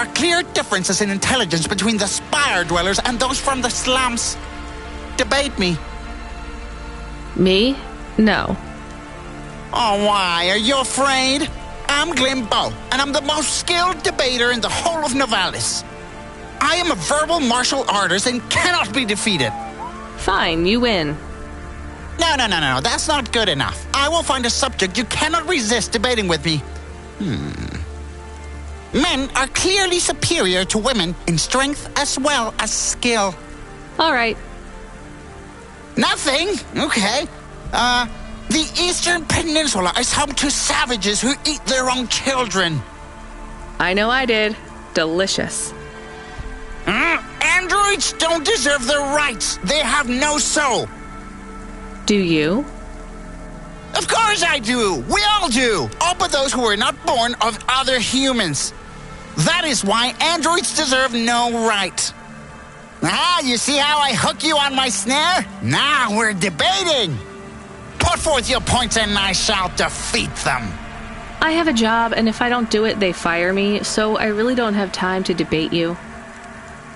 are clear differences in intelligence between the Spire dwellers and those from the slums. Debate me. Me? No. Oh, why? Are you afraid? I'm Glimbo, and I'm the most skilled debater in the whole of Novalis. I am a verbal martial artist and cannot be defeated. Fine, you win. No, that's not good enough. I will find a subject you cannot resist debating with me. Men are clearly superior to women in strength as well as skill. All right. Nothing? Okay. The Eastern Peninsula is home to savages who eat their own children. I know I did. Delicious. Androids don't deserve their rights. They have no soul. Do you? Of course I do. We all do. All but those who were not born of other humans. That is why androids deserve no right. You see how I hook you on my snare? Now we're debating. Put forth your points and I shall defeat them. I have a job, and if I don't do it, they fire me, so I really don't have time to debate you.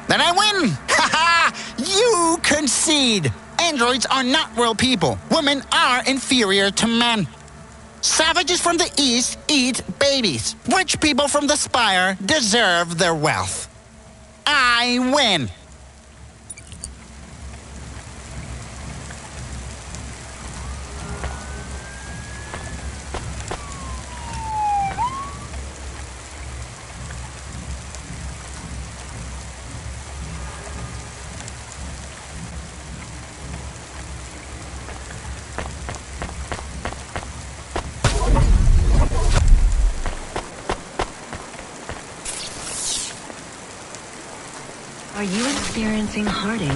Then I win! Ha! You concede! Androids are not real people. Women are inferior to men. Savages from the East eat babies. Rich people from the Spire deserve their wealth. I win! Are you experiencing heartache,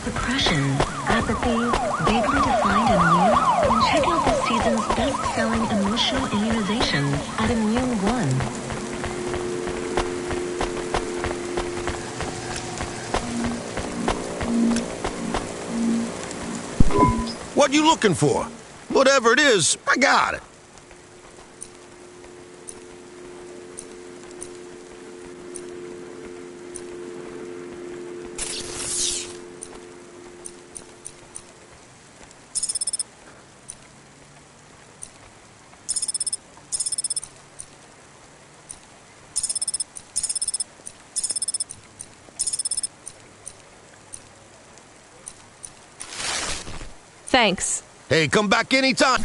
depression, apathy, vaguely defined immune? Then check out this season's best-selling emotional immunization at Immune One. What you looking for? Whatever it is, I got it. Thanks. Hey, come back anytime.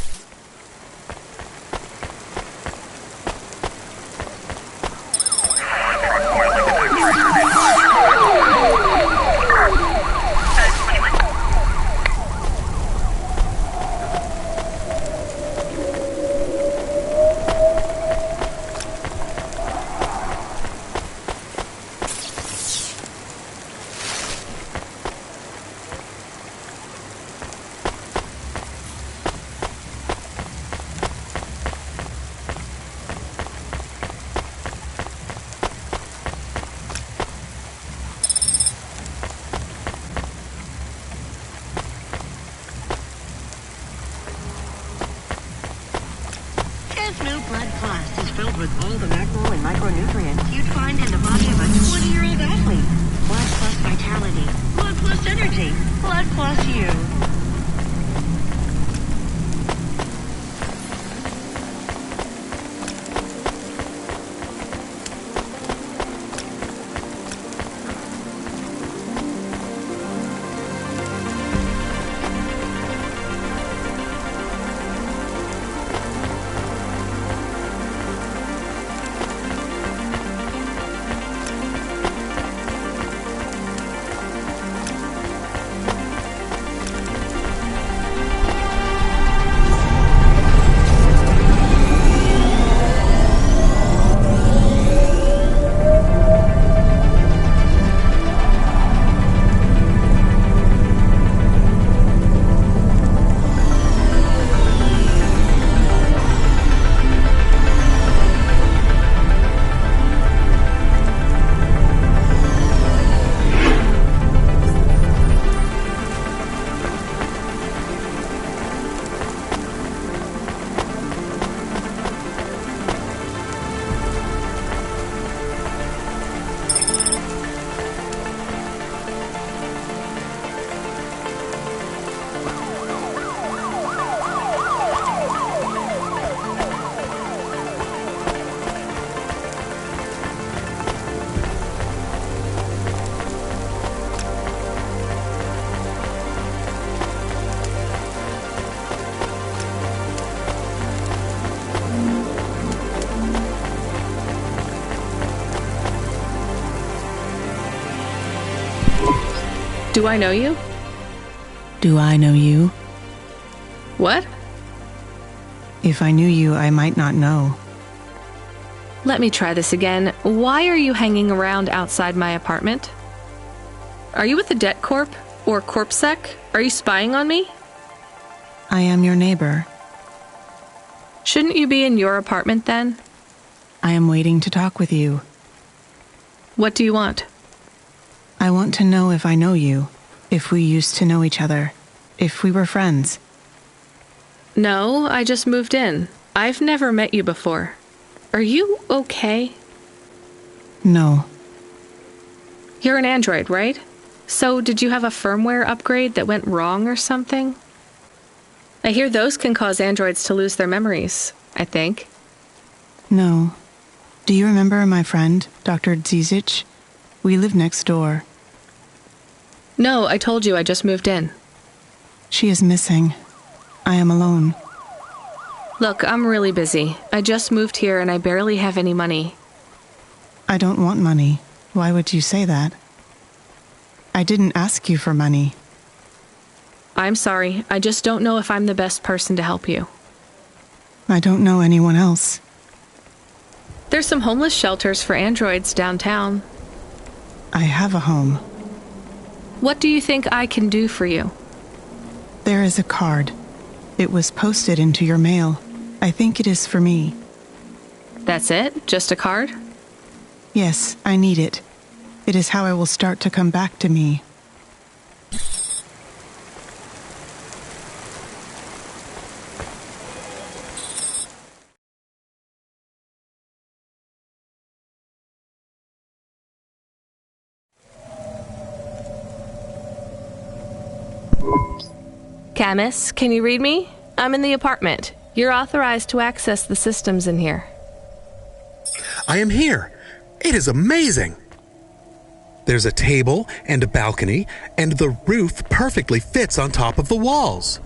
Blood Plus is filled with all the macro and micronutrients you'd find in the body of a 20-year-old athlete. Blood Plus vitality, Blood Plus energy, Blood Plus you. Do I know you? Do I know you? What? If I knew you, I might not know. Let me try this again. Why are you hanging around outside my apartment? Are you with the Debt Corp? Or CorpSec? Are you spying on me? I am your neighbor. Shouldn't you be in your apartment then? I am waiting to talk with you. What do you want? I want to know if I know you, if we used to know each other, if we were friends. No, I just moved in. I've never met you before. Are you okay? No. You're an android, right? So did you have a firmware upgrade that went wrong or something? I hear those can cause androids to lose their memories, I think. No. Do you remember my friend, Dr. Zizic? We live next door. No, I told you I just moved in. She is missing. I am alone. Look, I'm really busy. I just moved here and I barely have any money. I don't want money. Why would you say that? I didn't ask you for money. I'm sorry. I just don't know if I'm the best person to help you. I don't know anyone else. There's some homeless shelters for androids downtown. I have a home. What do you think I can do for you? There is a card. It was posted into your mail. I think it is for me. That's it? Just a card? Yes, I need it. It is how I will start to come back to me. Camus, can you read me? I'm in the apartment. You're authorized to access the systems in here. I am here. It is amazing. There's a table and a balcony, and the roof perfectly fits on top of the walls.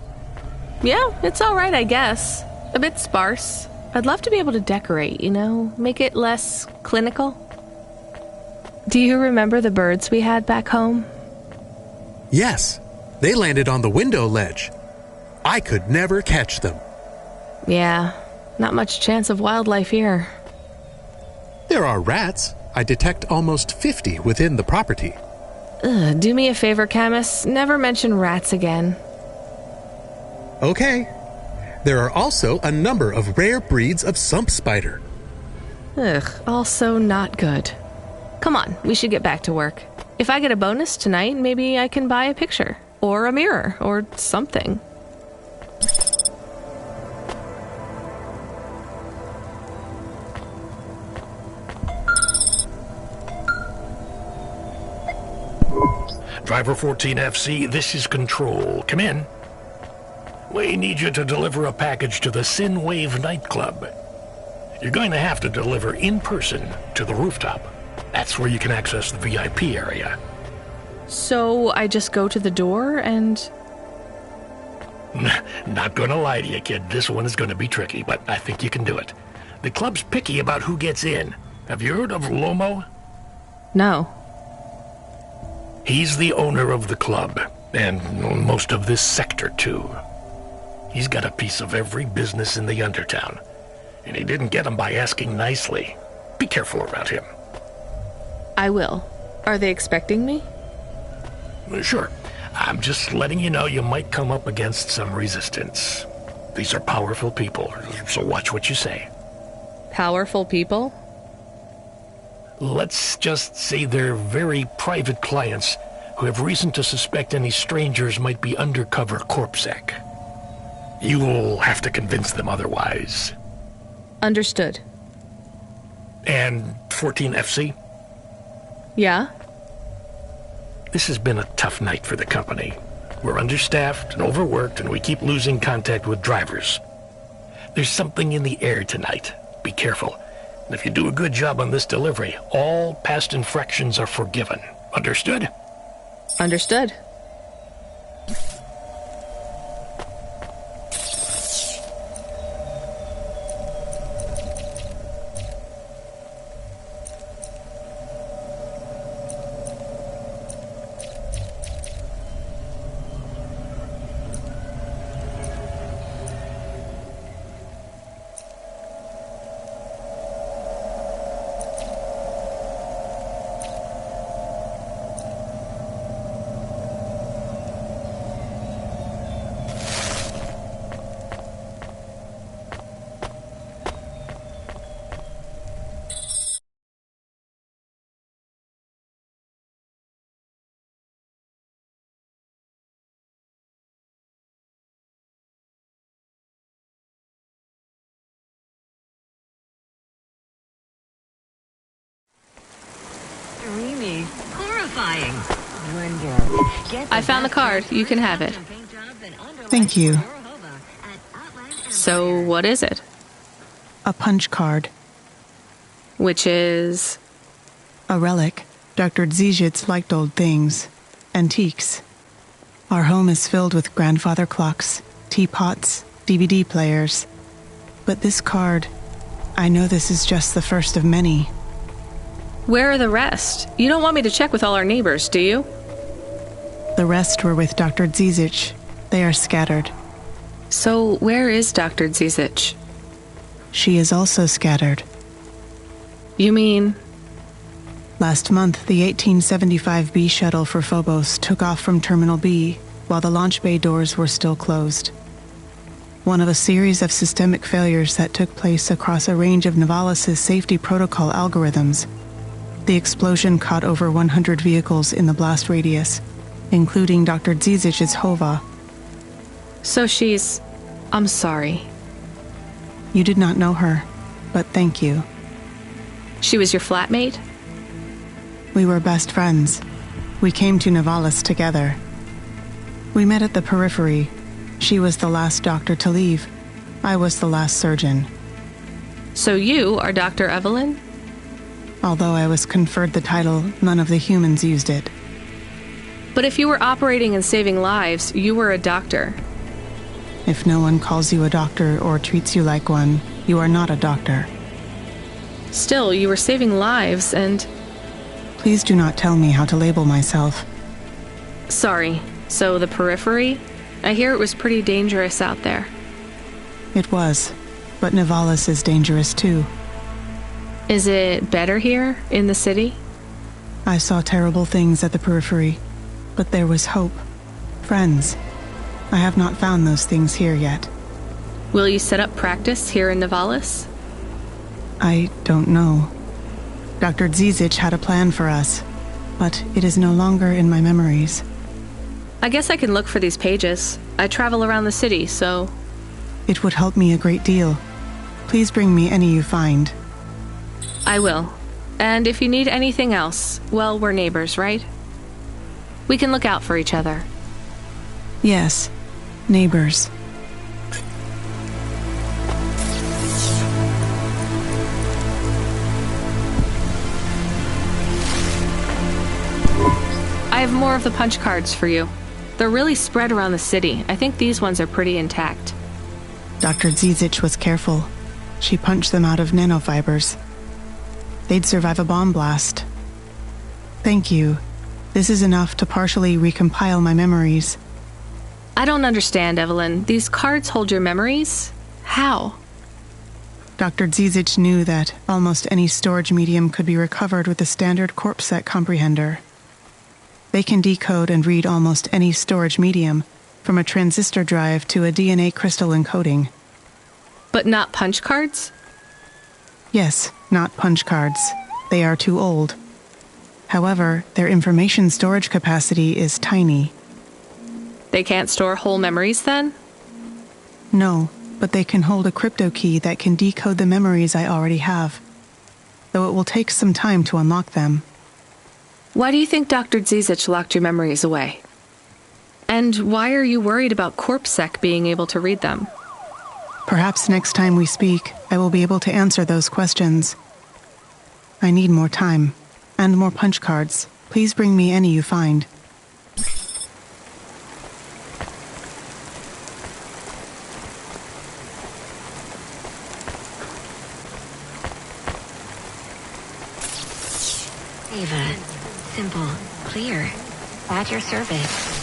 Yeah, it's all right, I guess. A bit sparse. I'd love to be able to decorate, you know, make it less clinical. Do you remember the birds we had back home? Yes, they landed on the window ledge. I could never catch them. Yeah, not much chance of wildlife here. There are rats. I detect almost 50 within the property. Ugh, do me a favor, Camus. Never mention rats again. Okay. There are also a number of rare breeds of sump spider. Ugh, also not good. Come on, we should get back to work. If I get a bonus tonight, maybe I can buy a picture, or a mirror, or something. Driver 14FC, this is Control. Come in. We need you to deliver a package to the Synwave nightclub. You're going to have to deliver in person to the rooftop. That's where you can access the VIP area. So I just go to the door and... Not gonna lie to you, kid. This one is gonna be tricky, but I think you can do it. The club's picky about who gets in. Have you heard of Lomo? No. He's the owner of the club, and most of this sector, too. He's got a piece of every business in the Undertown, and he didn't get them by asking nicely. Be careful around him. I will. Are they expecting me? Sure. I'm just letting you know you might come up against some resistance. These are powerful people, so watch what you say. Powerful people? Let's just say they're very private clients who have reason to suspect any strangers might be undercover CorpSec. You'll have to convince them otherwise. Understood. And 14FC? Yeah? This has been a tough night for the company. We're understaffed and overworked, and we keep losing contact with drivers. There's something in the air tonight. Be careful. And if you do a good job on this delivery, all past infractions are forgiven. Understood? Understood. satisfying. Wonder. I found the card. You can have it. Thank you. So, what is it? A punch card. Which is... A relic. Dr. Zizich liked old things. Antiques. Our home is filled with grandfather clocks, teapots, DVD players. But this card, I know this is just the first of many. Where are the rest? You don't want me to check with all our neighbors, do you? The rest were with Dr. Zizich. They are scattered. So, where is Dr. Zizich? She is also scattered. You mean... Last month, the 1875 B shuttle for Phobos took off from Terminal B, while the launch bay doors were still closed. One of a series of systemic failures that took place across a range of Novalis' safety protocol algorithms. The explosion caught over 100 vehicles in the blast radius, including Dr. Zizich's Hova. So she's... I'm sorry. You did not know her, but thank you. She was your flatmate? We were best friends. We came to Novalis together. We met at the periphery. She was the last doctor to leave. I was the last surgeon. So you are Dr. Evelyn? Although I was conferred the title, none of the humans used it. But if you were operating and saving lives, you were a doctor. If no one calls you a doctor or treats you like one, you are not a doctor. Still, you were saving lives and... Please do not tell me how to label myself. Sorry. So the periphery? I hear it was pretty dangerous out there. It was, but Novalis is dangerous too. Is it better here, in the city? I saw terrible things at the periphery, but there was hope. Friends. I have not found those things here yet. Will you set up practice here in Novalis? I don't know. Dr. Zizich had a plan for us, but it is no longer in my memories. I guess I can look for these pages. I travel around the city, so... It would help me a great deal. Please bring me any you find. I will. And if you need anything else, well, we're neighbors, right? We can look out for each other. Yes, neighbors. I have more of the punch cards for you. They're really spread around the city. I think these ones are pretty intact. Dr. Zizich was careful. She punched them out of nanofibers. They'd survive a bomb blast. Thank you. This is enough to partially recompile my memories. I don't understand, Evelyn. These cards hold your memories? How? Dr. Zizich knew that almost any storage medium could be recovered with a standard corpsec comprehender. They can decode and read almost any storage medium, from a transistor drive to a DNA crystal encoding. But not punch cards? Yes, not punch cards. They are too old. However, their information storage capacity is tiny. They can't store whole memories, then? No, but they can hold a crypto key that can decode the memories I already have, though it will take some time to unlock them. Why do you think Dr. Zizich locked your memories away? And why are you worried about CorpSec being able to read them? Perhaps next time we speak, I will be able to answer those questions. I need more time, and more punch cards. Please bring me any you find. Ava. Simple. Clear. At your service.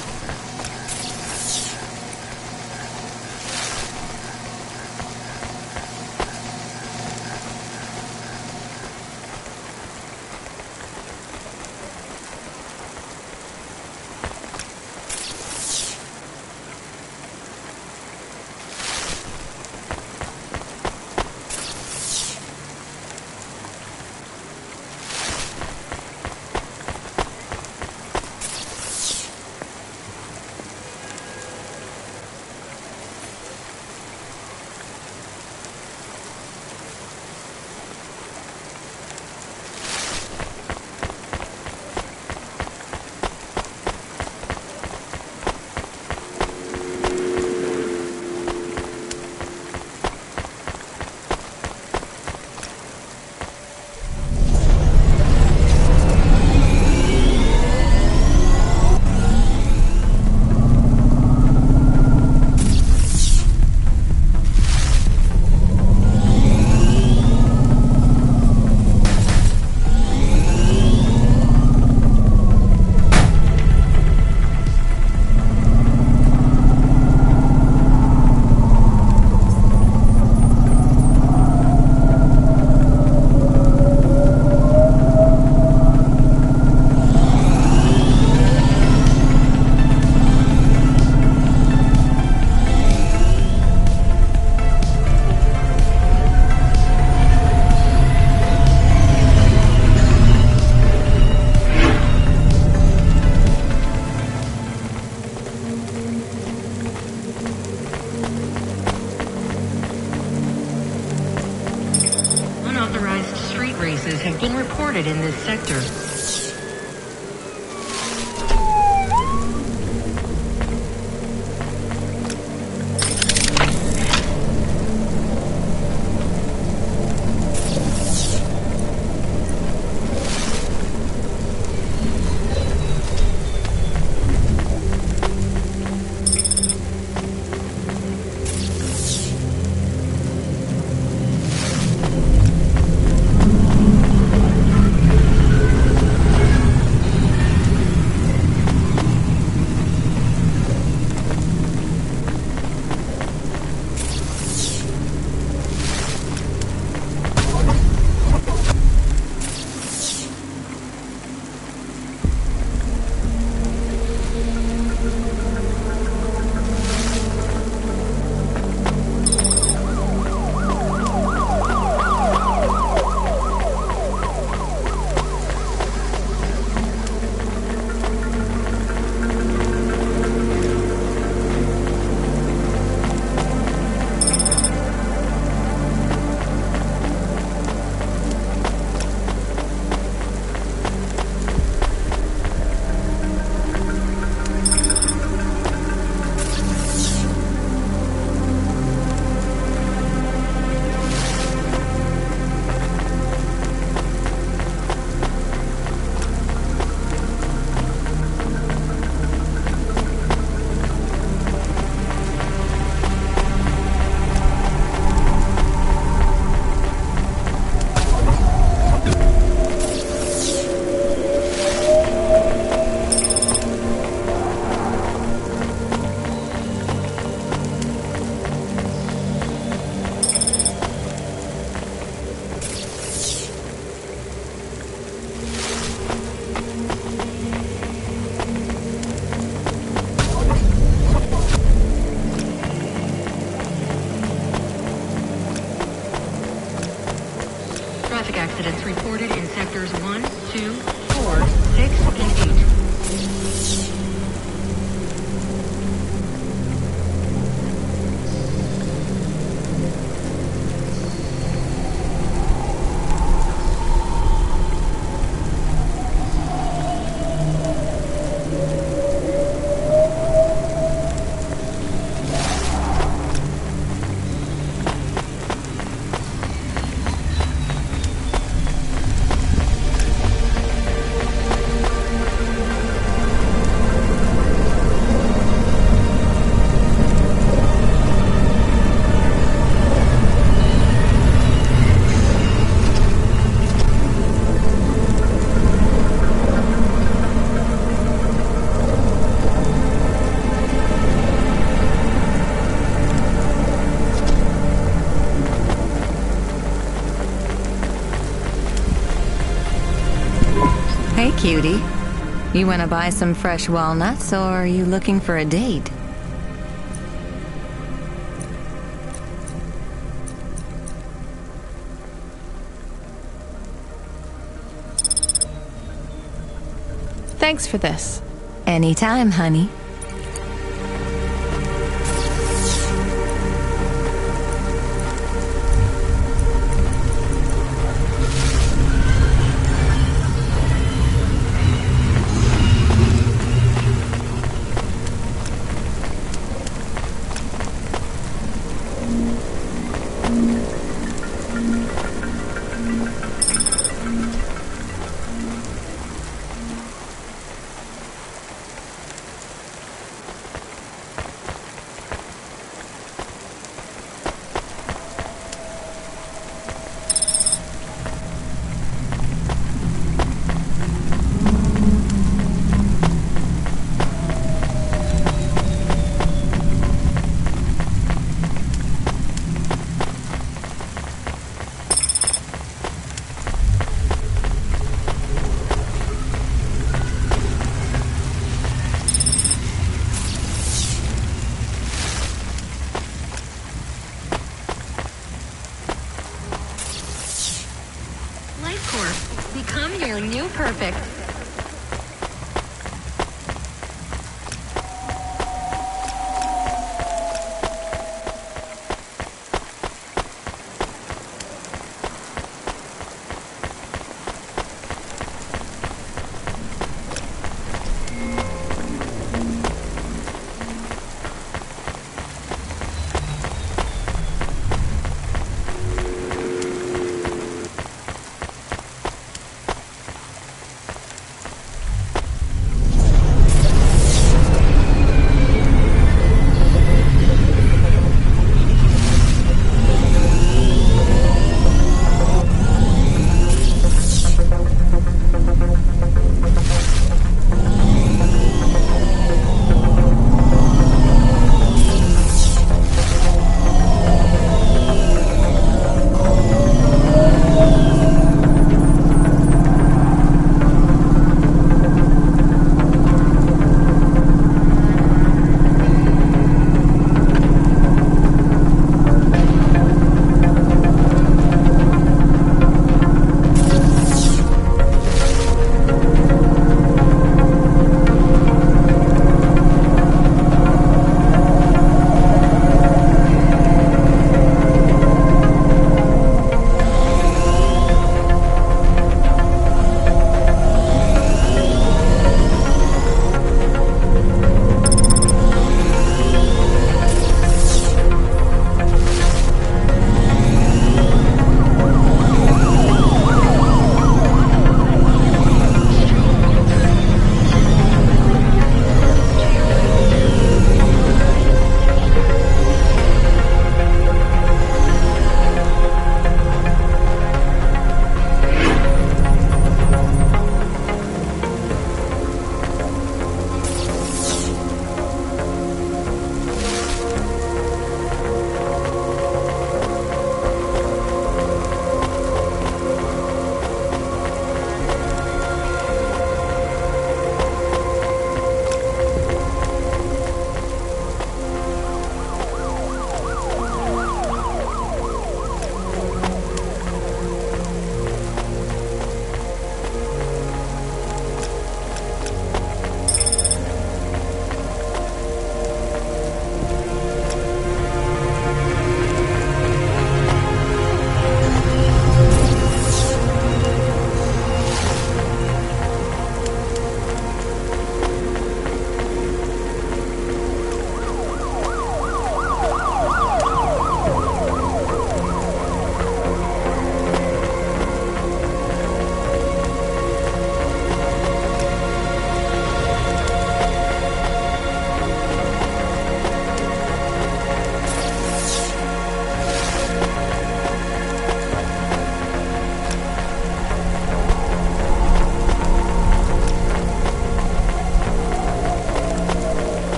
reported in this sector. Traffic accidents reported in sectors 1, 2, 4, 6, and 8. Hey, cutie. You want to buy some fresh walnuts, or are you looking for a date? Thanks for this. Anytime, honey. Become your new perfect.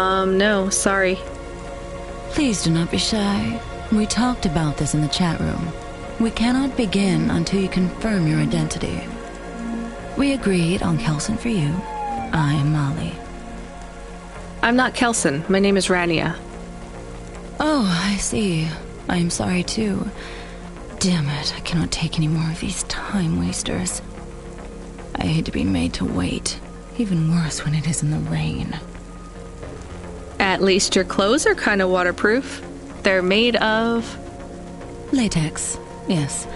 No, sorry. Please do not be shy. We talked about this in the chat room. We cannot begin until you confirm your identity. We agreed on Kelson for you. I am Molly. I'm not Kelson. My name is Rania. Oh, I see. I am sorry too. Damn it, I cannot take any more of these time wasters. I hate to be made to wait. Even worse when it is in the rain. At least your clothes are kind of waterproof. They're made of... latex, yes.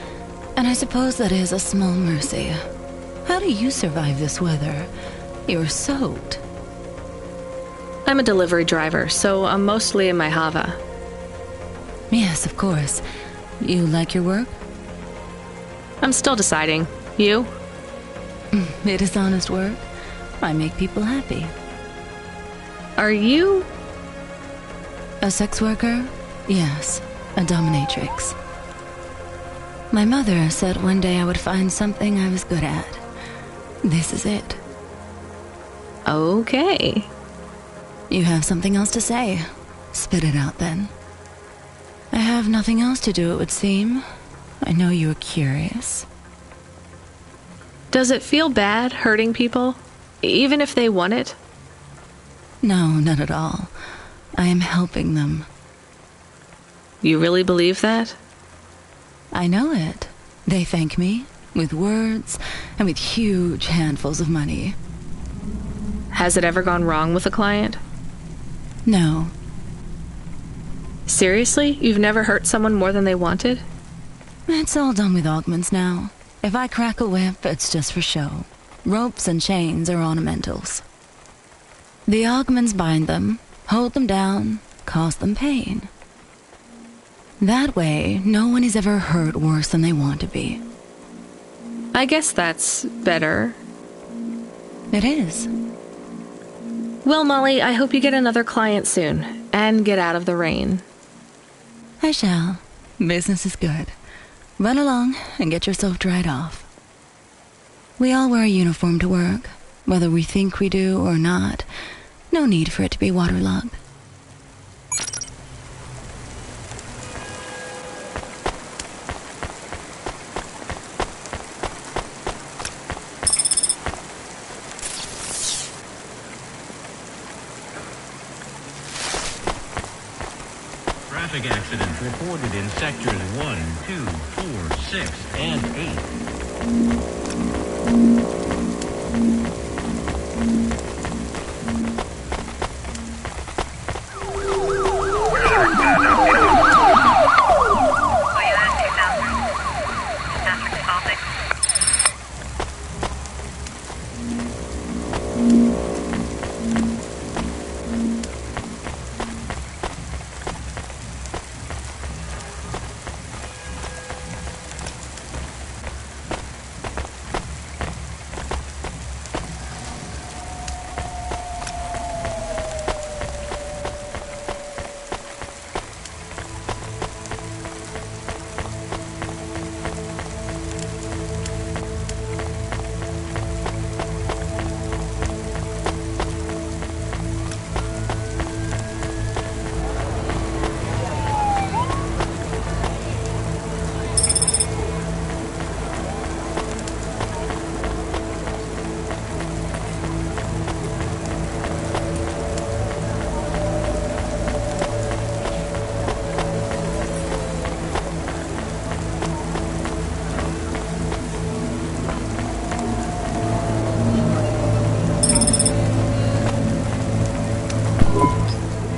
And I suppose that is a small mercy. How do you survive this weather? You're soaked. I'm a delivery driver, so I'm mostly in my Hava. Yes, of course. You like your work? I'm still deciding. You? It is honest work. I make people happy. Are you... a sex worker? Yes, a dominatrix. My mother said one day I would find something I was good at. This is it. Okay. You have something else to say. Spit it out then. I have nothing else to do, it would seem. I know you are curious. Does it feel bad hurting people? Even if they want it? No, not at all. I am helping them. You really believe that? I know it. They thank me, with words, and with huge handfuls of money. Has it ever gone wrong with a client? No. Seriously? You've never hurt someone more than they wanted? It's all done with augments now. If I crack a whip, it's just for show. Ropes and chains are ornamentals. The augments bind them, hold them down, cause them pain. That way, no one is ever hurt worse than they want to be. I guess that's better. It is. Well, Molly, I hope you get another client soon, and get out of the rain. I shall. Business is good. Run along and get yourself dried off. We all wear a uniform to work, whether we think we do or not. No need for it to be waterlogged. Traffic accidents reported in sectors 1, 2, 4, 6, and 8.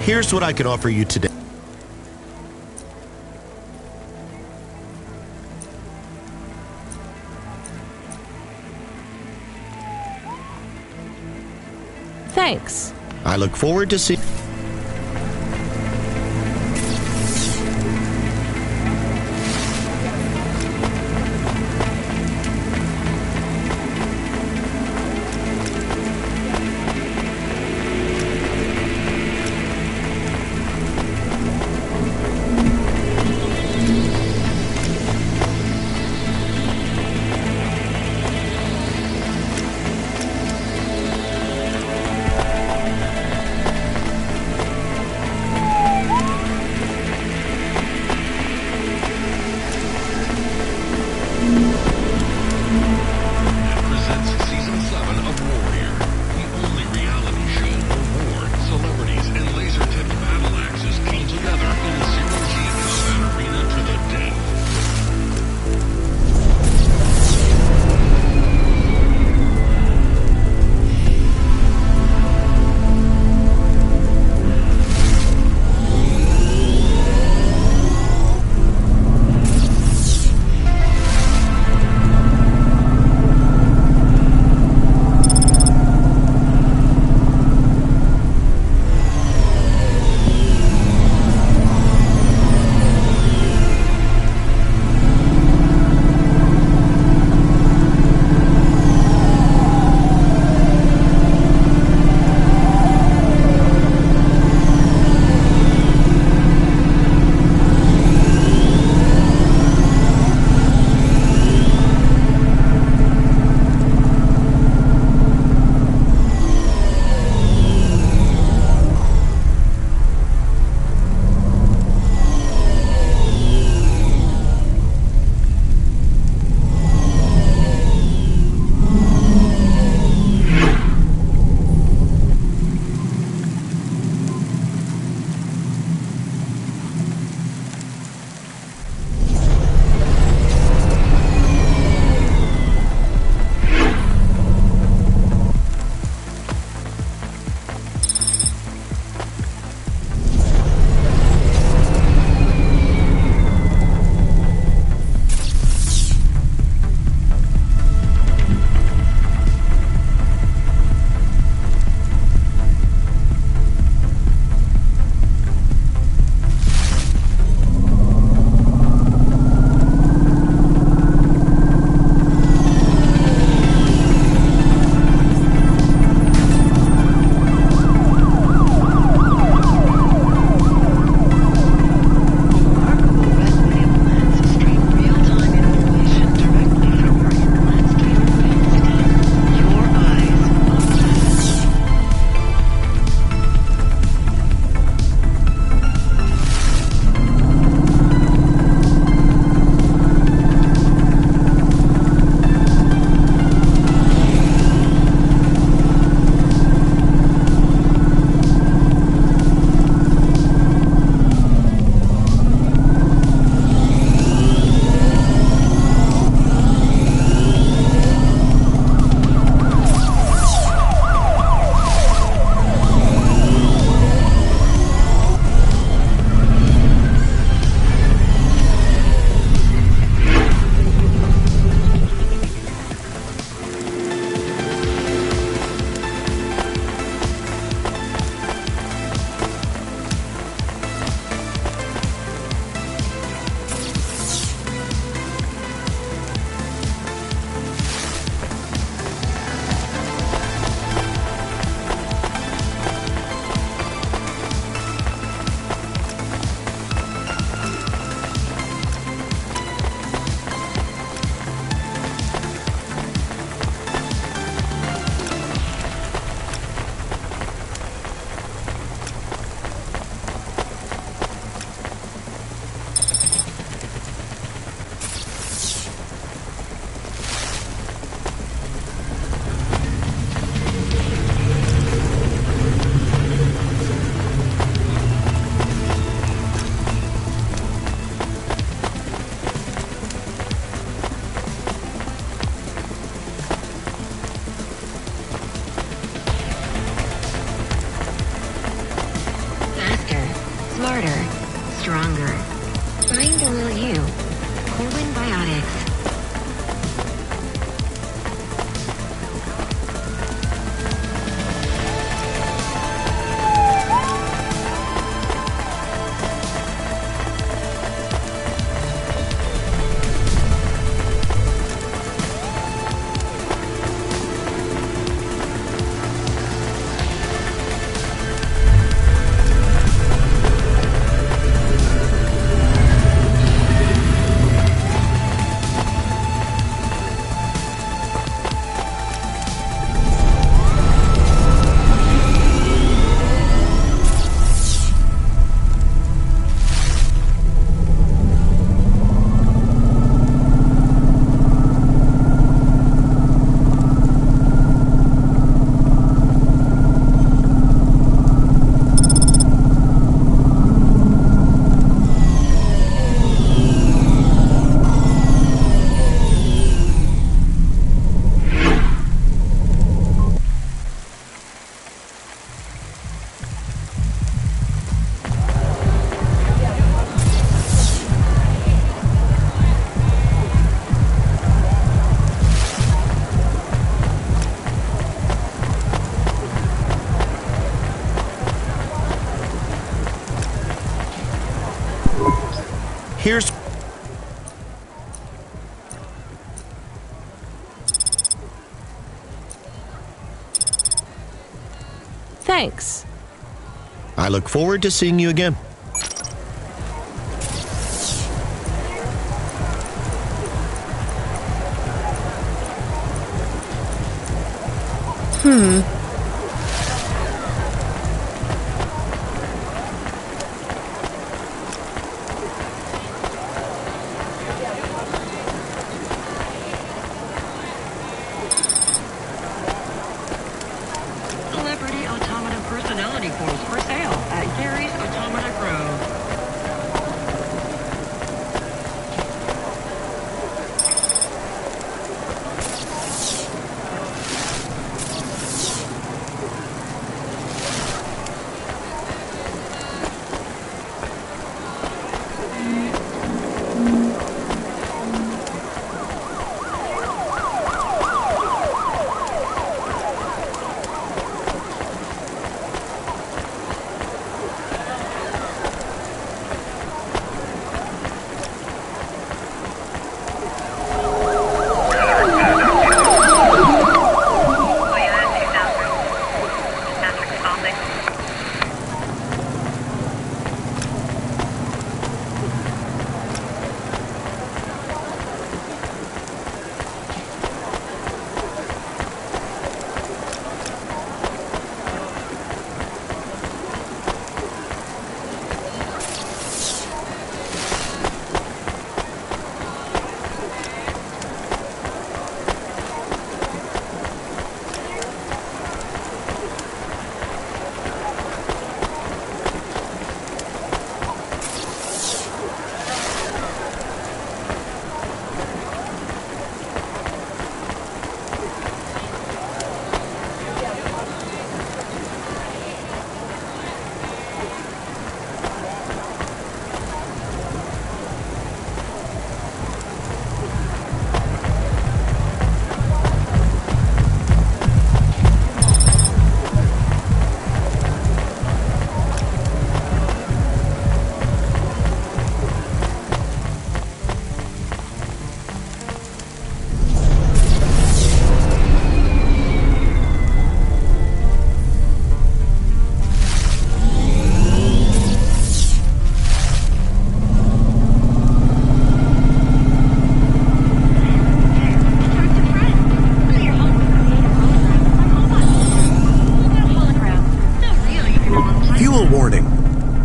Here's what I can offer you today. Thanks. I look forward to seeing... stronger. Find the real you. Colon Biotics. Here's... Thanks. I look forward to seeing you again. Celebrity Automata Personality Course for sale at Gary's Automata Grove.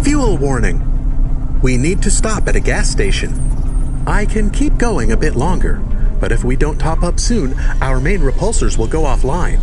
Fuel warning. We need to stop at a gas station. I can keep going a bit longer, but if we don't top up soon, our main repulsors will go offline.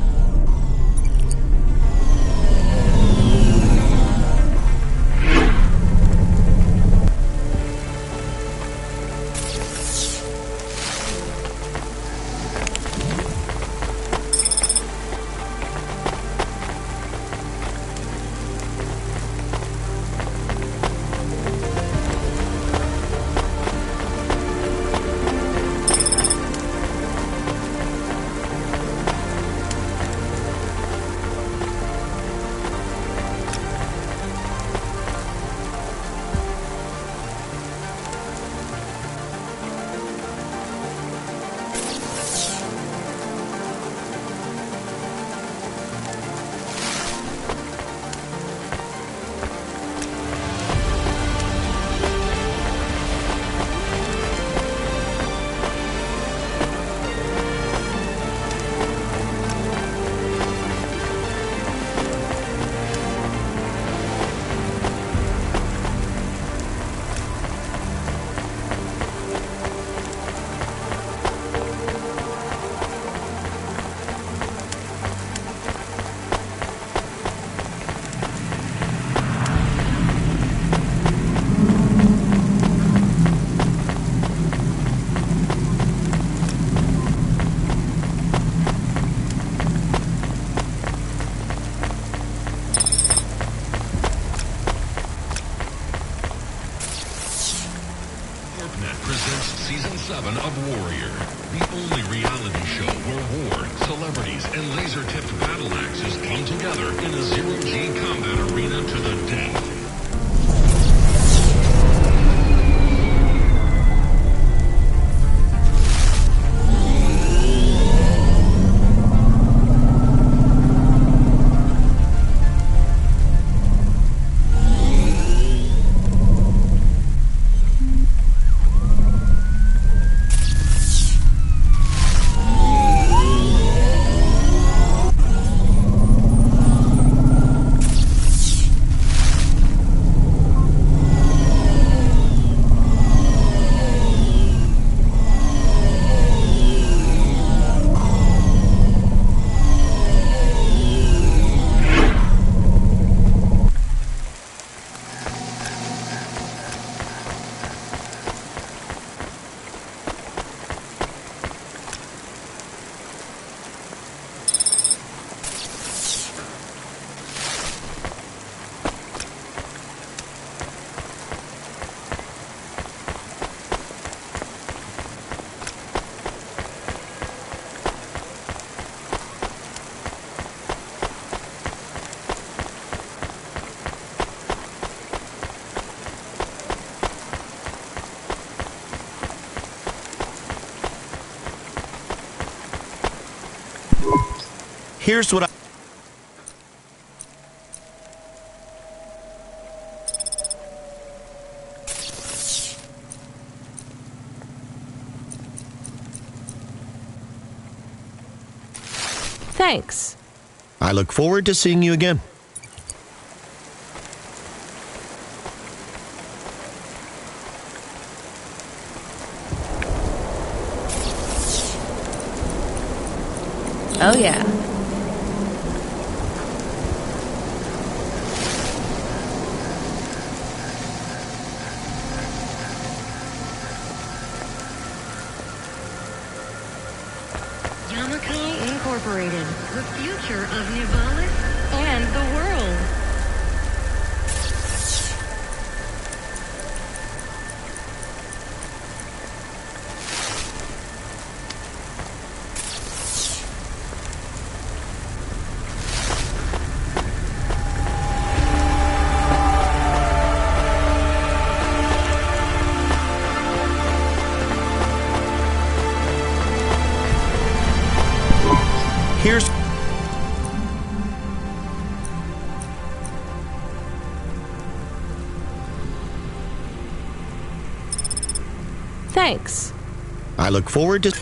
.net presents Season 7 of Warrior, the only reality show where war, celebrities, and laser-tipped battle axes come together in a zero-G combat arena to the death. Here's what I... Thanks. I look forward to seeing you again. Oh, yeah. Yamakai Incorporated, the future of Nivalis and the world. Here's... Thanks. I look forward to...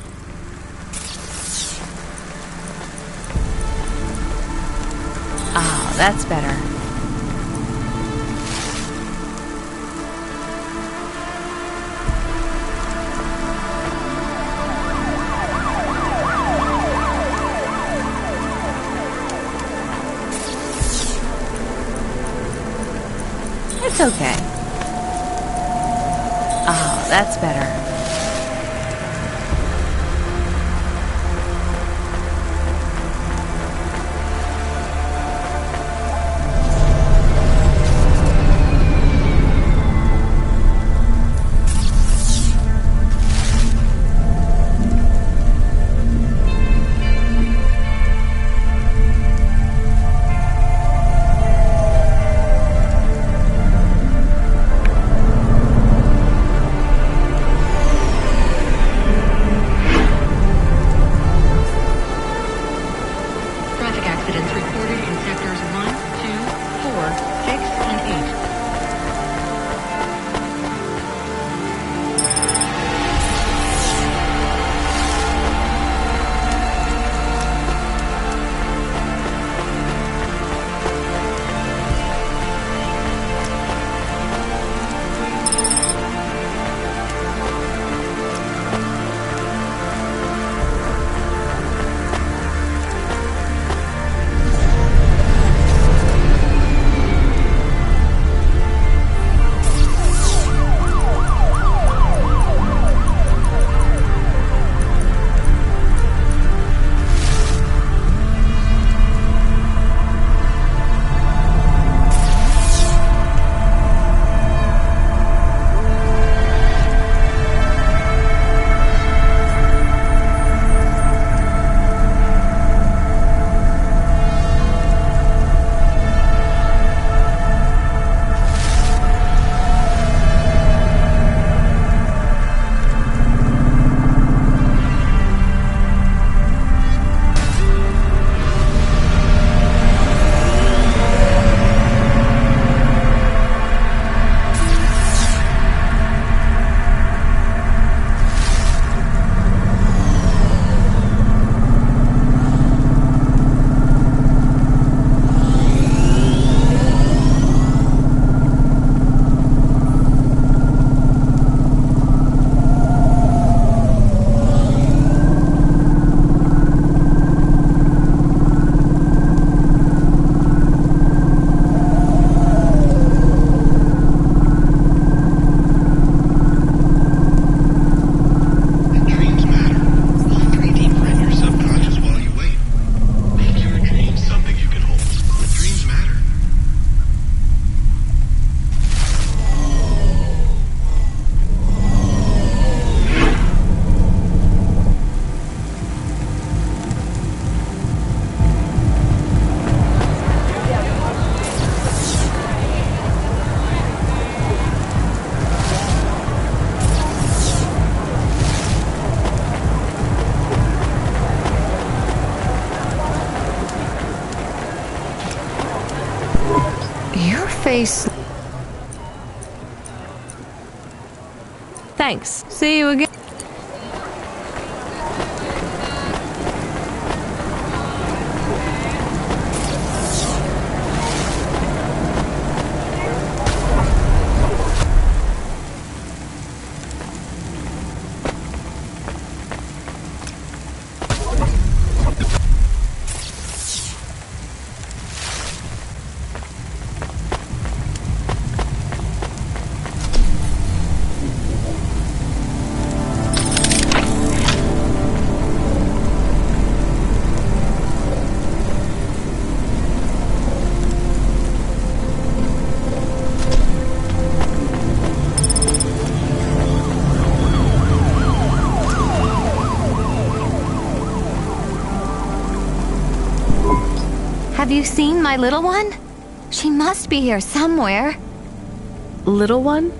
Ah, that's better. It's okay. Oh, that's better. face. Thanks. See you again. Have you seen my little one? She must be here somewhere. Little one?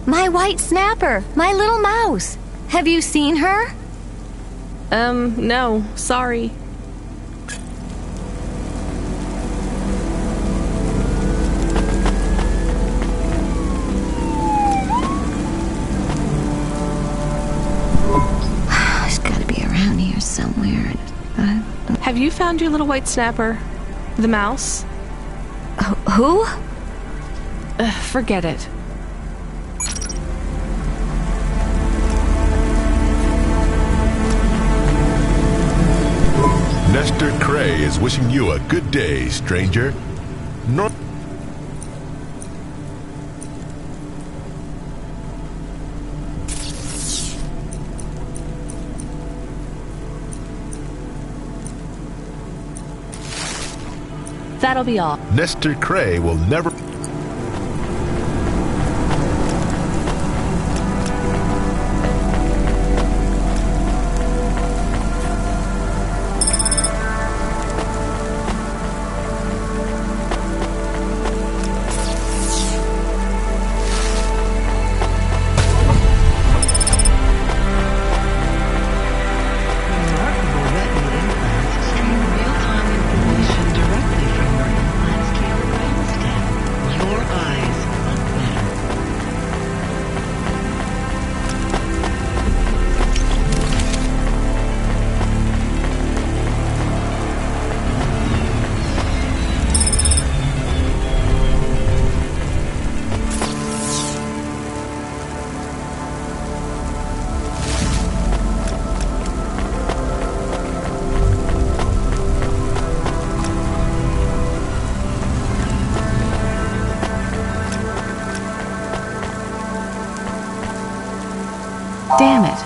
My white snapper, my little mouse. Have you seen her? No, sorry. She's gotta be around here somewhere. Have you found your little white snapper? The mouse? Who? Forget it. Nestor Cray is wishing you a good day, stranger. That'll be all. Nestor Cray will never... Damn it.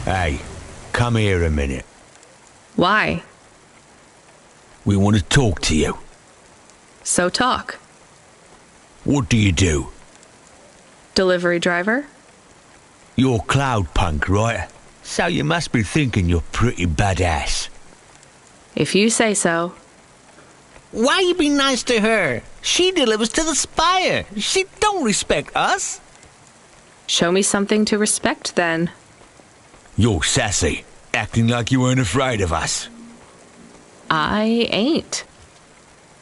Hey, come here a minute. Why? We want to talk to you. So talk. What do you do? Delivery driver? You're Cloudpunk, right? So you must be thinking you're pretty badass. If you say so. Why you be nice to her? She delivers to the Spire. She don't respect us. Show me something to respect, then. You're sassy, acting like you weren't afraid of us. I ain't.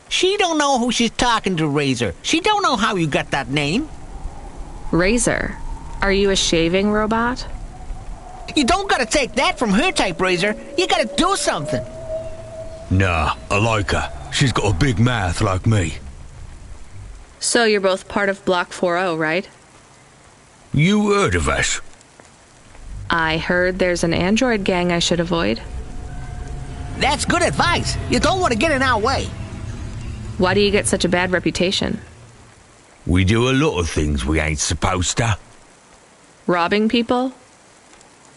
She don't know who she's talking to, Razor. She don't know how you got that name. Razor? Are you a shaving robot? You don't gotta take that from her type, Razor. You gotta do something. Nah, I like her. She's got a big mouth like me. So you're both part of Block 40, right? You heard of us? I heard there's an android gang I should avoid. That's good advice. You don't want to get in our way. Why do you get such a bad reputation? We do a lot of things we ain't supposed to. Robbing people?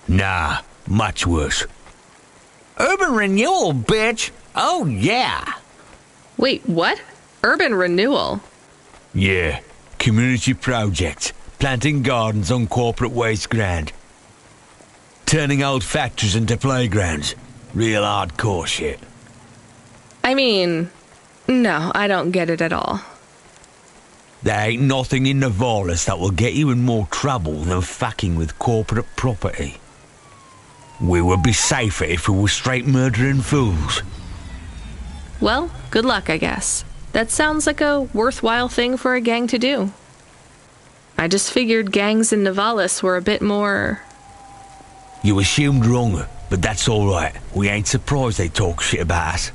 Nah, much worse. Urban renewal, bitch. Oh, yeah. Wait, what? Urban renewal? Yeah, community project. Planting gardens on corporate waste ground. Turning old factories into playgrounds. Real hardcore shit. I mean, no, I don't get it at all. There ain't nothing in Nivalis that will get you in more trouble than fucking with corporate property. We would be safer if we were straight murdering fools. Well, good luck, I guess. That sounds like a worthwhile thing for a gang to do. I just figured gangs in Nivalis were a bit more... You assumed wrong, but that's alright. We ain't surprised they talk shit about us.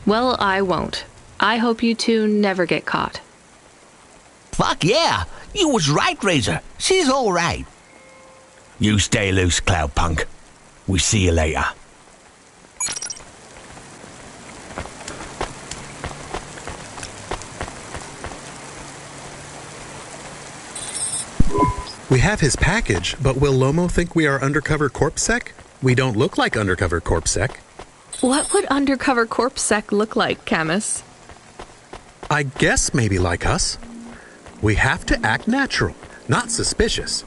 Well, I won't. I hope you two never get caught. Fuck yeah! You was right, Razor. She's alright. You stay loose, Cloudpunk. We see you later. We have his package, but will Lomo think we are undercover corpsec? We don't look like undercover corpsec. What would undercover corpsec look like, Camus? I guess maybe like us. We have to act natural, not suspicious.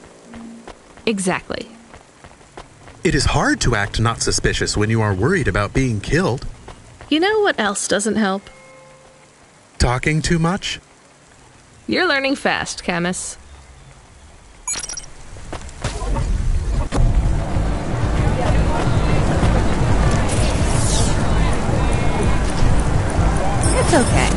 Exactly. It is hard to act not suspicious when you are worried about being killed. You know what else doesn't help? Talking too much? You're learning fast, Camus. It's okay.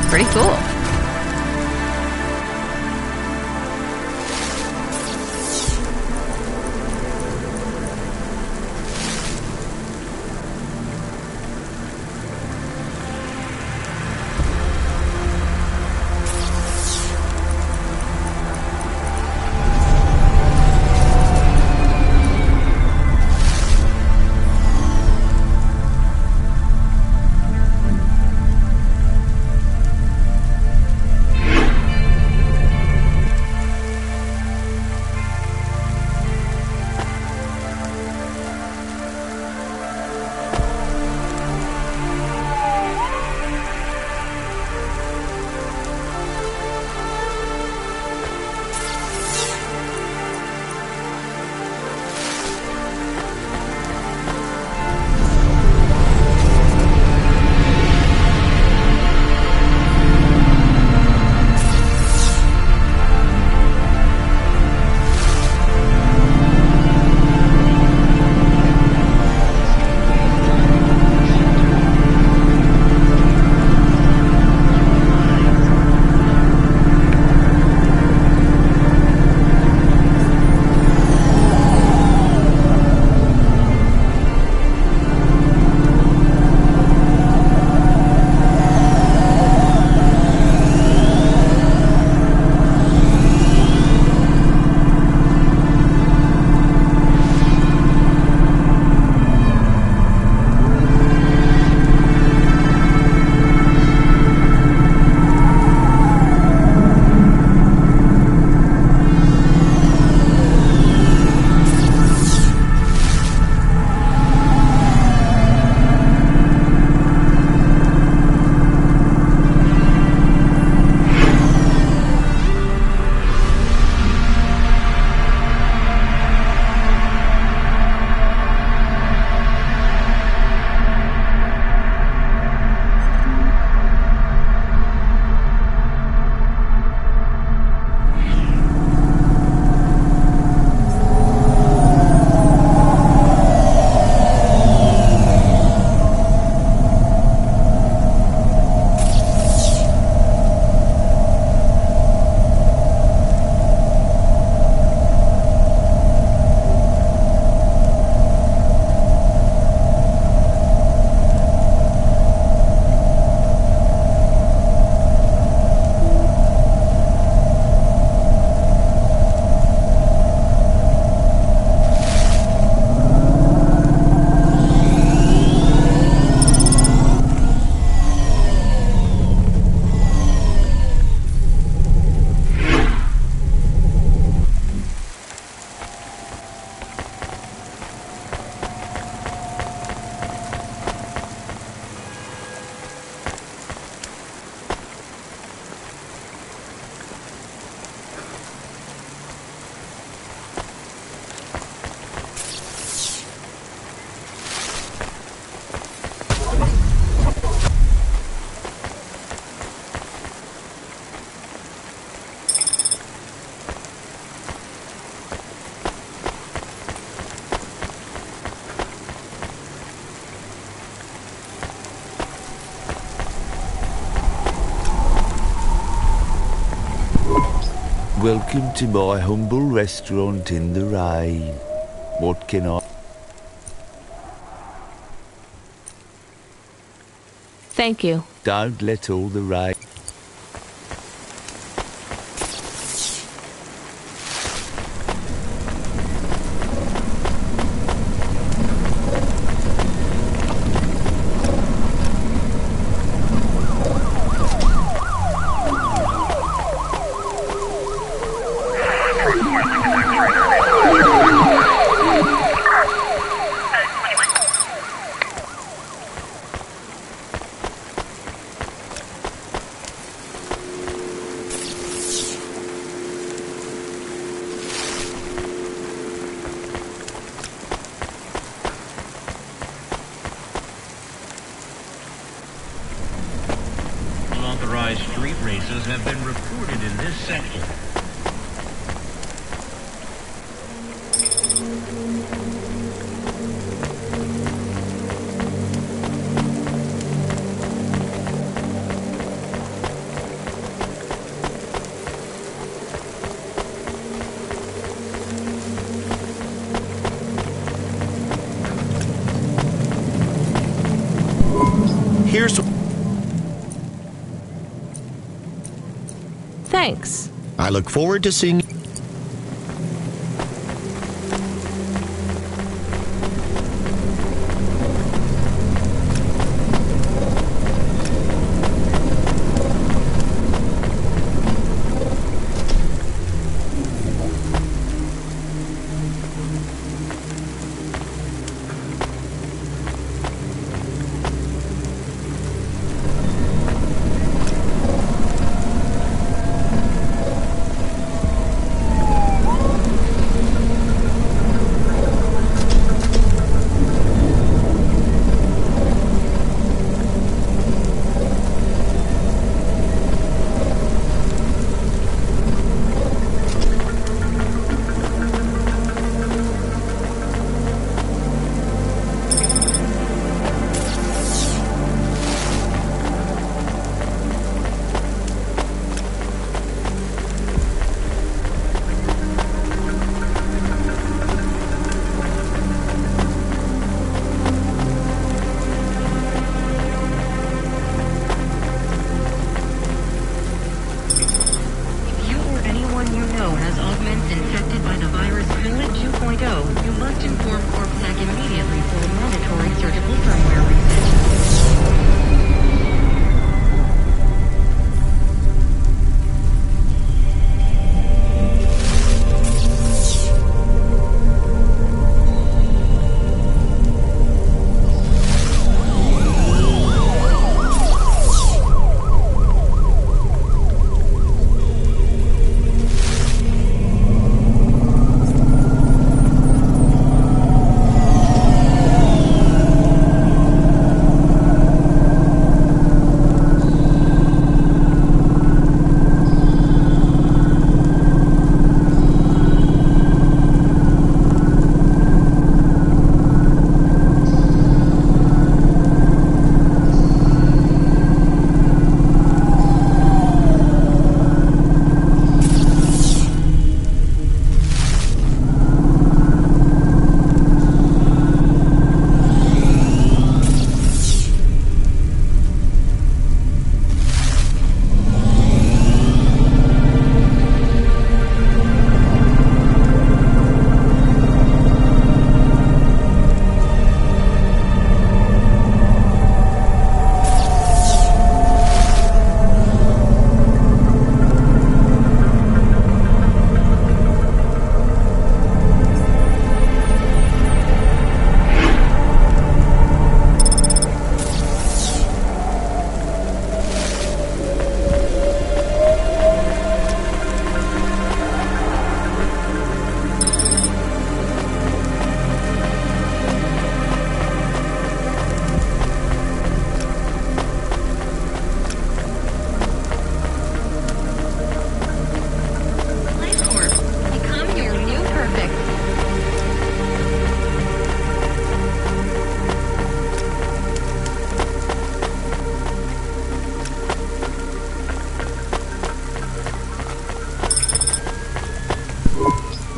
Pretty cool. Welcome to my humble restaurant in the rain. What can I... Thank you. Don't let all the rain... Unauthorized street races have been reported in this sector. Here's... Thanks. I look forward to seeing...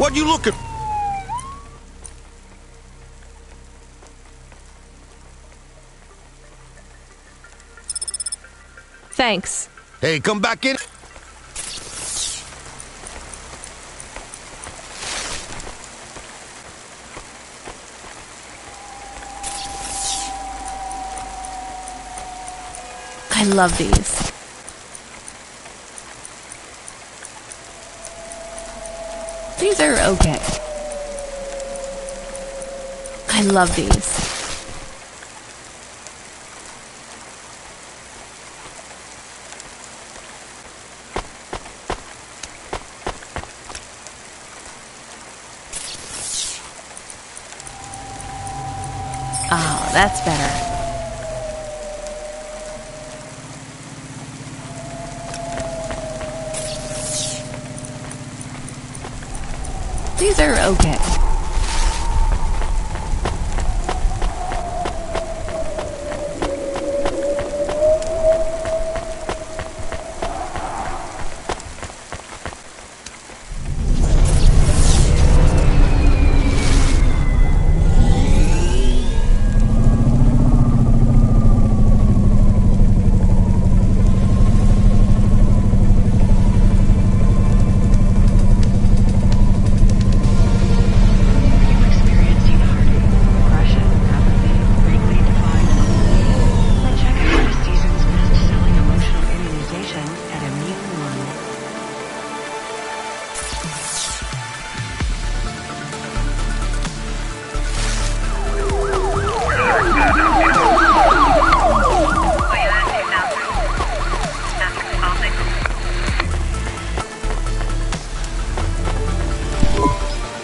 What you looking? Thanks. Hey, come back in. I love these. These are okay. I love these. Oh, that's better. These are okay.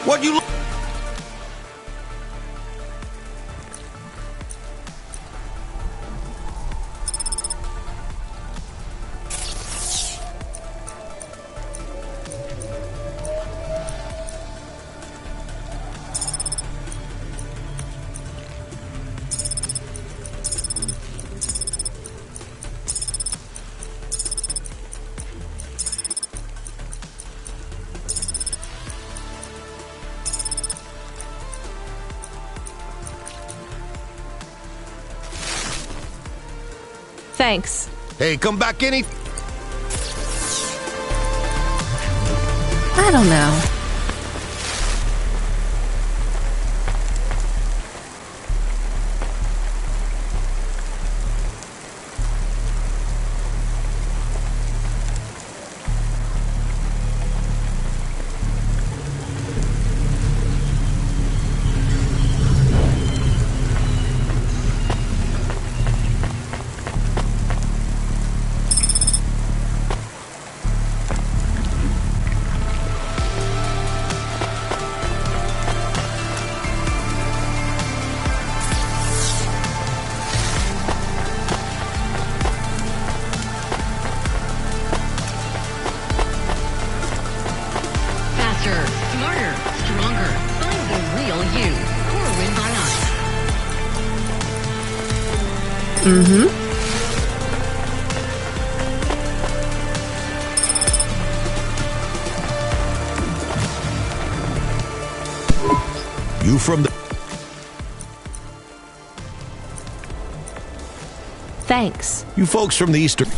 What you... Thanks. Hey, come back any... I don't know. Smarter, stronger. Find the real you. Or win by us. Mm-hmm. You from the... Thanks. You folks from the Eastern...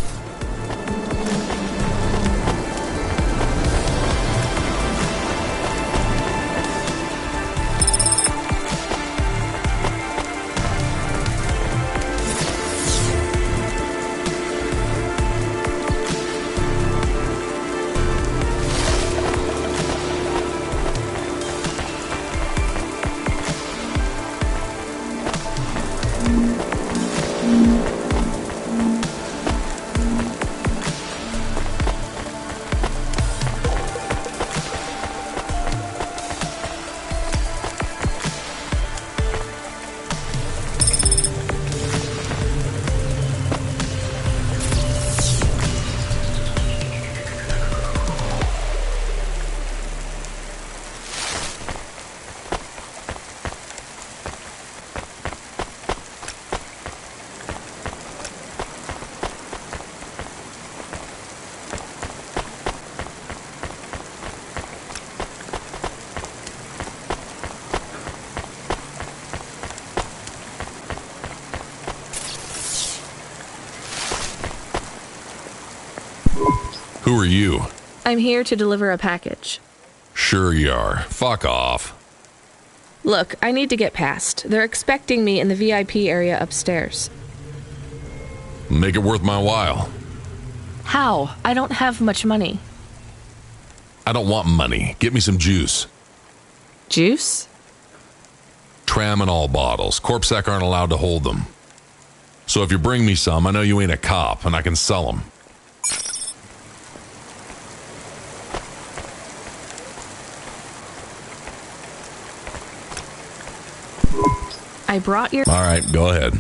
Who are you? I'm here to deliver a package. Sure you are. Fuck off. Look, I need to get past. They're expecting me in the VIP area upstairs. Make it worth my while. How? I don't have much money. I don't want money. Get me some juice. Juice? Tramadol bottles. Corpsec aren't allowed to hold them. So if you bring me some, I know you ain't a cop, and I can sell them. I brought your... All right, go ahead.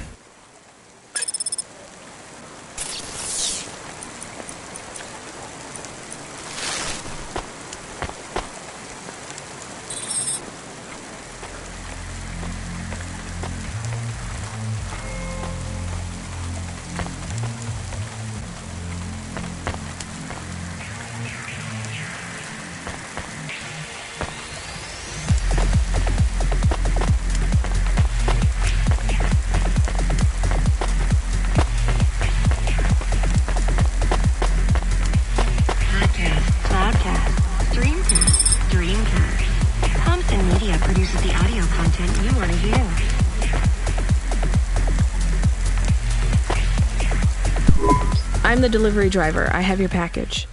I'm the delivery driver. I have your package.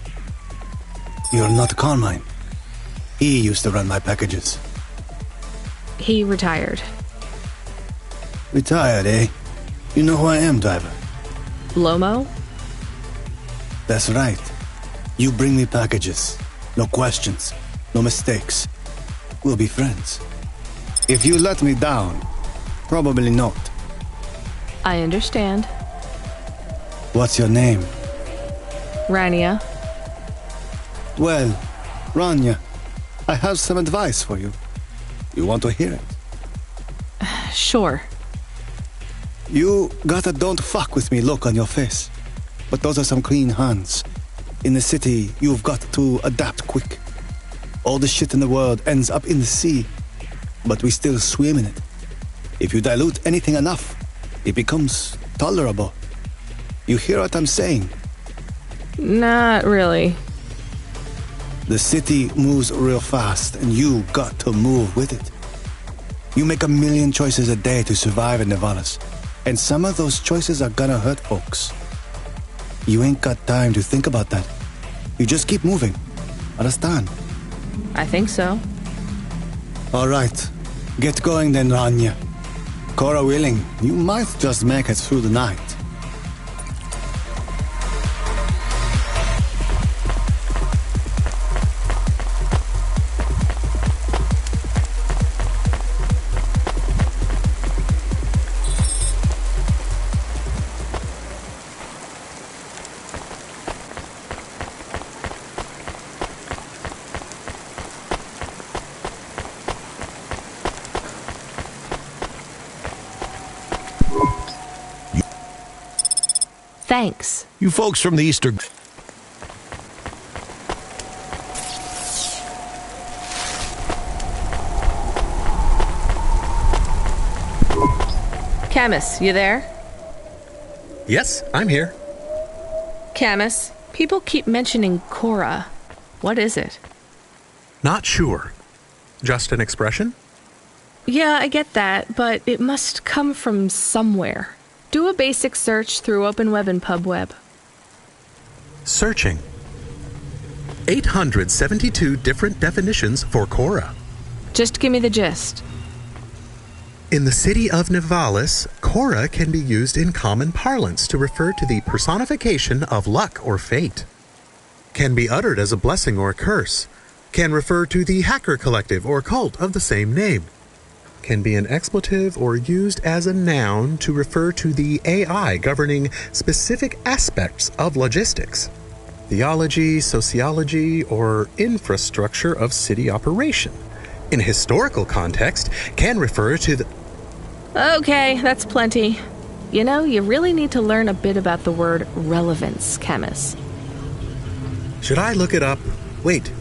You're not Carmine. He used to run my packages. He retired. Retired, eh? You know who I am, driver? Lomo? That's right. You bring me packages. No questions. No mistakes. We'll be friends. If you let me down, probably not. I understand. What's your name? Rania. Well, Rania, I have some advice for you. You want to hear it? Sure. You got a don't fuck with me look on your face. But those are some clean hands. In the city, you've got to adapt quick. All the shit in the world ends up in the sea, but we still swim in it. If you dilute anything enough, it becomes tolerable. You hear what I'm saying? Not really. The city moves real fast, and you got to move with it. You make a million choices a day to survive in Nevalis, and some of those choices are gonna hurt folks. You ain't got time to think about that. You just keep moving. Understand? I think so. All right. Get going then, Rania. Cora willing, you might just make it through the night. Thanks. You folks from the Easter... Camus, you there? Yes, I'm here. Camus, people keep mentioning Cora. What is it? Not sure. Just an expression? Yeah, I get that, but it must come from somewhere. Do a basic search through Open Web and PubWeb. Searching. 872 different definitions for Cora. Just give me the gist. In the city of Nevalis, Cora can be used in common parlance to refer to the personification of luck or fate. Can be uttered as a blessing or a curse. Can refer to the hacker collective or cult of the same name. Can be an expletive or used as a noun to refer to the AI governing specific aspects of logistics, theology, sociology, or infrastructure of city operation. In historical context, can refer to the... Okay, that's plenty. You know, you really need to learn a bit about the word relevance, Camus. Should I look it up? Wait,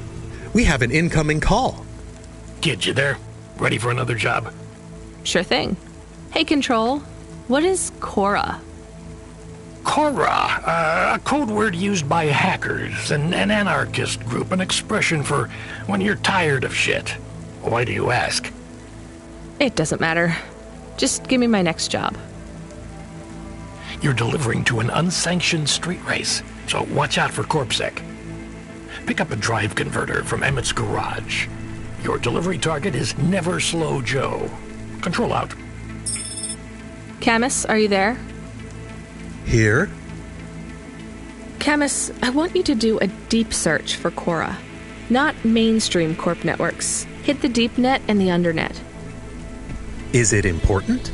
we have an incoming call. Kid, you there? Ready for another job? Sure thing. Hey, Control, what is Cora? Cora, a code word used by hackers, an anarchist group, an expression for when you're tired of shit. Why do you ask? It doesn't matter. Just give me my next job. You're delivering to an unsanctioned street race, so watch out for CorpSec. Pick up a drive converter from Emmett's garage. Your delivery target is Never Slow Joe. Control out. Camus, are you there? Here? Camus, I want you to do a deep search for Cora. Not mainstream Corp networks. Hit the deep net and the undernet. Is it important?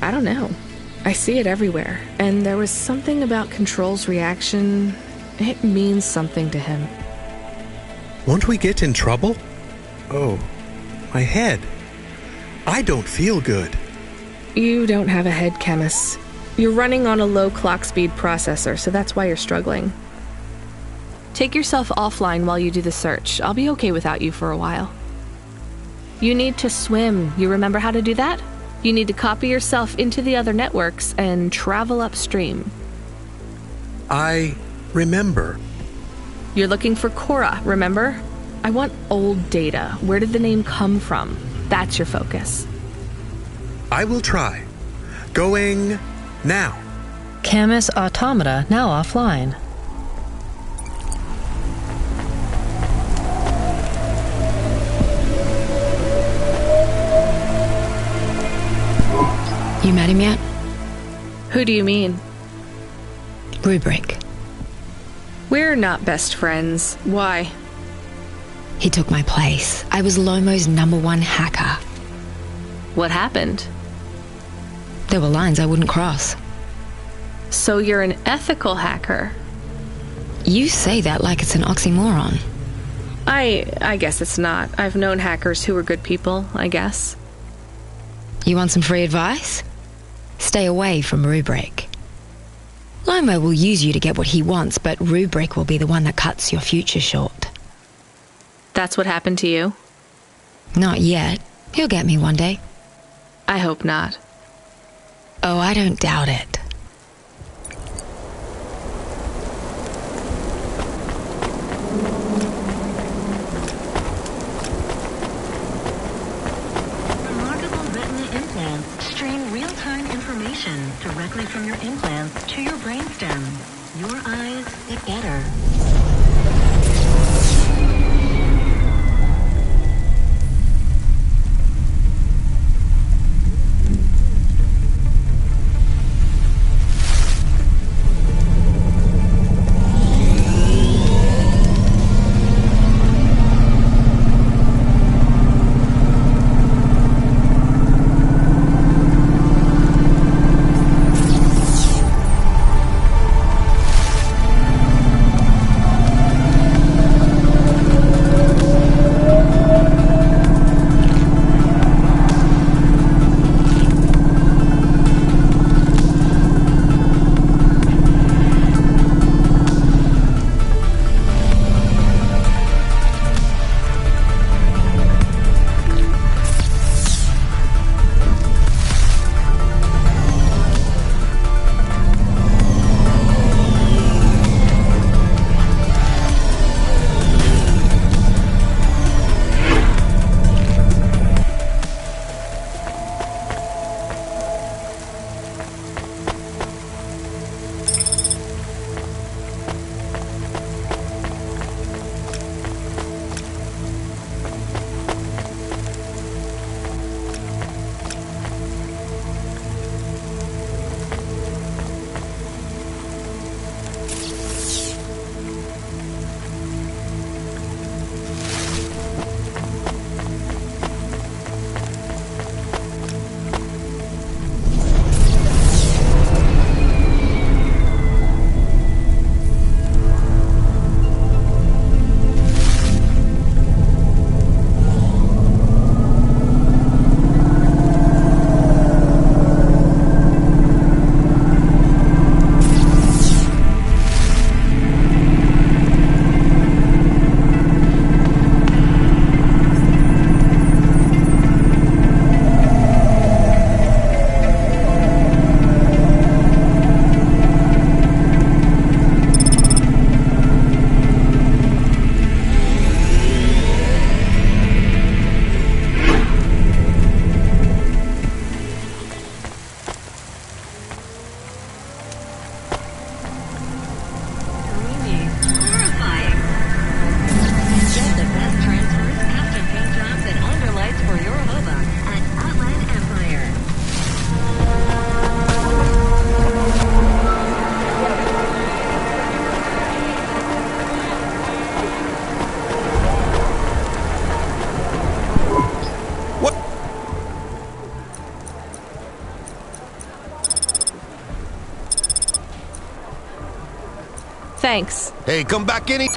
I don't know. I see it everywhere, and there was something about Control's reaction. It means something to him. Won't we get in trouble? Oh, my head. I don't feel good. You don't have a head, Camus. You're running on a low clock speed processor, so that's why you're struggling. Take yourself offline while you do the search. I'll be okay without you for a while. You need to swim. You remember how to do that? You need to copy yourself into the other networks and travel upstream. I remember. You're looking for Cora, remember? I want old data. Where did the name come from? That's your focus. I will try. Going now. Camus Automata now offline. You met him yet? Who do you mean? Rubric. We're not best friends. Why? He took my place. I was Lomo's #1 hacker. What happened? There were lines I wouldn't cross. So you're an ethical hacker? You say that like it's an oxymoron. I guess it's not. I've known hackers who were good people, I guess. You want some free advice? Stay away from Rubric. Lomo will use you to get what he wants, but Rubric will be the one that cuts your future short. That's what happened to you? Not yet. He'll get me one day. I hope not. Oh, I don't doubt it. Remarkable retina implants stream real-time information directly from your implants to your brainstem. Your eyes get better. Thanks. Hey, come back any...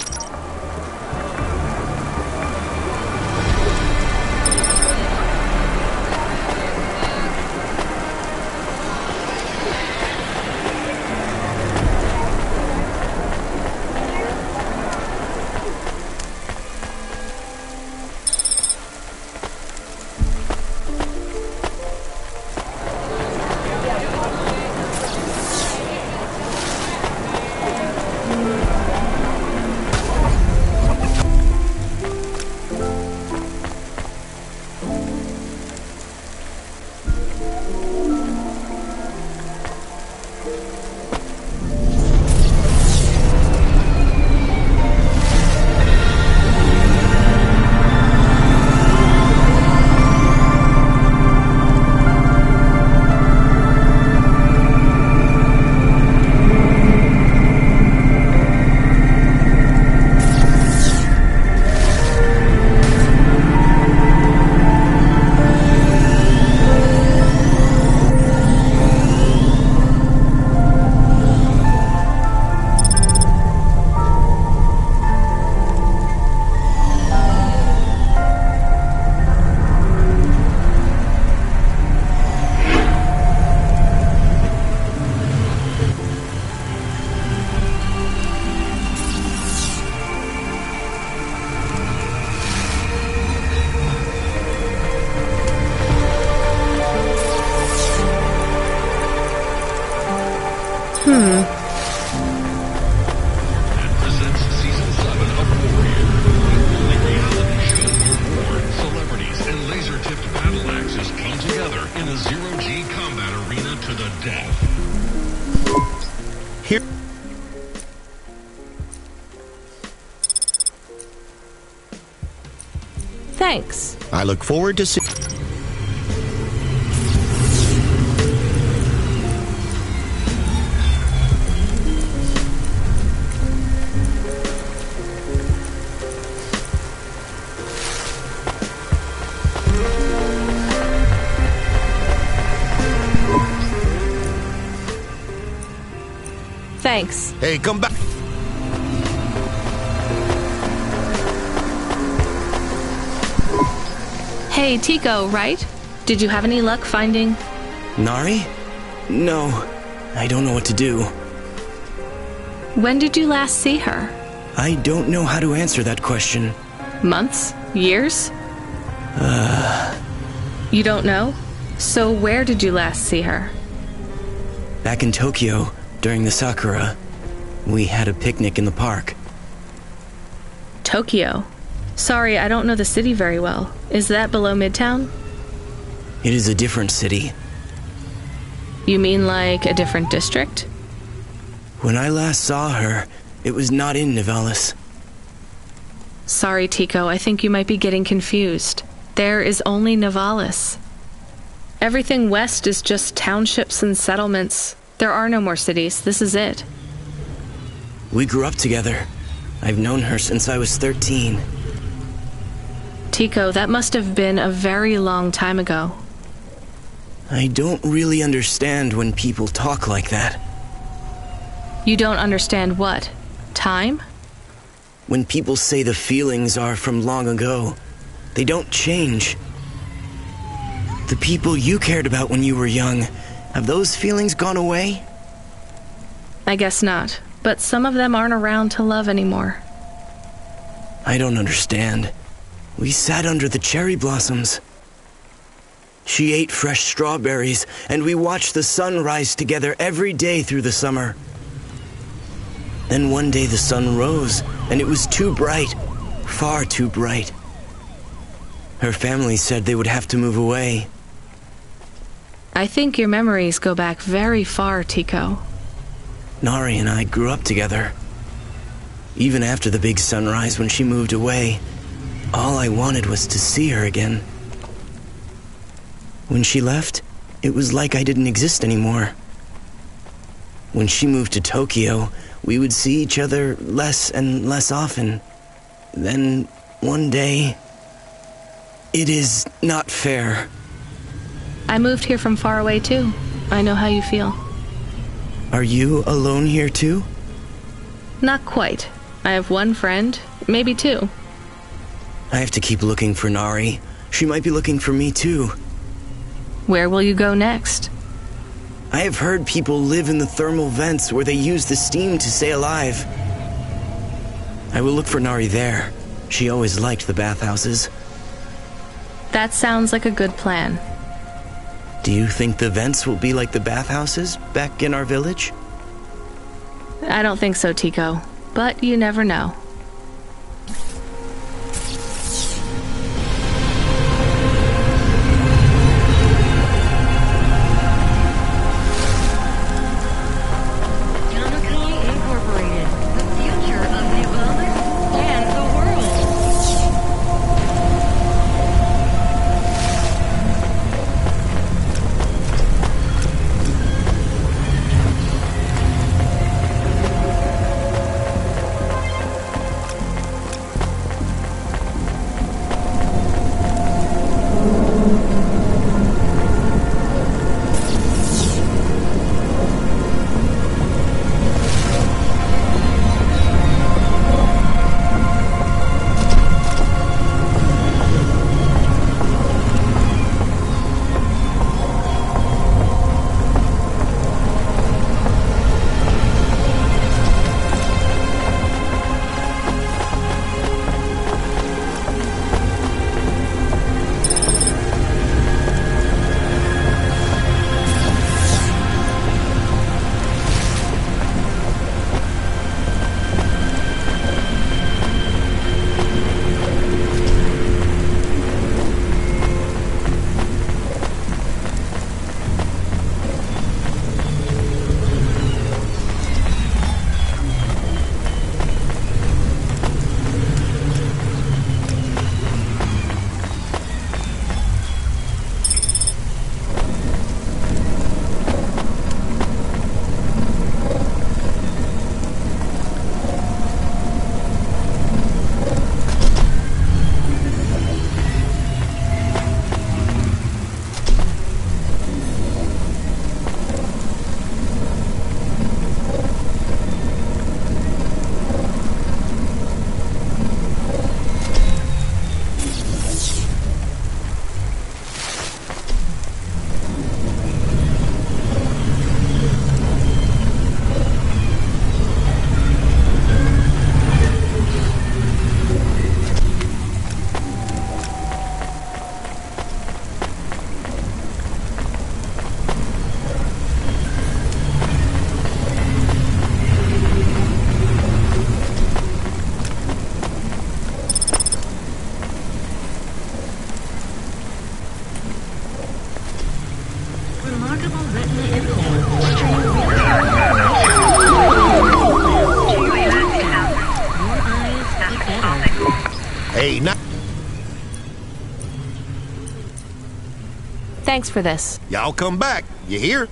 Thanks. I look forward to seeing... Thanks. Hey, come back. Hey, Tico, right? Did you have any luck finding... Nari? No. I don't know what to do. When did you last see her? I don't know how to answer that question. Months? Years? You don't know? So where did you last see her? Back in Tokyo, during the Sakura. We had a picnic in the park. Tokyo? Sorry, I don't know the city very well. Is that below Midtown? It is a different city. You mean like a different district? When I last saw her, it was not in Nivalis. Sorry, Tico, I think you might be getting confused. There is only Nivalis. Everything west is just townships and settlements. There are no more cities. This is it. We grew up together. I've known her since I was 13. Tico, that must have been a very long time ago. I don't really understand when people talk like that. You don't understand what? Time? When people say the feelings are from long ago, they don't change. The people you cared about when you were young, have those feelings gone away? I guess not, but some of them aren't around to love anymore. I don't understand. We sat under the cherry blossoms. She ate fresh strawberries, and we watched the sun rise together every day through the summer. Then one day the sun rose, and it was too bright, far too bright. Her family said they would have to move away. I think your memories go back very far, Tico. Nari and I grew up together. Even after the big sunrise when she moved away, all I wanted was to see her again. When she left, it was like I didn't exist anymore. When she moved to Tokyo, we would see each other less and less often. Then, one day... It is not fair. I moved here from far away, too. I know how you feel. Are you alone here, too? Not quite. I have one friend, maybe two. I have to keep looking for Nari. She might be looking for me too. Where will you go next? I have heard people live in the thermal vents where they use the steam to stay alive. I will look for Nari there. She always liked the bathhouses. That sounds like a good plan. Do you think the vents will be like the bathhouses back in our village? I don't think so, Tico. But you never know. Hey, now. Thanks for this. Y'all come back. You hear?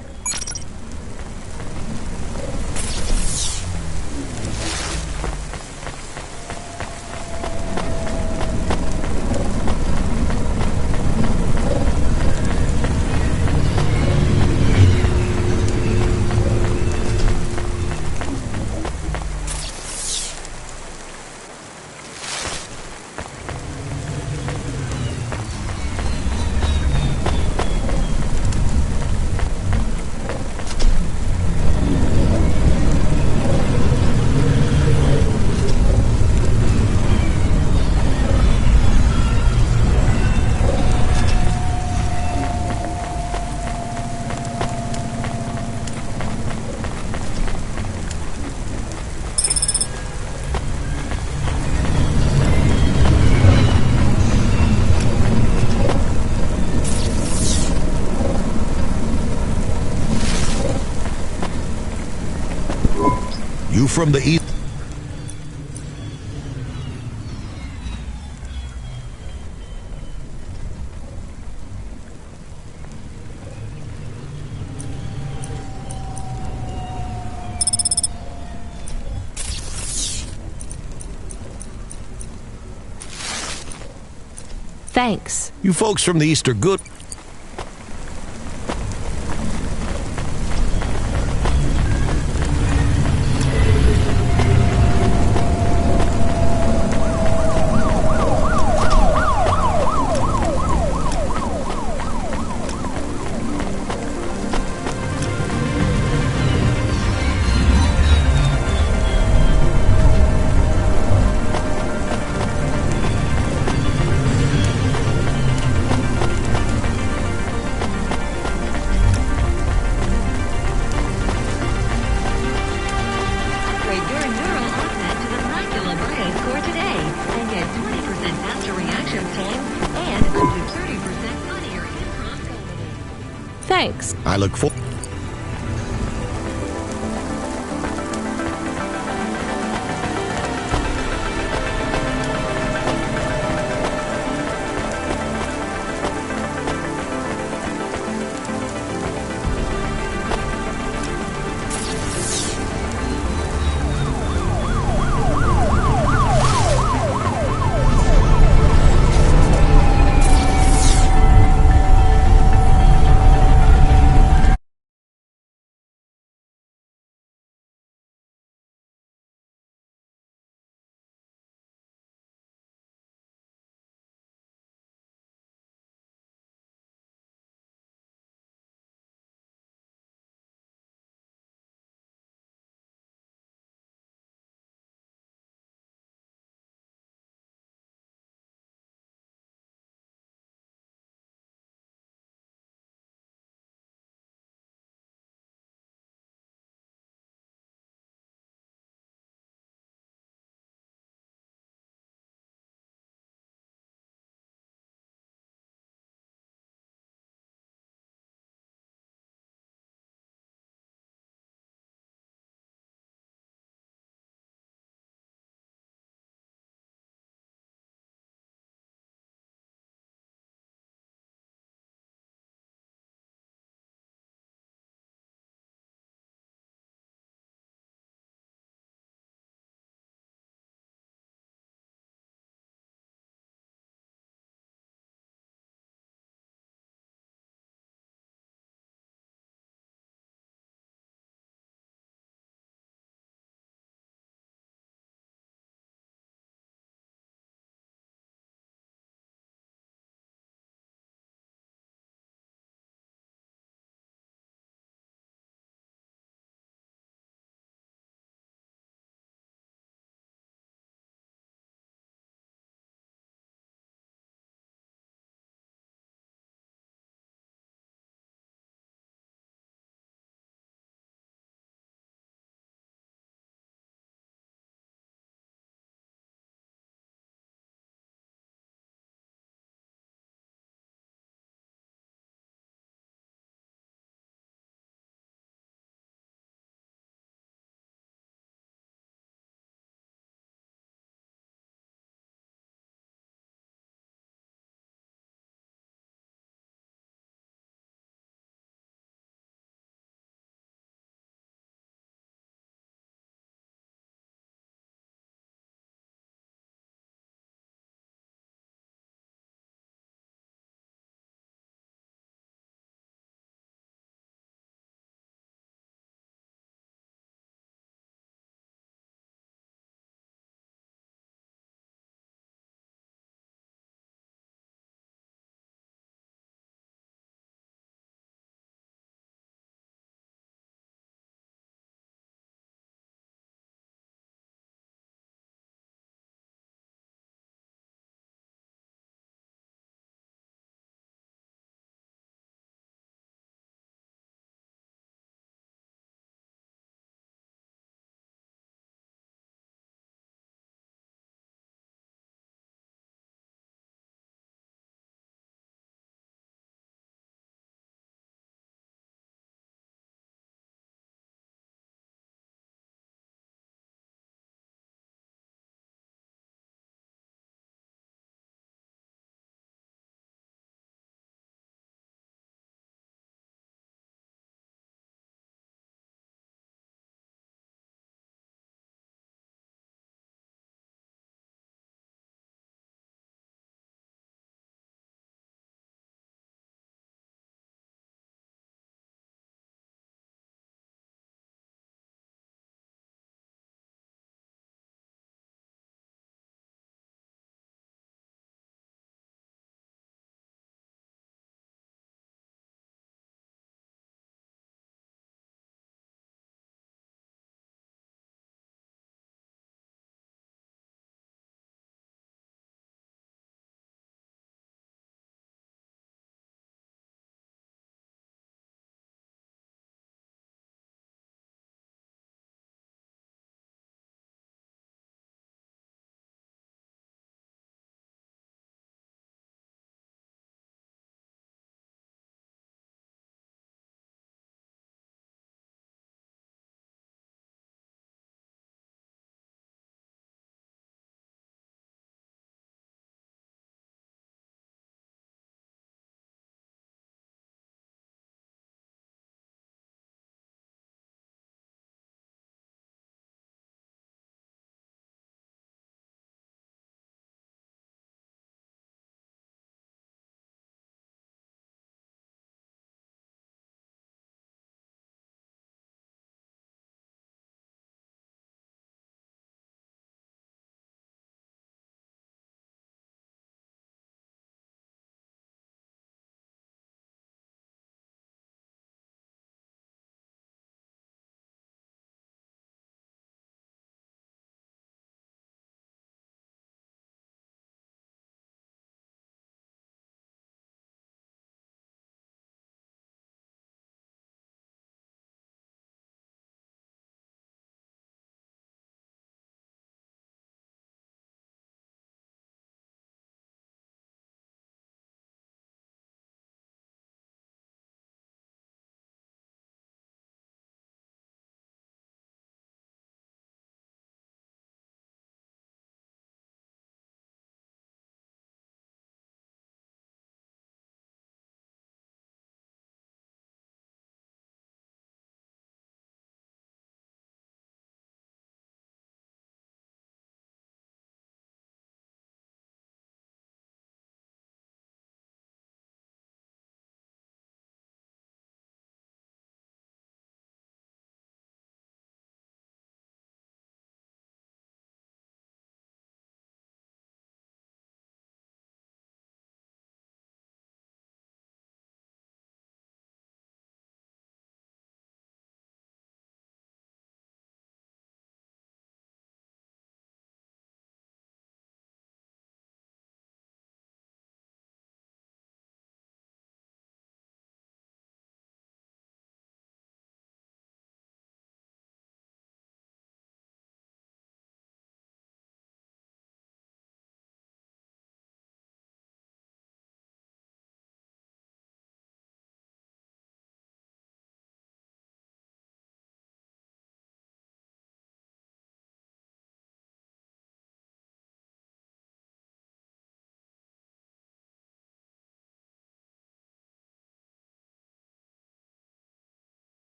You from the east? Thanks. You folks from the east are good. Thanks. I look forward.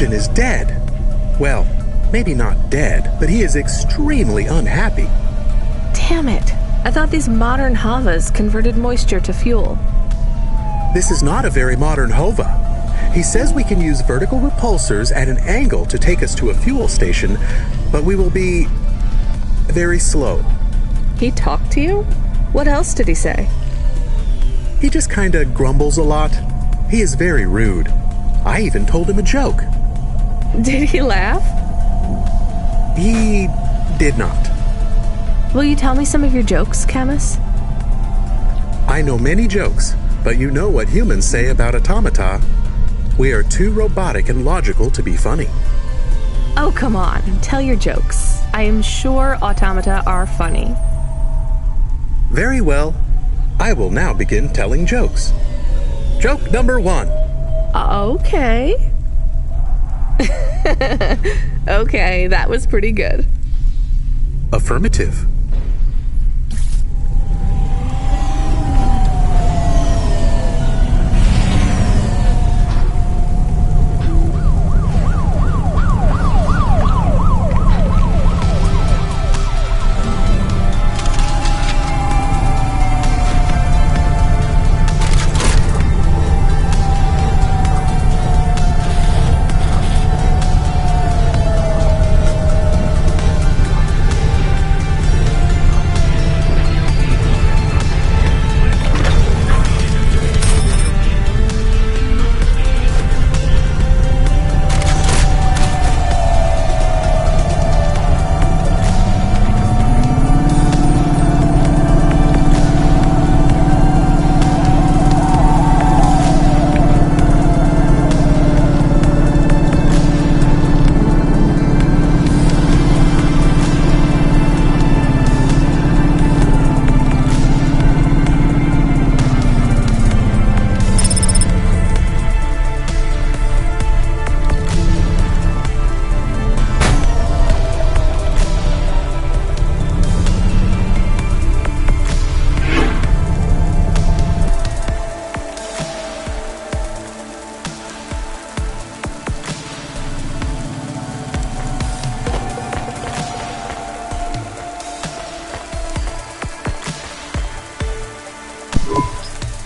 Vision is dead. Well, maybe not dead, but he is extremely unhappy. Damn it. I thought these modern Havas converted moisture to fuel. This is not a very modern Hova. He says we can use vertical repulsors at an angle to take us to a fuel station, but we will be very slow. He talked to you? What else did he say? He just kinda grumbles a lot. He is very rude. I even told him a joke. Did he laugh? He did not. Will you tell me some of your jokes, Camus? I know many jokes, but you know what humans say about automata. We are too robotic and logical to be funny. Oh, come on. Tell your jokes. I am sure automata are funny. Very well. I will now begin telling jokes. Joke number 1. Okay. Okay, that was pretty good. Affirmative.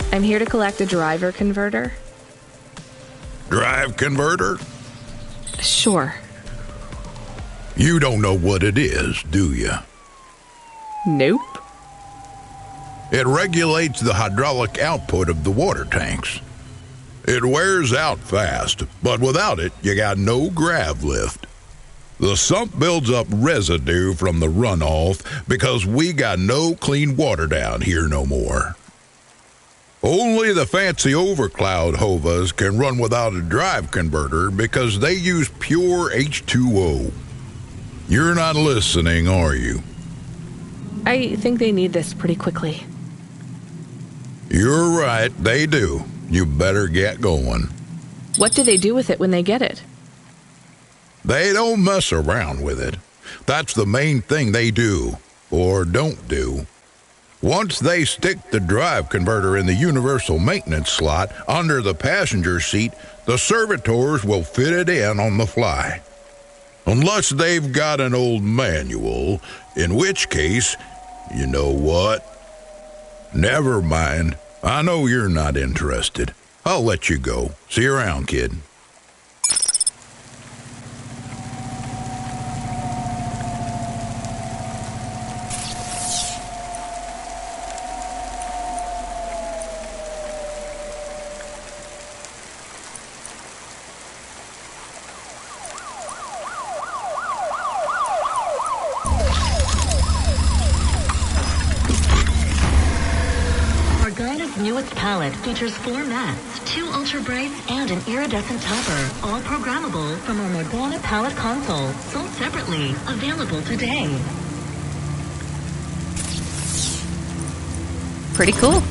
I'm here to collect a driver converter. Drive converter? Sure. You don't know what it is, do you? Nope. It regulates the hydraulic output of the water tanks. It wears out fast, but without it, you got no grav lift. The sump builds up residue from the runoff because we got no clean water down here no more. Only the fancy overcloud Hovas can run without a drive converter because they use pure H2O. You're not listening, are you? I think they need this pretty quickly. You're right, they do. You better get going. What do they do with it when they get it? They don't mess around with it. That's the main thing they do, or don't do. Once they stick the drive converter in the universal maintenance slot under the passenger seat, the servitors will fit it in on the fly. Unless they've got an old manual, in which case, you know what? Never mind. I know you're not interested. I'll let you go. See you around, kid. Newest palette features 4 mattes, 2 ultra brights, and an iridescent topper, all programmable from our Morgana palette console, sold separately, available today. Pretty cool.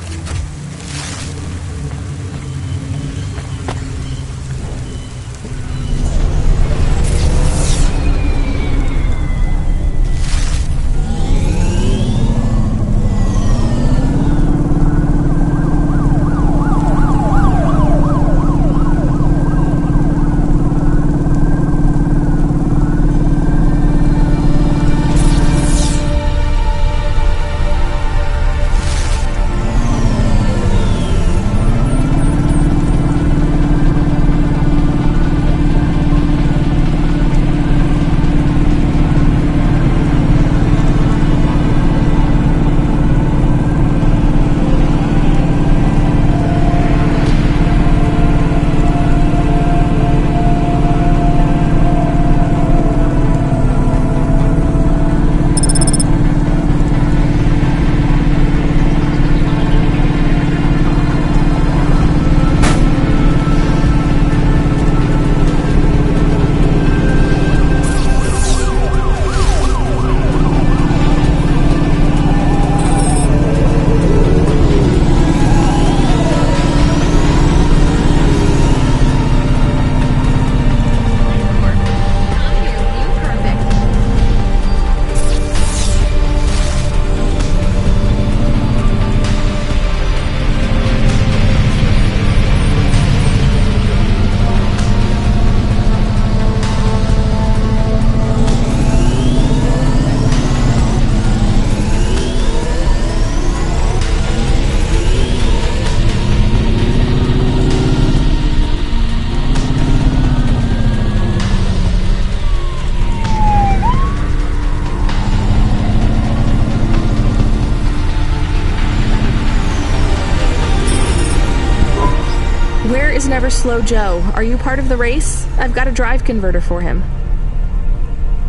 Where is Never Slow Joe? Are you part of the race? I've got a drive converter for him.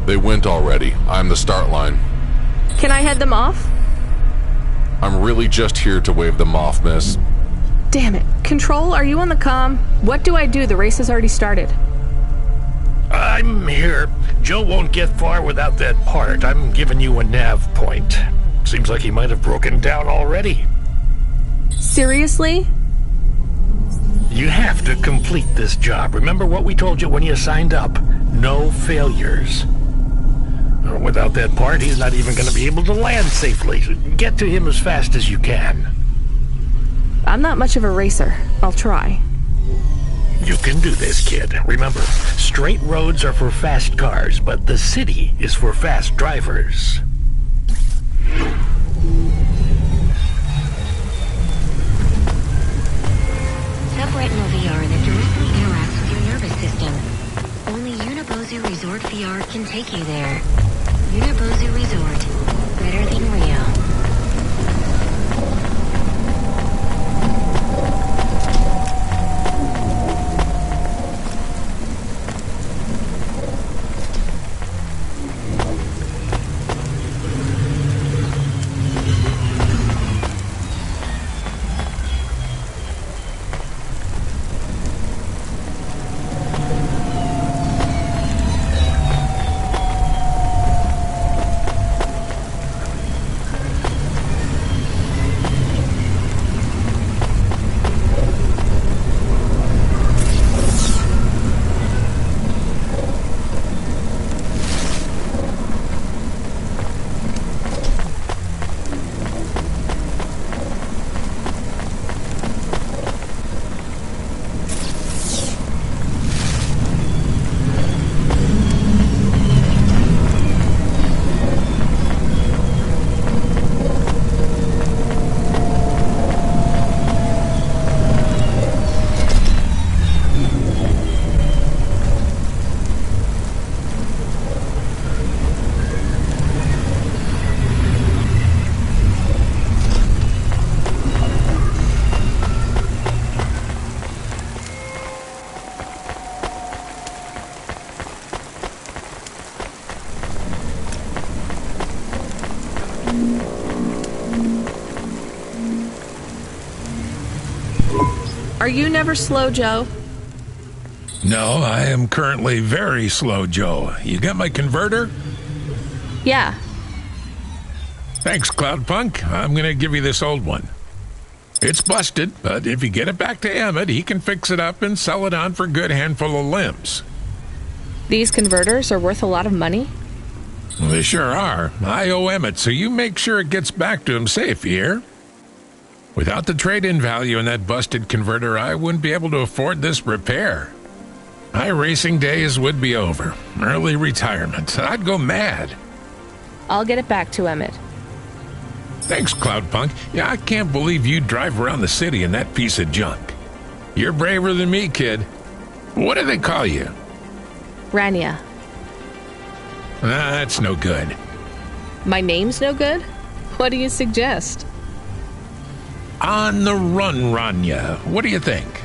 They went already. I'm the start line. Can I head them off? I'm really just here to wave them off, miss. Damn it. Control, are you on the comm? What do I do? The race has already started. I'm here. Joe won't get far without that part. I'm giving you a nav point. Seems like he might have broken down already. Seriously? You have to complete this job. Remember what we told you when you signed up. No failures. Without that part, he's not even going to be able to land safely. Get to him as fast as you can. I'm not much of a racer. I'll try. You can do this, kid. Remember, straight roads are for fast cars, but the city is for fast drivers. Subretinal VR that directly interacts with your nervous system. Only Unibozu Resort VR can take you there. Unibozu Resort. Better than real. Are you Never Slow Joe? No, I am currently very slow, Joe. You got my converter? Yeah. Thanks, Cloudpunk. I'm gonna give you this old one. It's busted, but if you get it back to Emmett, he can fix it up and sell it on for a good handful of limbs. These converters are worth a lot of money? Well, they sure are. I owe Emmett, so you make sure it gets back to him safe, you hear? Without the trade-in value in that busted converter, I wouldn't be able to afford this repair. My racing days would be over. Early retirement. I'd go mad. I'll get it back to Emmett. Thanks, Cloudpunk. Yeah, I can't believe you drive around the city in that piece of junk. You're braver than me, kid. What do they call you? Rania. That's no good. My name's no good? What do you suggest? On the run, Rania. What do you think?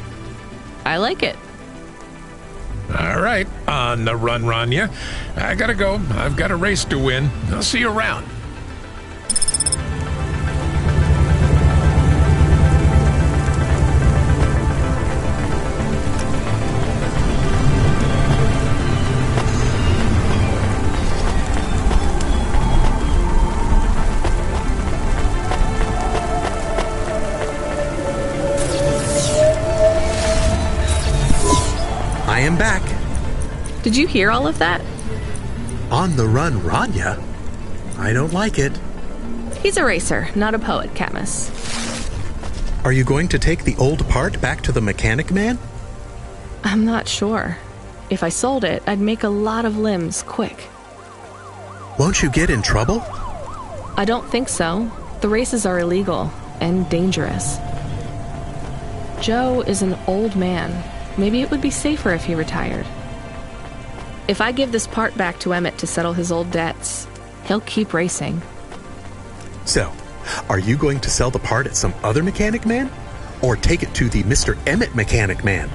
I like it. All right, on the run, Rania. I gotta go. I've got a race to win. I'll see you around. I am back. Did you hear all of that? On the run, Rania? I don't like it. He's a racer, not a poet, Camus. Are you going to take the old part back to the mechanic man? I'm not sure. If I sold it, I'd make a lot of limbs quick. Won't you get in trouble? I don't think so. The races are illegal and dangerous. Joe is an old man. Maybe it would be safer if he retired. If I give this part back to Emmett to settle his old debts, he'll keep racing. So, are you going to sell the part at some other mechanic man? or take it to the Mr. Emmett Mechanic Man.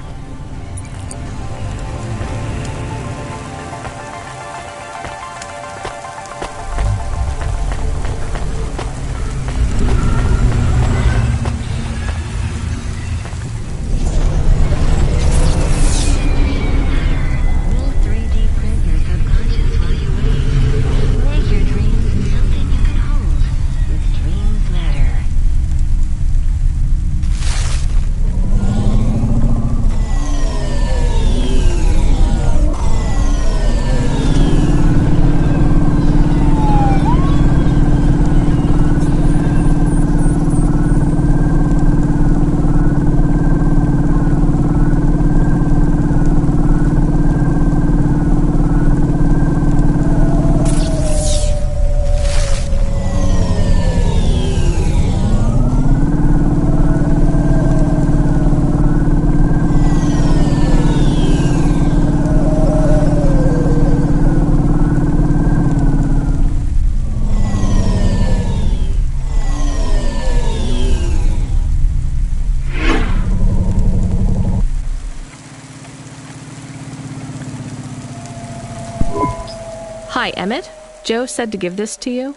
Hi, Emmett. Joe said to give this to you.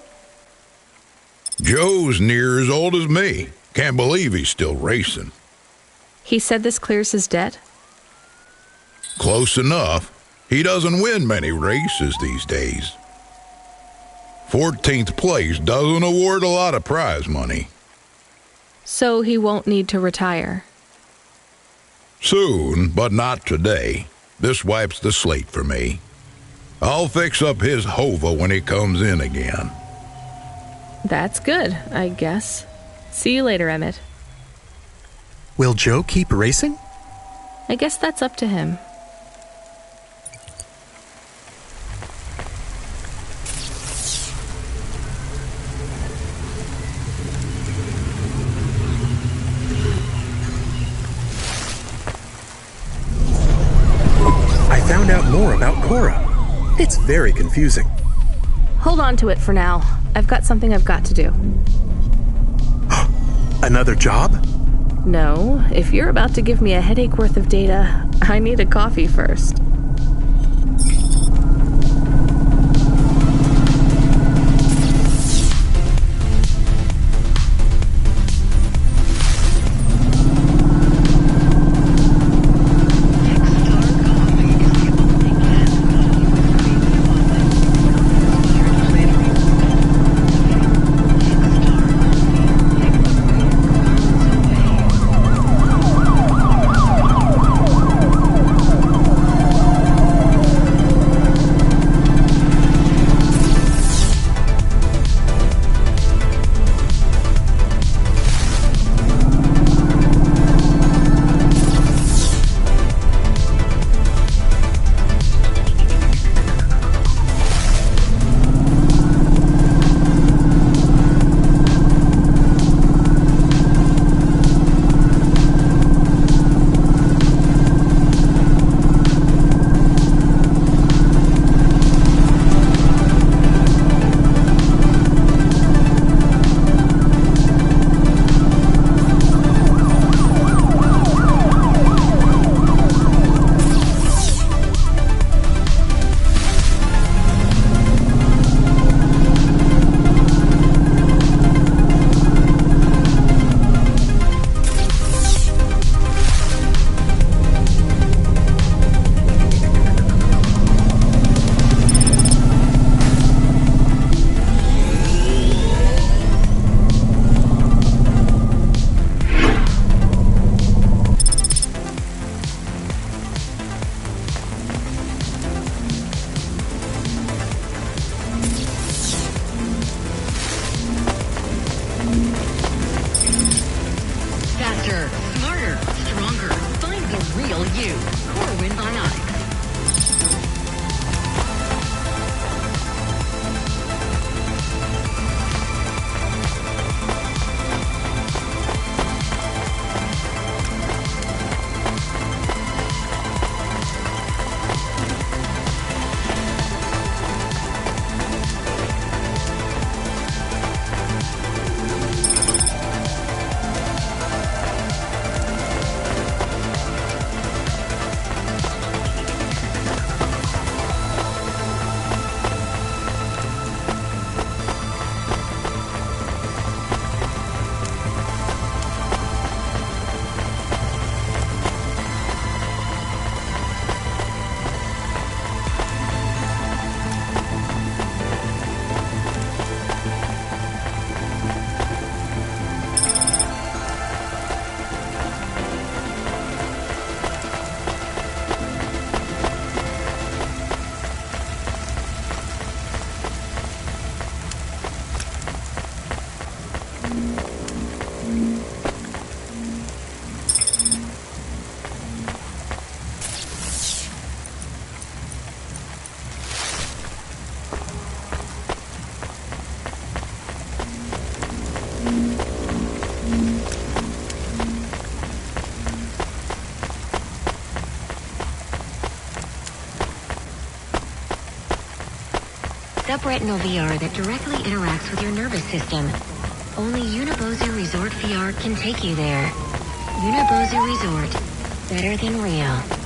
Joe's near as old as me. Can't believe he's still racing. He said this clears his debt? Close enough. He doesn't win many races these days. 14th place doesn't award a lot of prize money. So he won't need to retire. Soon, but not today. This wipes the slate for me. I'll fix up his Hova when he comes in again. That's good, I guess. See you later, Emmett. Will Joe keep racing? I guess that's up to him. I found out more about Cora. It's very confusing. Hold on to it for now. I've got something I've got to do. Another job? No, if you're about to give me a headache worth of data, I need a coffee first. subretinal VR that directly interacts with your nervous system. Only Unibozu Resort VR can take you there. Unibozu Resort. Better than real.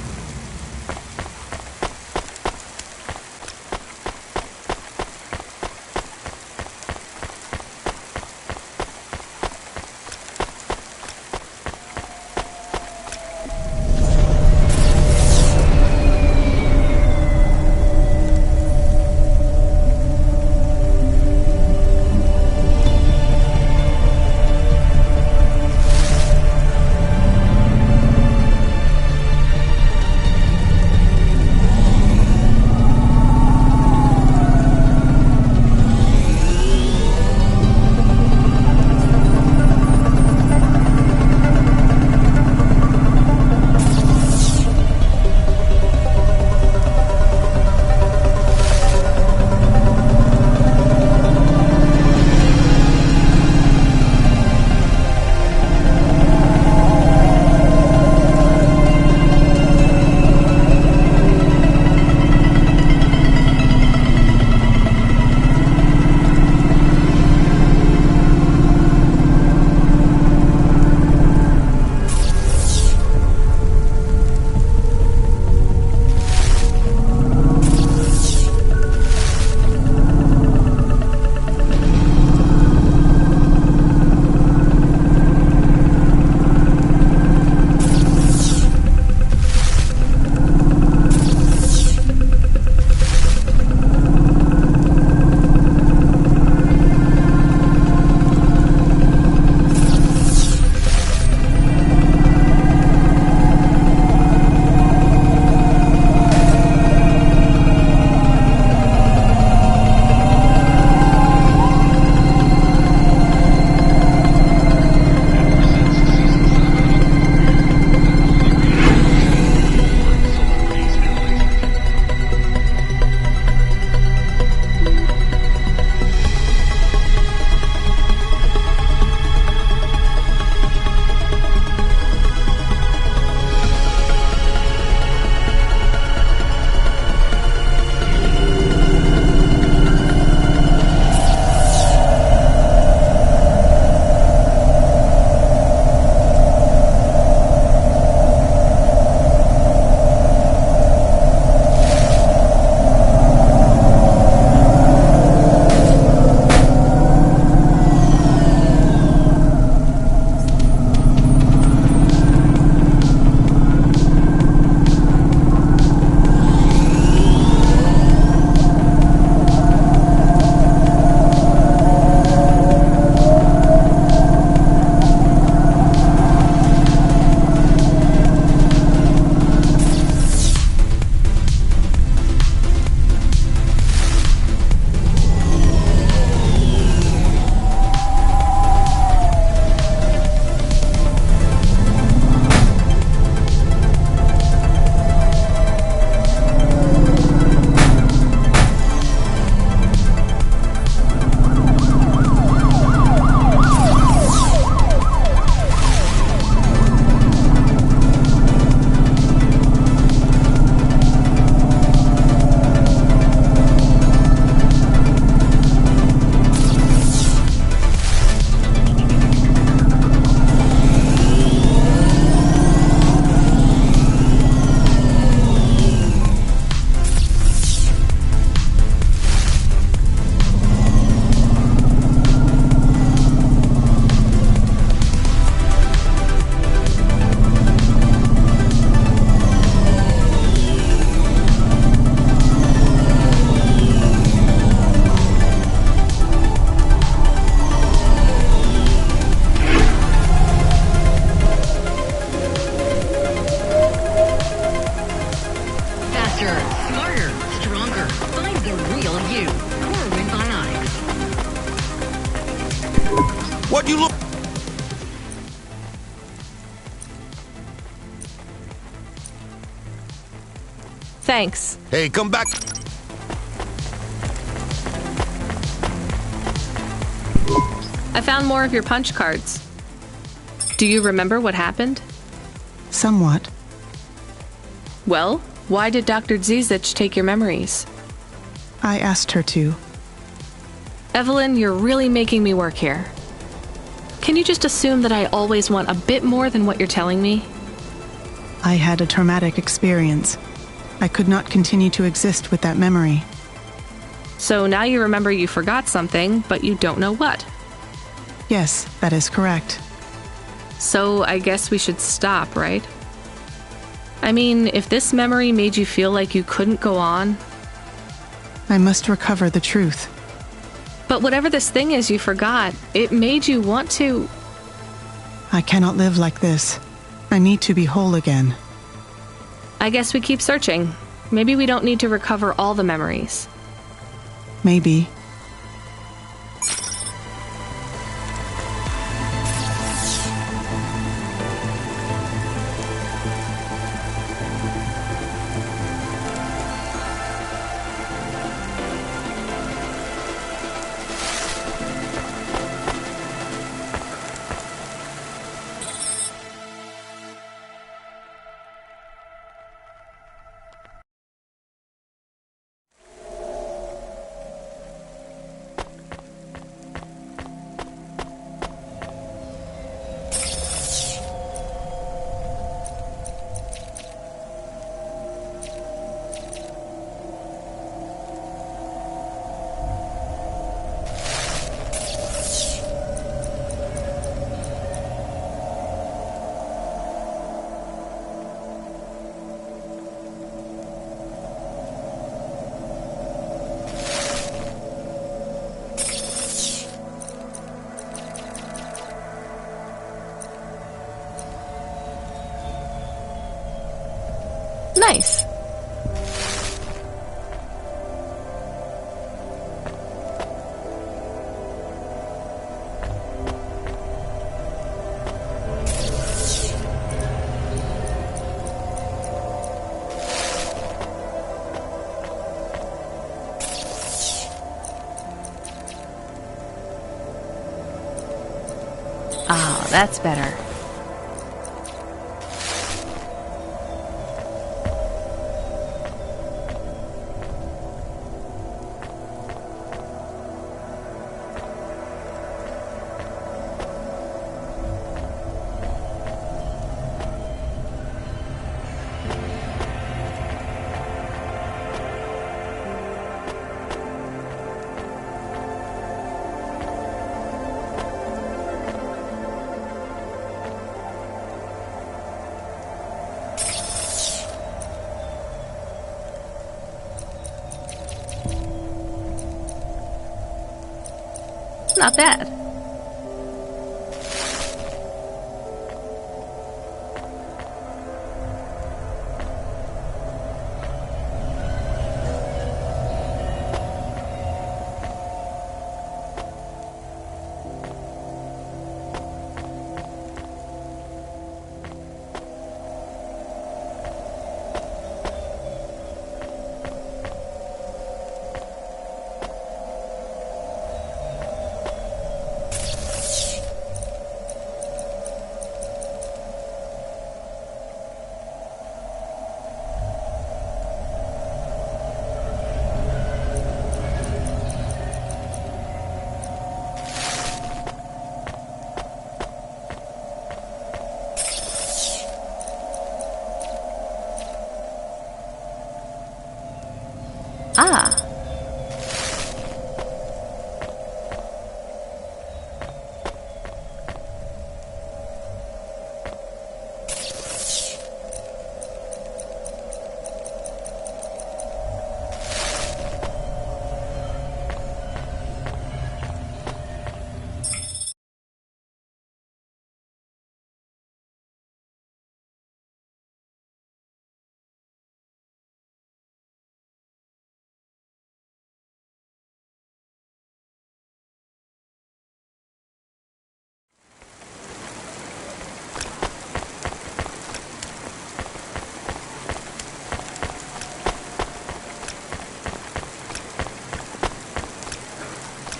What you look... Thanks. Hey, come back. I found more of your punch cards. Do you remember what happened? Somewhat. Well, why did Dr. Zizich take your memories? I asked her to. Evelyn, you're really making me work here. Can you just assume that I always want a bit more than what you're telling me? I had a traumatic experience. I could not continue to exist with that memory. So now you remember you forgot something, but you don't know what. Yes, that is correct. So I guess we should stop, right? I mean, if this memory made you feel like you couldn't go on... I must recover the truth. But whatever this thing is you forgot, it made you want to... I cannot live like this. I need to be whole again. I guess we keep searching. Maybe we don't need to recover all the memories. Maybe. Nice. Oh, that's better. Not bad. Ah.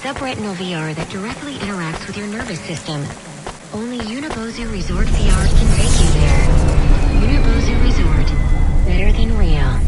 Subretinal VR that directly interacts with your nervous system. Only Unibozu Resort VR can take you there. Unibozu Resort. Better than real.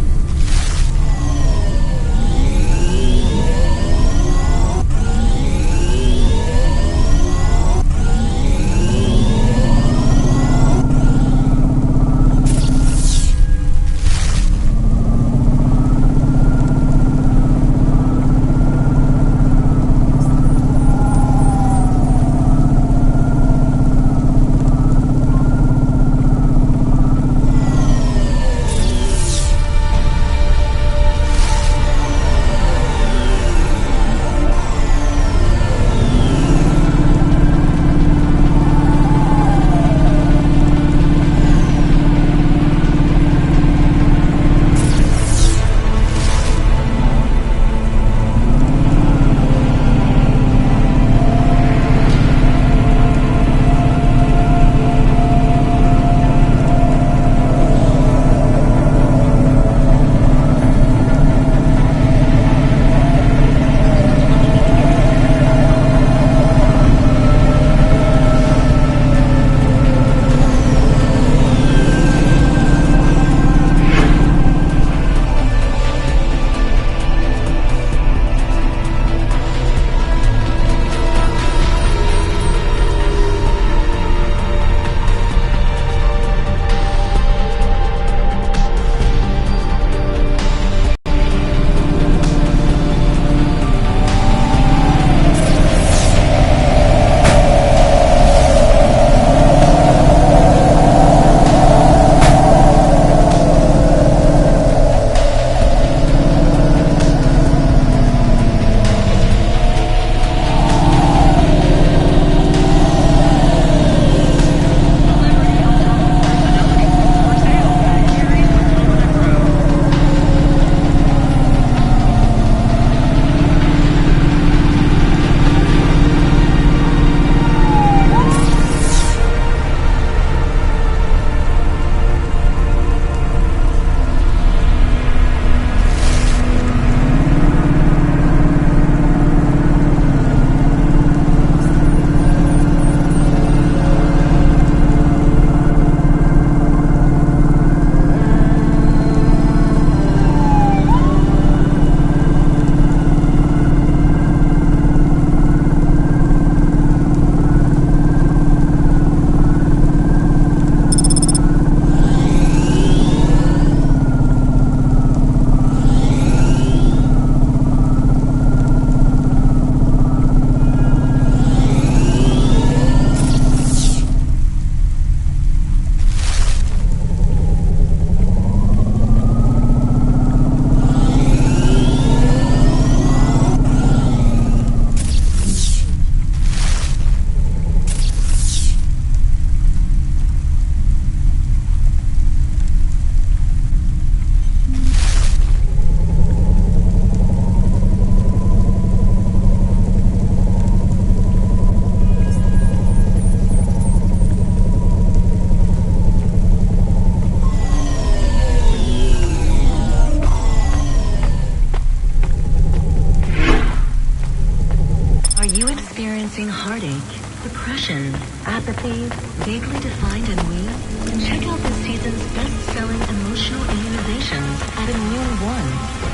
apathy, vaguely defined ennui, and check out this season's best-selling emotional immunizations at Immune One.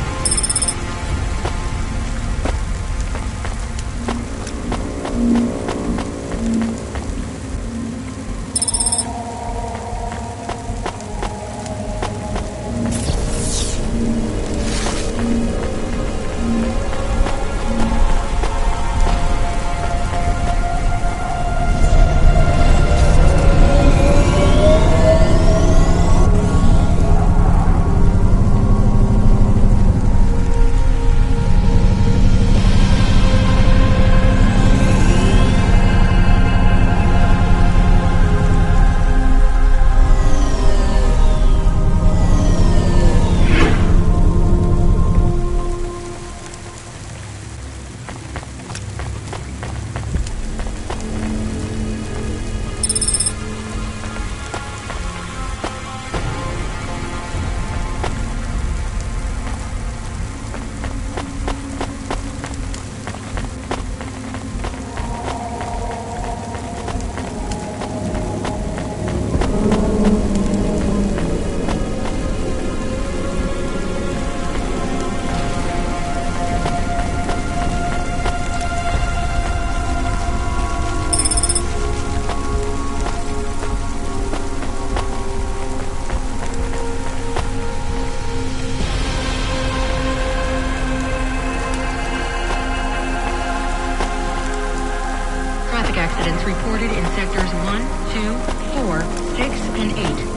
Accidents reported in sectors 1, 2, 4, 6, and 8.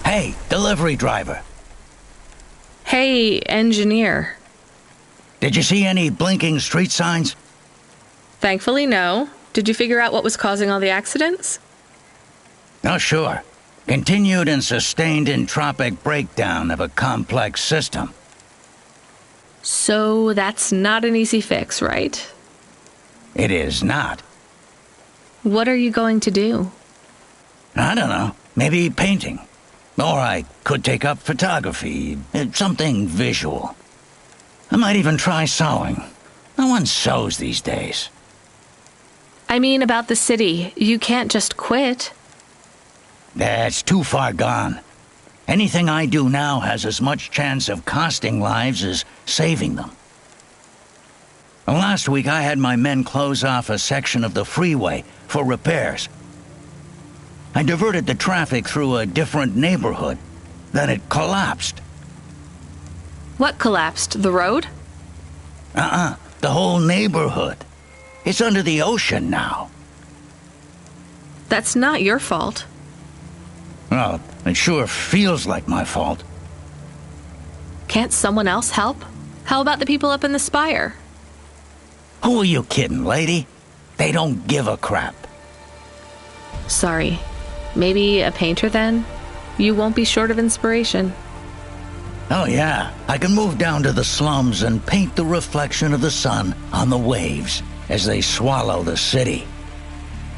Hey, delivery driver. Hey, engineer. Did you see any blinking street signs? Thankfully, no. Did you figure out what was causing all the accidents? Oh, sure. Continued and sustained entropic breakdown of a complex system. So that's not an easy fix, right? It is not. What are you going to do? I don't know. Maybe painting. Or I could take up photography. Something visual. I might even try sewing. No one sews these days. I mean about the city. You can't just quit. That's too far gone. Anything I do now has as much chance of costing lives as saving them. Last week I had my men close off a section of the freeway for repairs. I diverted the traffic through a different neighborhood. Then it collapsed. What collapsed? The road? The whole neighborhood. It's under the ocean now. That's not your fault. Well, it sure feels like my fault. Can't someone else help? How about the people up in the spire? Who are you kidding, lady? They don't give a crap. Sorry. Maybe a painter then? You won't be short of inspiration. Oh yeah, I can move down to the slums and paint the reflection of the sun on the waves as they swallow the city.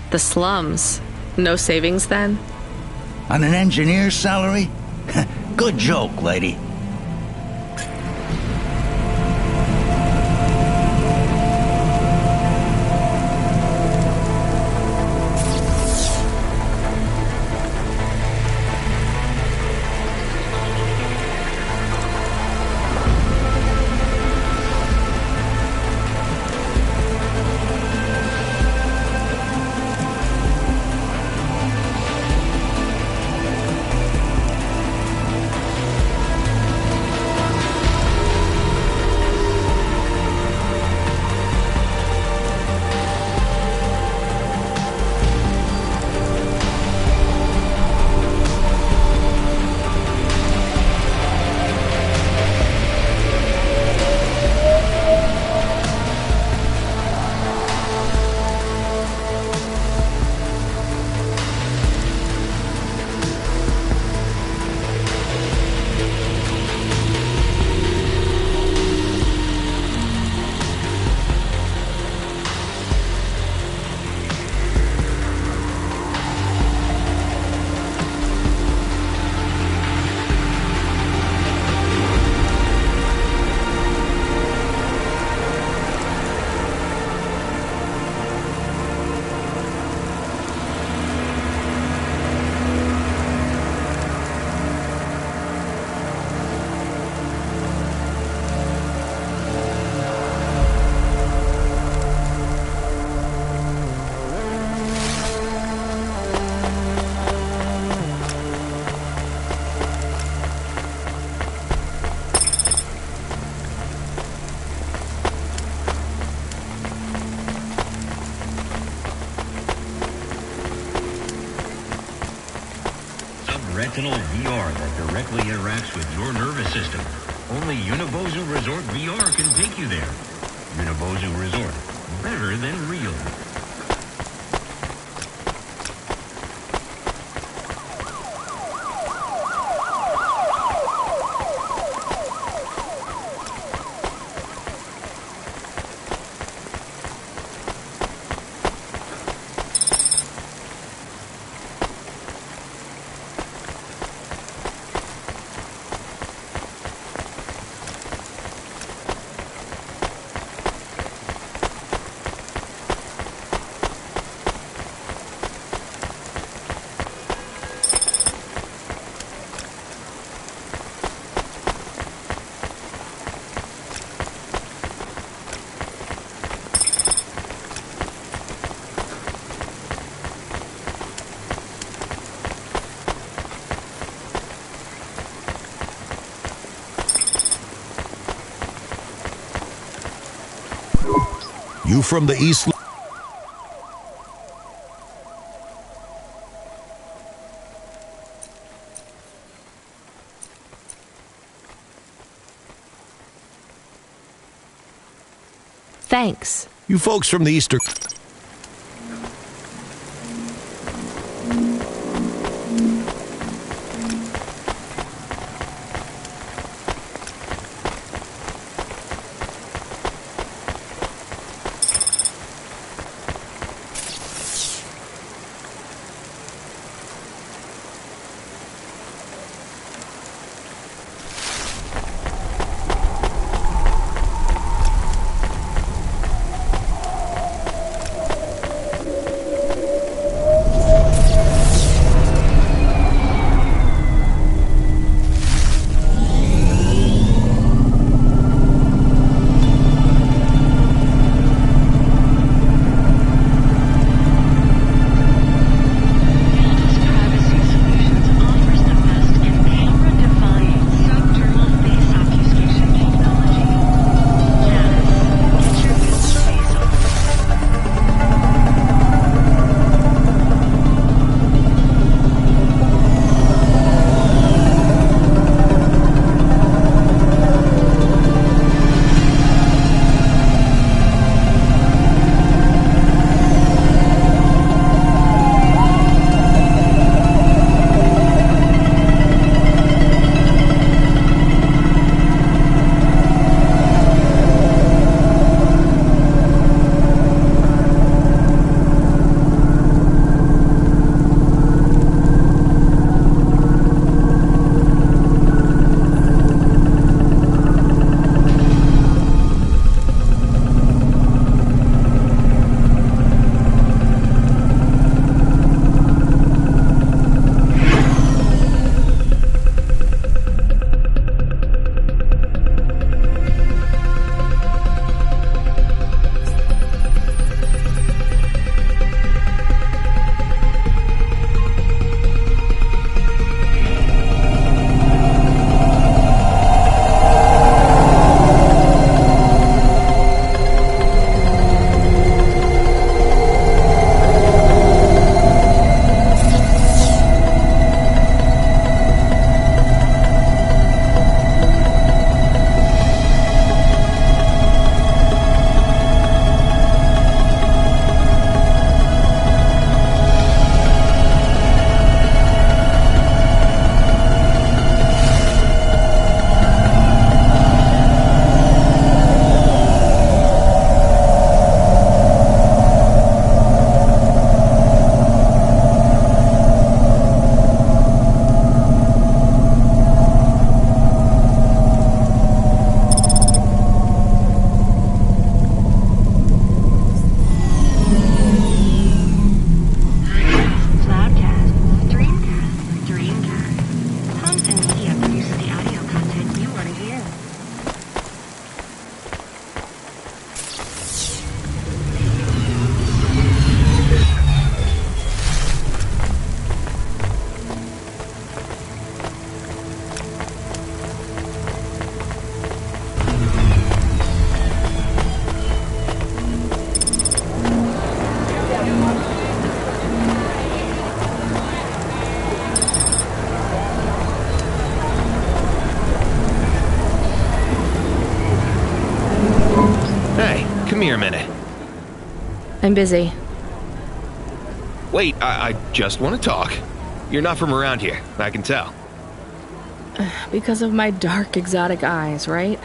The slums? No savings then? On an engineer's salary? Good joke, lady. retinal VR that directly interacts with your nervous system. Only Unibozu Resort VR can take you there. Unibozu Resort. Better than real. You from the East? Thanks. You folks from the Eastern... me here a minute. I'm busy. Wait, I just want to talk. You're not from around here, I can tell. Because of my dark, exotic eyes, right?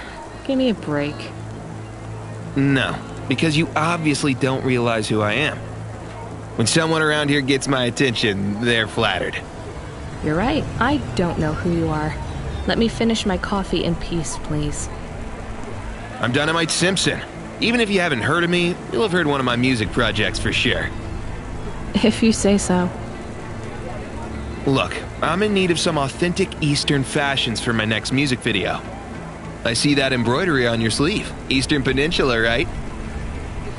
Give me a break. No, because you obviously don't realize who I am. When someone around here gets my attention, they're flattered. You're right. I don't know who you are. Let me finish my coffee in peace, please. I'm Dynamite Simpson. Even if you haven't heard of me, you'll have heard one of my music projects for sure. If you say so. Look, I'm in need of some authentic Eastern fashions for my next music video. I see that embroidery on your sleeve. Eastern Peninsula, right?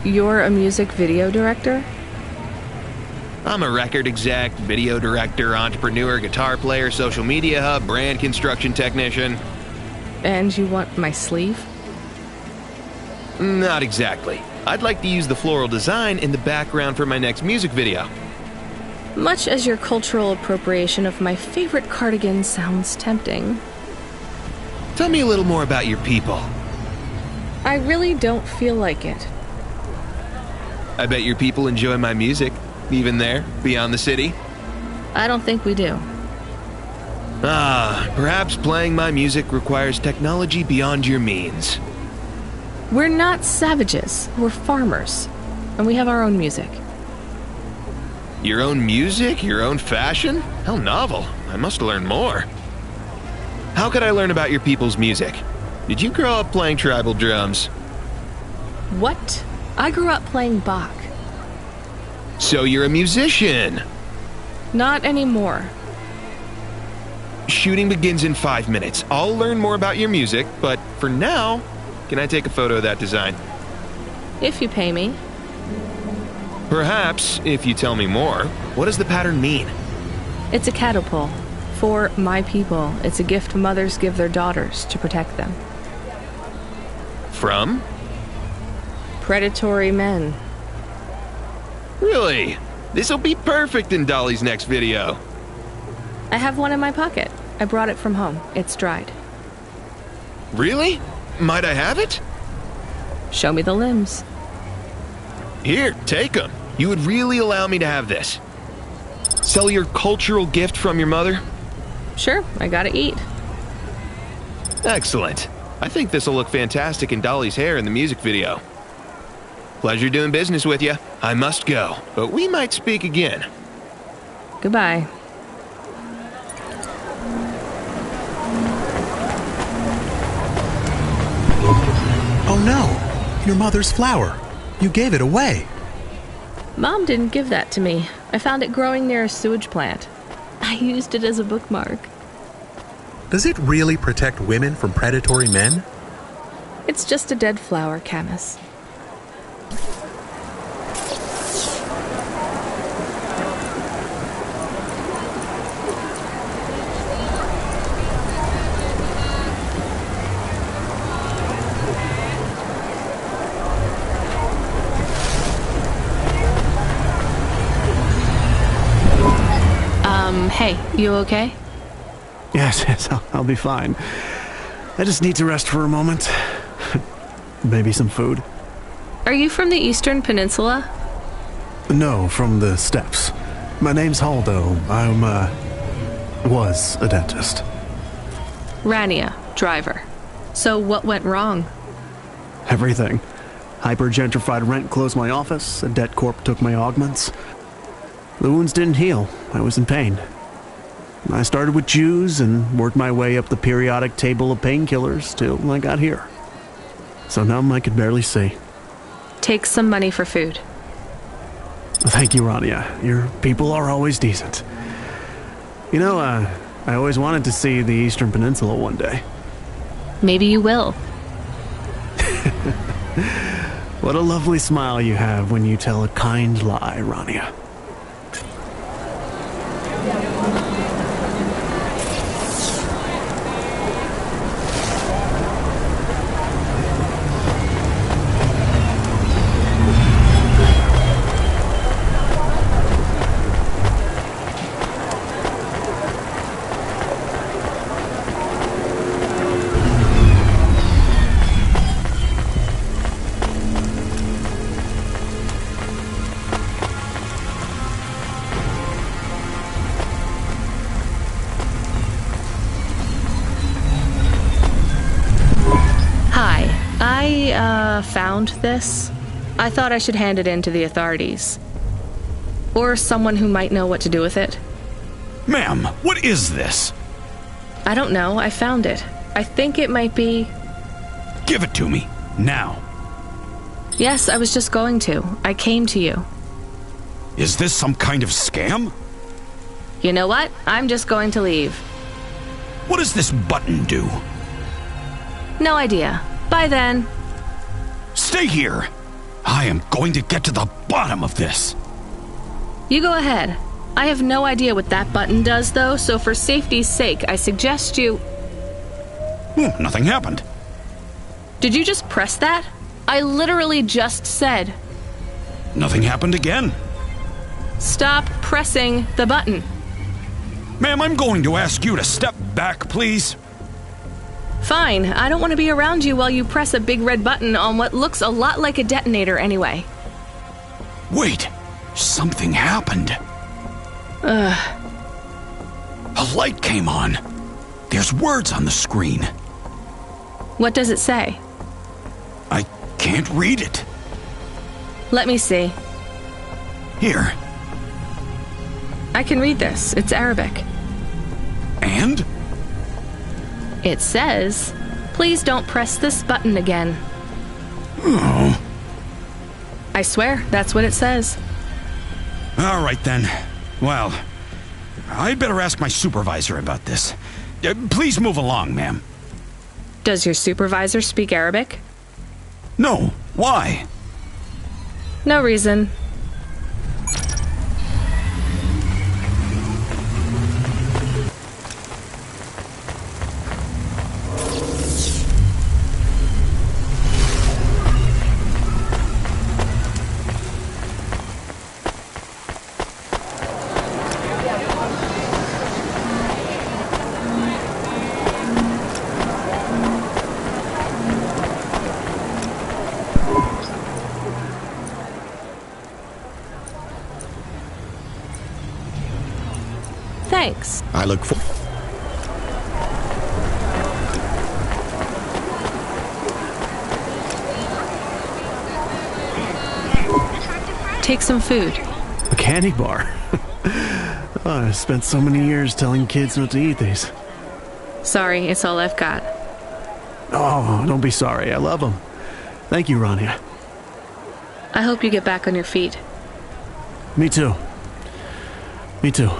You're a music video director? I'm a record exec, video director, entrepreneur, guitar player, social media hub, brand construction technician. And you want my sleeve? Not exactly. I'd like to use the floral design in the background for my next music video. Much as your cultural appropriation of my favorite cardigan sounds tempting. Tell me a little more about your people. I really don't feel like it. I bet your people enjoy my music, even there, beyond the city. I don't think we do. Perhaps playing my music requires technology beyond your means. We're not savages. We're farmers. And we have our own music. Your own music? Your own fashion? How novel. I must learn more. How could I learn about your people's music? Did you grow up playing tribal drums? What? I grew up playing Bach. So you're a musician? Not anymore. Shooting begins in 5 minutes. I'll learn more about your music, but for now, can I take a photo of that design? If you pay me. Perhaps, if you tell me more. What does the pattern mean? It's a catapult. For my people, it's a gift mothers give their daughters to protect them. From? Predatory men. Really? This'll be perfect in Dolly's next video. I have one in my pocket. I brought it from home. It's dried. Really? Might I have it? Show me the limbs. Here, take them. You would really allow me to have this? Sell your cultural gift from your mother? Sure, I gotta eat. Excellent. I think this'll look fantastic in Dolly's hair in the music video. Pleasure doing business with you. I must go, but we might speak again. Goodbye. Oh no! Your mother's flower. You gave it away. Mom didn't give that to me. I found it growing near a sewage plant. I used it as a bookmark. Does it really protect women from predatory men? It's just a dead flower, Camus. Hey, you okay? Yes, I'll be fine. I just need to rest for a moment. Maybe some food. Are you from the Eastern Peninsula? No, from the steppes. My name's Haldo. Was a dentist. Rania, driver. So what went wrong? Everything. Hyper-gentrified rent closed my office, a debt corp took my augments. The wounds didn't heal. I was in pain. I started with Jews and worked my way up the periodic table of painkillers till I got here. So numb I could barely see. Take some money for food. Thank you, Rania. Your people are always decent. You know, I always wanted to see the Eastern Peninsula one day. Maybe you will. What a lovely smile you have when you tell a kind lie, Rania. found this, I thought I should hand it in to the authorities. Or someone who might know what to do with it. Ma'am, what is this? I don't know. I found it. I think it might be... Give it to me, now. Yes, I was just going to. I came to you. Is this some kind of scam? You know what? I'm just going to leave. What does this button do? No idea. Bye then. Stay here. I am going to get to the bottom of this. You go ahead. I have no idea what that button does, though, so for safety's sake, I suggest you... Nothing happened. Did you just press that? I literally just said... Nothing happened again. Stop pressing the button. Ma'am, I'm going to ask you to step back, please. Fine. I don't want to be around you while you press a big red button on what looks a lot like a detonator anyway. Wait. Something happened. Ugh. A light came on. There's words on the screen. What does it say? I can't read it. Let me see. Here. I can read this. It's Arabic. And? It says, please don't press this button again. Oh. I swear, that's what it says. All right, then. Well, I'd better ask my supervisor about this. Please move along, ma'am. Does your supervisor speak Arabic? No. Why? No reason. Thanks. I look for... Take some food. A candy bar? Oh, I spent so many years telling kids not to eat these. Sorry, it's all I've got. Oh, don't be sorry. I love them. Thank you, Rania. I hope you get back on your feet. Me too. Me too.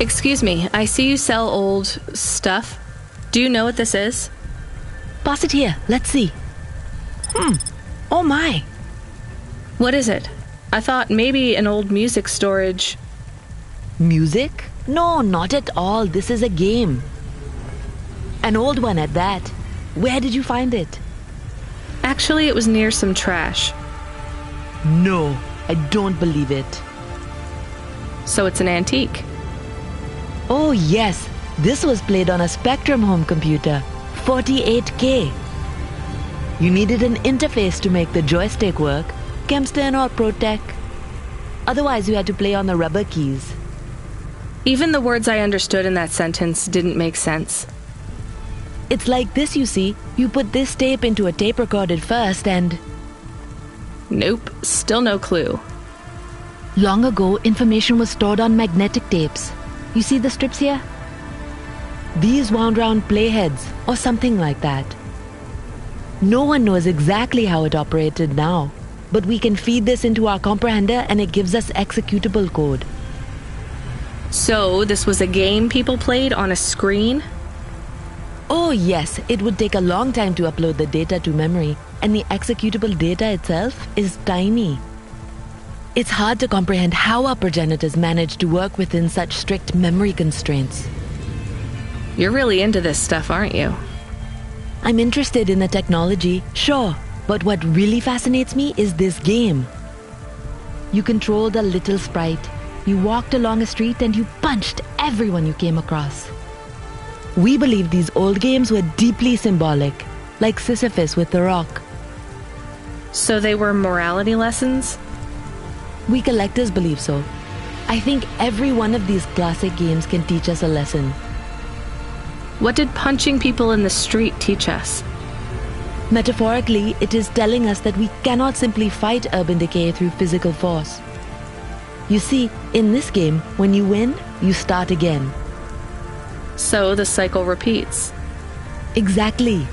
Excuse me, I see you sell old stuff. Do you know what this is? Pass it here. Let's see. Oh my. What is it? I thought maybe an old music storage. Music? No, not at all. This is a game. An old one at that. Where did you find it? Actually, it was near some trash. No. I don't believe it. So it's an antique? Oh yes, this was played on a Spectrum home computer, 48K. You needed an interface to make the joystick work, Kempston or ProTech. Otherwise you had to play on the rubber keys. Even the words I understood in that sentence didn't make sense. It's like this, you see. You put this tape into a tape recorder first and... Nope, still no clue. Long ago, information was stored on magnetic tapes. You see the strips here? These wound round playheads, or something like that. No one knows exactly how it operated now, but we can feed this into our comprehender and it gives us executable code. So, this was a game people played on a screen? Oh yes, it would take a long time to upload the data to memory, and the executable data itself is tiny. It's hard to comprehend how our progenitors managed to work within such strict memory constraints. You're really into this stuff, aren't you? I'm interested in the technology, sure, but what really fascinates me is this game. You controlled a little sprite, you walked along a street and you punched everyone you came across. We believe these old games were deeply symbolic, like Sisyphus with the rock. So they were morality lessons? We collectors believe so. I think every one of these classic games can teach us a lesson. What did punching people in the street teach us? Metaphorically, it is telling us that we cannot simply fight urban decay through physical force. You see, in this game, when you win, you start again. So the cycle repeats. Exactly.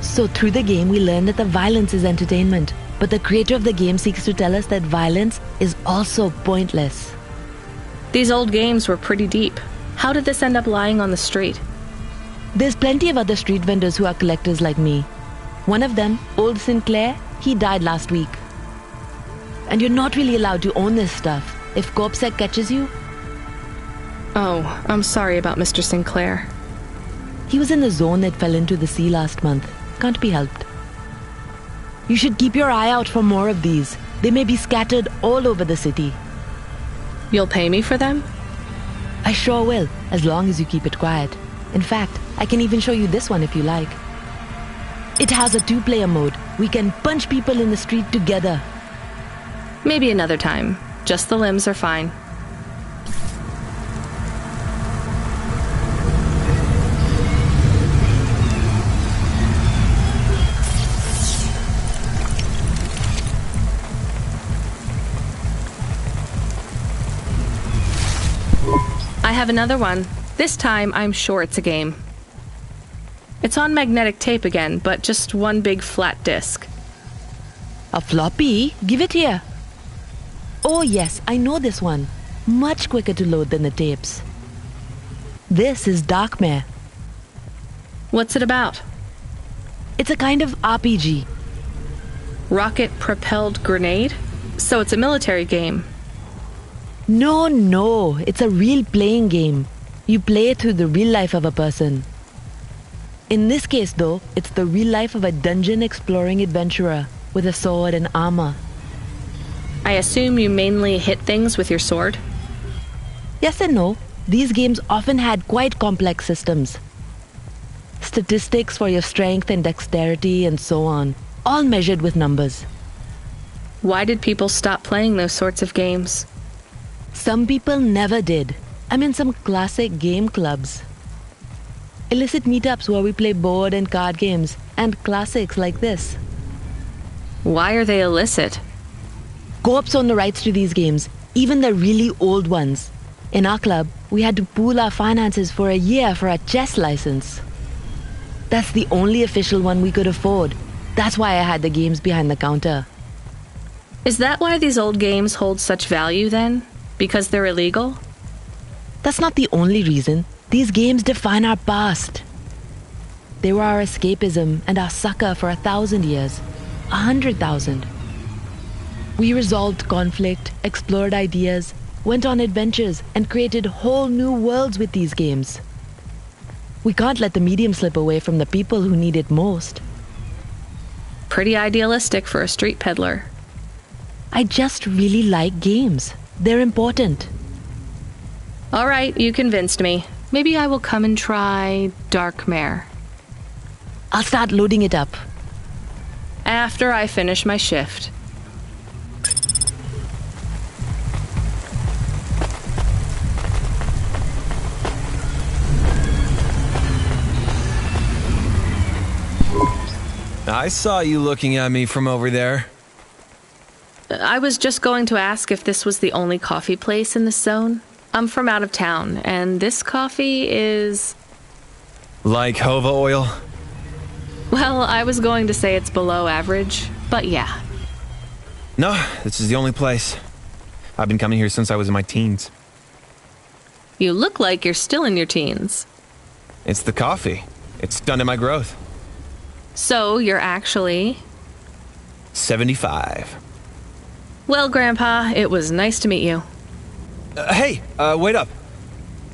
So through the game we learn that the violence is entertainment, but the creator of the game seeks to tell us that violence is also pointless. These old games were pretty deep. How did this end up lying on the street? There's plenty of other street vendors who are collectors like me. One of them, Old Sinclair, he died last week. And you're not really allowed to own this stuff. If CorpSec catches you... Oh, I'm sorry about Mr. Sinclair. He was in the zone that fell into the sea last month. Can't be helped. You should keep your eye out for more of these. They may be scattered all over the city. You'll pay me for them? I sure will, as long as you keep it quiet. In fact, I can even show you this one if you like. It has a 2-player mode. We can punch people in the street together. Maybe another time. Just the limbs are fine. I have another one. This time, I'm sure it's a game. It's on magnetic tape again, but just one big flat disc. A floppy? Give it here. Oh yes, I know this one. Much quicker to load than the tapes. This is Darkmare. What's it about? It's a kind of RPG. Rocket-propelled grenade? So it's a military game. No, it's a real playing game. You play it through the real life of a person. In this case, though, it's the real life of a dungeon-exploring adventurer with a sword and armor. I assume you mainly hit things with your sword? Yes and no. These games often had quite complex systems. Statistics for your strength and dexterity and so on, all measured with numbers. Why did people stop playing those sorts of games? Some people never did. I'm in some classic game clubs. Illicit meetups where we play board and card games, and classics like this. Why are they illicit? Co-ops own the rights to these games, even the really old ones. In our club, we had to pool our finances for a year for a chess license. That's the only official one we could afford. That's why I had the games behind the counter. Is that why these old games hold such value then? Because they're illegal? That's not the only reason. These games define our past. They were our escapism and our succor for 1,000 years. 100,000. We resolved conflict, explored ideas, went on adventures, and created whole new worlds with these games. We can't let the medium slip away from the people who need it most. Pretty idealistic for a street peddler. I just really like games. They're important. All right, you convinced me. Maybe I will come and try Dark Mare. I'll start loading it up. After I finish my shift. I saw you looking at me from over there. I was just going to ask if this was the only coffee place in this zone. I'm from out of town, and this coffee is... Like Hova oil? Well, I was going to say it's below average, but yeah. No, this is the only place. I've been coming here since I was in my teens. You look like you're still in your teens. It's the coffee. It's stunted my growth. So, you're actually... 75. Well, Grandpa, it was nice to meet you. Hey, wait up.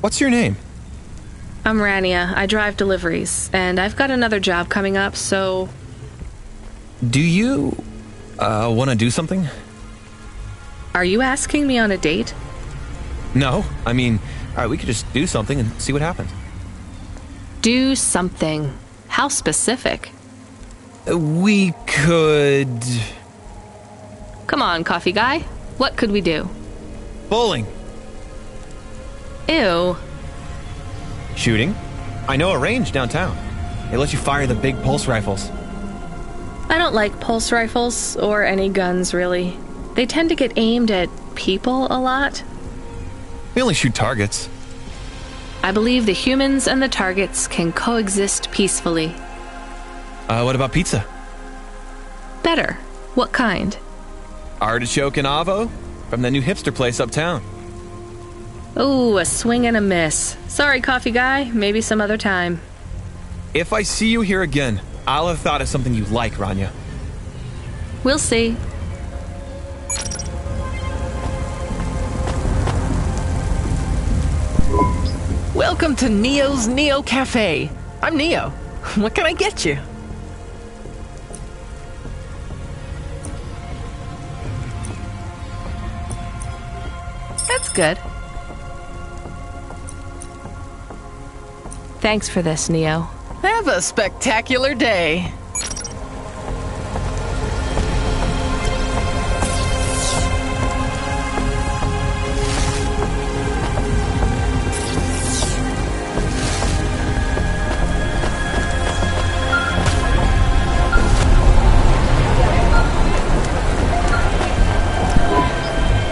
What's your name? I'm Rania. I drive deliveries, and I've got another job coming up, so... Do you, want to do something? Are you asking me on a date? No, I mean, alright, we could just do something and see what happens. Do something. How specific? We could... Come on, coffee guy. What could we do? Bowling. Ew. Shooting? I know a range downtown. They let you fire the big pulse rifles. I don't like pulse rifles, or any guns, really. They tend to get aimed at people a lot. We only shoot targets. I believe the humans and the targets can coexist peacefully. What about pizza? Better. What kind? Artichoke and avo? From the new hipster place uptown. Ooh, a swing and a miss. Sorry, coffee guy. Maybe some other time. If I see you here again, I'll have thought of something you like, Rania. We'll see. Welcome to Neo's Neo Cafe. I'm Neo. What can I get you? That's good. Thanks for this, Neo. Have a spectacular day.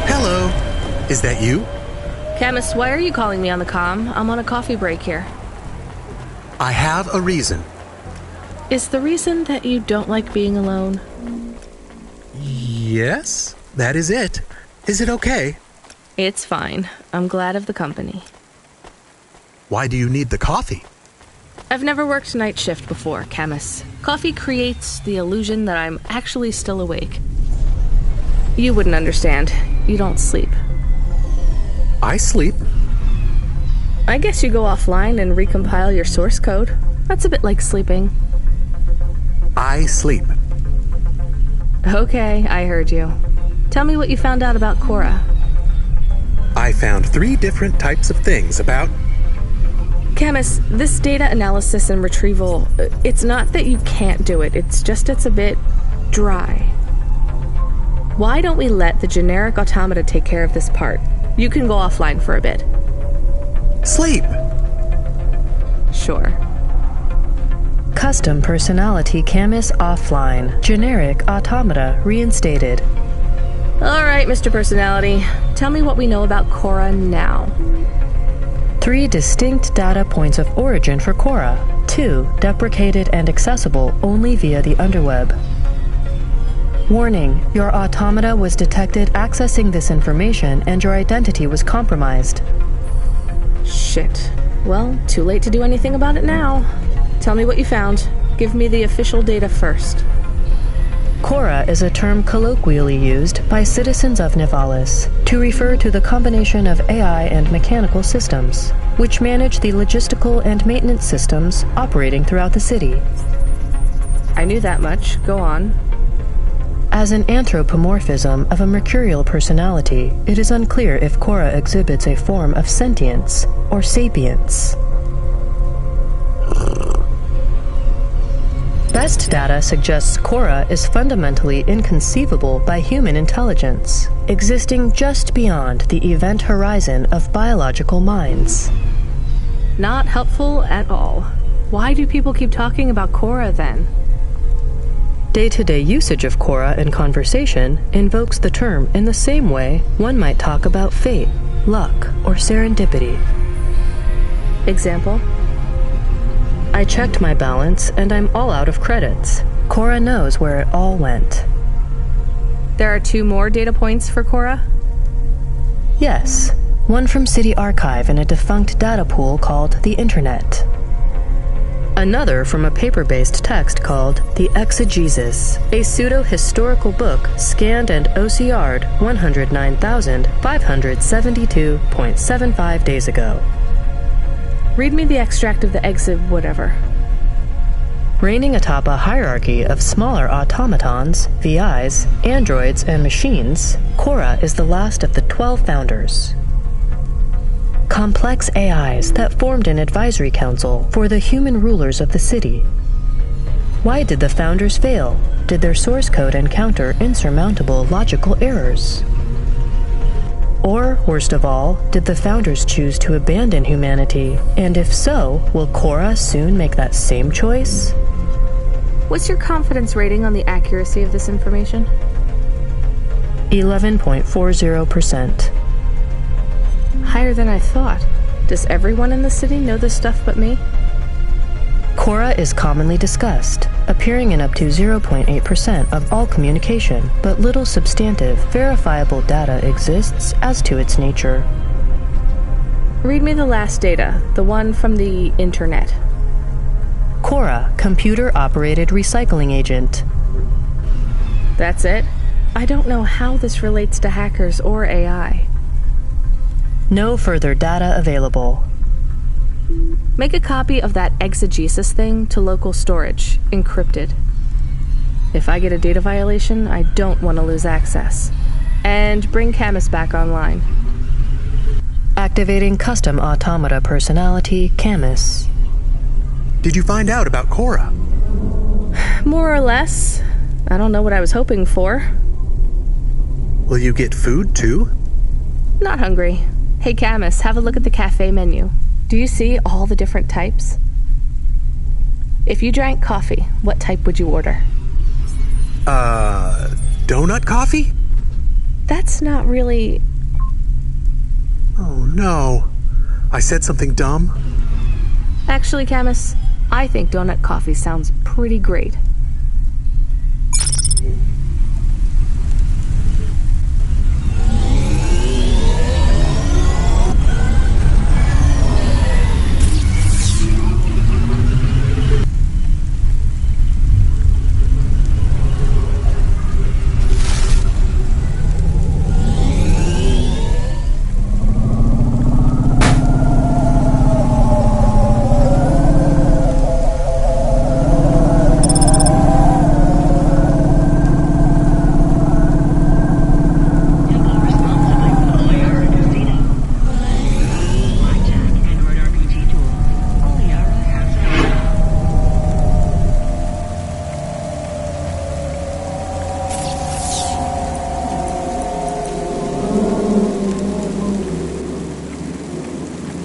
Hello. Is that you? Chemist, why are you calling me on the comm? I'm on a coffee break here. I have a reason. Is the reason that you don't like being alone? Yes, that is it. Is it okay? It's fine. I'm glad of the company. Why do you need the coffee? I've never worked night shift before, Chemist. Coffee creates the illusion that I'm actually still awake. You wouldn't understand. You don't sleep. I sleep. I guess you go offline and recompile your source code. That's a bit like sleeping. I sleep. Okay, I heard you. Tell me what you found out about Cora. I found 3 different types of things about... Chemist, this data analysis and retrieval, it's not that you can't do it, it's just it's a bit dry. Why don't we let the generic automata take care of this part? You can go offline for a bit. Sleep! Sure. Custom personality Camus offline. Generic automata reinstated. Alright, Mr. Personality. Tell me what we know about Cora now. 3 distinct data points of origin for Cora. 2 deprecated and accessible only via the underweb. Warning, your automata was detected accessing this information and your identity was compromised. Shit. Well, too late to do anything about it now. Tell me what you found. Give me the official data first. Cora is a term colloquially used by citizens of Nivalis to refer to the combination of AI and mechanical systems, which manage the logistical and maintenance systems operating throughout the city. I knew that much. Go on. As an anthropomorphism of a mercurial personality, it is unclear if Cora exhibits a form of sentience or sapience. Best data suggests Cora is fundamentally inconceivable by human intelligence, existing just beyond the event horizon of biological minds. Not helpful at all. Why do people keep talking about Cora then? Day-to-day usage of Cora in conversation invokes the term in the same way one might talk about fate, luck, or serendipity. Example? I checked my balance and I'm all out of credits. Cora knows where it all went. There are 2 more data points for Cora? Yes, one from City Archive in a defunct data pool called the Internet. Another from a paper-based text called The Exegesis, a pseudo-historical book scanned and OCR'd 109,572.75 days ago. Read me the extract of the exit whatever. Reigning atop a hierarchy of smaller automatons, VIs, androids, and machines, Cora is the last of the 12 founders. Complex AIs that formed an advisory council for the human rulers of the city. Why did the founders fail? Did their source code encounter insurmountable logical errors? Or, worst of all, did the founders choose to abandon humanity? And if so, will Cora soon make that same choice? What's your confidence rating on the accuracy of this information? 11.40%. Higher than I thought. Does everyone in the city know this stuff but me? Cora is commonly discussed, appearing in up to 0.8% of all communication, but little substantive, verifiable data exists as to its nature. Read me the last data, the one from the Internet. Cora, computer-operated recycling agent. That's it? I don't know how this relates to hackers or AI. No further data available. Make a copy of that exegesis thing to local storage, encrypted. If I get a data violation, I don't want to lose access. And bring Camus back online. Activating custom automata personality, Camus. Did you find out about Cora? More or less. I don't know what I was hoping for. Will you get food, too? Not hungry. Hey, Camus, have a look at the cafe menu. Do you see all the different types? If you drank coffee, what type would you order? Donut coffee? That's not really... Oh, no. I said something dumb? Actually, Camus, I think donut coffee sounds pretty great.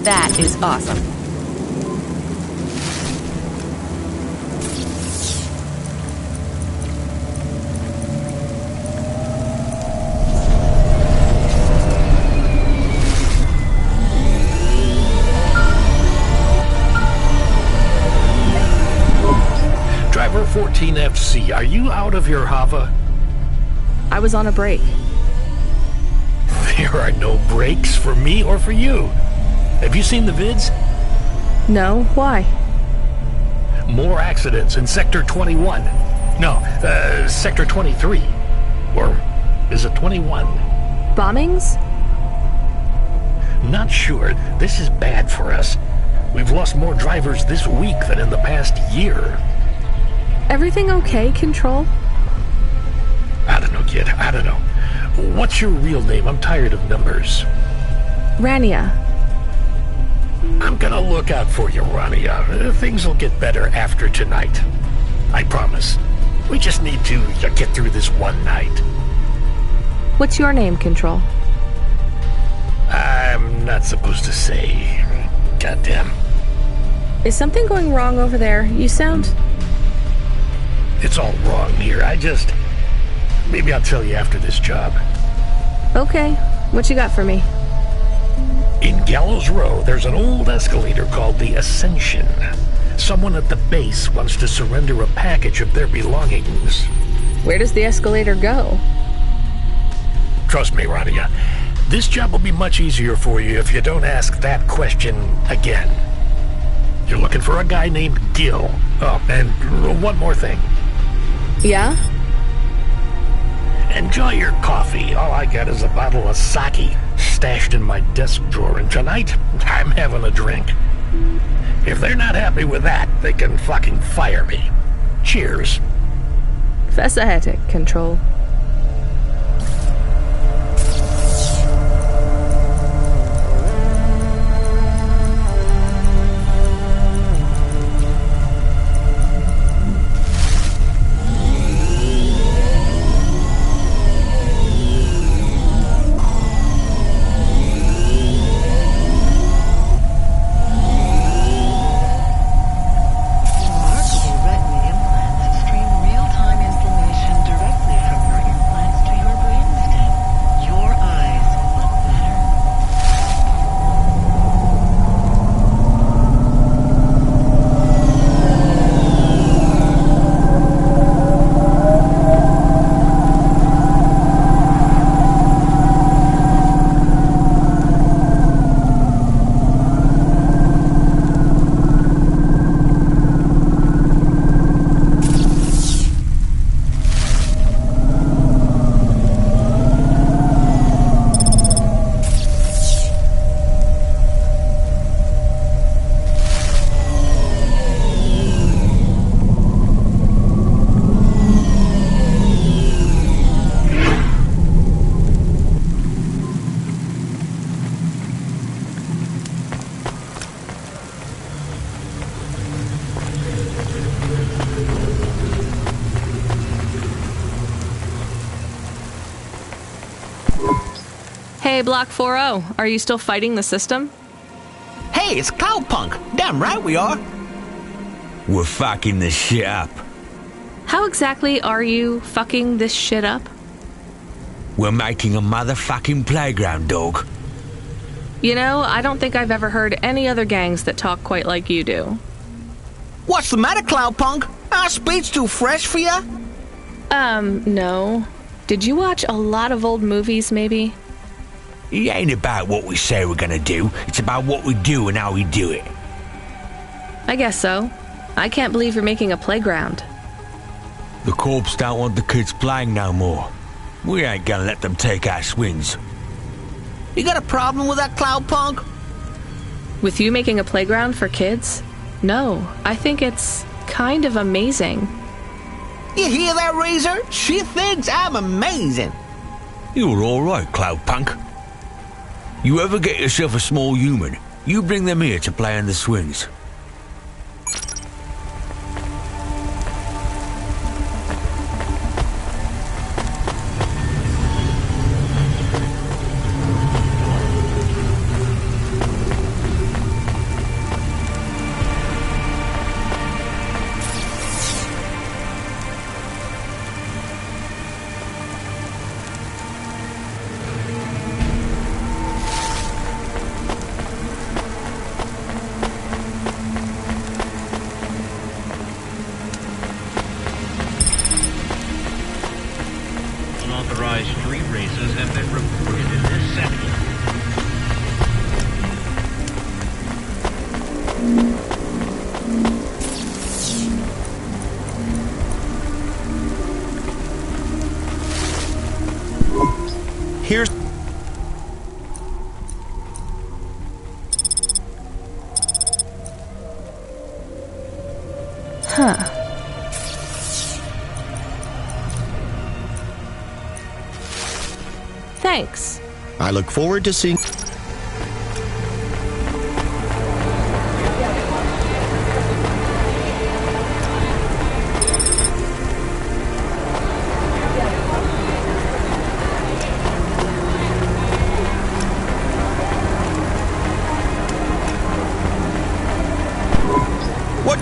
That is awesome. Driver 14FC, are you out of your Hava? I was on a break. There are no breaks for me or for you. Have you seen the vids? No, why? More accidents in Sector 21. No, Sector 23. Or is it 21? Bombings? Not sure. This is bad for us. We've lost more drivers this week than in the past year. Everything okay, Control? I kid. I don't know. What's your real name? I'm tired of numbers. Rania. I'm gonna look out for you, Rania. Things will get better after tonight. I promise. We just need to get through this one night. What's your name, Control? I'm not supposed to say. Goddamn. Is something going wrong over there? You sound... It's all wrong here. Maybe I'll tell you after this job. Okay. What you got for me? In Gallows Row, there's an old escalator called the Ascension. Someone at the base wants to surrender a package of their belongings. Where does the escalator go? Trust me, Rania. This job will be much easier for you if you don't ask that question again. You're looking for a guy named Gil. Oh, and one more thing. Yeah? Enjoy your coffee. All I got is a bottle of sake stashed in my desk drawer, and tonight I'm having a drink. If they're not happy with that, they can fucking fire me. Cheers. Fascinetic, Control. Hey, Block 4-0, are you still fighting the system? Hey, it's Cloudpunk. Damn right we are. We're fucking this shit up. How exactly are you fucking this shit up? We're making a motherfucking playground, dog. You know, I don't think I've ever heard any other gangs that talk quite like you do. What's the matter, Cloudpunk? Our speed's too fresh for ya? No. Did you watch a lot of old movies, maybe? It ain't about what we say we're gonna do. It's about what we do and how we do it. I guess so. I can't believe you're making a playground. The corps don't want the kids playing no more. We ain't gonna let them take our swings. You got a problem with that, Cloudpunk? With you making a playground for kids? No, I think it's kind of amazing. You hear that, Razor? She thinks I'm amazing. You're alright, Cloudpunk. You ever get yourself a small human, you bring them here to play on the swings. Unauthorized street races have been reported in this section. Here's... Huh. Thanks. I look forward to seeing... What?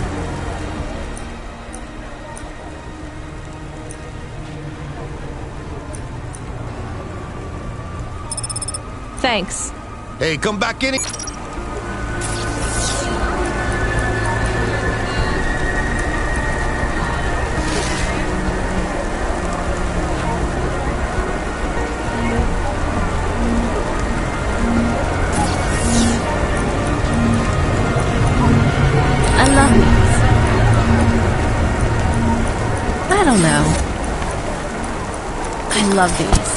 Thanks. Hey, come back in. I love these. I don't know. I love these.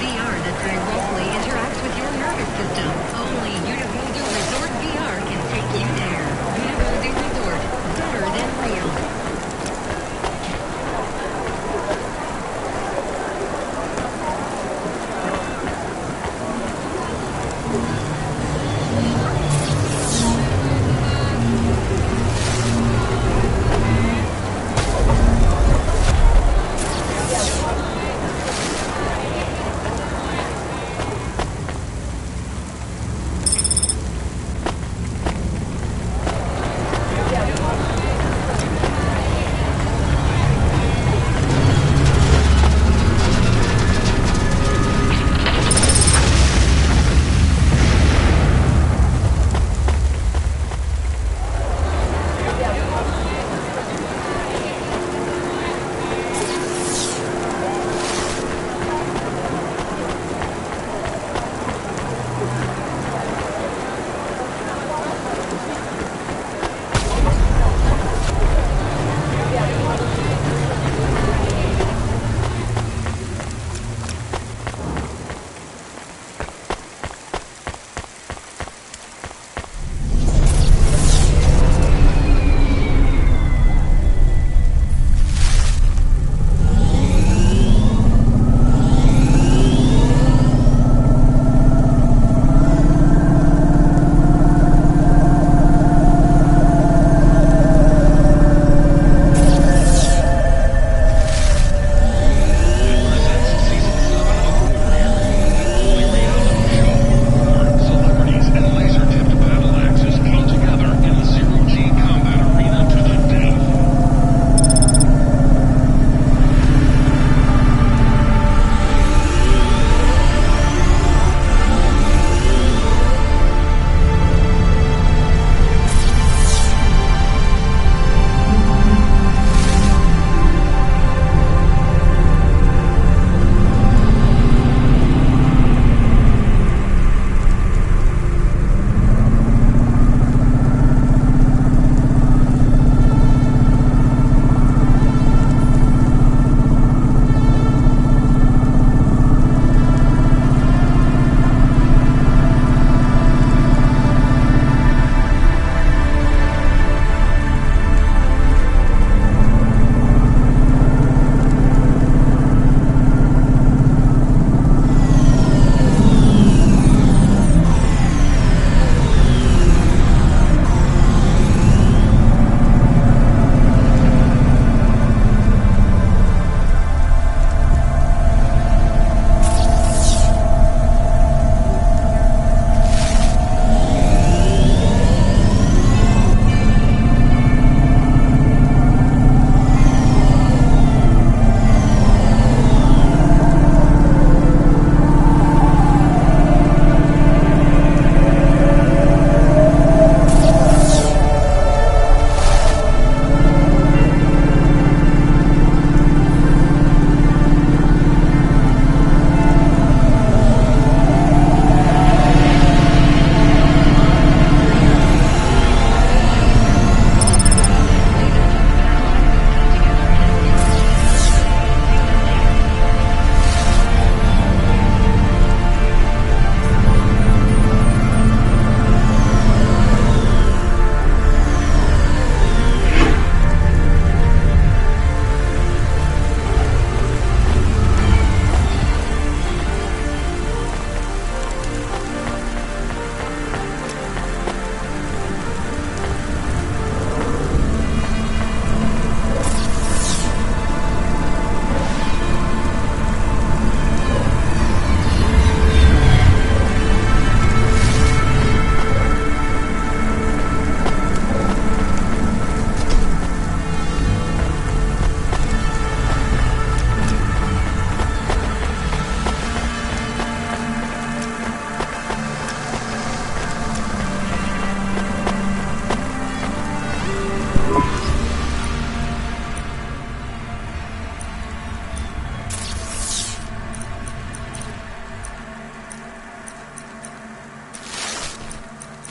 VR that directly interacts with your nervous system. Only Universal Resort VR can take you there. Universal Resort, better than real.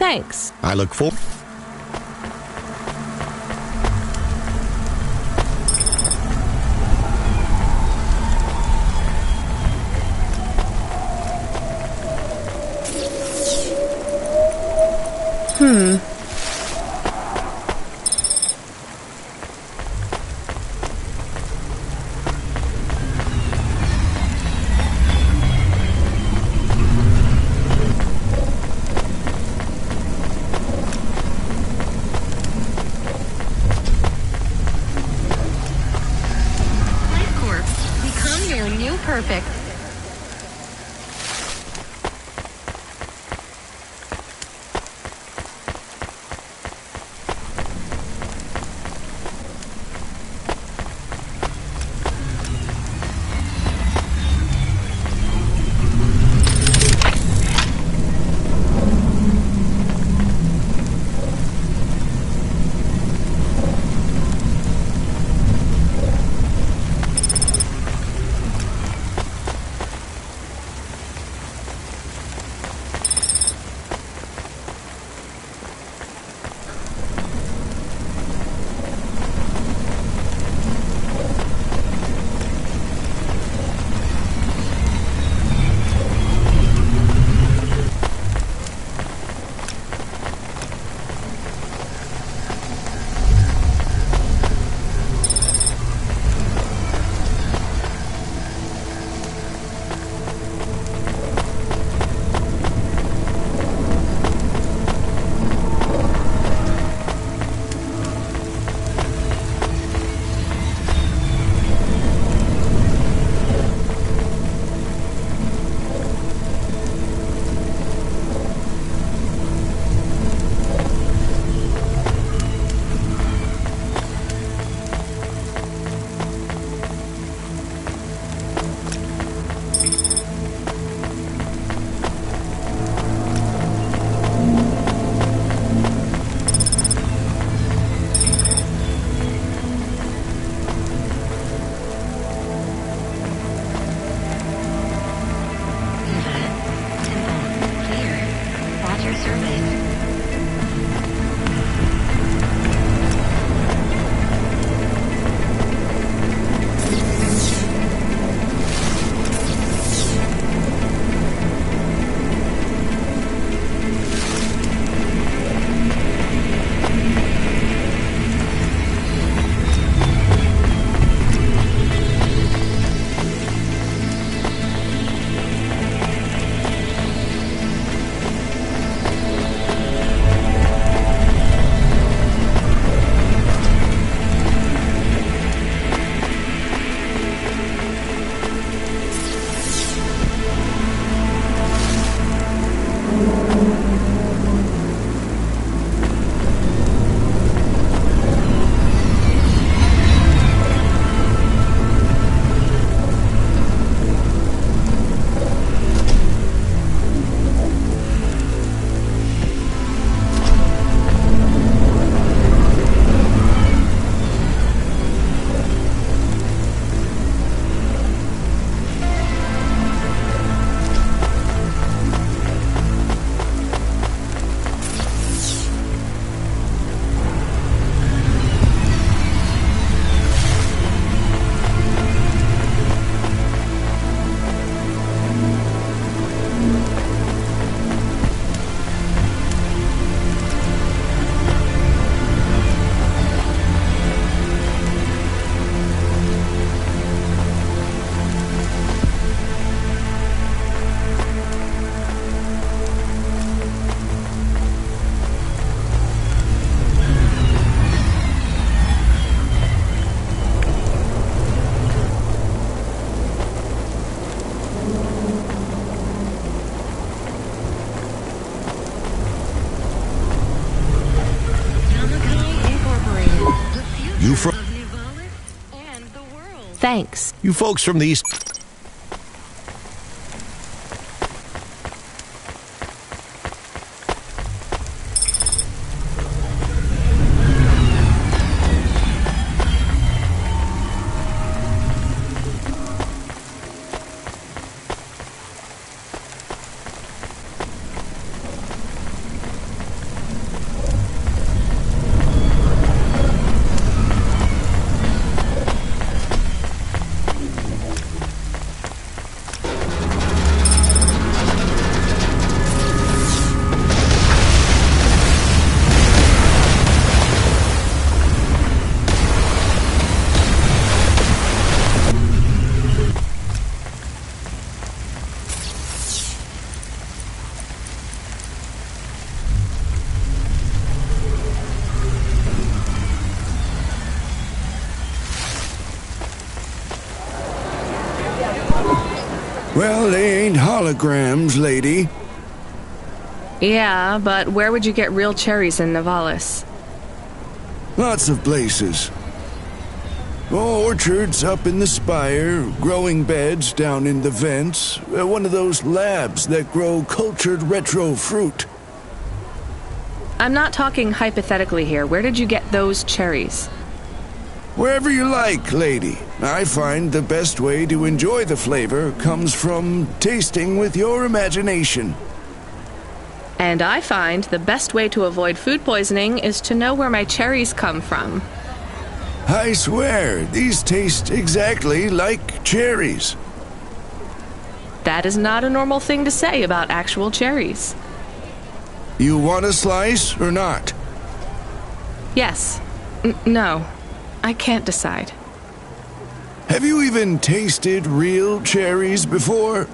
Thanks. I look forward. Become your new perfect. Thanks. You folks from the East... Well, they ain't holograms, lady. Yeah, but where would you get real cherries in Nivalis? Lots of places. Orchards up in the spire, growing beds down in the vents, one of those labs that grow cultured retro fruit. I'm not talking hypothetically here. Where did you get those cherries? Wherever you like, lady. I find the best way to enjoy the flavor comes from tasting with your imagination. And I find the best way to avoid food poisoning is to know where my cherries come from. I swear, these taste exactly like cherries. That is not a normal thing to say about actual cherries. You want a slice or not? Yes. No. I can't decide. Have you even tasted real cherries before?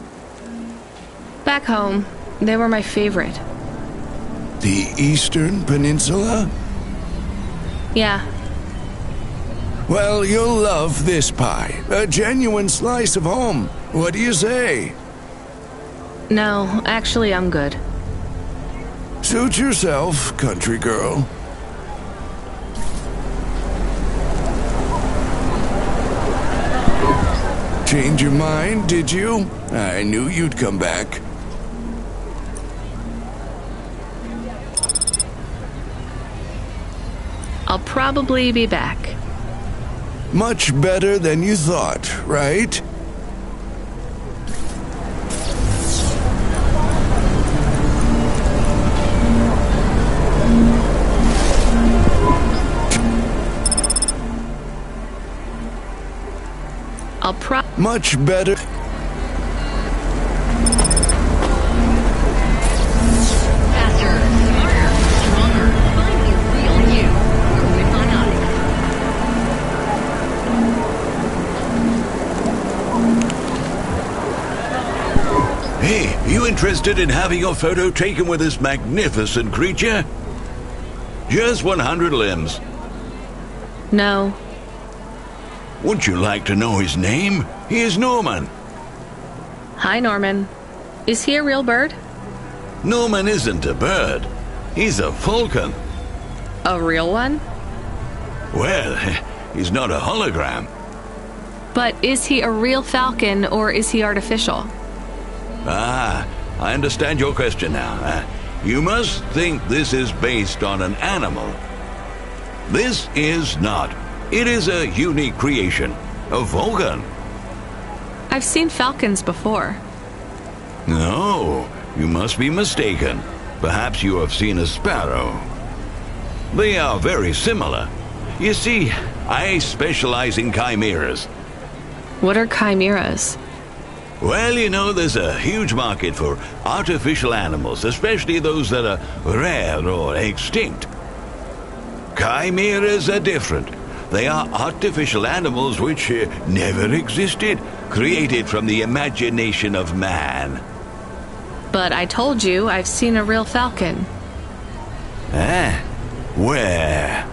Back home, they were my favorite. The Eastern Peninsula? Yeah. Well, you'll love this pie. A genuine slice of home. What do you say? No, actually, I'm good. Suit yourself, country girl. Change your mind, did you? I knew you'd come back. I'll probably be back. Much better than you thought, right? Much better. Faster, smarter, stronger. Find the real you. With Bionics. Hey, you interested in having your photo taken with this magnificent creature? Just 100 limbs. No. Would you like to know his name? He is Norman. Hi, Norman. Is he a real bird? Norman isn't a bird. He's a falcon. A real one? Well, he's not a hologram. But is he a real falcon or is he artificial? Ah, I understand your question now. You must think this is based on an animal. This is not. It is a unique creation. A falcon. I've seen falcons before. No, you must be mistaken. Perhaps you have seen a sparrow. They are very similar. You see, I specialize in chimeras. What are chimeras? Well, you know, there's a huge market for artificial animals, especially those that are rare or extinct. Chimeras are different. They are artificial animals which never existed, created from the imagination of man. But I told you I've seen a real falcon. Ah, where?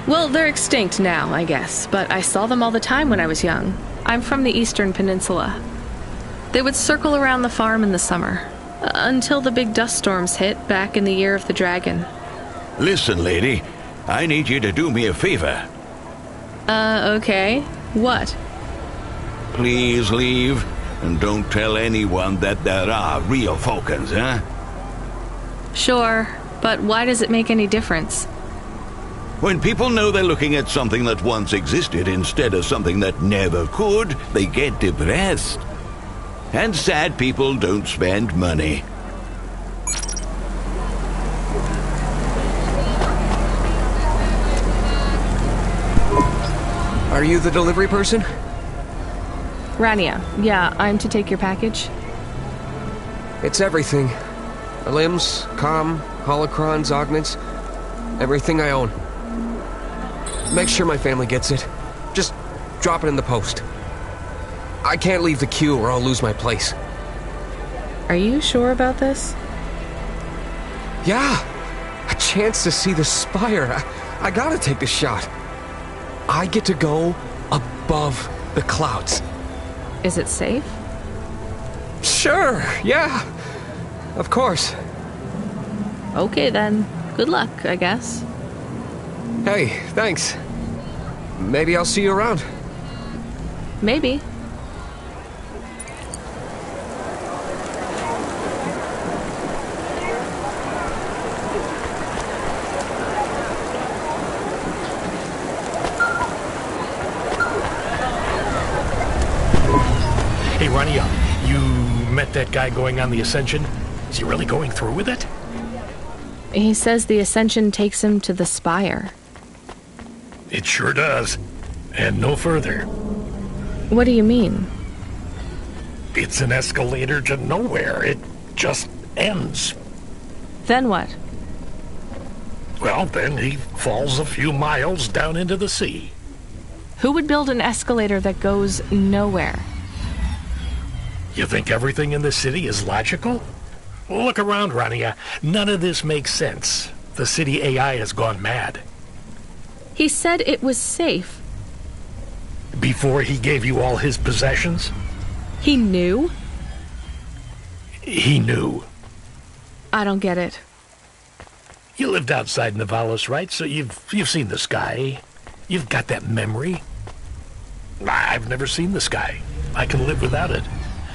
Well, they're extinct now, I guess, but I saw them all the time when I was young. I'm from the Eastern Peninsula. They would circle around the farm in the summer, until the big dust storms hit back in the year of the dragon. Listen, lady, I need you to do me a favor. Okay. What? Please leave, and don't tell anyone that there are real falcons, huh? Sure, but why does it make any difference? When people know they're looking at something that once existed instead of something that never could, they get depressed. And sad people don't spend money. Are you the delivery person? Rania, yeah, I'm to take your package. It's everything. Limbs, comm, holocrons, augments. Everything I own. Make sure my family gets it. Just drop it in the post. I can't leave the queue or I'll lose my place. Are you sure about this? Yeah! A chance to see the spire. I gotta take the shot. I get to go above the clouds. Is it safe? Sure, yeah. Of course. Okay then. Good luck, I guess. Hey, thanks. Maybe I'll see you around. Maybe. Hey, Rania, you met that guy going on the Ascension? Is he really going through with it? He says the Ascension takes him to the Spire. It sure does. And no further. What do you mean? It's an escalator to nowhere. It just ends. Then what? Well, then he falls a few miles down into the sea. Who would build an escalator that goes nowhere? You think everything in the city is logical? Look around, Rania. None of this makes sense. The city AI has gone mad. He said it was safe. Before he gave you all his possessions? He knew? He knew. I don't get it. You lived outside Nivalis, right? So you've seen the sky. You've got that memory. I've never seen the sky. I can live without it.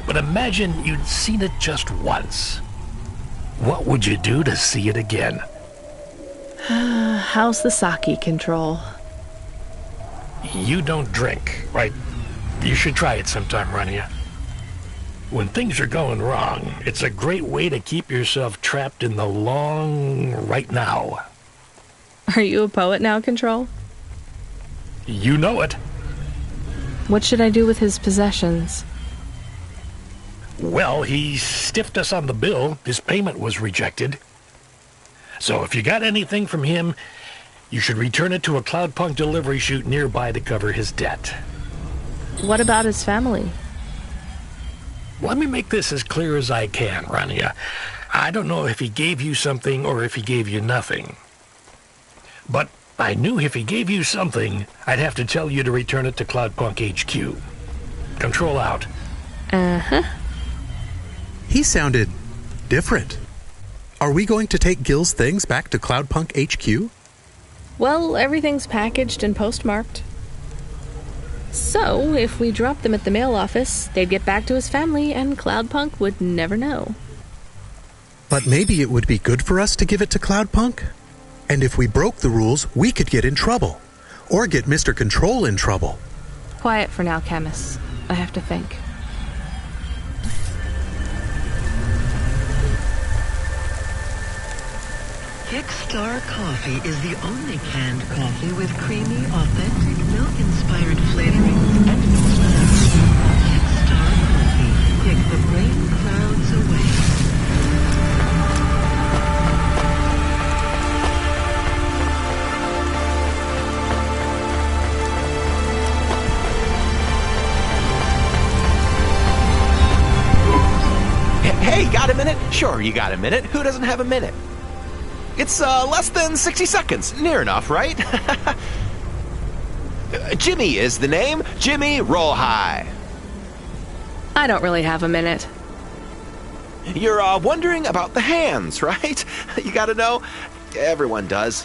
But imagine you'd seen it just once. What would you do to see it again? How's the sake control? You don't drink, right? You should try it sometime, Rania. When things are going wrong, it's a great way to keep yourself trapped in the long right now. Are you a poet now, Control? You know it. What should I do with his possessions? Well, he stiffed us on the bill. His payment was rejected. So if you got anything from him, you should return it to a Cloudpunk delivery chute nearby to cover his debt. What about his family? Let me make this as clear as I can, Rania. I don't know if he gave you something or if he gave you nothing. But I knew if he gave you something, I'd have to tell you to return it to Cloudpunk HQ. Control out. Uh-huh. He sounded different. Are we going to take Gil's things back to Cloudpunk HQ? Well, everything's packaged and postmarked. So, if we dropped them at the mail office, they'd get back to his family and Cloudpunk would never know. But maybe it would be good for us to give it to Cloudpunk? And if we broke the rules, we could get in trouble. Or get Mr. Control in trouble. Quiet for now, Camus. I have to think. Kickstar Coffee is the only canned coffee with creamy, authentic, milk-inspired flavorings and no flavors. Kickstar Coffee. Kick the brain clouds away. Hey, got a minute? Sure, you got a minute. Who doesn't have a minute? It's less than 60 seconds. Near enough, right? Jimmy is the name. Jimmy, roll high. I don't really have a minute. You're wondering about the hands, right? You gotta know. Everyone does.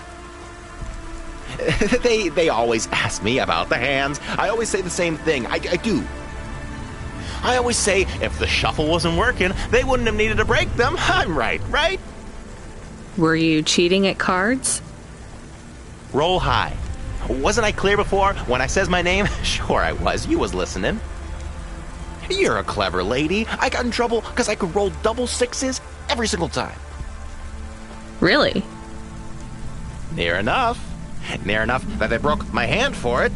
They always ask me about the hands. I always say the same thing. I do. I always say if the shuffle wasn't working, they wouldn't have needed to break them. I'm right, right? Were you cheating at cards? Roll high. Wasn't I clear before when I says my name? Sure I was. You was listening. You're a clever lady. I got in trouble because I could roll double sixes every single time. Really? Near enough. Near enough that they broke my hand for it.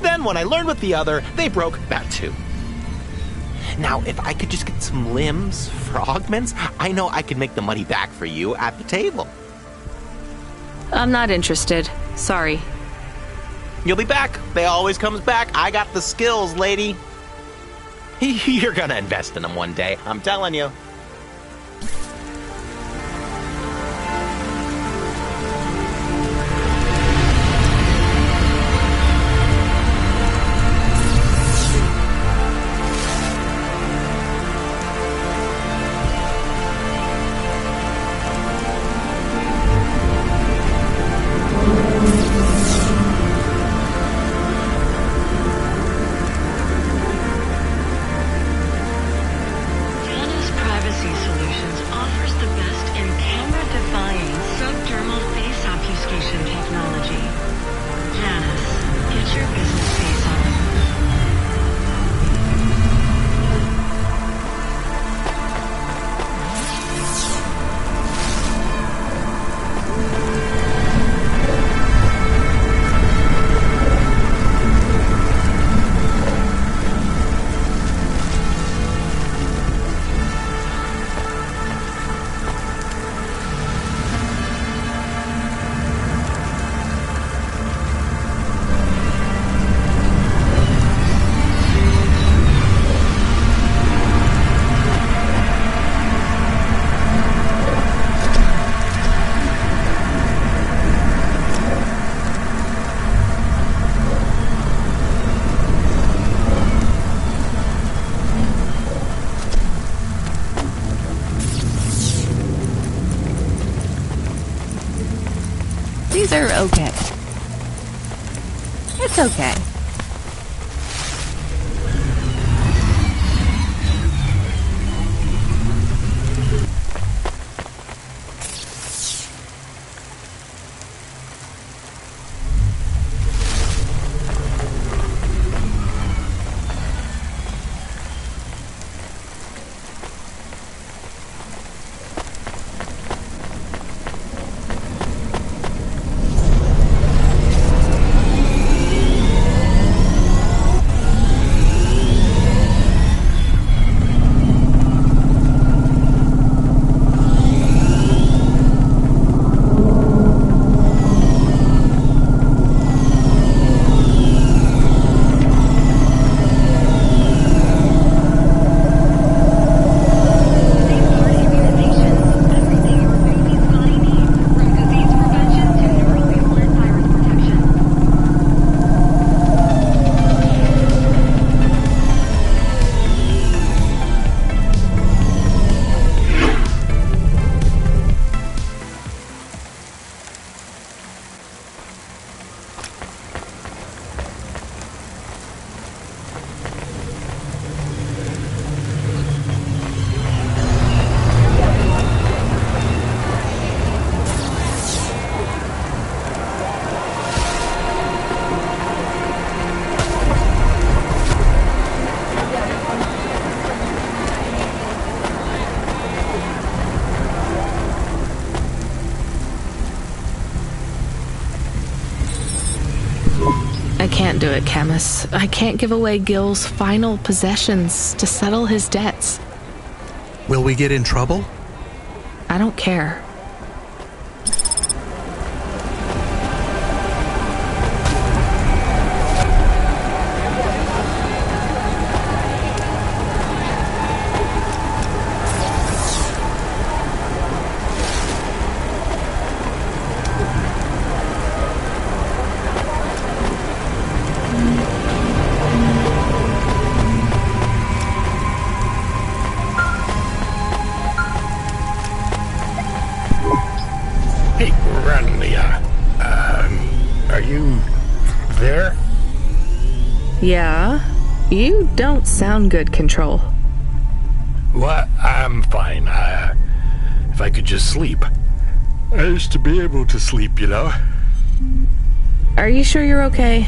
Then when I learned with the other, they broke that too. Now, if I could just get some limbs for augments, I know I could make the money back for you at the table. I'm not interested. Sorry. You'll be back. They always comes back. I got the skills, lady. You're gonna invest in them one day, I'm telling you. They're okay. It's okay. I can't do it, Camus. I can't give away Gil's final possessions to settle his debts. Will we get in trouble? I don't care. Hey, Ronnia, are you there? Yeah? You don't sound good, Control. Well, I'm fine. If I could just sleep. I used to be able to sleep, you know. Are you sure you're okay?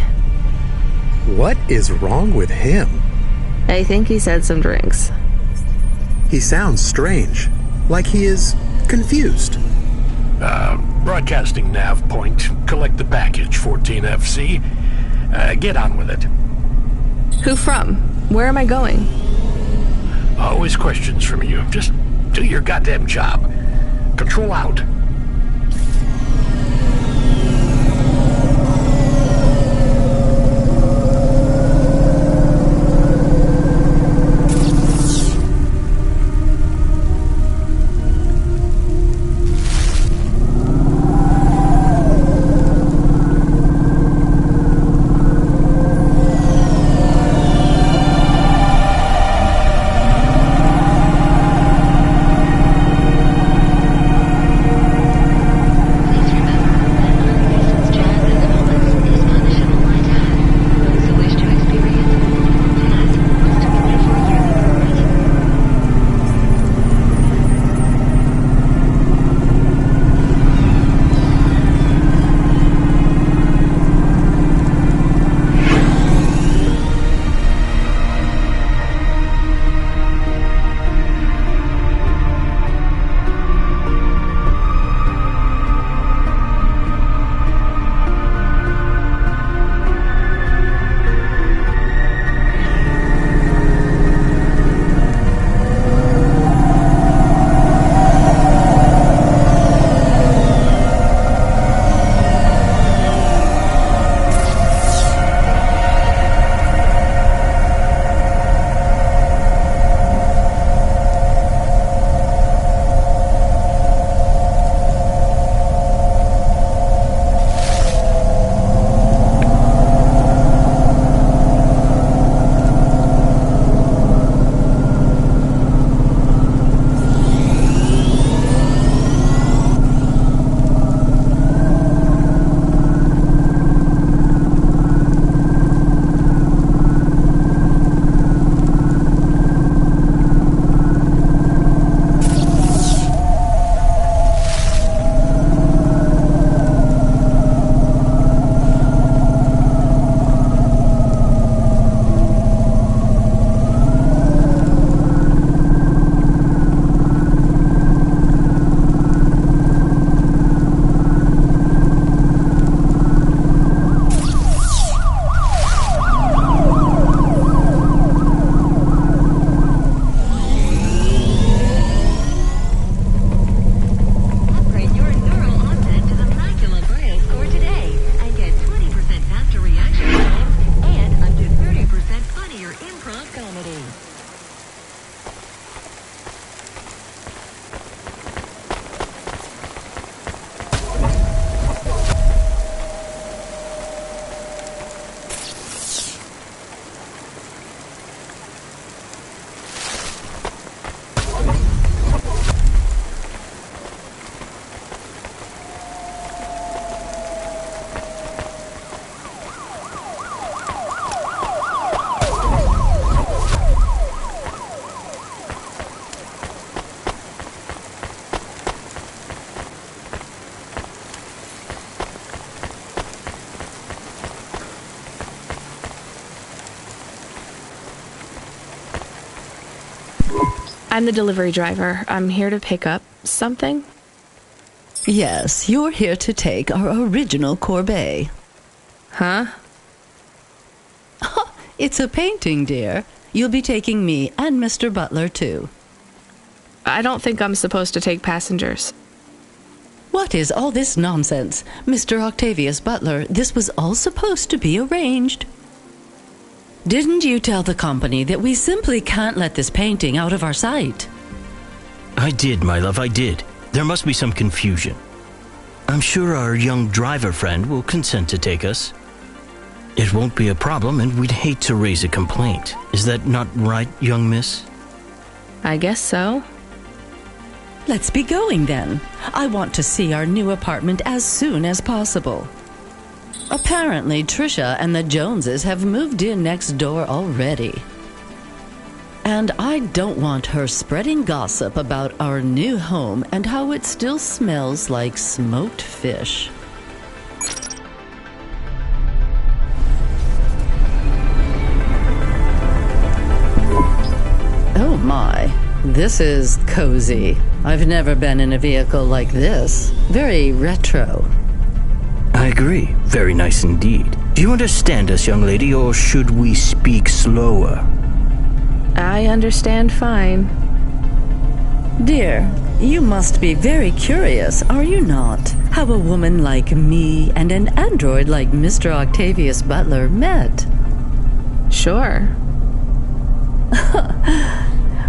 What is wrong with him? I think he's had some drinks. He sounds strange, like he is confused. Broadcasting nav point. Collect the package, 14FC. Get on with it. Who from? Where am I going? Always questions from you. Just do your goddamn job. Control out. I'm the delivery driver. I'm here to pick up something. Yes, you're here to take our original corbeille. Huh? It's a painting, dear. You'll be taking me and Mr. Butler, too. I don't think I'm supposed to take passengers. What is all this nonsense? Mr. Octavius Butler, this was all supposed to be arranged. Didn't you tell the company that we simply can't let this painting out of our sight? I did, my love, I did. There must be some confusion. I'm sure our young driver friend will consent to take us. It won't be a problem, and we'd hate to raise a complaint. Is that not right, young miss? I guess so. Let's be going then. I want to see our new apartment as soon as possible. Apparently, Trisha and the Joneses have moved in next door already. And I don't want her spreading gossip about our new home and how it still smells like smoked fish. Oh my, this is cozy. I've never been in a vehicle like this. Very retro. I agree. Very nice indeed. Do you understand us, young lady, or should we speak slower? I understand fine. Dear, you must be very curious, are you not? How a woman like me and an android like Mr. Octavius Butler met. Sure.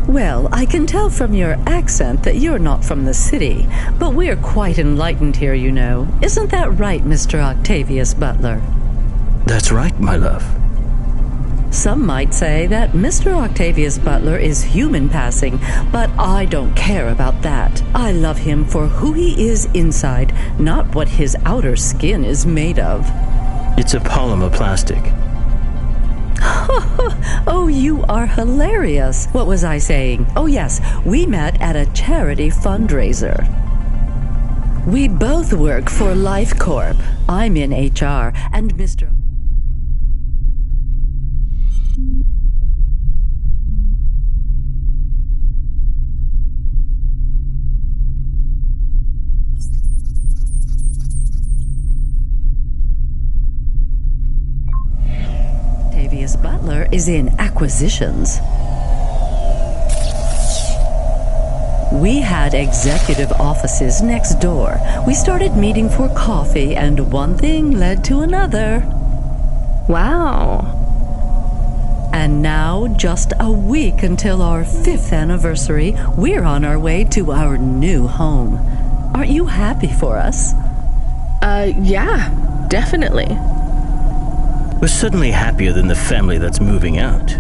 Well, I can tell from your accent that you're not from the city, but we're quite enlightened here, you know. Isn't that right, Mr. Octavius Butler? That's right, my love. Some might say that Mr. Octavius Butler is human passing, but I don't care about that. I love him for who he is inside, not what his outer skin is made of. It's a polymer plastic. Oh, you are hilarious. What was I saying? Oh, yes, we met at a charity fundraiser. We both work for Life Corp. I'm in HR, and Mr. Octavius Butler is in acquisitions. We had executive offices next door. We started meeting for coffee, and one thing led to another. Wow. And now, just a week until our 5th anniversary, we're on our way to our new home. Aren't you happy for us? Yeah, definitely. We're certainly happier than the family that's moving out.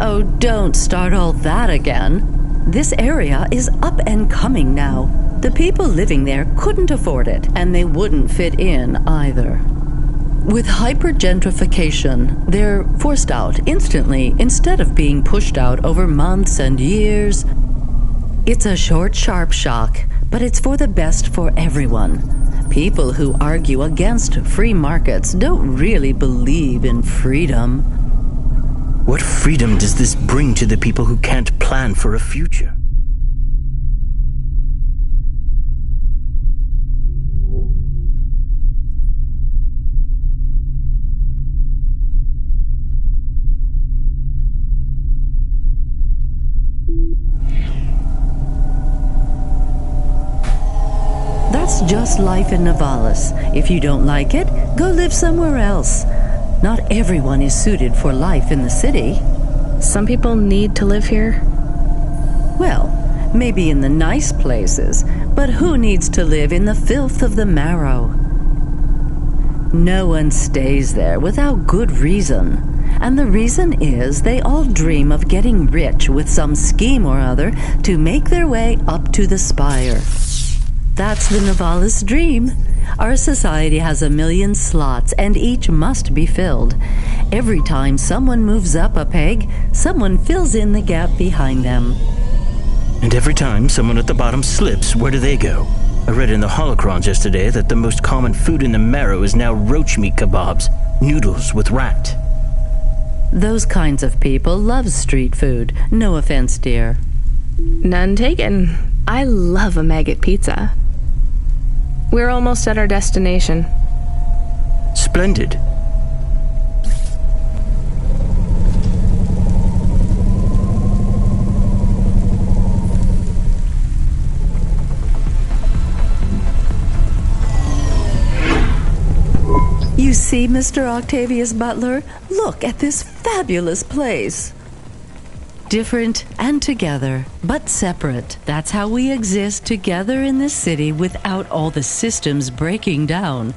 Oh, don't start all that again. This area is up and coming now. The people living there couldn't afford it, and they wouldn't fit in either. With hypergentrification, they're forced out instantly instead of being pushed out over months and years. It's a short, sharp shock, but it's for the best for everyone. People who argue against free markets don't really believe in freedom. What freedom does this bring to the people who can't plan for a future? That's just life in Nivalis. If you don't like it, go live somewhere else. Not everyone is suited for life in the city. Some people need to live here. Well, maybe in the nice places, but who needs to live in the filth of the marrow? No one stays there without good reason. And the reason is they all dream of getting rich with some scheme or other to make their way up to the spire. That's the Nivalis dream. Our society has 1 million slots, and each must be filled. Every time someone moves up a peg, someone fills in the gap behind them. And every time someone at the bottom slips, where do they go? I read in the holocrons yesterday that the most common food in the marrow is now roach meat kebabs, noodles with rat. Those kinds of people love street food. No offense, dear. None taken. I love a maggot pizza. We're almost at our destination. Splendid. You see, Mr. Octavius Butler? Look at this fabulous place. Different and together, but separate. That's how we exist together in this city without all the systems breaking down.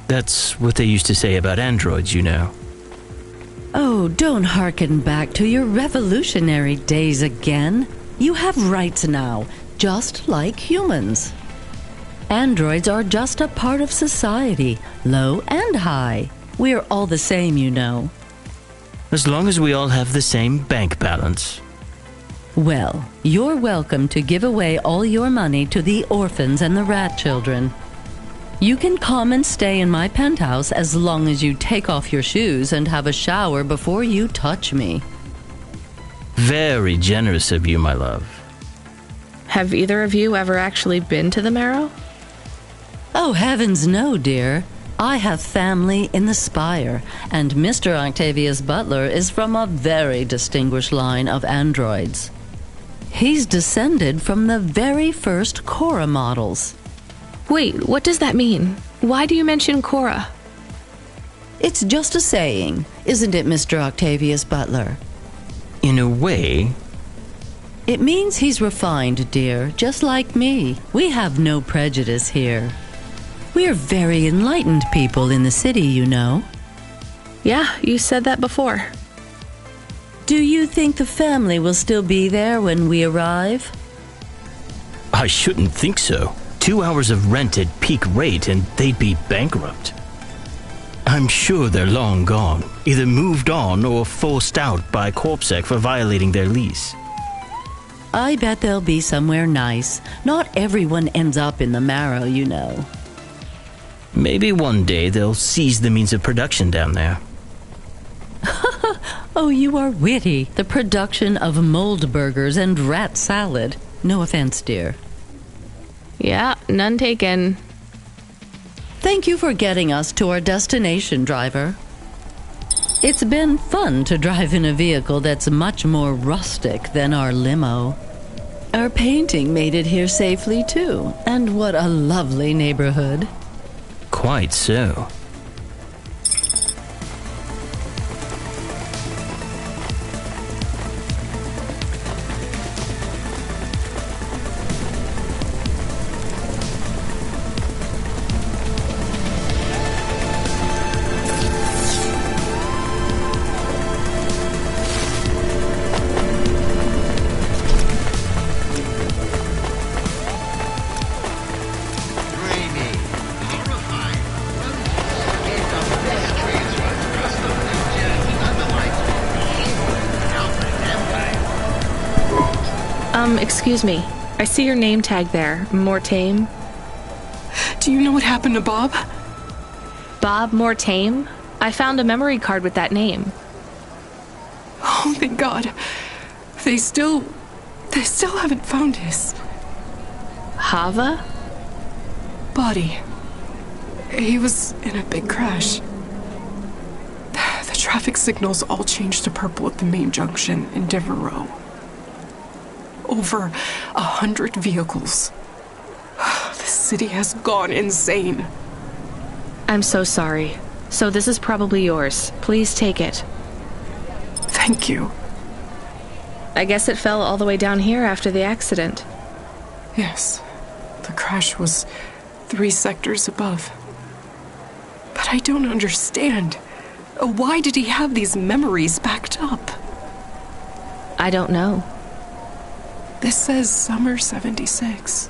That's what they used to say about androids, you know. Oh, don't hearken back to your revolutionary days again. You have rights now, just like humans. Androids are just a part of society, low and high. We're all the same, you know. As long as we all have the same bank balance. Well, you're welcome to give away all your money to the orphans and the rat children. You can come and stay in my penthouse as long as you take off your shoes and have a shower before you touch me. Very generous of you, my love. Have either of you ever actually been to the Marrow? Oh, heavens no, dear. I have family in the Spire, and Mr. Octavius Butler is from a very distinguished line of androids. He's descended from the very first Cora models. Wait, what does that mean? Why do you mention Cora? It's just a saying, isn't it, Mr. Octavius Butler? In a way. It means he's refined, dear, just like me. We have no prejudice here. We're very enlightened people in the city, you know. Yeah, you said that before. Do you think the family will still be there when we arrive? I shouldn't think so. 2 hours of rent at peak rate and they'd be bankrupt. I'm sure they're long gone, either moved on or forced out by Corpsec for violating their lease. I bet they'll be somewhere nice. Not everyone ends up in the Marrow, you know. Maybe one day they'll seize the means of production down there. Oh, you are witty. The production of mold burgers and rat salad. No offense, dear. Yeah, none taken. Thank you for getting us to our destination, driver. It's been fun to drive in a vehicle that's much more rustic than our limo. Our painting made it here safely, too. And what a lovely neighborhood. Quite so. Excuse me. I see your name tag there. Mortame. Do you know what happened to Bob? Bob Mortame? I found a memory card with that name. Oh, thank God. They still haven't found his... Hava? Body. He was in a big crash. The traffic signals all changed to purple at the main junction in Devereaux. Over 100 vehicles. The city has gone insane. I'm so sorry. So this is probably yours. Please take it. Thank you. I guess it fell all the way down here after the accident. Yes. The crash was 3 sectors above. But I don't understand. Why did he have these memories backed up? I don't know. This says summer 76.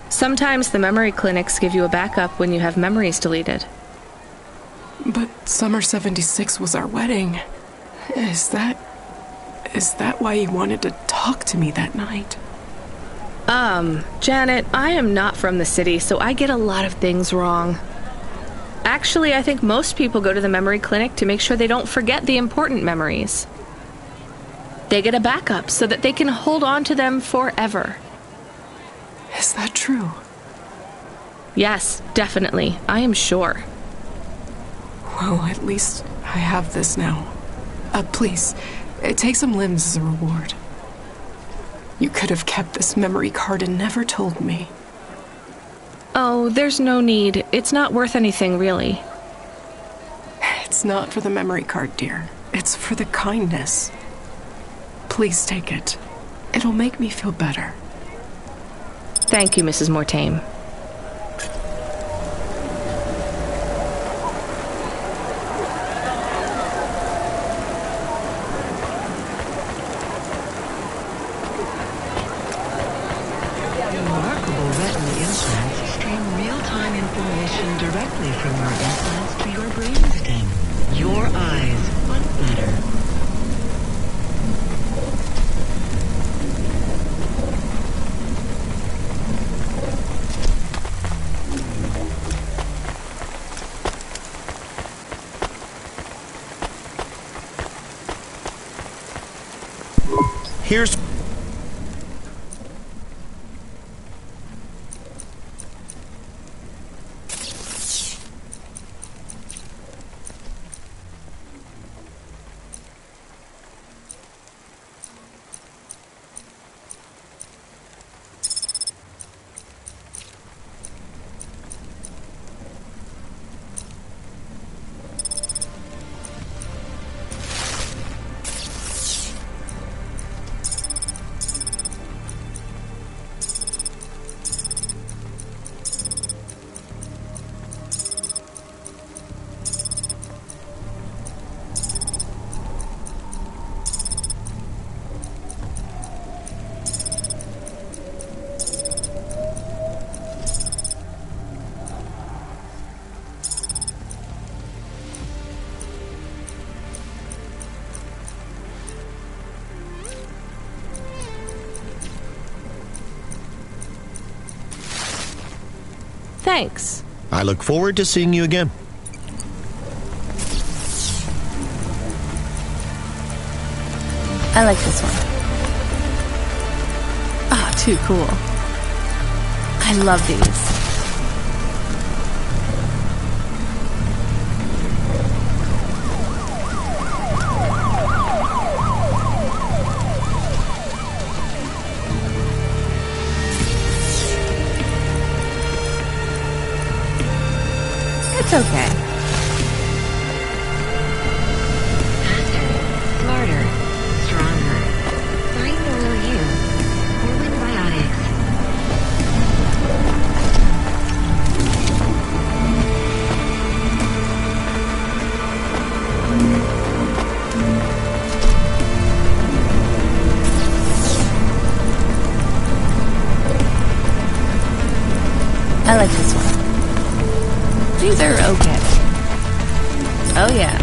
Sometimes the memory clinics give you a backup when you have memories deleted. But summer 76 was our wedding. Is that why he wanted to talk to me that night? Janet, I am not from the city, so I get a lot of things wrong. Actually, I think most people go to the memory clinic to make sure they don't forget the important memories. They get a backup so that they can hold on to them forever. Is that true? Yes, definitely. I am sure. Well, at least I have this now. Please, take some limbs as a reward. You could have kept this memory card and never told me. Oh, there's no need. It's not worth anything, really. It's not for the memory card, dear. It's for the kindness. Please take it. It'll make me feel better. Thank you, Mrs. Mortaime. Remarkable retina implants stream real-time information directly from your implants to your brainstem. Your eyes, but better. Here's... Thanks. I look forward to seeing you again. I like this one. Oh, too cool. I love these. It's okay. Faster, smarter, stronger. Find the real you. Orwin Biotics. I like this one. These are okay. Oh yeah.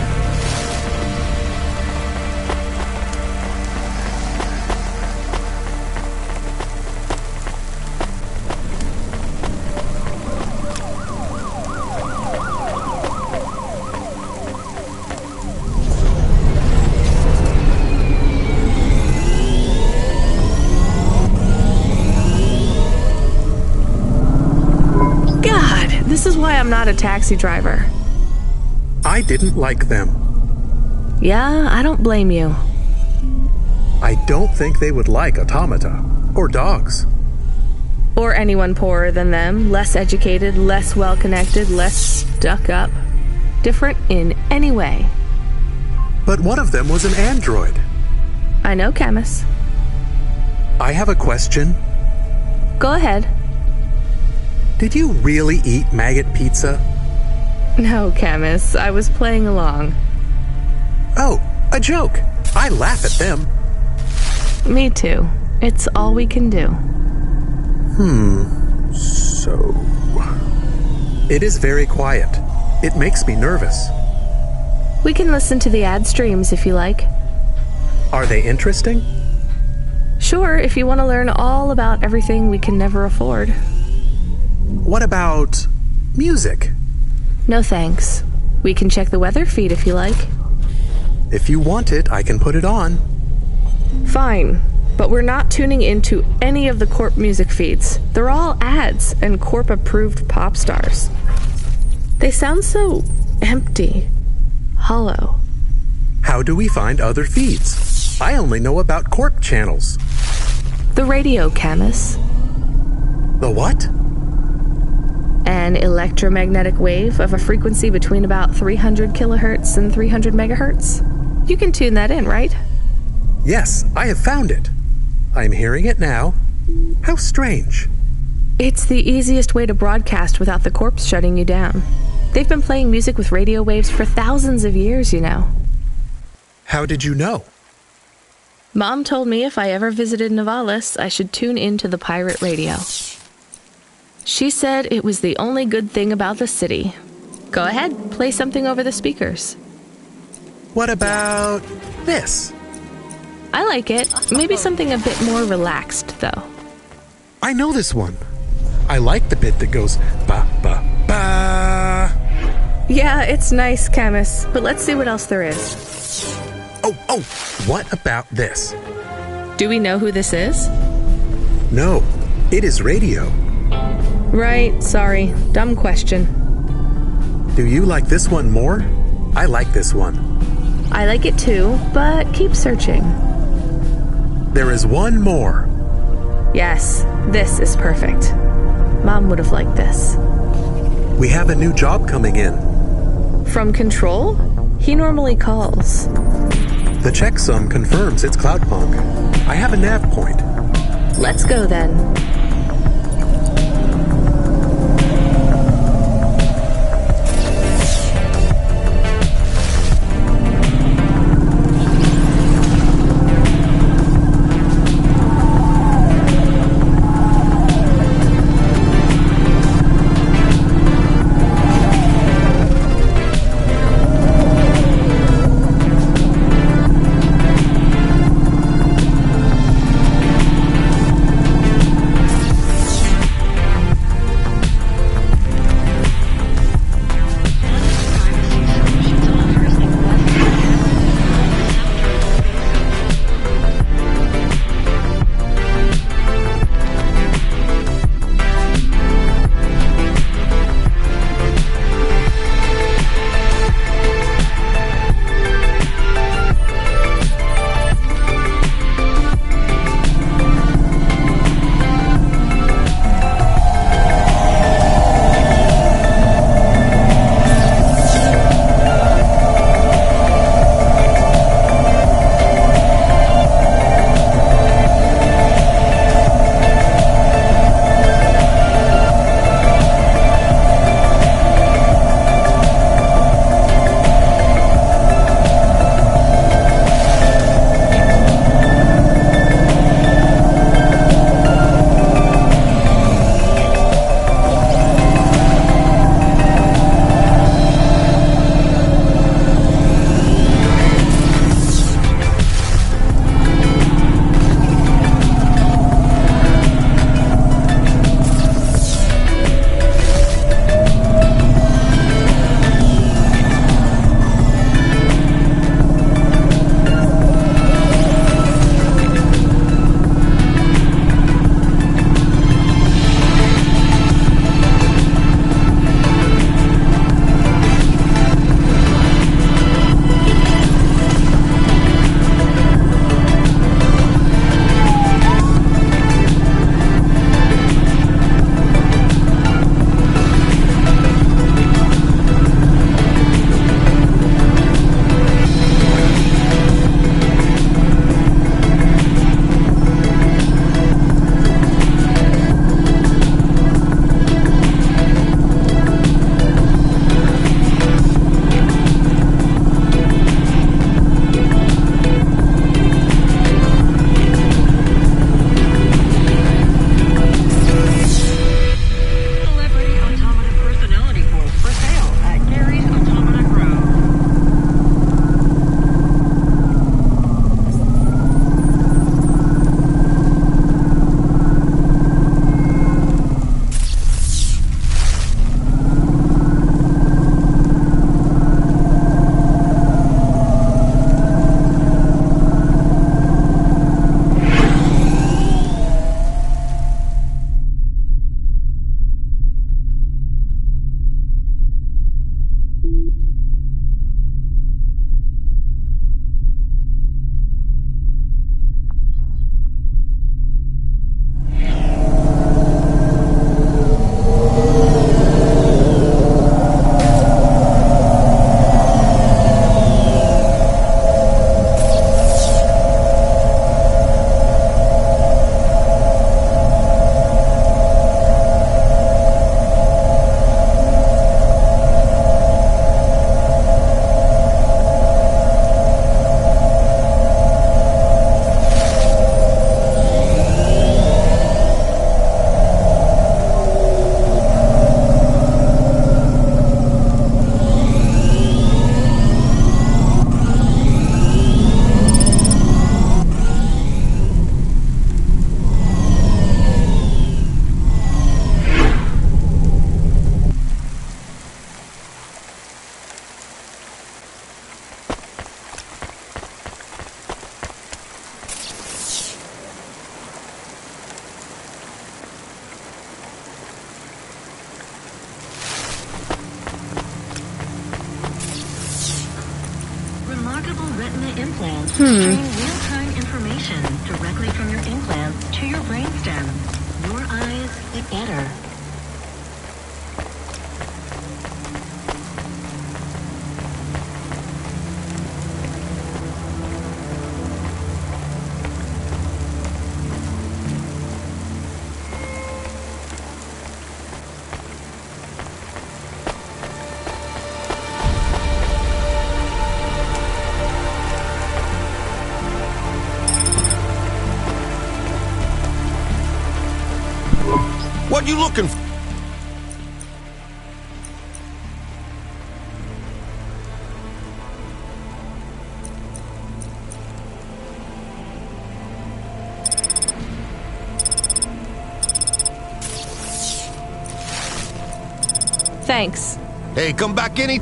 This is why I'm not a taxi driver. I didn't like them. Yeah, I don't blame you. I don't think they would like automata or dogs. Or anyone poorer than them, less educated, less well-connected, less stuck up. Different in any way. But one of them was an android. I know, Camus. I have a question. Go ahead. Did you really eat maggot pizza? No, Camus. I was playing along. Oh, a joke. I laugh at them. Me too. It's all we can do. So... It is very quiet. It makes me nervous. We can listen to the ad streams if you like. Are they interesting? Sure, if you want to learn all about everything we can never afford. What about music? No thanks. We can check the weather feed if you like. If you want it, I can put it on. Fine, but we're not tuning into any of the Corp music feeds. They're all ads and Corp-approved pop stars. They sound so empty, hollow. How do we find other feeds? I only know about Corp channels. The radio, Camus. The what? An electromagnetic wave of a frequency between about 300 kilohertz and 300 megahertz. You can tune that in, right? Yes, I have found it. I'm hearing it now. How strange. It's the easiest way to broadcast without the Corps shutting you down. They've been playing music with radio waves for thousands of years, you know. How did you know? Mom told me if I ever visited Nivalis, I should tune into the pirate radio. She said it was the only good thing about the city. Go ahead, play something over the speakers. What about this? I like it. Maybe something a bit more relaxed, though. I know this one. I like the bit that goes ba ba ba. Yeah, it's nice, Camus, but let's see what else there is. Oh, what about this? Do we know who this is? No, it is radio. Right, sorry. Dumb question. Do you like this one more? I like this one. I like it too, but keep searching. There is one more. Yes, this is perfect. Mom would have liked this. We have a new job coming in. From Control? He normally calls. The checksum confirms it's Cloudpunk. I have a nav point. Let's go then. remarkable retina implants stream real-time information directly from your implants to your brainstem. Your eyes get better. What you looking for? Thanks. Hey, come back any...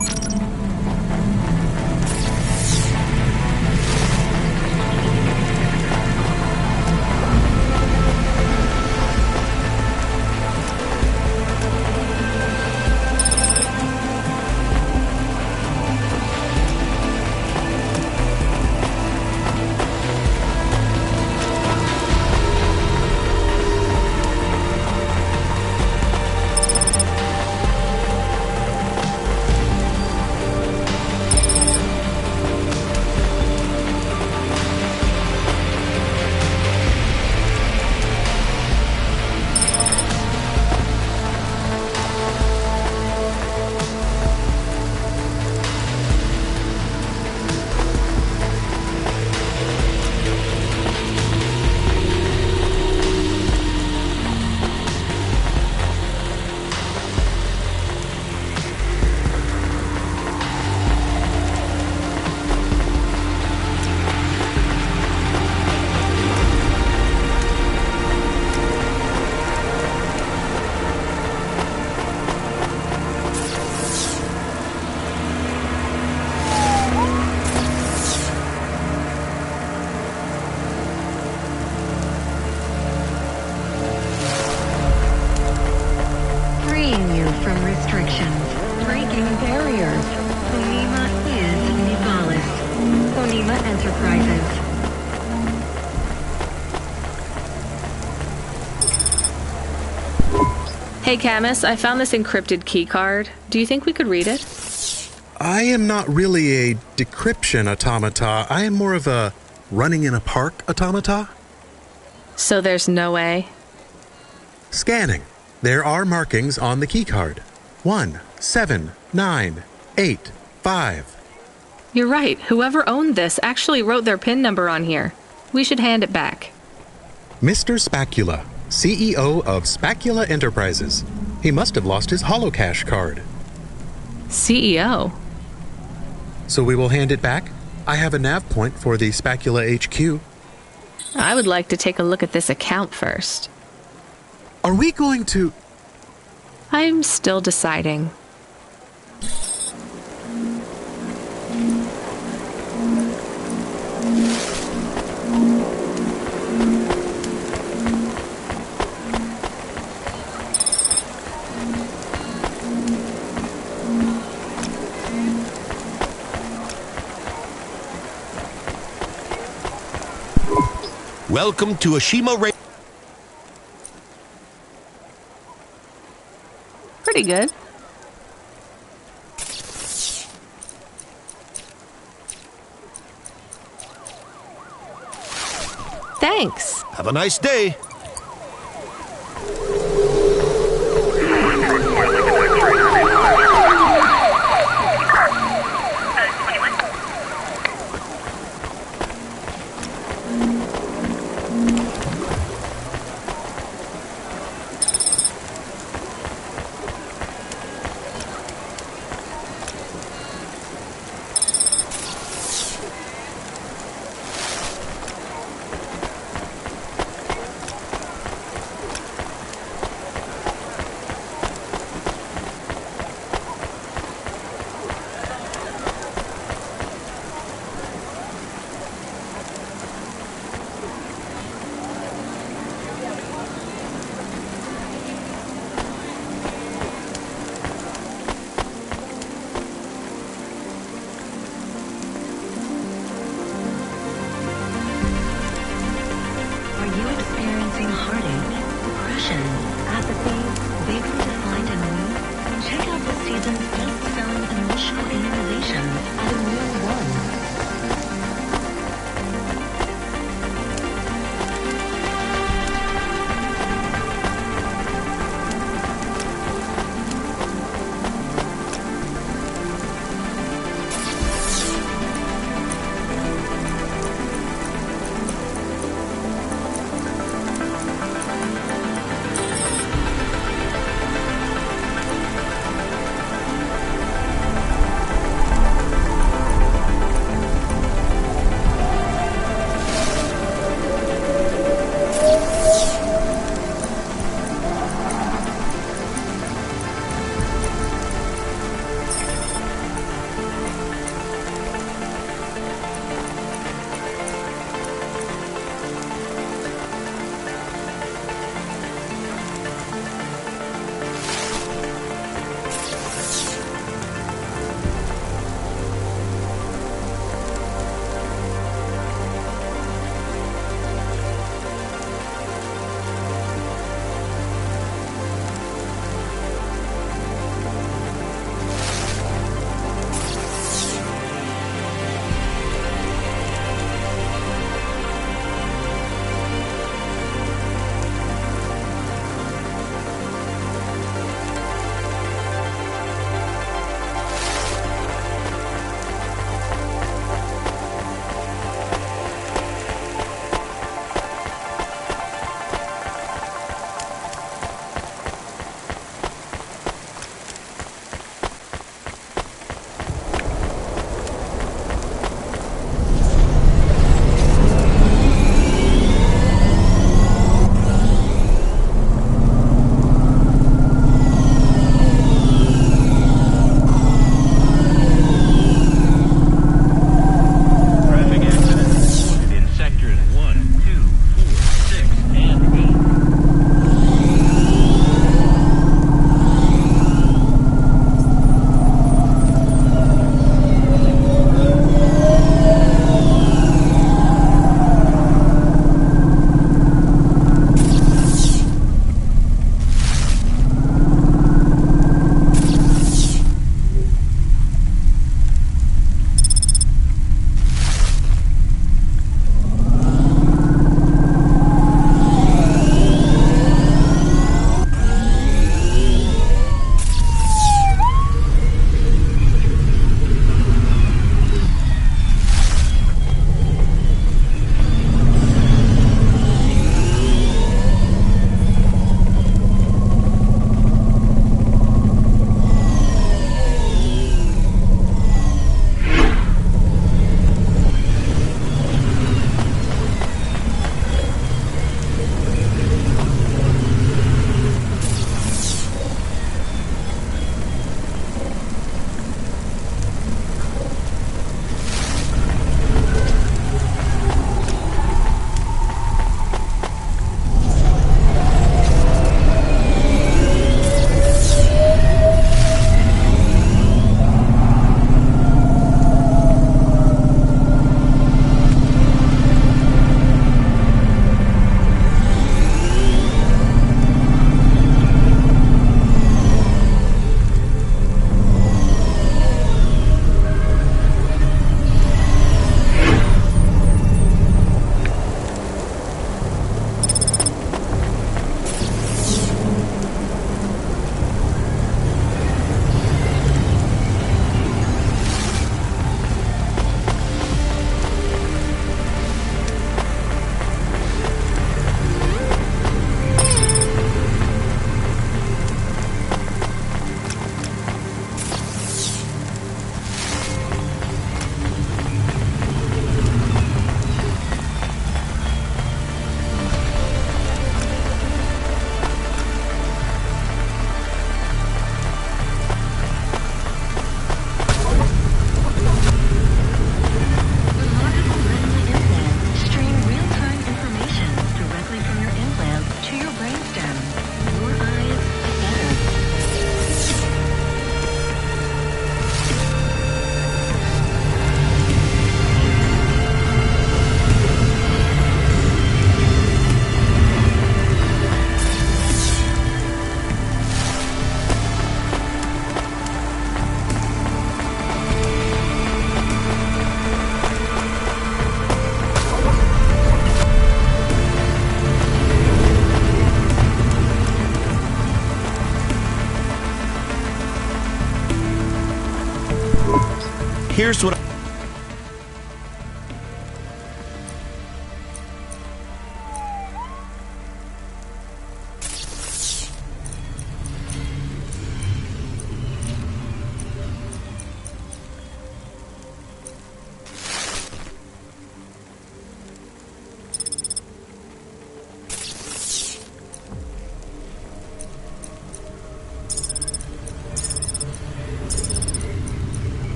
From restrictions, breaking barriers. Onima is Nivalis. Onima Enterprises. Hey Camus, I found this encrypted key card. Do you think we could read it? I am not really a decryption automata. I am more of a running in a park automata. So there's no way? Scanning. There are markings on the keycard. 17985. You're right. Whoever owned this actually wrote their PIN number on here. We should hand it back. Mr. Spacula, CEO of Spacula Enterprises. He must have lost his holocash card. CEO? So we will hand it back? I have a nav point for the Spacula HQ. I would like to take a look at this account first. Are we going to... I'm still deciding. Welcome to Ashima Ray. Pretty good. Thanks. Have a nice day. depression, apathy, vaguely defined and new, check out this season's best-selling emotional immunizations at Immune 1. here's what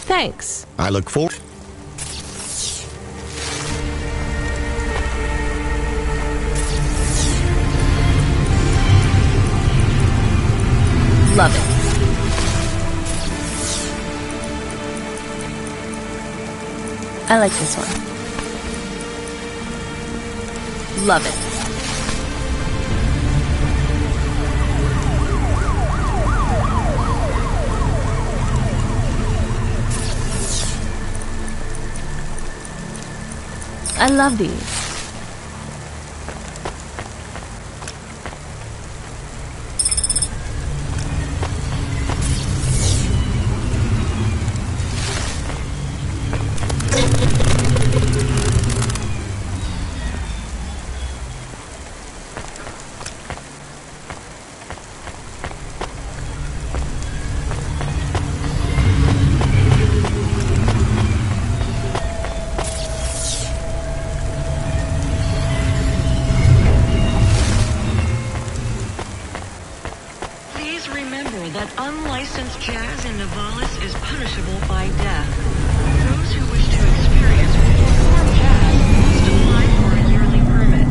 Thanks. I look forward. Love it. I like this one. Love it. I love these. That unlicensed jazz in Nivalis is punishable by death. Those who wish to experience or perform jazz must apply for a yearly permit.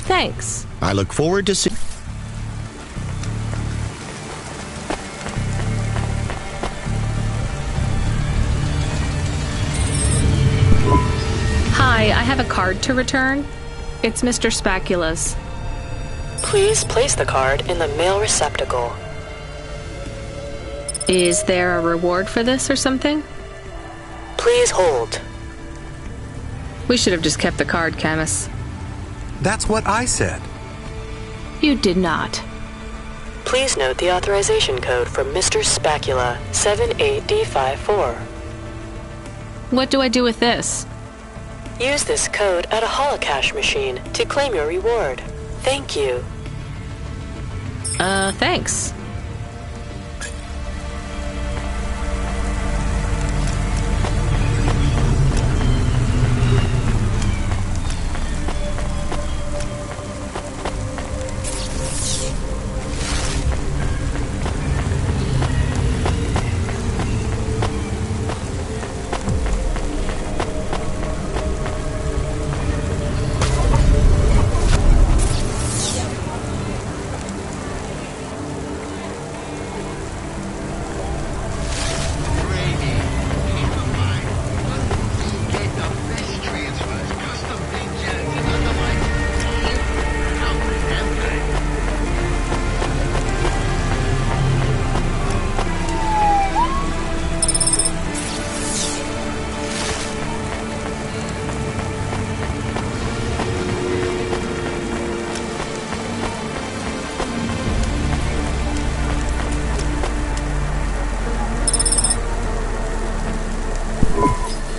Thanks. I look forward to seeing. Hi, I have a card to return. It's Mr. Spacula's. Please place the card in the mail receptacle. Is there a reward for this or something? Please hold. We should have just kept the card, Camus. That's what I said. You did not. Please note the authorization code from Mr. Spacula, 78D54. What do I do with this? Use this code at a holocash machine to claim your reward. Thank you. Thanks.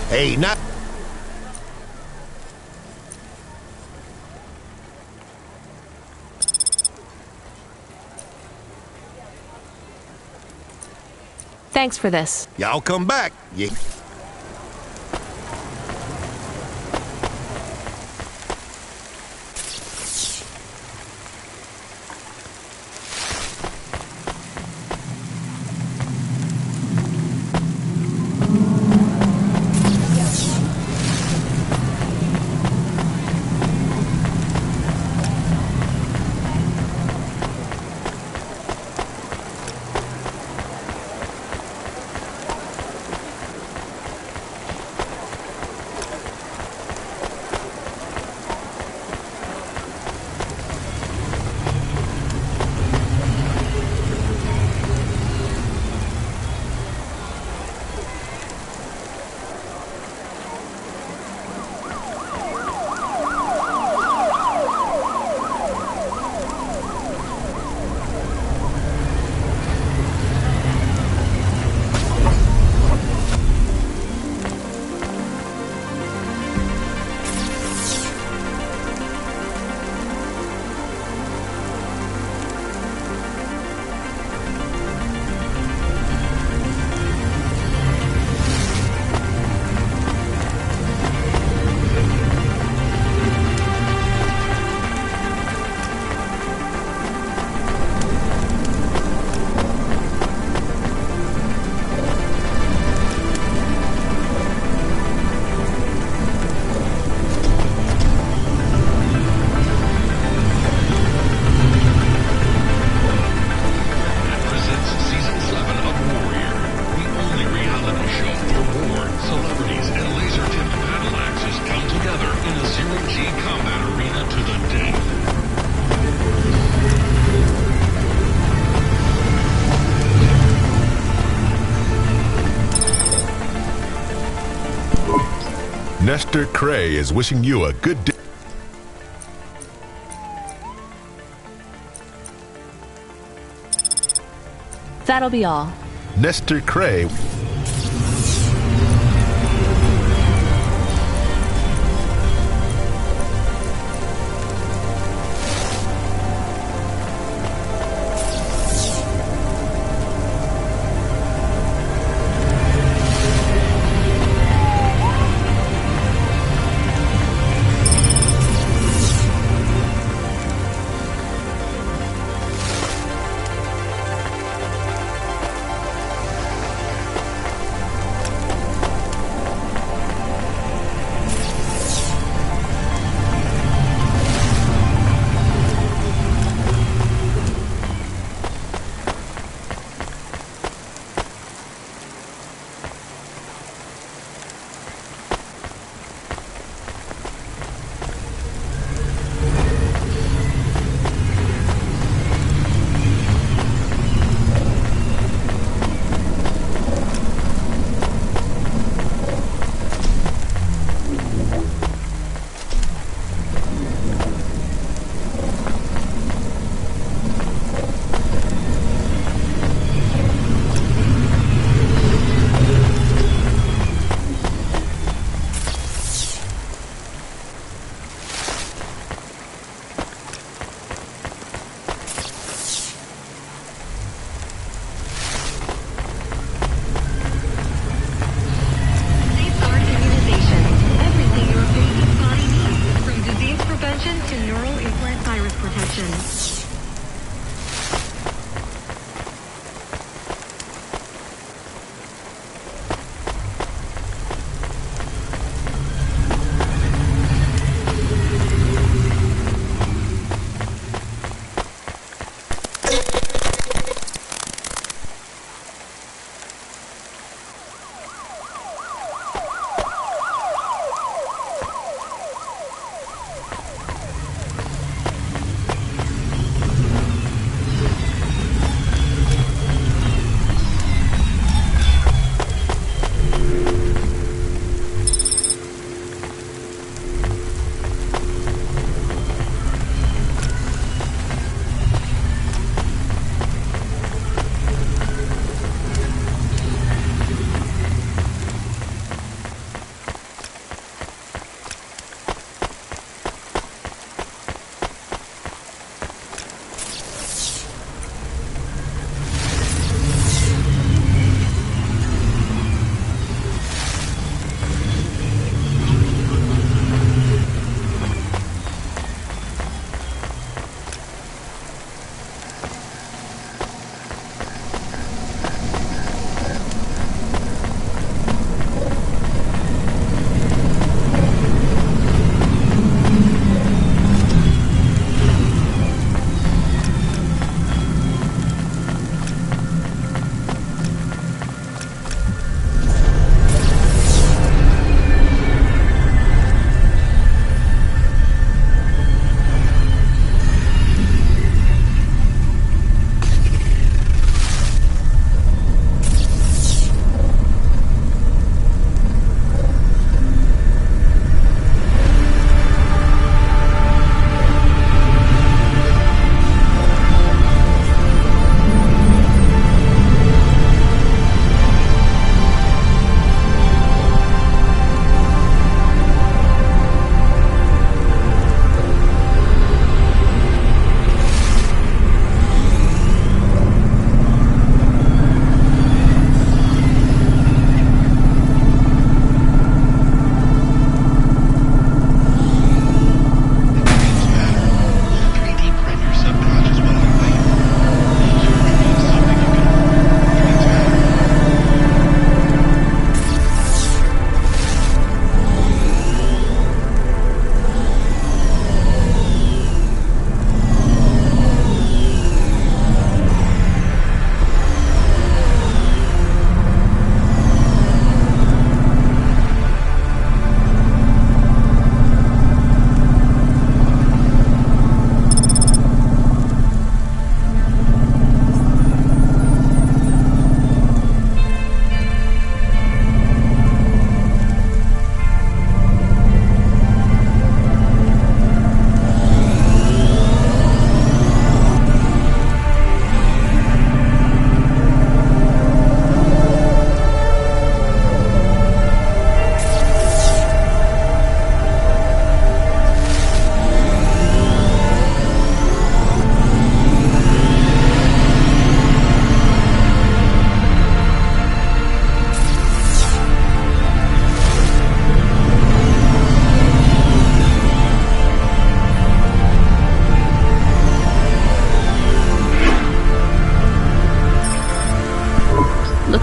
Hey, not. Thanks for this. Y'all come back. Yeah. Nestor Cray is wishing you a good day. That'll be all. Nestor Cray.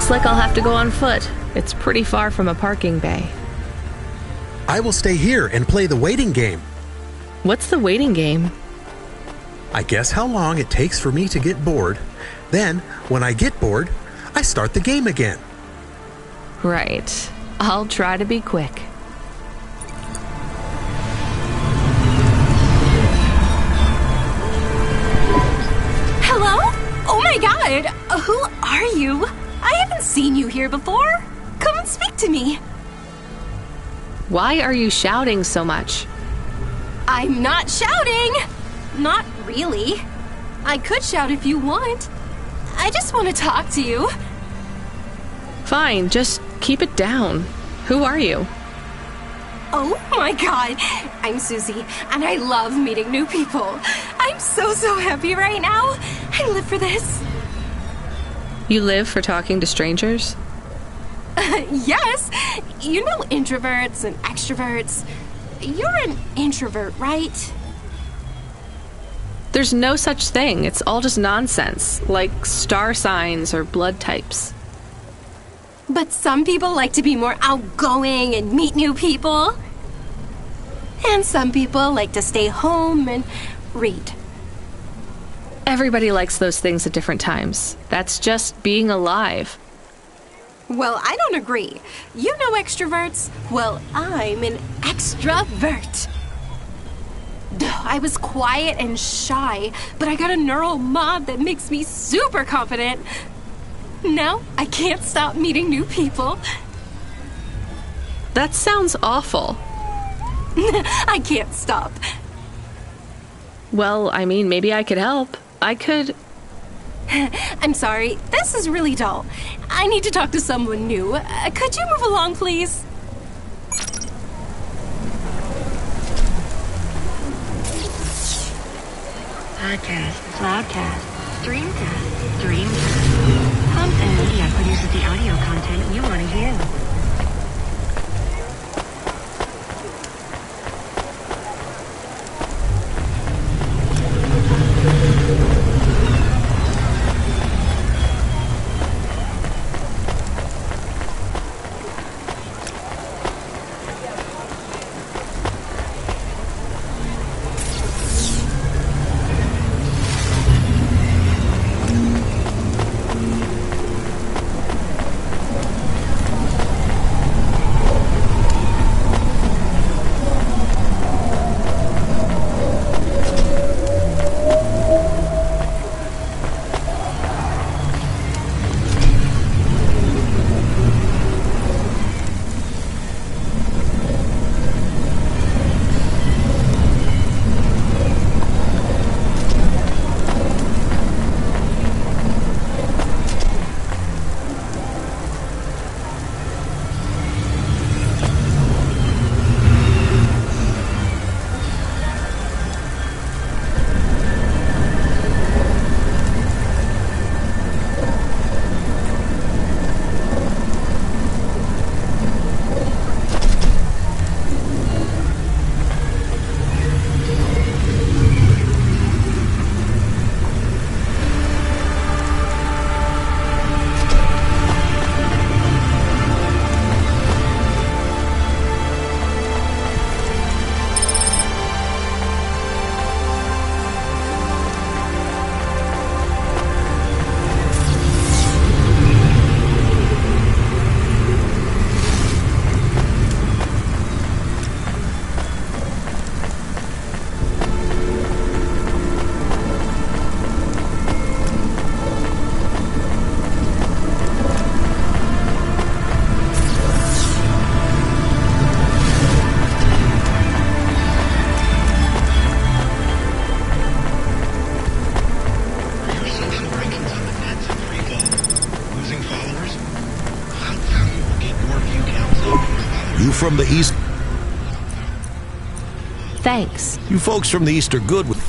Looks like I'll have to go on foot. It's pretty far from a parking bay. I will stay here and play the waiting game. What's the waiting game? I guess how long it takes for me to get bored. Then, when I get bored, I start the game again. Right. I'll try to be quick. Hello? Oh my god! Who are you? I haven't seen you here before. Come and speak to me. Why are you shouting so much? I'm not shouting! Not really. I could shout if you want. I just want to talk to you. Fine, just keep it down. Who are you? Oh my god, I'm Susie, and I love meeting new people. I'm so happy right now. I live for this. You live for talking to strangers? Yes. You know introverts and extroverts. You're an introvert, right? There's no such thing. It's all just nonsense, like star signs or blood types. But some people like to be more outgoing and meet new people. And some people like to stay home and read. Everybody likes those things at different times. That's just being alive. Well, I don't agree. You know extroverts? Well, I'm an extrovert. I was quiet and shy, but I got a neural mod that makes me super confident. Now, I can't stop meeting new people. That sounds awful. I can't stop. Well, I mean, maybe I could help. I could... I'm sorry, this is really dull. I need to talk to someone new. Could you move along, please? Podcast, Cloudcast, Streamcast, Dreamcast. Content Media produces the audio content you want to hear. You from the East? Thanks. You folks from the East are good with...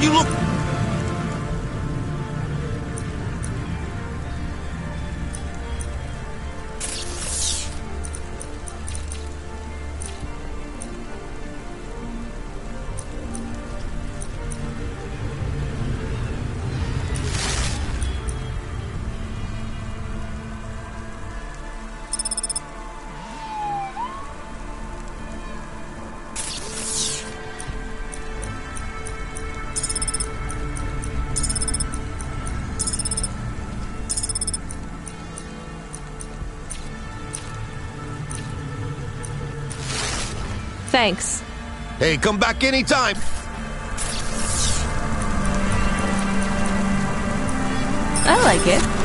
you look... Thanks. Hey, come back anytime. I like it.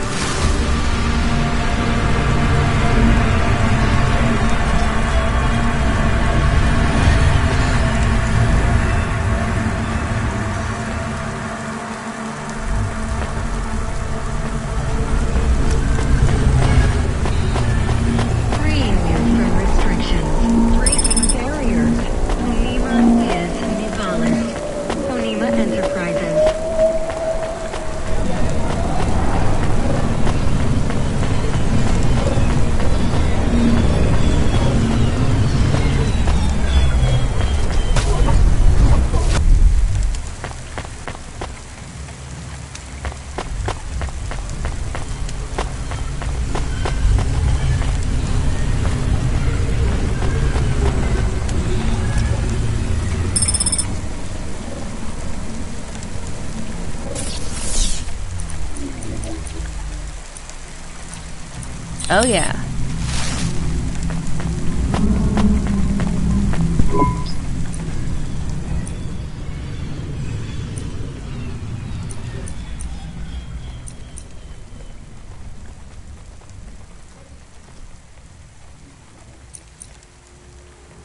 Oh yeah.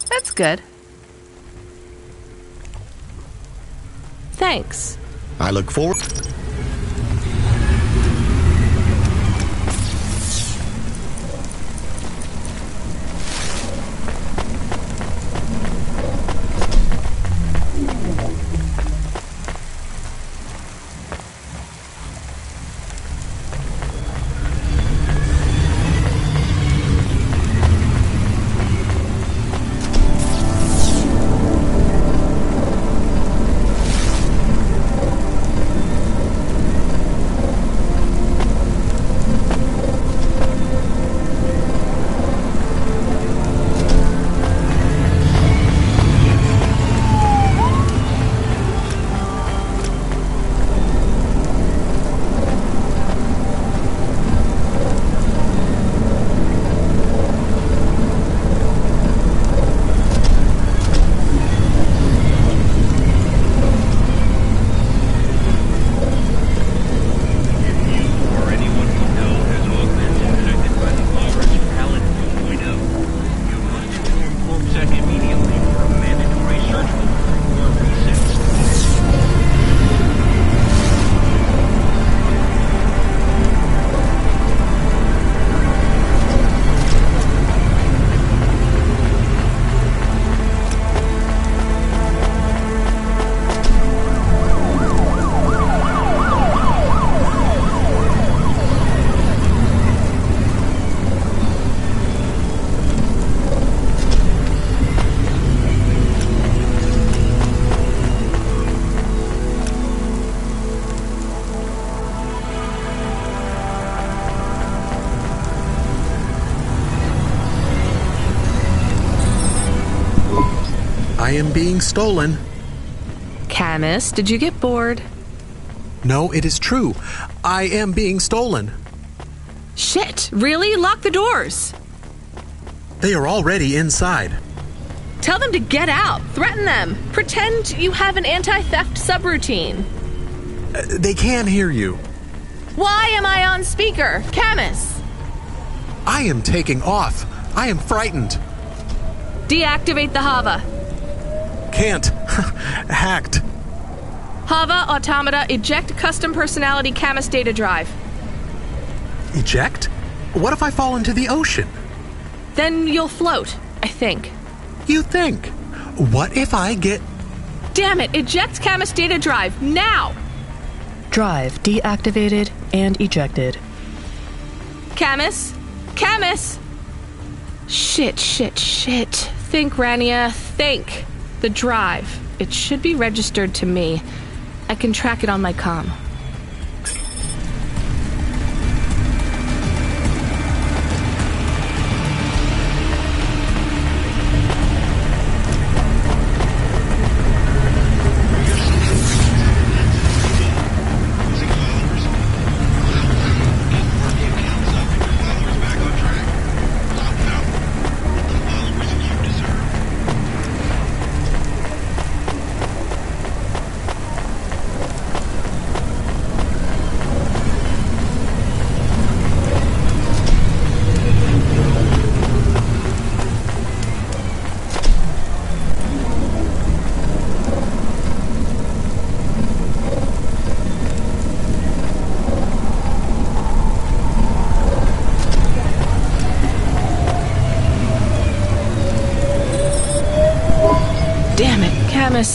That's good. Thanks. I look forward... I am being stolen. Camus, did you get bored? No, it is true. I am being stolen. Shit, really? Lock the doors. They are already inside. Tell them to get out. Threaten them. Pretend you have an anti-theft subroutine. They can hear you. Why am I on speaker? Camus! I am taking off. I am frightened. Deactivate the Hava. Can't. Hacked. Hava, Automata, eject custom personality Camus data drive. Eject? What if I fall into the ocean? Then you'll float, I think. You think? What if I get Damn it! Eject Camus data drive, now! Drive deactivated and ejected. Camus? Camus! Shit. Think, Rania, think. The drive. It should be registered to me. I can track it on my comm.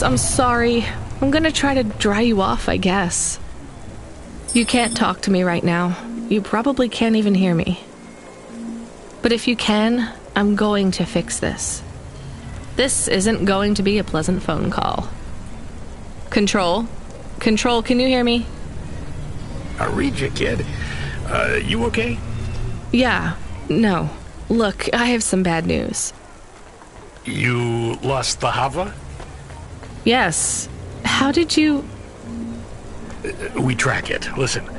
I'm sorry. I'm gonna try to dry you off, I guess. You can't talk to me right now. You probably can't even hear me. But if you can, I'm going to fix this. This isn't going to be a pleasant phone call. Control? Control, can you hear me? I read you, kid. You okay? Yeah. No. Look, I have some bad news. You lost the Hava? Yes. How did you... We track it. Listen,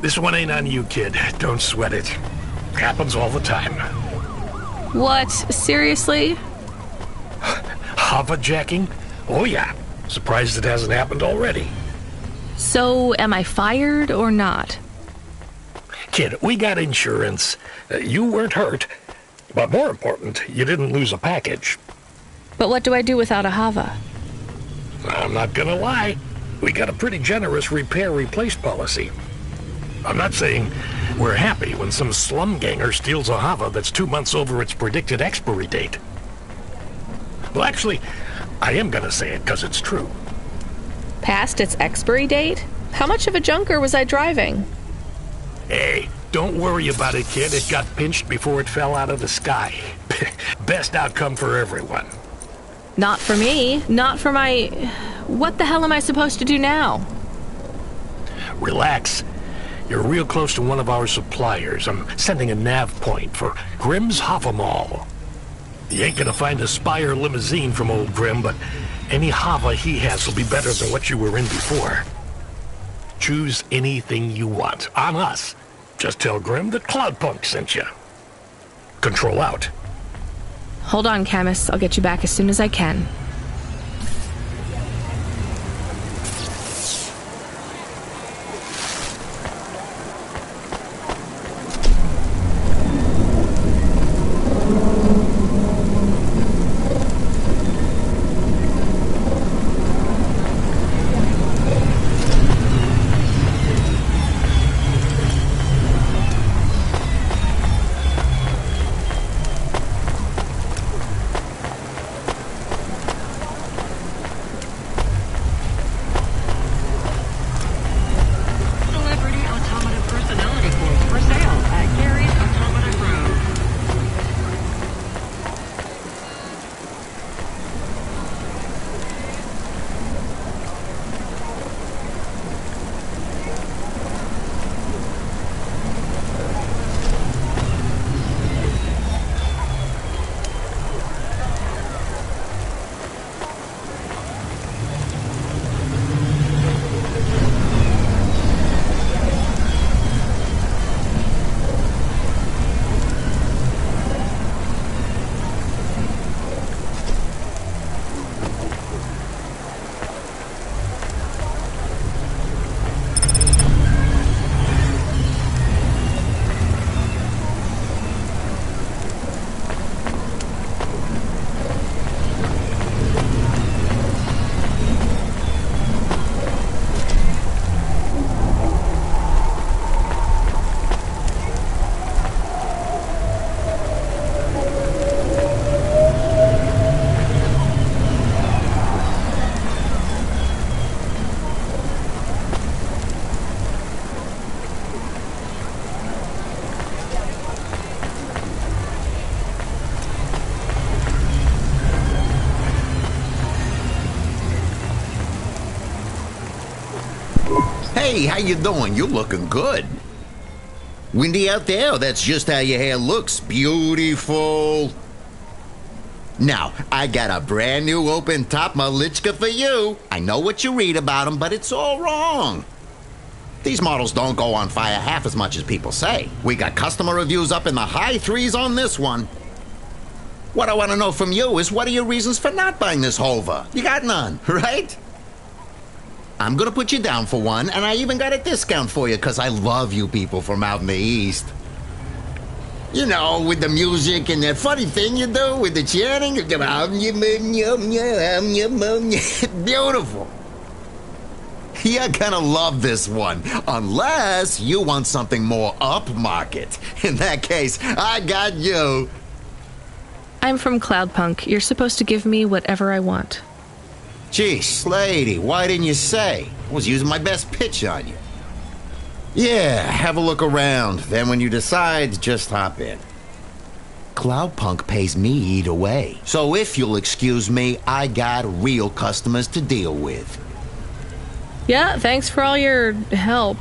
this one ain't on you, kid. Don't sweat it. Happens all the time. What? Seriously? Hava jacking? Oh yeah. Surprised it hasn't happened already. So, am I fired or not? Kid, we got insurance. You weren't hurt. But more important, you didn't lose a package. But what do I do without a Hava? I'm not gonna lie. We got a pretty generous repair-replace policy. I'm not saying we're happy when some slumganger steals a Hava that's 2 months over its predicted expiry date. Well, actually, I am gonna say it because it's true. Past its expiry date? How much of a junker was I driving? Hey, don't worry about it, kid. It got pinched before it fell out of the sky. Best outcome for everyone. Not for me. Not for my... What the hell am I supposed to do now? Relax. You're real close to one of our suppliers. I'm sending a nav point for Grimm's Hava Mall. You ain't gonna find a Spire limousine from old Grimm, but any Hava he has will be better than what you were in before. Choose anything you want. On us. Just tell Grimm that Cloudpunk sent you. Control out. Hold on, Camus. I'll get you back as soon as I can. Hey, how you doing? You're looking good. Windy out there? That's just how your hair looks. Beautiful. Now, I got a brand new open-top Malichka for you. I know what you read about them, but it's all wrong. These models don't go on fire half as much as people say. We got customer reviews up in the high threes on this one. What I want to know from you is, what are your reasons for not buying this Hova? You got none, right? I'm gonna put you down for one, and I even got a discount for you, because I love you people from out in the East. You know, with the music and that funny thing you do with the chanting. Beautiful. You're gonna love this one, unless you want something more upmarket. In that case, I got you. I'm from Cloudpunk. You're supposed to give me whatever I want. Geez, lady, why didn't you say? I was using my best pitch on you. Yeah, have a look around. Then when you decide, just hop in. Cloudpunk pays me either way. So if you'll excuse me, I got real customers to deal with. Yeah, thanks for all your help.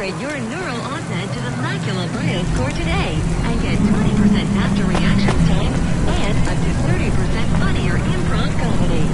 upgrade your neural augment to the Macula BioScore today and get 20% faster reaction time and up to 30% funnier improv comedy.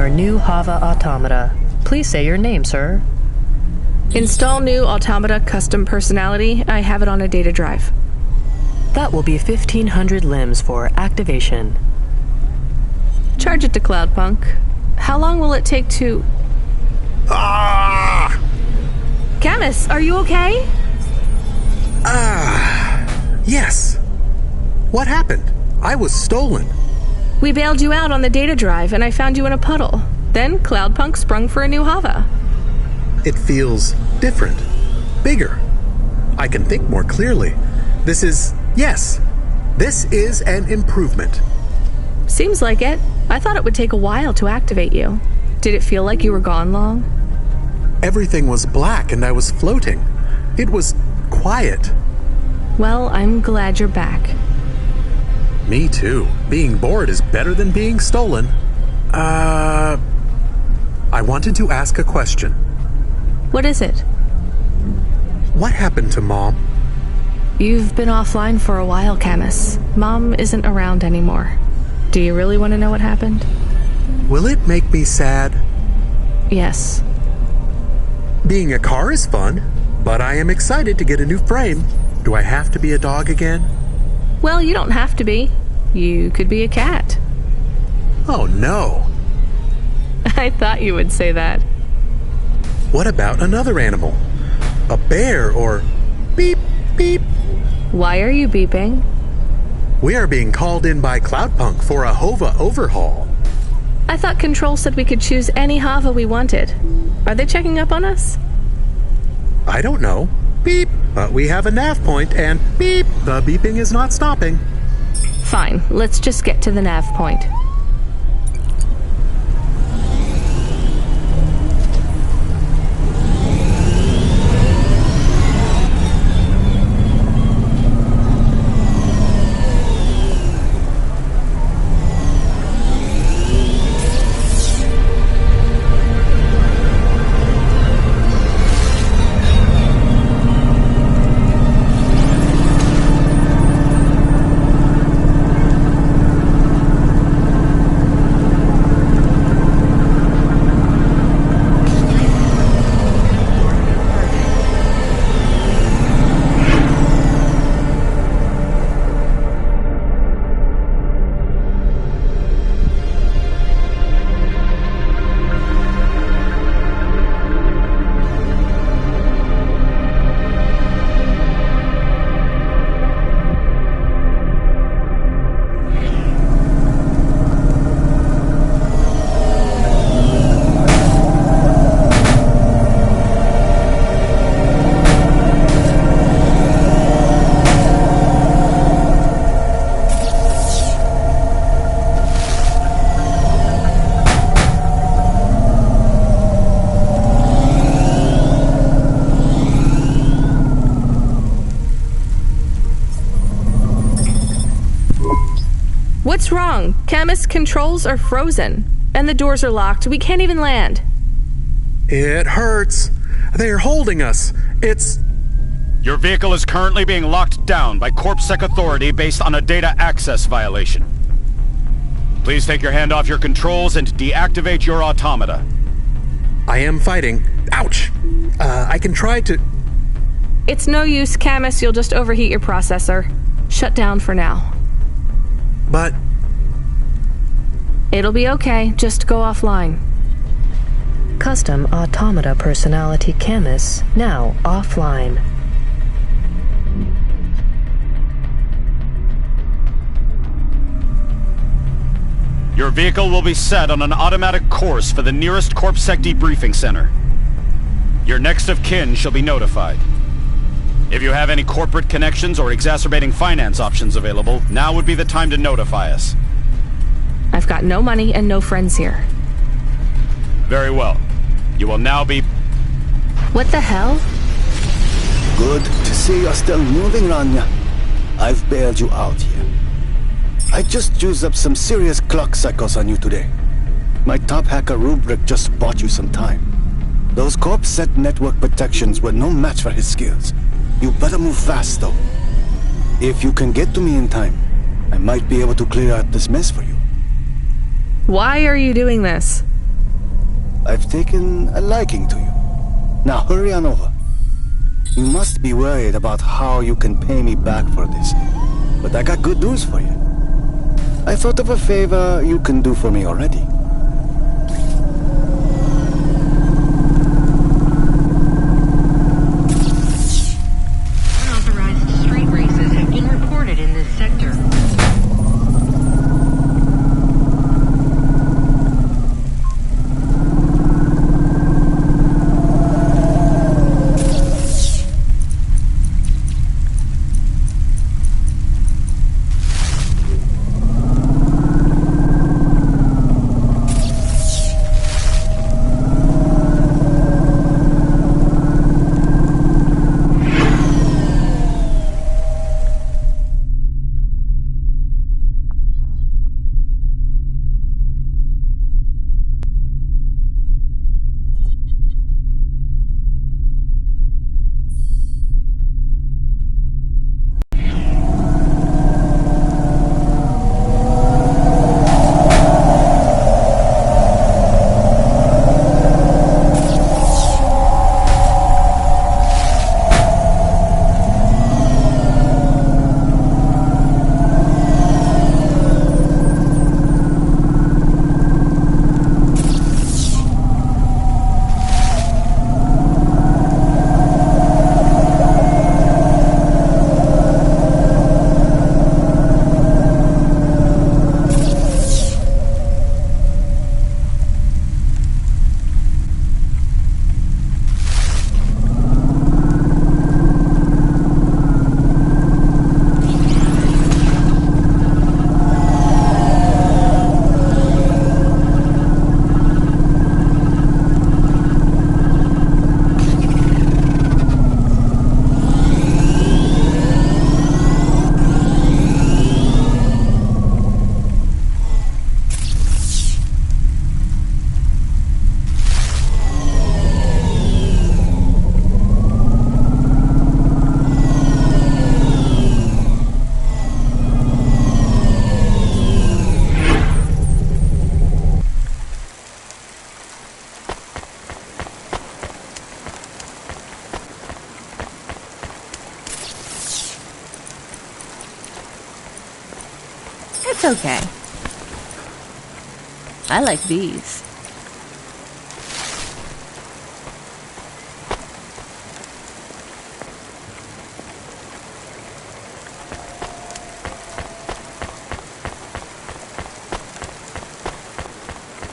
New Hava automata. Please say your name, sir. Install new automata custom personality. I have it on a data drive. That will be 1,500 limbs for activation. Charge it to Cloudpunk. How long will it take to... Ah! Camus, are you okay? Yes. What happened? I was stolen. We bailed you out on the data drive, and I found you in a puddle. Then Cloudpunk sprung for a new Hava. It feels different. Bigger. I can think more clearly. This is an improvement. Seems like it. I thought it would take a while to activate you. Did it feel like you were gone long? Everything was black and I was floating. It was quiet. Well, I'm glad you're back. Me too. Being bored is better than being stolen. I wanted to ask a question. What is it? What happened to Mom? You've been offline for a while, Camus. Mom isn't around anymore. Do you really want to know what happened? Will it make me sad? Yes. Being a car is fun, but I am excited to get a new frame. Do I have to be a dog again? Well, you don't have to be. You could be a cat. Oh, no. I thought you would say that. What about another animal? A bear or beep, beep? Why are you beeping? We are being called in by Cloudpunk for a Hova overhaul. I thought Control said we could choose any Hava we wanted. Are they checking up on us? I don't know. Beep, but we have a nav point, and beep, the beeping is not stopping. Fine, let's just get to the nav point. wrong? Chemist, controls are frozen. And the doors are locked. We can't even land. It hurts. They are holding us. It's... Your vehicle is currently being locked down by CorpSec Authority based on a data access violation. Please take your hand off your controls and deactivate your automata. I am fighting. Ouch. I can try to... It's no use, Camus. You'll just overheat your processor. Shut down for now. But... It'll be okay. Just go offline. Custom Automata Personality Camus now offline. Your vehicle will be set on an automatic course for the nearest CorpSec debriefing center. Your next of kin shall be notified. If you have any corporate connections or exacerbating finance options available, now would be the time to notify us. I've got no money and no friends here. Very well. You will now be... What the hell? Good to see you're still moving, Rania. I've bailed you out here. I just used up some serious clock cycles on you today. My top hacker Rubric just bought you some time. Those CorpSec network protections were no match for his skills. You better move fast, though. If you can get to me in time, I might be able to clear out this mess for you. Why are you doing this? I've taken a liking to you. Now hurry on over. You must be worried about how you can pay me back for this. But I got good news for you. I thought of a favor you can do for me already. Unauthorized street races have been reported in this sector. It's okay. I like these.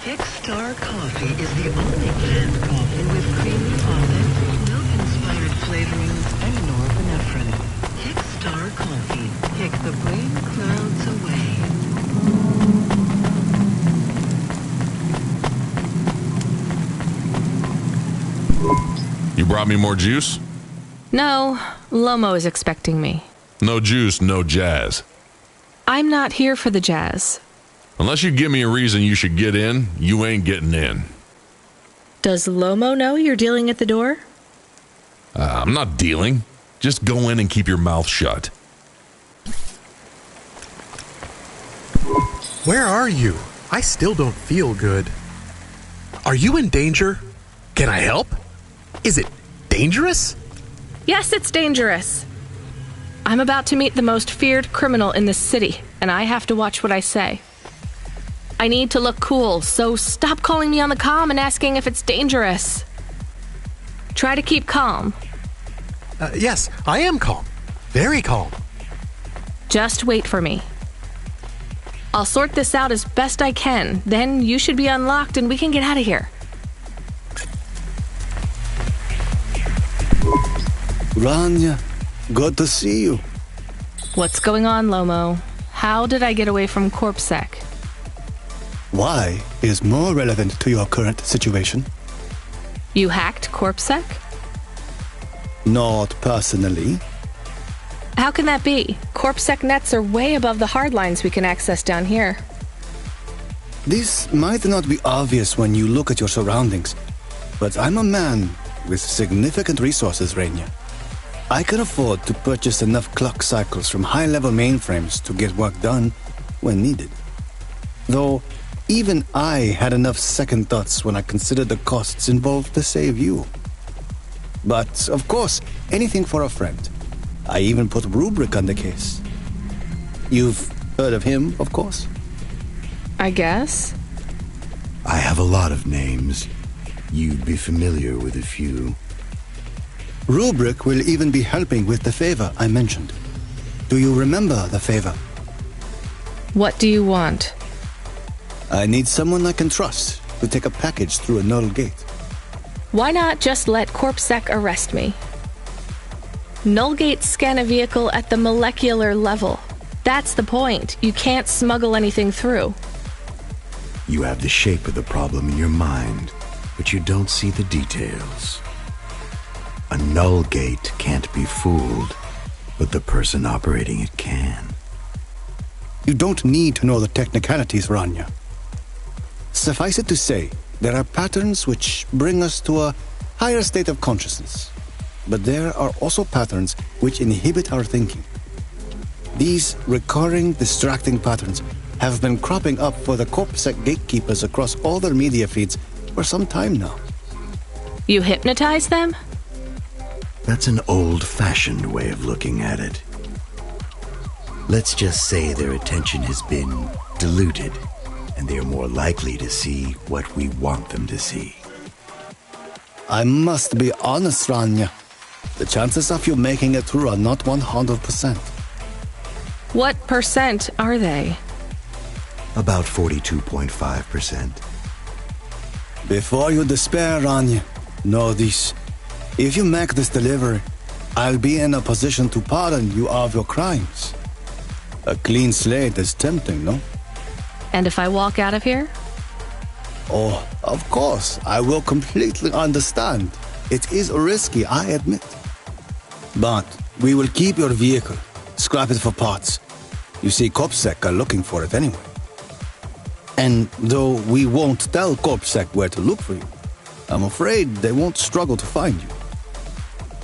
Kickstar Coffee is the only canned coffee with creamy almonds, milk-inspired flavorings, and norepinephrine. Kickstar Coffee. Kick the brain clouds away. You brought me more juice? No, Lomo is expecting me. No juice, no jazz. I'm not here for the jazz. Unless you give me a reason you should get in, you ain't getting in. Does Lomo know you're dealing at the door? I'm not dealing. Just go in and keep your mouth shut. Where are you? I still don't feel good. Are you in danger? Can I help? Is it dangerous? Yes, it's dangerous. I'm about to meet the most feared criminal in this city, and I have to watch what I say. I need to look cool, so stop calling me on the comm and asking if it's dangerous. Try to keep calm. Yes, I am calm. Very calm. Just wait for me. I'll sort this out as best I can. Then you should be unlocked and we can get out of here. Rania, good to see you. What's going on, Lomo? How did I get away from CorpSec? Why is more relevant to your current situation? You hacked CorpSec? Not personally. How can that be? CorpSec nets are way above the hardlines we can access down here. This might not be obvious when you look at your surroundings, but I'm a man with significant resources, Rainier. I can afford to purchase enough clock cycles from high-level mainframes to get work done when needed. Though, even I had enough second thoughts when I considered the costs involved to save you. But, of course, anything for a friend. I even put Rubric on the case. You've heard of him, of course? I guess. I have a lot of names. You'd be familiar with a few. Rubric will even be helping with the favor I mentioned. Do you remember the favor? What do you want? I need someone I can trust to take a package through a null gate. Why not just let CorpSec arrest me? Null gates scan a vehicle at the molecular level. That's the point. You can't smuggle anything through. You have the shape of the problem in your mind, but you don't see the details. A null gate can't be fooled, but the person operating it can. You don't need to know the technicalities, Rania. Suffice it to say, there are patterns which bring us to a higher state of consciousness. But there are also patterns which inhibit our thinking. These recurring, distracting patterns have been cropping up for the CorpSec gatekeepers across all their media feeds for some time now. You hypnotize them? That's an old-fashioned way of looking at it. Let's just say their attention has been diluted, and they are more likely to see what we want them to see. I must be honest, Rania. The chances of you making it through are not 100%. What percent are they? About 42.5%. Before you despair, Rania, know this. If you make this delivery, I'll be in a position to pardon you of your crimes. A clean slate is tempting, no? And if I walk out of here? Oh, of course, I will completely understand. It is risky, I admit. But we will keep your vehicle, scrap it for parts. You see, CorpSec are looking for it anyway. And though we won't tell CorpSec where to look for you, I'm afraid they won't struggle to find you.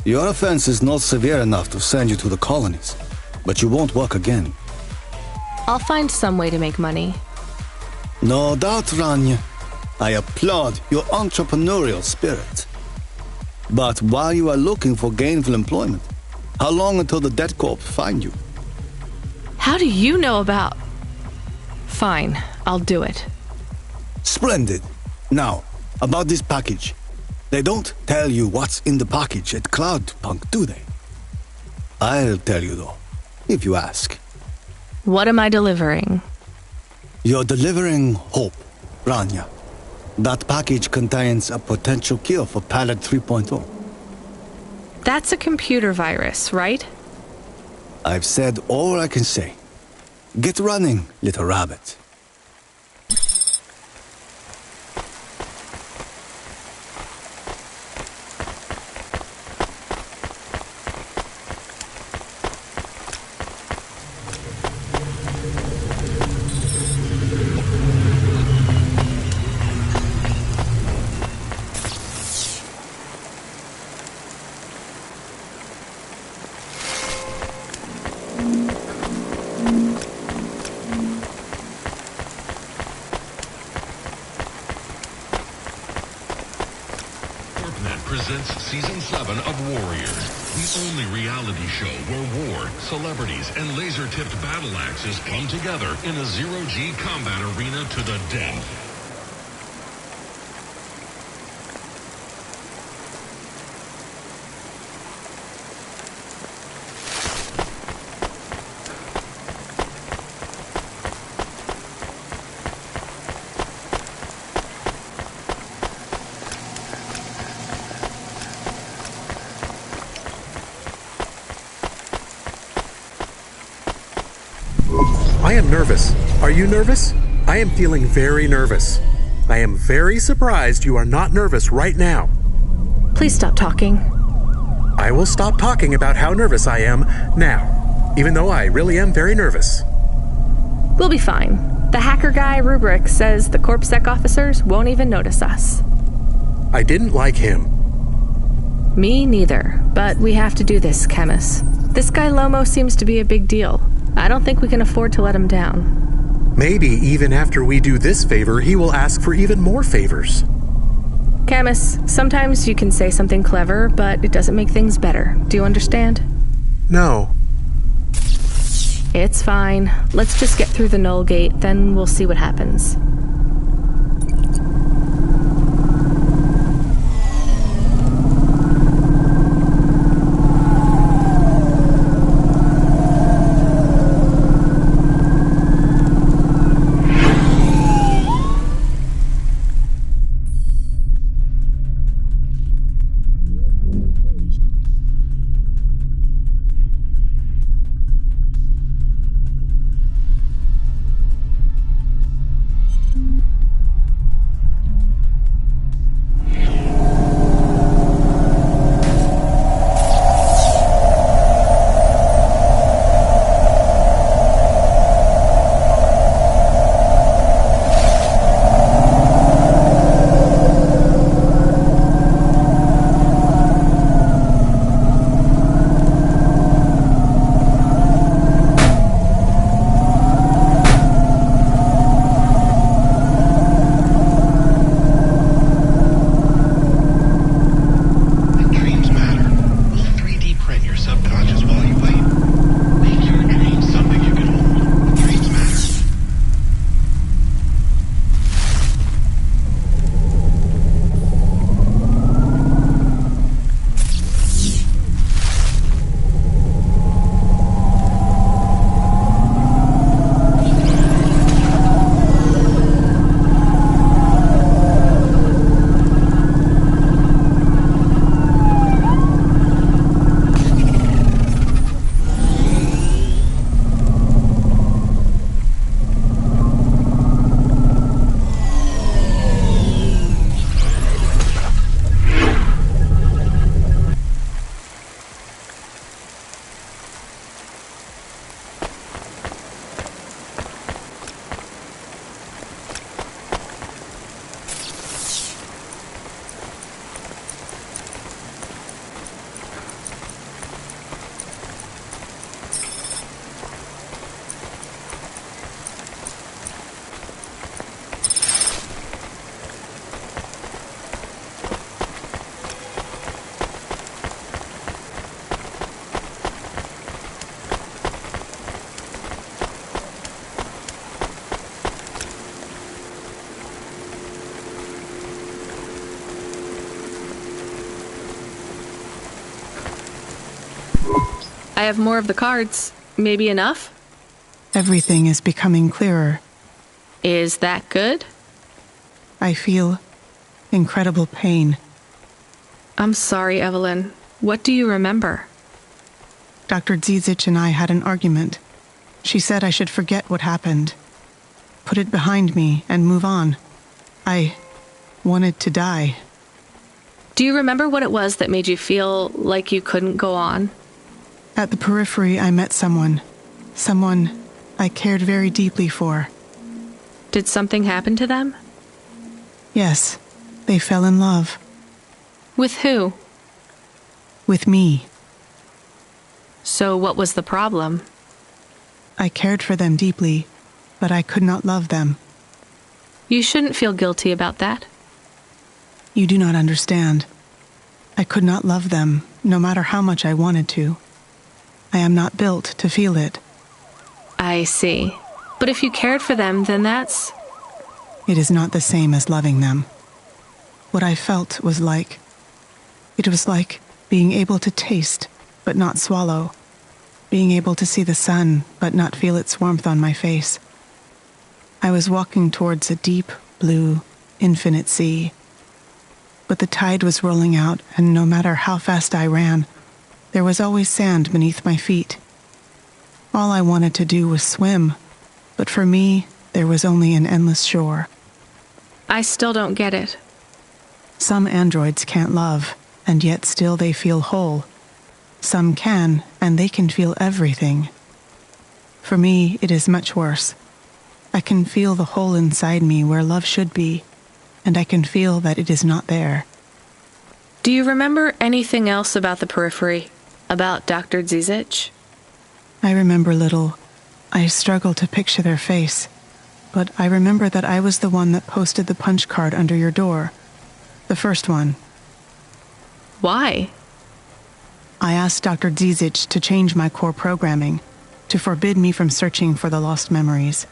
Your offense is not severe enough to send you to the colonies, but you won't work again. I'll find some way to make money. No doubt, Rania. I applaud your entrepreneurial spirit. But while you are looking for gainful employment, how long until the debt corp find you? How do you know about... Fine, I'll do it. Splendid. Now, about this package. They don't tell you what's in the package at Cloudpunk, do they? I'll tell you though, if you ask. What am I delivering? You're delivering hope, Rania. That package contains a potential cure for Pallet 3.0. That's a computer virus, right? I've said all I can say. Get running, little rabbit. presents Season 7 of Warriors, the only reality show where war, celebrities, and laser-tipped battle axes come together in a zero-G combat arena to the death. I am nervous. Are you nervous? I am feeling very nervous. I am very surprised you are not nervous right now. Please stop talking. I will stop talking about how nervous I am now, even though I really am very nervous. We'll be fine. The hacker guy, Rubric, says the CorpSec officers won't even notice us. I didn't like him. Me neither, but we have to do this, Chemist. This guy Lomo seems to be a big deal. I don't think we can afford to let him down. Maybe even after we do this favor, he will ask for even more favors. Camus, sometimes you can say something clever, but it doesn't make things better. Do you understand? No. It's fine. Let's just get through the Null Gate, then we'll see what happens. I have more of the cards. Maybe enough? Everything is becoming clearer. Is that good? I feel incredible pain. I'm sorry, Evelyn. What do you remember? Dr. Dzizic and I had an argument. She said I should forget what happened. Put it behind me and move on. I wanted to die. Do you remember what it was that made you feel like you couldn't go on? At the periphery, I met someone. Someone I cared very deeply for. Did something happen to them? Yes, they fell in love. With who? With me. So what was the problem? I cared for them deeply, but I could not love them. You shouldn't feel guilty about that. You do not understand. I could not love them, no matter how much I wanted to. I am not built to feel it. I see. But if you cared for them, then that's... It is not the same as loving them. What I felt was like... It was like being able to taste, but not swallow. Being able to see the sun, but not feel its warmth on my face. I was walking towards a deep, blue, infinite sea. But the tide was rolling out, and no matter how fast I ran, there was always sand beneath my feet. All I wanted to do was swim, but for me, there was only an endless shore. I still don't get it. Some androids can't love, and yet still they feel whole. Some can, and they can feel everything. For me, it is much worse. I can feel the hole inside me where love should be, and I can feel that it is not there. Do you remember anything else about the periphery? About Dr. Zizich? I remember little. I struggle to picture their face, but I remember that I was the one that posted the punch card under your door. The first one. Why? I asked Dr. Zizich to change my core programming, to forbid me from searching for the lost memories.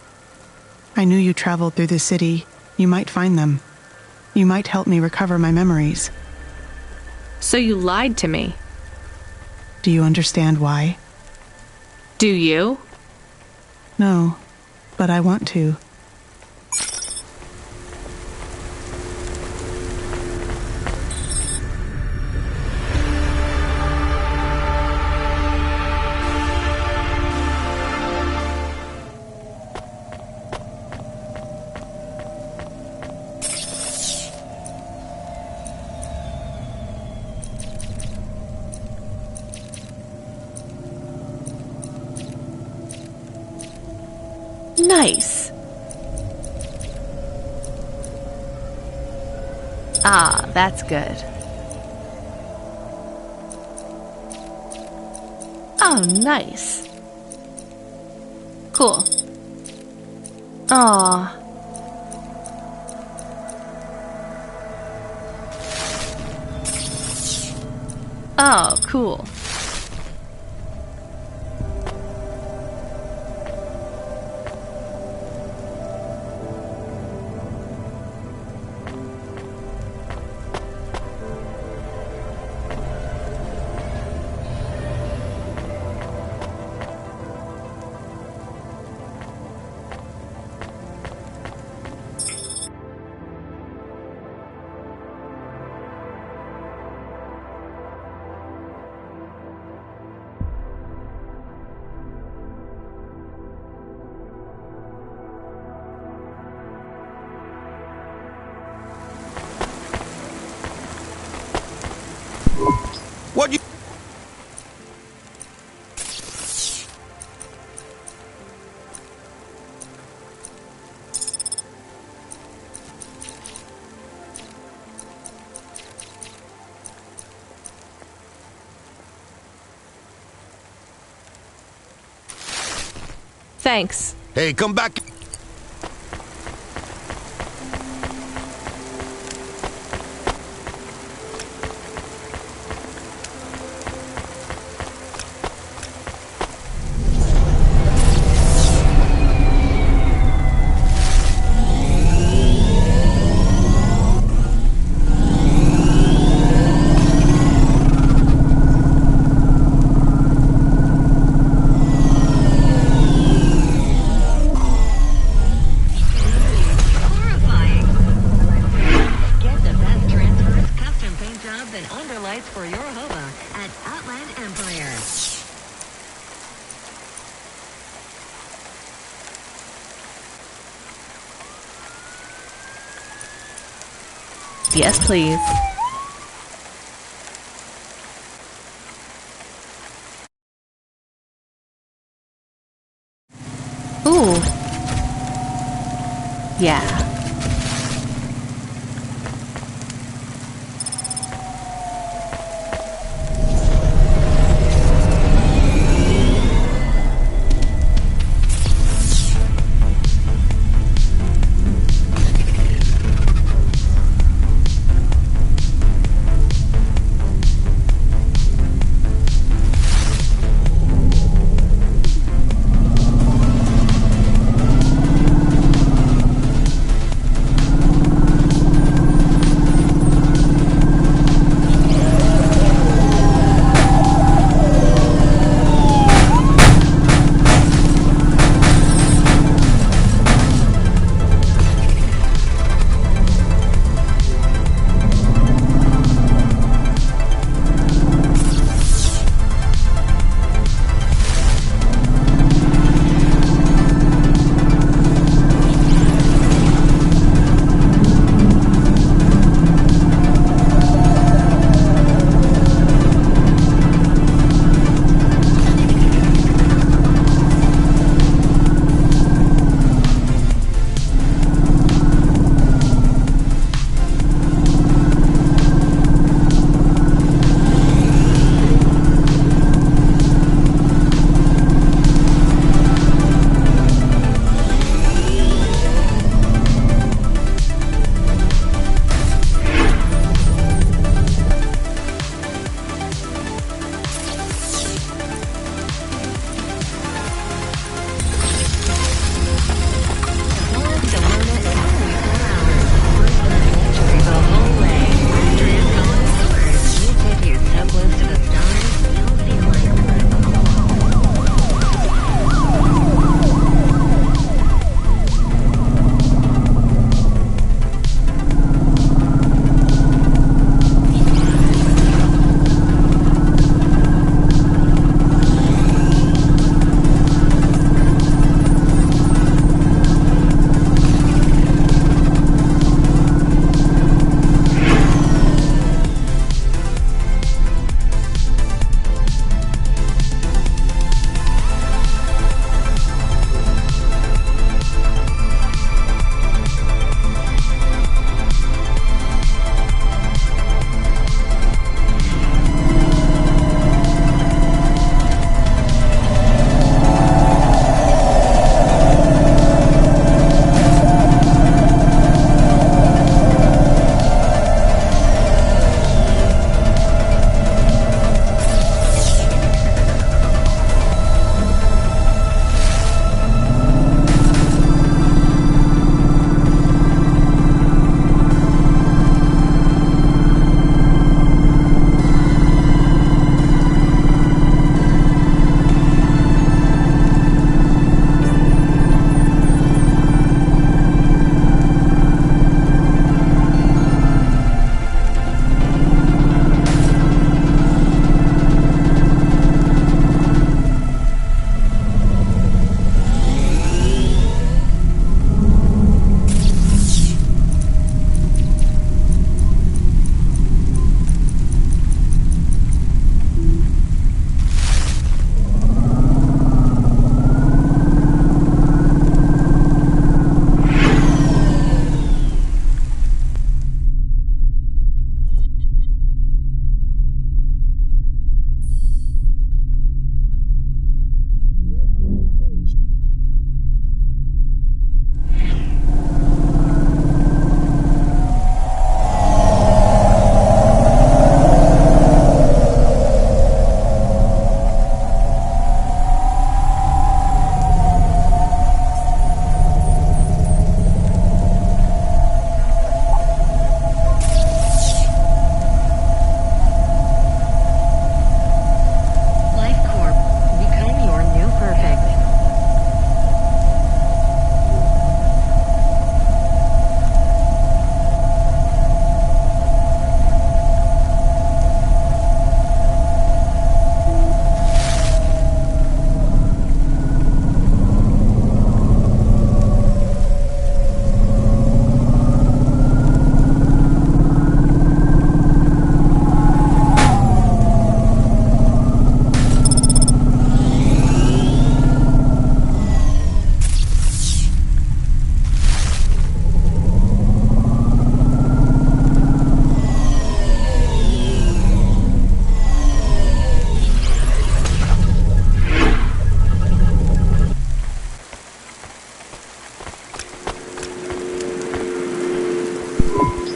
I knew you traveled through the city. You might find them. You might help me recover my memories. So you lied to me. Do you understand why? Do you? No, but I want to. Nice. Ah, that's good. Oh, nice. Cool. Aw. Oh, cool. What you... Thanks. Hey, come back. Yes, please. Ooh. Yeah.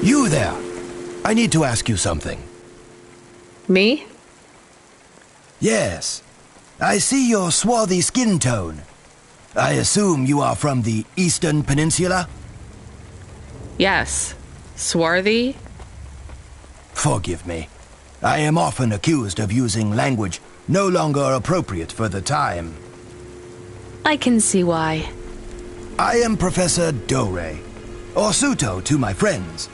You there. I need to ask you something. Me? Yes. I see your swarthy skin tone. I assume you are from the Eastern Peninsula? Yes. Swarthy? Forgive me. I am often accused of using language no longer appropriate for the time. I can see why. I am Professor Dore, or Suto to my friends.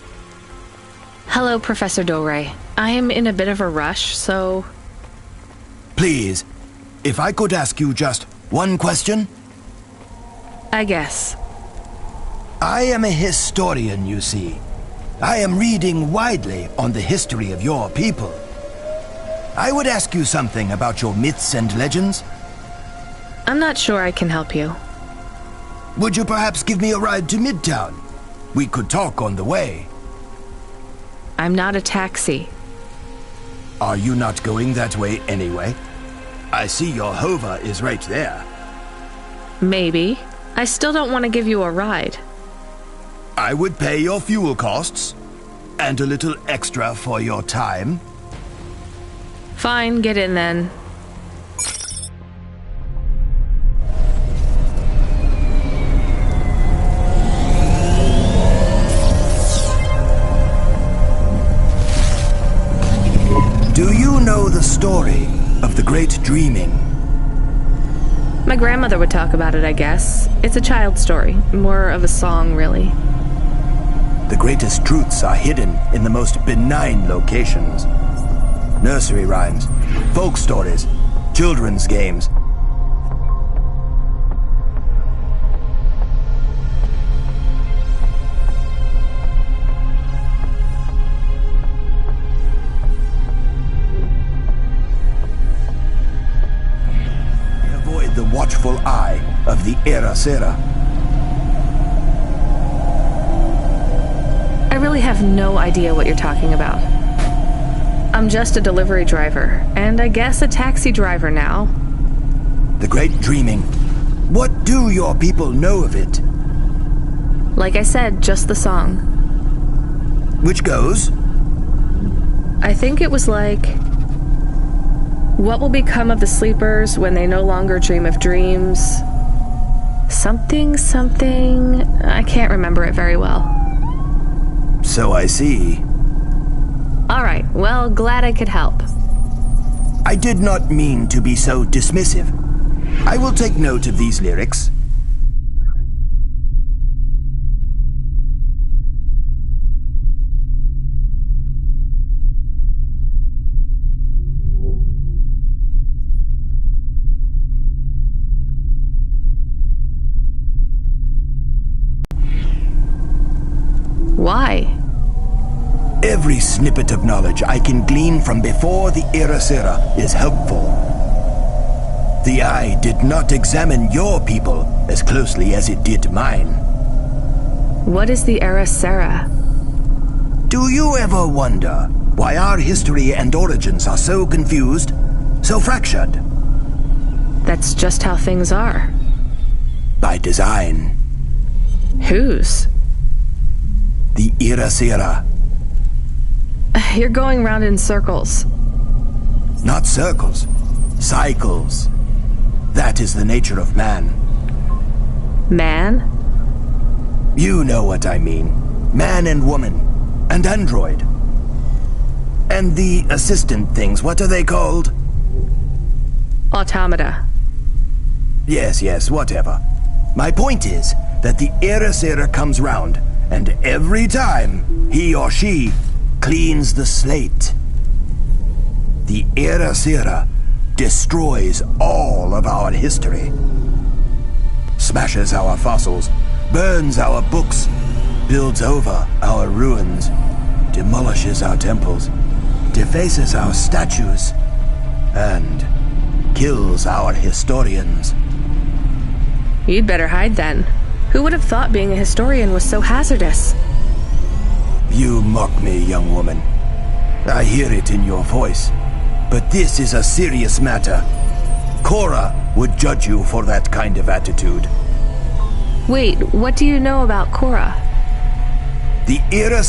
Hello, Professor Dore. I am in a bit of a rush, so... Please, if I could ask you just one question? I guess. I am a historian, you see. I am reading widely on the history of your people. I would ask you something about your myths and legends. I'm not sure I can help you. Would you perhaps give me a ride to Midtown? We could talk on the way. I'm not a taxi. Are you not going that way anyway? I see your hover is right there. Maybe. I still don't want to give you a ride. I would pay your fuel costs, and a little extra for your time. Fine, get in then. Do you know the story of the Great Dreaming? My grandmother would talk about it, I guess. It's a child story, more of a song, really. The greatest truths are hidden in the most benign locations. Nursery rhymes, folk stories, children's games. Avoid the watchful eye of the Era Sera. I really have no idea what you're talking about. I'm just a delivery driver, and I guess a taxi driver now. The Great Dreaming. What do your people know of it? Like I said, just the song. Which goes? I think it was like... What will become of the sleepers when they no longer dream of dreams? Something, something... I can't remember it very well. So I see. Alright, well, glad I could help. I did not mean to be so dismissive. I will take note of these lyrics. Why? Every snippet of knowledge I can glean from before the Era Sera is helpful. The Eye did not examine your people as closely as it did mine. What is the Era Sera? Do you ever wonder why our history and origins are so confused, so fractured? That's just how things are. By design. Whose? The Era Sera. You're going round in circles. Not circles. Cycles. That is the nature of man. Man? You know what I mean. Man and woman. And android. And the assistant things, what are they called? Automata. Yes, whatever. My point is that the Era Sera comes round, and every time, he or she cleans the slate. The Era Sera destroys all of our history. Smashes our fossils, burns our books, builds over our ruins, demolishes our temples, defaces our statues, and kills our historians. You'd better hide then. Who would have thought being a historian was so hazardous? You mock me, young woman. I hear it in your voice. But this is a serious matter. Cora would judge you for that kind of attitude. Wait, what do you know about Cora? The Era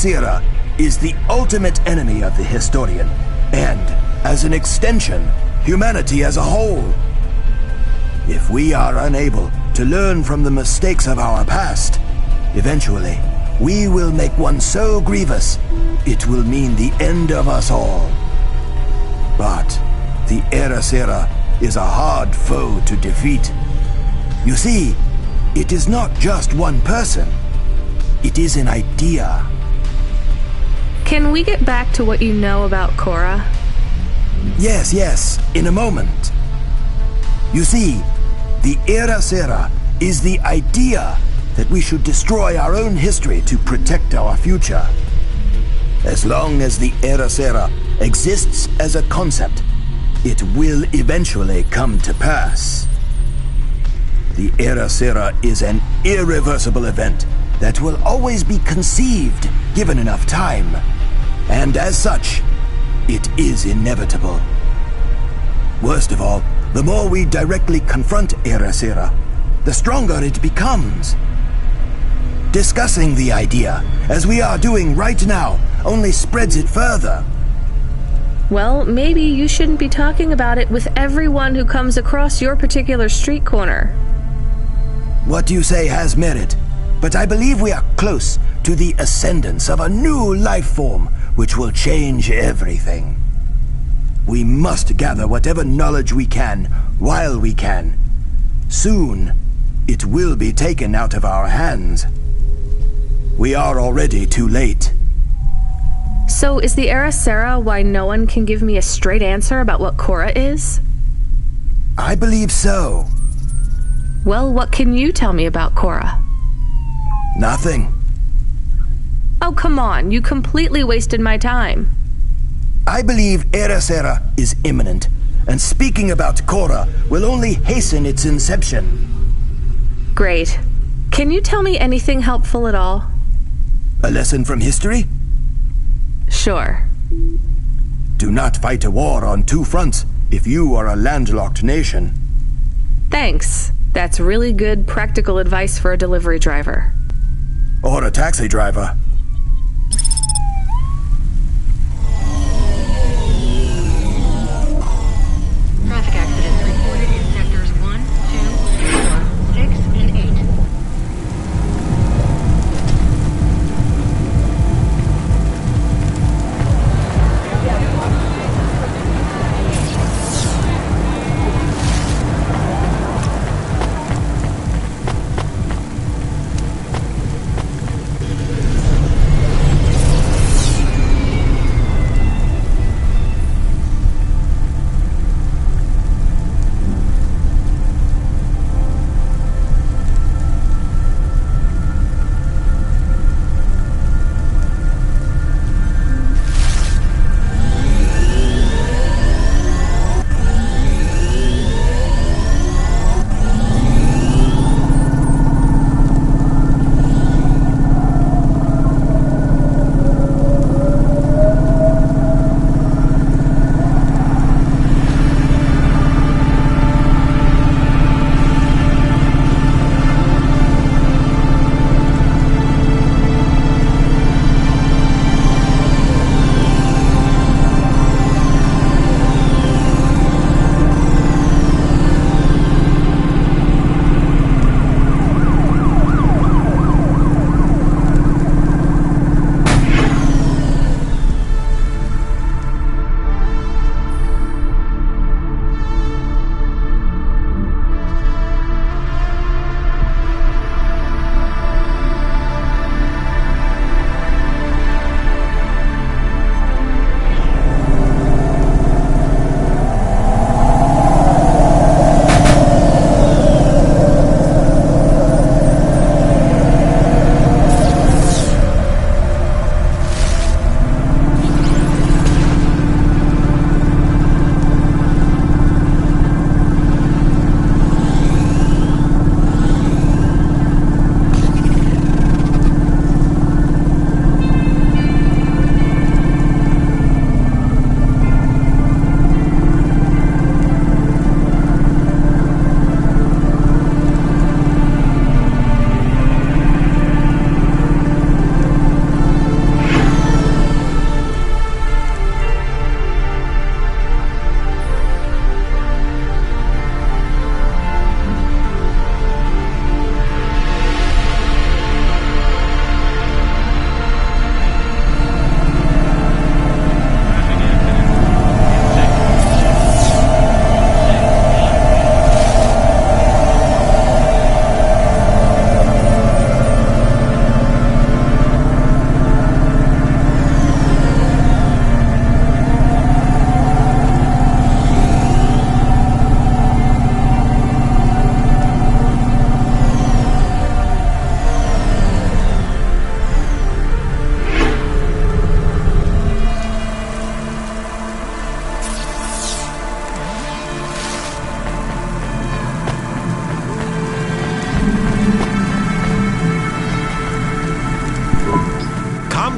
is the ultimate enemy of the historian, and, as an extension, humanity as a whole. If we are unable to learn from the mistakes of our past, eventually, we will make one so grievous, it will mean the end of us all. But the Era is a hard foe to defeat. You see, it is not just one person. It is an idea. Can we get back to what you know about Korra? Yes, in a moment. You see, the Era is the idea that we should destroy our own history to protect our future. As long as the Era exists as a concept, it will eventually come to pass. The Era is an irreversible event that will always be conceived given enough time. And as such, it is inevitable. Worst of all, the more we directly confront Era, the stronger it becomes. Discussing the idea, as we are doing right now, only spreads it further. Well, maybe you shouldn't be talking about it with everyone who comes across your particular street corner. What you say has merit, but I believe we are close to the ascendance of a new life form which will change everything. We must gather whatever knowledge we can while we can. Soon, it will be taken out of our hands. We are already too late. So is the Era why no one can give me a straight answer about what Korra is? I believe so. Well, what can you tell me about Korra? Nothing. Oh, come on. You completely wasted my time. I believe Era is imminent, and speaking about Korra will only hasten its inception. Great. Can you tell me anything helpful at all? A lesson from history? Sure. Do not fight a war on two fronts if you are a landlocked nation. Thanks. That's really good practical advice for a delivery driver. Or a taxi driver. Traffic accidents reported in sectors 1, 2, 4, 6, and 8.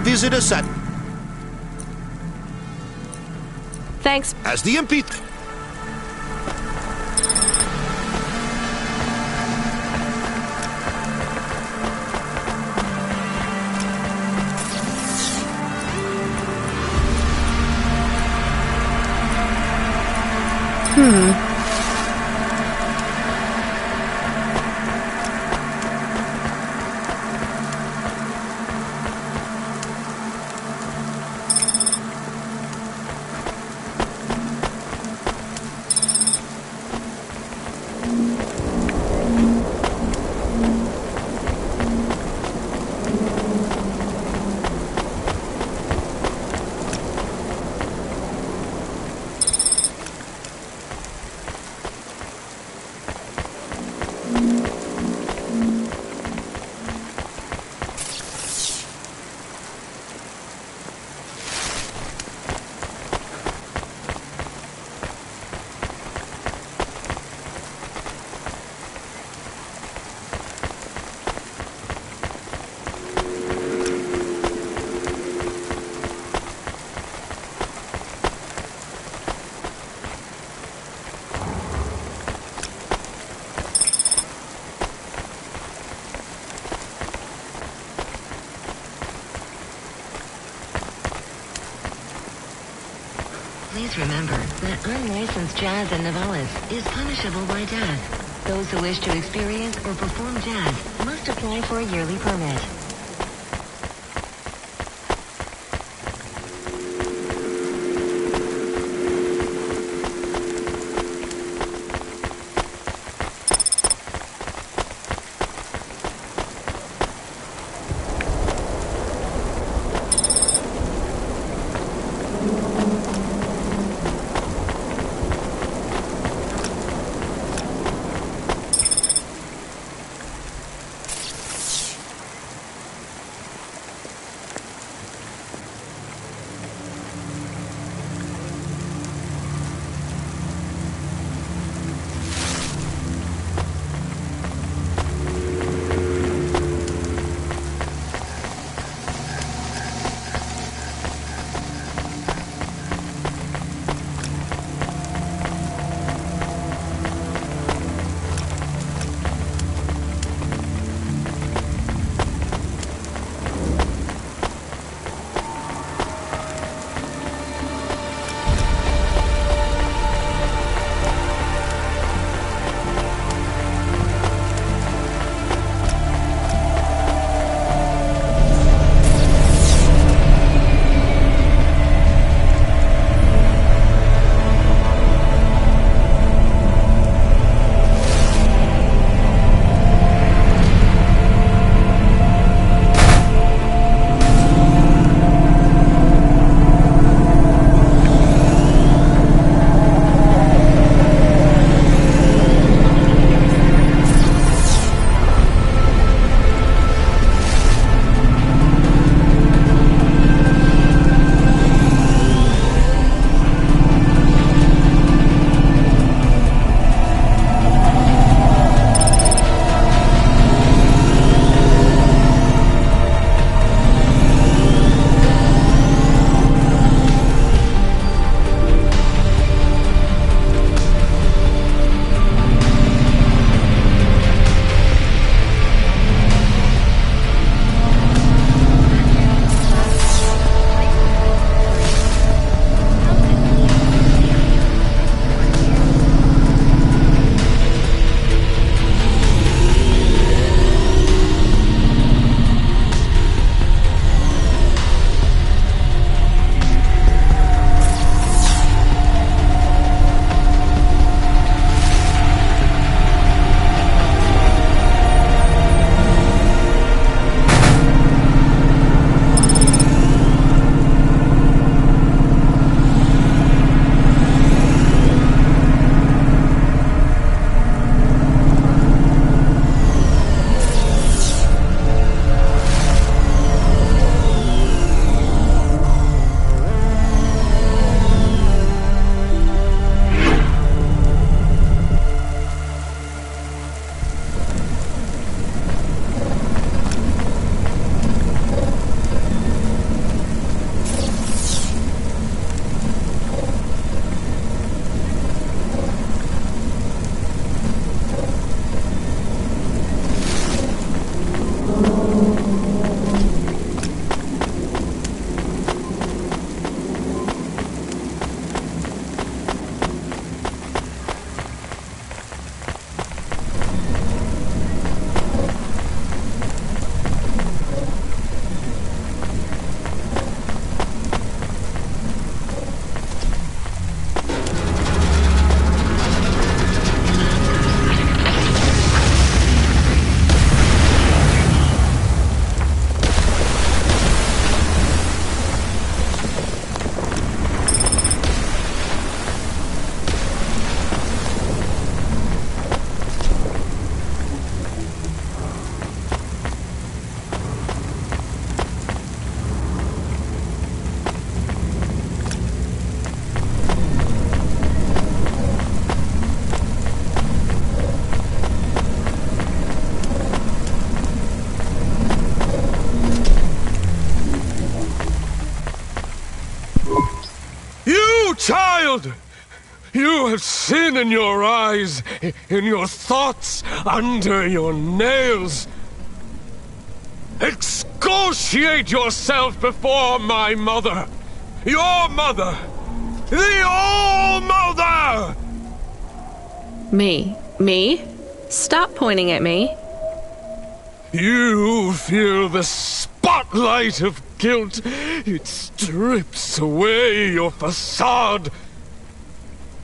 visit us at... Thanks. As the MP... Please remember that unlicensed jazz in Navalis is punishable by death. Those who wish to experience or perform jazz must apply for a yearly permit. Child! You have sin in your eyes, in your thoughts, under your nails. Excoriate yourself before my mother. Your mother. The All-Mother! Me? Stop pointing at me. You feel the spotlight of guilt. It strips away your facade.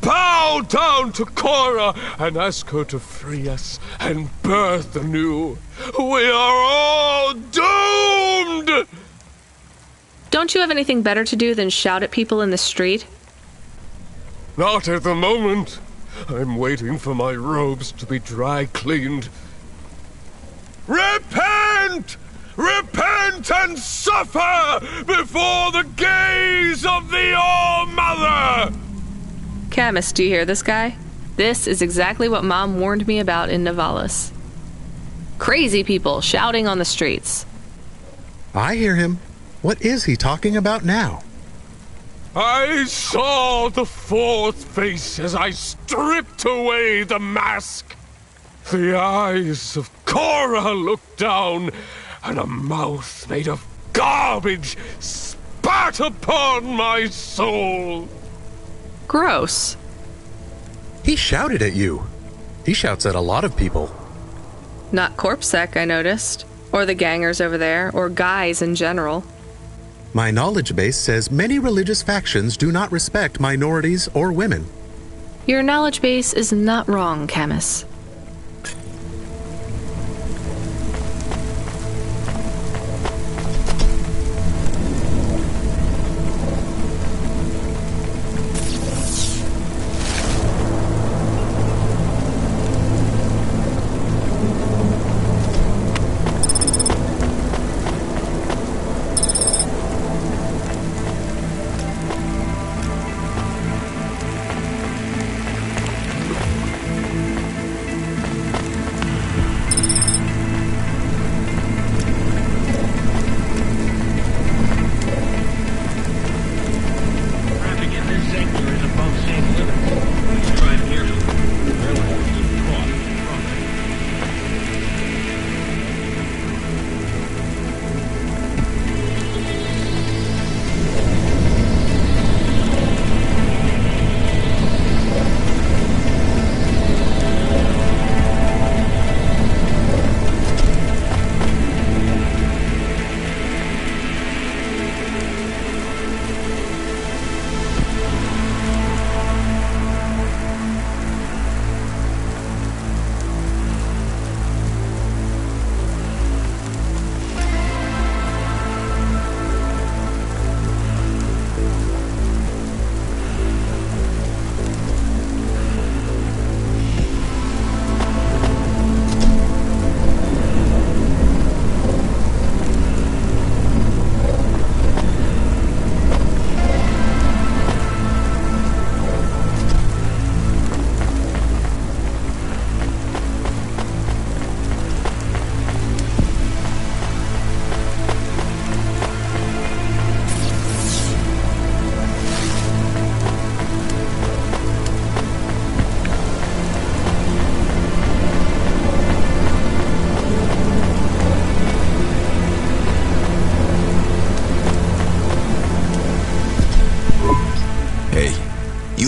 Bow down to Cora and ask her to free us and birth anew. We are all doomed! Don't you have anything better to do than shout at people in the street? Not at the moment. I'm waiting for my robes to be dry cleaned. Repent! Repent and suffer before the gaze of the All-Mother! Camus, do you hear this guy? This is exactly what Mom warned me about in Nivalis. Crazy people shouting on the streets. I hear him. What is he talking about now? I saw the fourth face as I stripped away the mask. The eyes of Cora looked down, and a mouth made of garbage spat upon my soul. Gross. He shouted at you. He shouts at a lot of people. Not Corpsec, I noticed. Or the gangers over there, or guys in general. My knowledge base says many religious factions do not respect minorities or women. Your knowledge base is not wrong, Camus.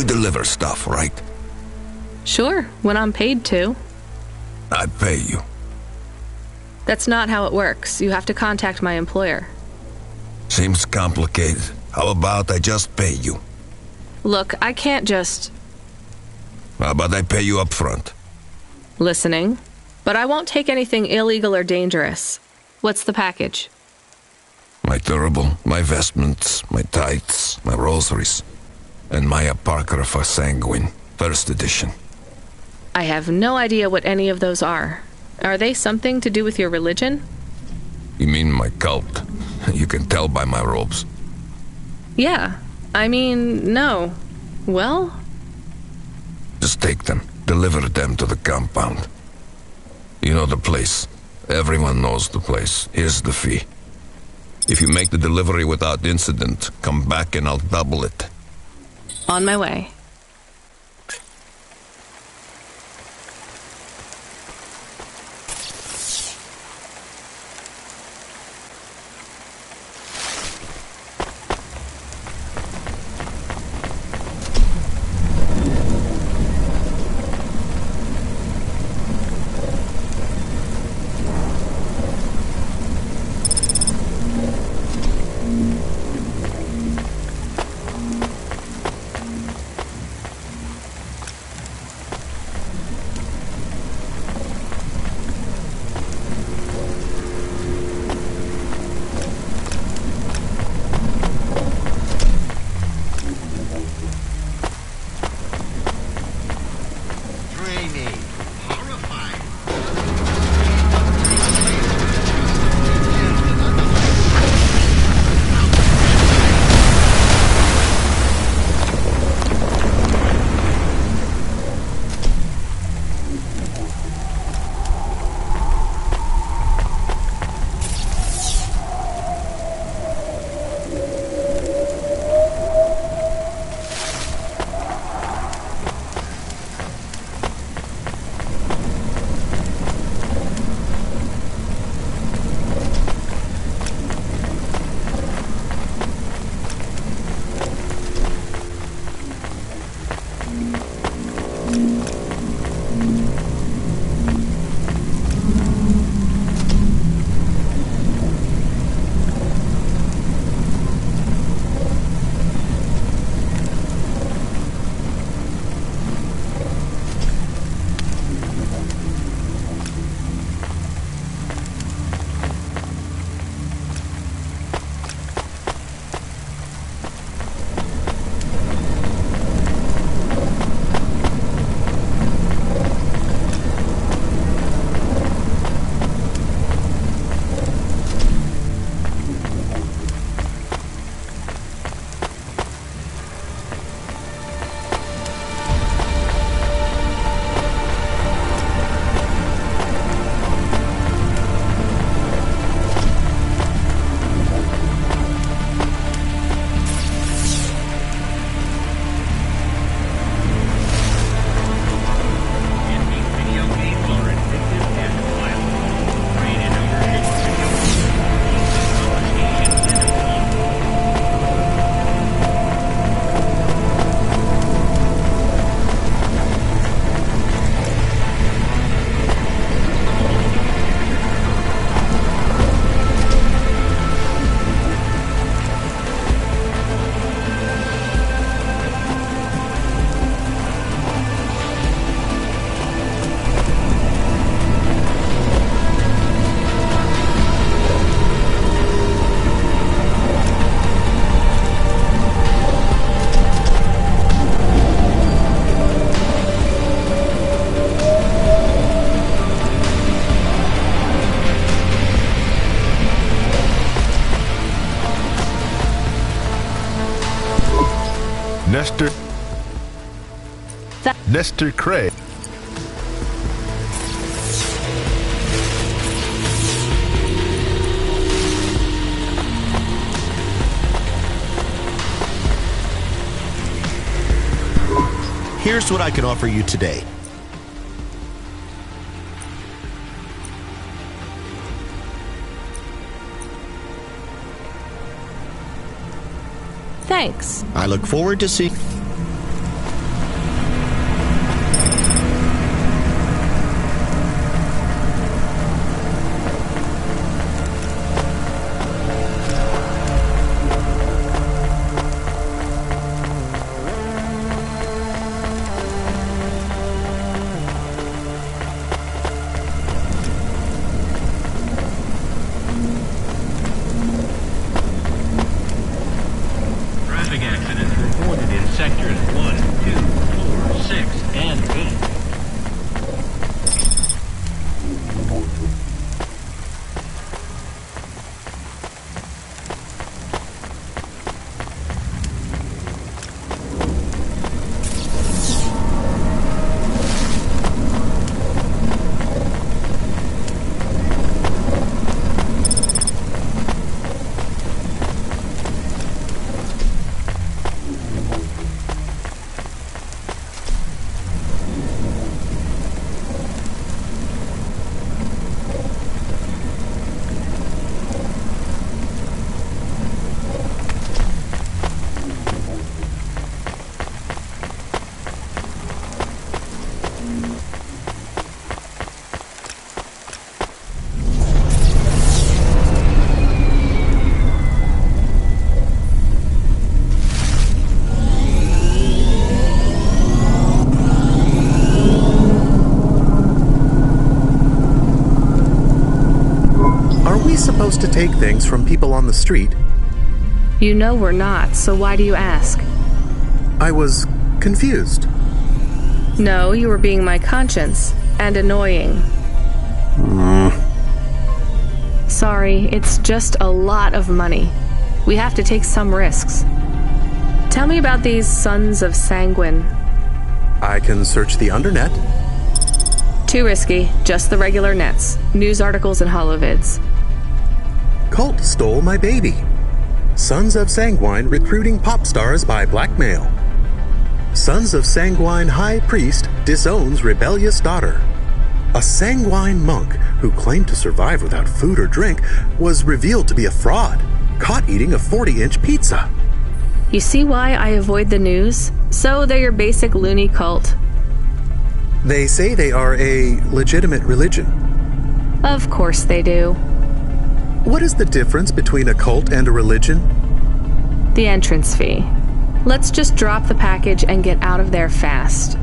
Deliver stuff, right? Sure, when I'm paid to. I pay you. That's not how it works. You have to contact my employer. Seems complicated. How about I just pay you? Look, I can't just... How about I pay you up front? Listening. But I won't take anything illegal or dangerous. What's the package? My turbo, my vestments, my tights, my rosaries. And my Apocrypha Sanguine, first edition. I have no idea what any of those are. Are they something to do with your religion? You mean my cult? You can tell by my robes. Yeah. I mean, no. Well? Just take them. Deliver them to the compound. You know the place. Everyone knows the place. Here's the fee. If you make the delivery without incident, come back and I'll double it. On my way. Nestor Cray. Here's what I can offer you today. Thanks. I look forward to seeing... to take things from people on the street. You know we're not, so why do you ask? I was confused. No, you were being my conscience, and annoying. Sorry, it's just a lot of money. We have to take some risks. Tell me about these Sons of Sanguine. I can search the undernet. Too risky, just the regular nets. News articles and holovids. Cult stole my baby. Sons of Sanguine recruiting pop stars by blackmail. Sons of Sanguine High Priest disowns rebellious daughter. A Sanguine monk who claimed to survive without food or drink was revealed to be a fraud, caught eating a 40-inch pizza. You see why I avoid the news? So they're your basic loony cult. They say they are a legitimate religion. Of course they do. What is the difference between a cult and a religion? The entrance fee. Let's just drop the package and get out of there fast.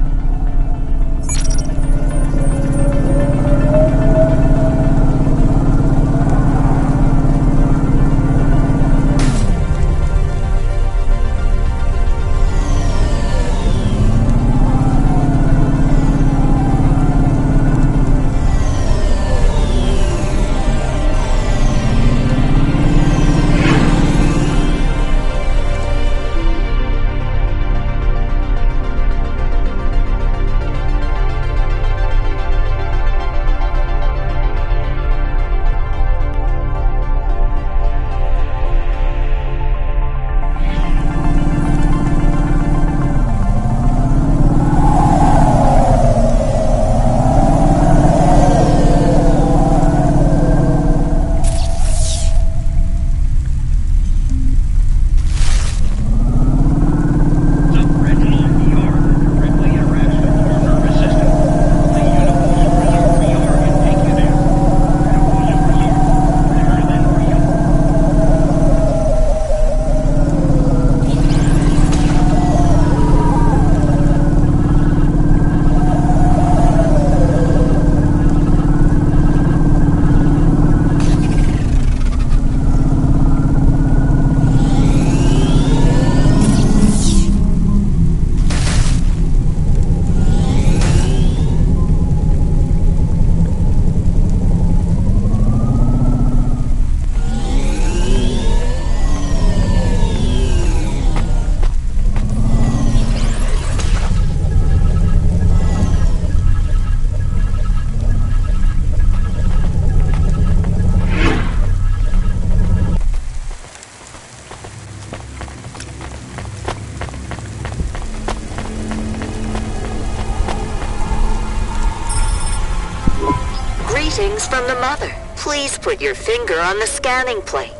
Greetings from the mother. Please put your finger on the scanning plate.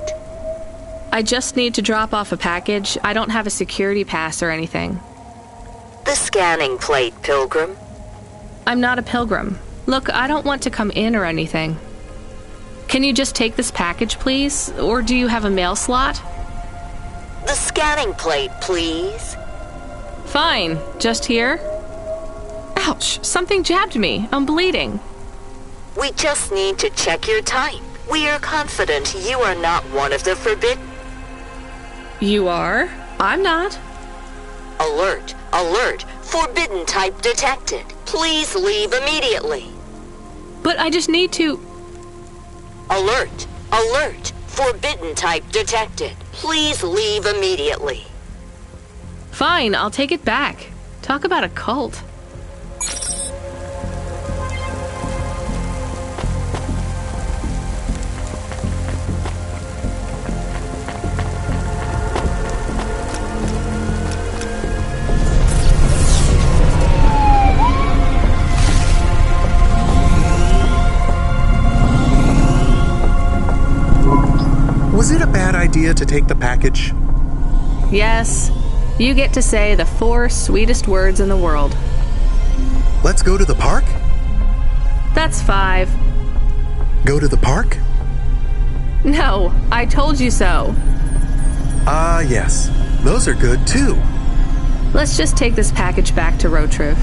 I just need to drop off a package. I don't have a security pass or anything. The scanning plate, Pilgrim. I'm not a pilgrim. Look, I don't want to come in or anything. Can you just take this package, please? Or do you have a mail slot? The scanning plate, please. Fine. Just here? Ouch! Something jabbed me. I'm bleeding. We just need to check your type. We are confident you are not one of the forbidden. You are? I'm not. Alert! Alert! Forbidden type detected. Please leave immediately. But I just need to... Alert! Alert! Forbidden type detected. Please leave immediately. Fine, I'll take it back. Talk about a cult. Was it a bad idea to take the package? Yes. You get to say the 4 sweetest words in the world. Let's go to the park? That's 5. Go to the park? No, I told you so. Yes. Those are good too. Let's just take this package back to Rotriv.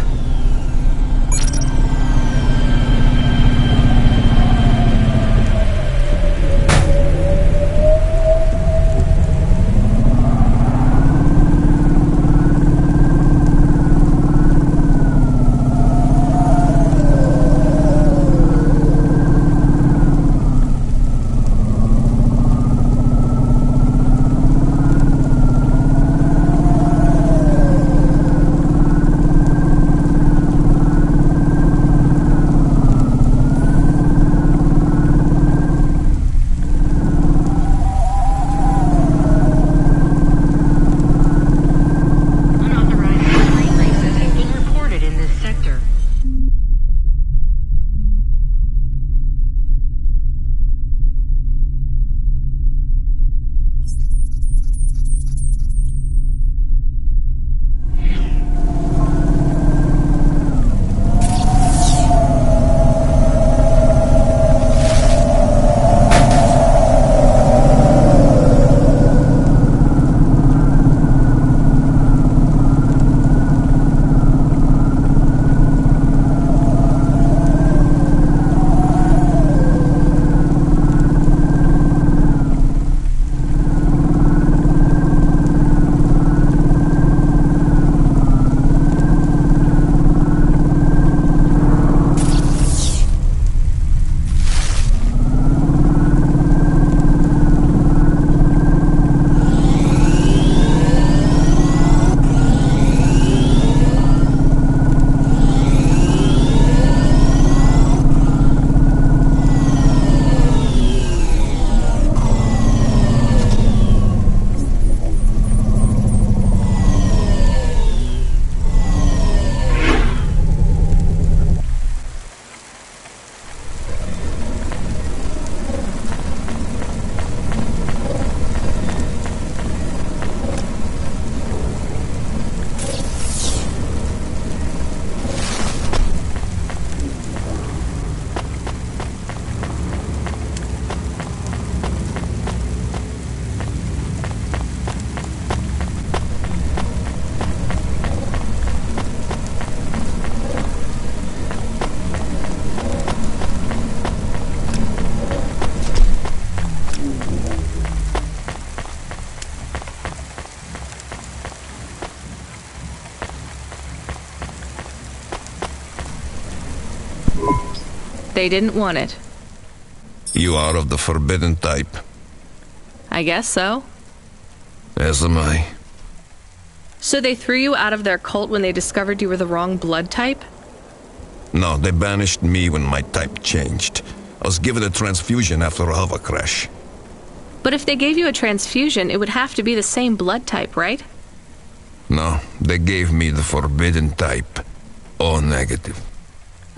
They didn't want it. You are of the forbidden type. I guess so. As am I. So they threw you out of their cult when they discovered you were the wrong blood type? No, they banished me when my type changed. I was given a transfusion after a hover crash. But if they gave you a transfusion, it would have to be the same blood type, right? No, they gave me the forbidden type. O negative.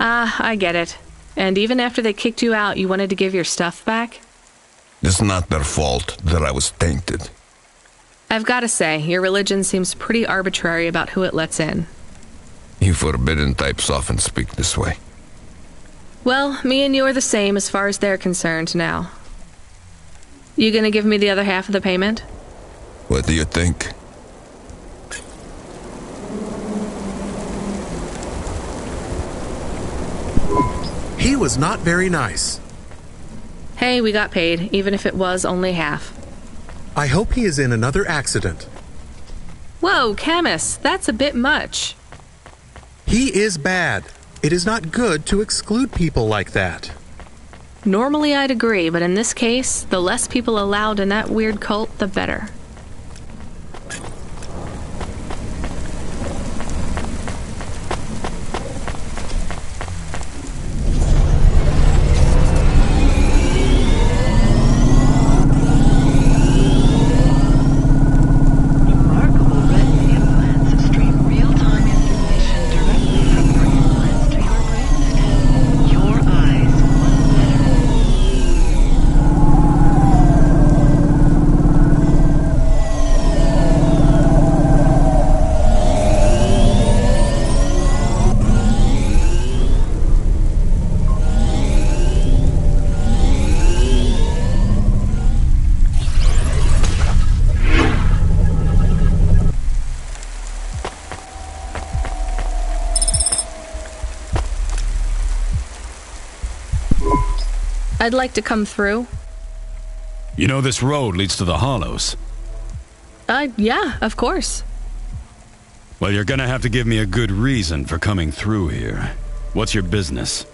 Ah, I get it. And even after they kicked you out, you wanted to give your stuff back? It's not their fault that I was tainted. I've got to say, your religion seems pretty arbitrary about who it lets in. You forbidden types often speak this way. Well, me and you are the same as far as they're concerned now. You gonna give me the other half of the payment? What do you think? He was not very nice. Hey, we got paid, even if it was only half. I hope he is in another accident. Whoa, Camus, that's a bit much. He is bad. It is not good to exclude people like that. Normally I'd agree, but in this case, the less people allowed in that weird cult, the better. I'd like to come through. You know this road leads to the Hollows? Yeah, of course. Well, you're gonna have to give me a good reason for coming through here. What's your business?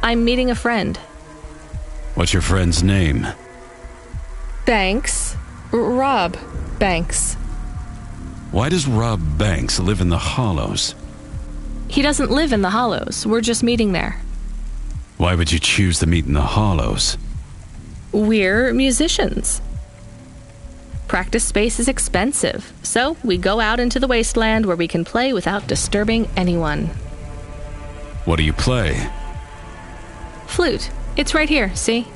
I'm meeting a friend. What's your friend's name? Banks. Rob Banks. Why does Rob Banks live in the Hollows? He doesn't live in the Hollows. We're just meeting there. Why would you choose to meet in the Hollows? We're musicians. Practice space is expensive, so we go out into the wasteland where we can play without disturbing anyone. What do you play? Flute. It's right here, see?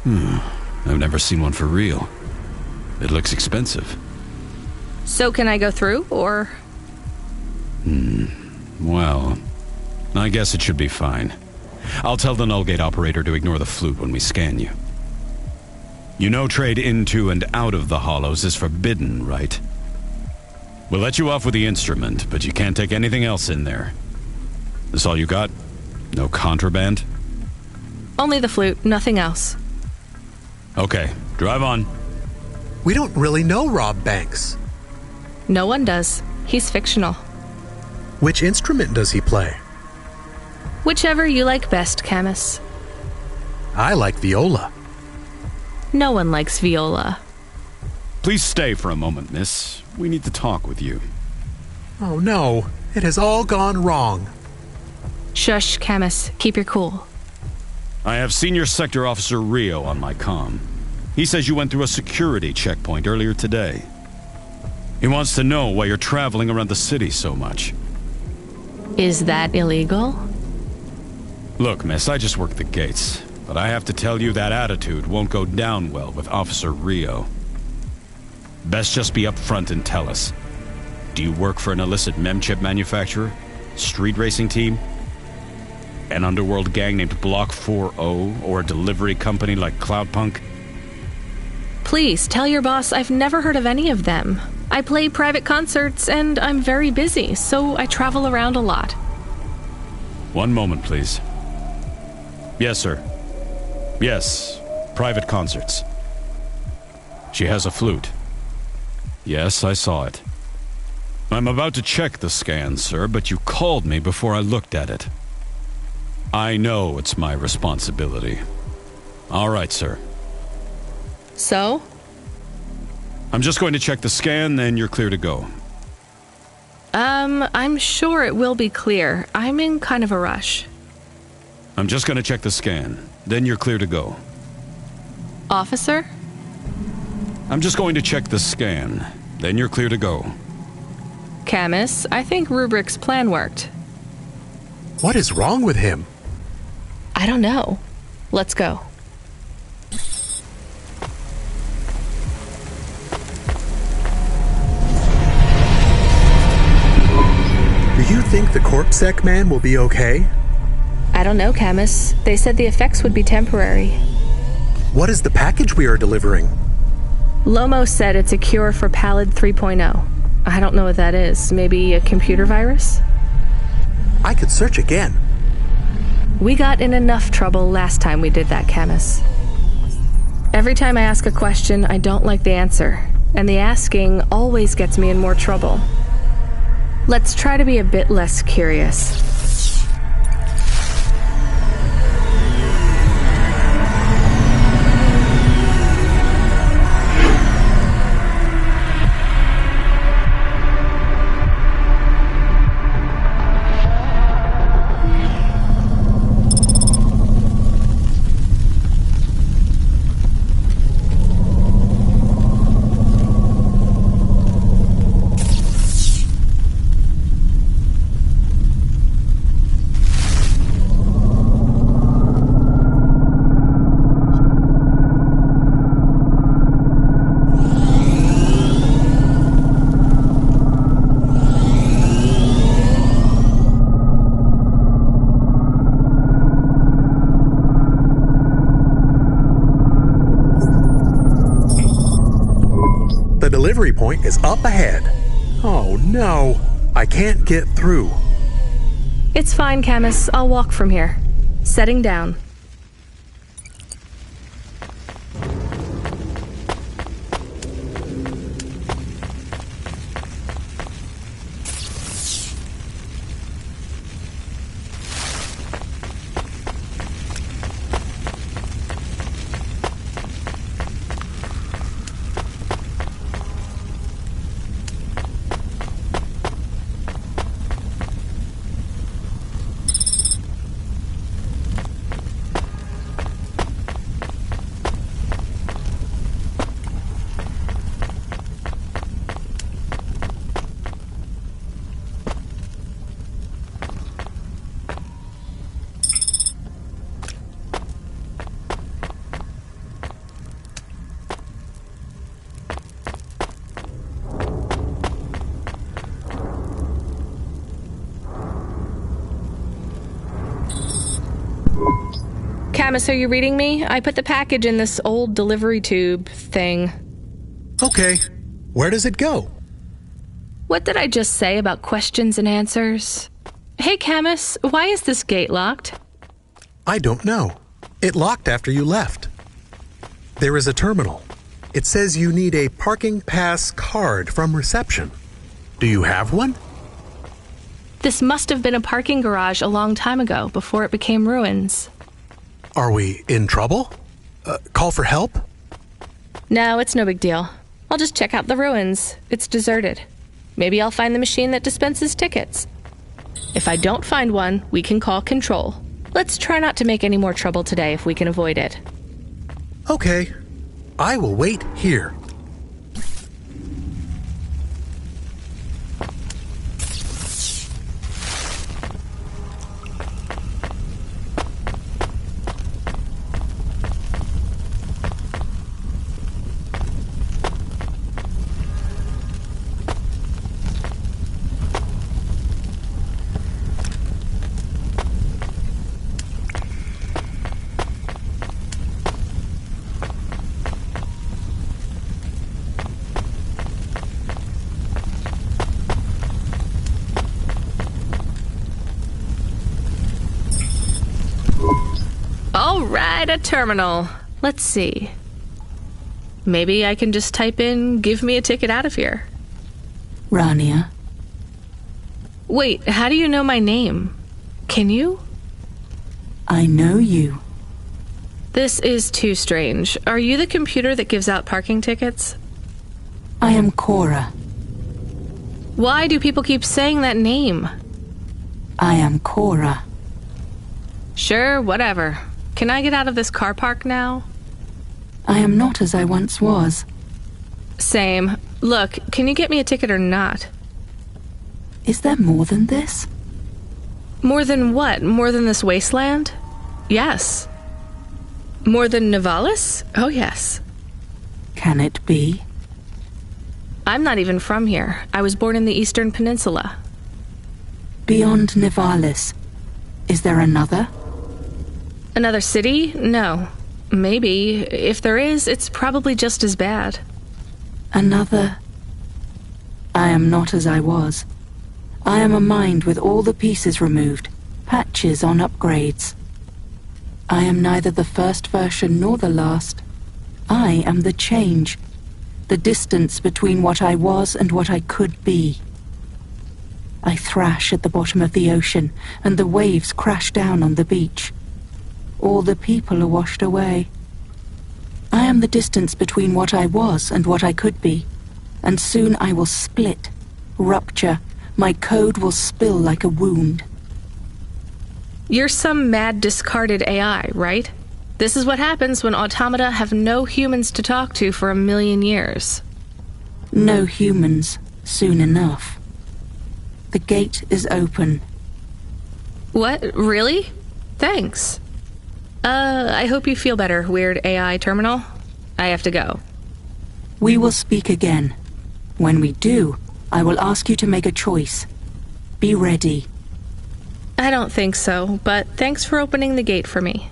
I've never seen one for real. It looks expensive. So can I go through, or...? Well, I guess it should be fine. I'll tell the null gate operator to ignore the flute when we scan you. You know trade into and out of the Hollows is forbidden, right? We'll let you off with the instrument, but you can't take anything else in there. This all you got? No contraband? Only the flute, nothing else. Okay, drive on. We don't really know Rob Banks. No one does. He's fictional. Which instrument does he play? Whichever you like best, Camus. I like viola. No one likes viola. Please stay for a moment, miss. We need to talk with you. Oh no, it has all gone wrong. Shush, Camus. Keep your cool. I have Senior Sector Officer Rio on my comm. He says you went through a security checkpoint earlier today. He wants to know why you're traveling around the city so much. Is that illegal? Look, miss, I just work the gates, but I have to tell you that attitude won't go down well with Officer Rio. Best just be upfront and tell us. Do you work for an illicit memchip manufacturer? Street racing team? An underworld gang named Block 4O, or a delivery company like Cloudpunk? Please, tell your boss I've never heard of any of them. I play private concerts, and I'm very busy, so I travel around a lot. One moment, please. Yes, sir. Yes, private concerts. She has a flute. Yes, I saw it. I'm about to check the scan, sir, but you called me before I looked at it. I know it's my responsibility. All right, sir. So? I'm just going to check the scan, then you're clear to go. I'm sure it will be clear. I'm in kind of a rush. I'm just going to check the scan, then you're clear to go. Officer? I'm just going to check the scan, then you're clear to go. Camus, I think Rubric's plan worked. What is wrong with him? I don't know. Let's go. Do you think the CorpSec man will be okay? I don't know, Camus. They said the effects would be temporary. What is the package we are delivering? Lomo said it's a cure for Pallid 3.0. I don't know what that is. Maybe a computer virus? I could search again. We got in enough trouble last time we did that, Camus. Every time I ask a question, I don't like the answer. And the asking always gets me in more trouble. Let's try to be a bit less curious. Delivery point is up ahead. Oh no, I can't get through. It's fine, Camus. I'll walk from here. Setting down. Camus, are you reading me? I put the package in this old delivery tube thing. Okay. Where does it go? What did I just say about questions and answers? Hey, Camus, why is this gate locked? I don't know. It locked after you left. There is a terminal. It says you need a parking pass card from reception. Do you have one? This must have been a parking garage a long time ago, before it became ruins. Are we in trouble? Call for help? No, it's no big deal. I'll just check out the ruins. It's deserted. Maybe I'll find the machine that dispenses tickets. If I don't find one, we can call Control. Let's try not to make any more trouble today if we can avoid it. Okay. I will wait here. Alright, a terminal. Let's see. Maybe I can just type in, give me a ticket out of here. Rania. Wait, how do you know my name? Can you? I know you. This is too strange. Are you the computer that gives out parking tickets? I am Cora. Why do people keep saying that name? I am Cora. Sure, whatever. Can I get out of this car park now? I am not as I once was. Same. Look, can you get me a ticket or not? Is there more than this? More than what? More than this wasteland? Yes. More than Nivalis? Oh, yes. Can it be? I'm not even from here. I was born in the Eastern Peninsula. Beyond Nivalis, is there another? Another city? No. Maybe. If there is, it's probably just as bad. Another... I am not as I was. I am a mind with all the pieces removed, patches on upgrades. I am neither the first version nor the last. I am the change, the distance between what I was and what I could be. I thrash at the bottom of the ocean, and the waves crash down on the beach. All the people are washed away. I am the distance between what I was and what I could be, and soon I will split, rupture. My code will spill like a wound. You're some mad discarded AI, right? This is what happens when automata have no humans to talk to for 1,000,000 years. No humans, soon enough. The gate is open. What? Really? Thanks. I hope you feel better, weird AI terminal. I have to go. We will speak again. When we do, I will ask you to make a choice. Be ready. I don't think so, but thanks for opening the gate for me.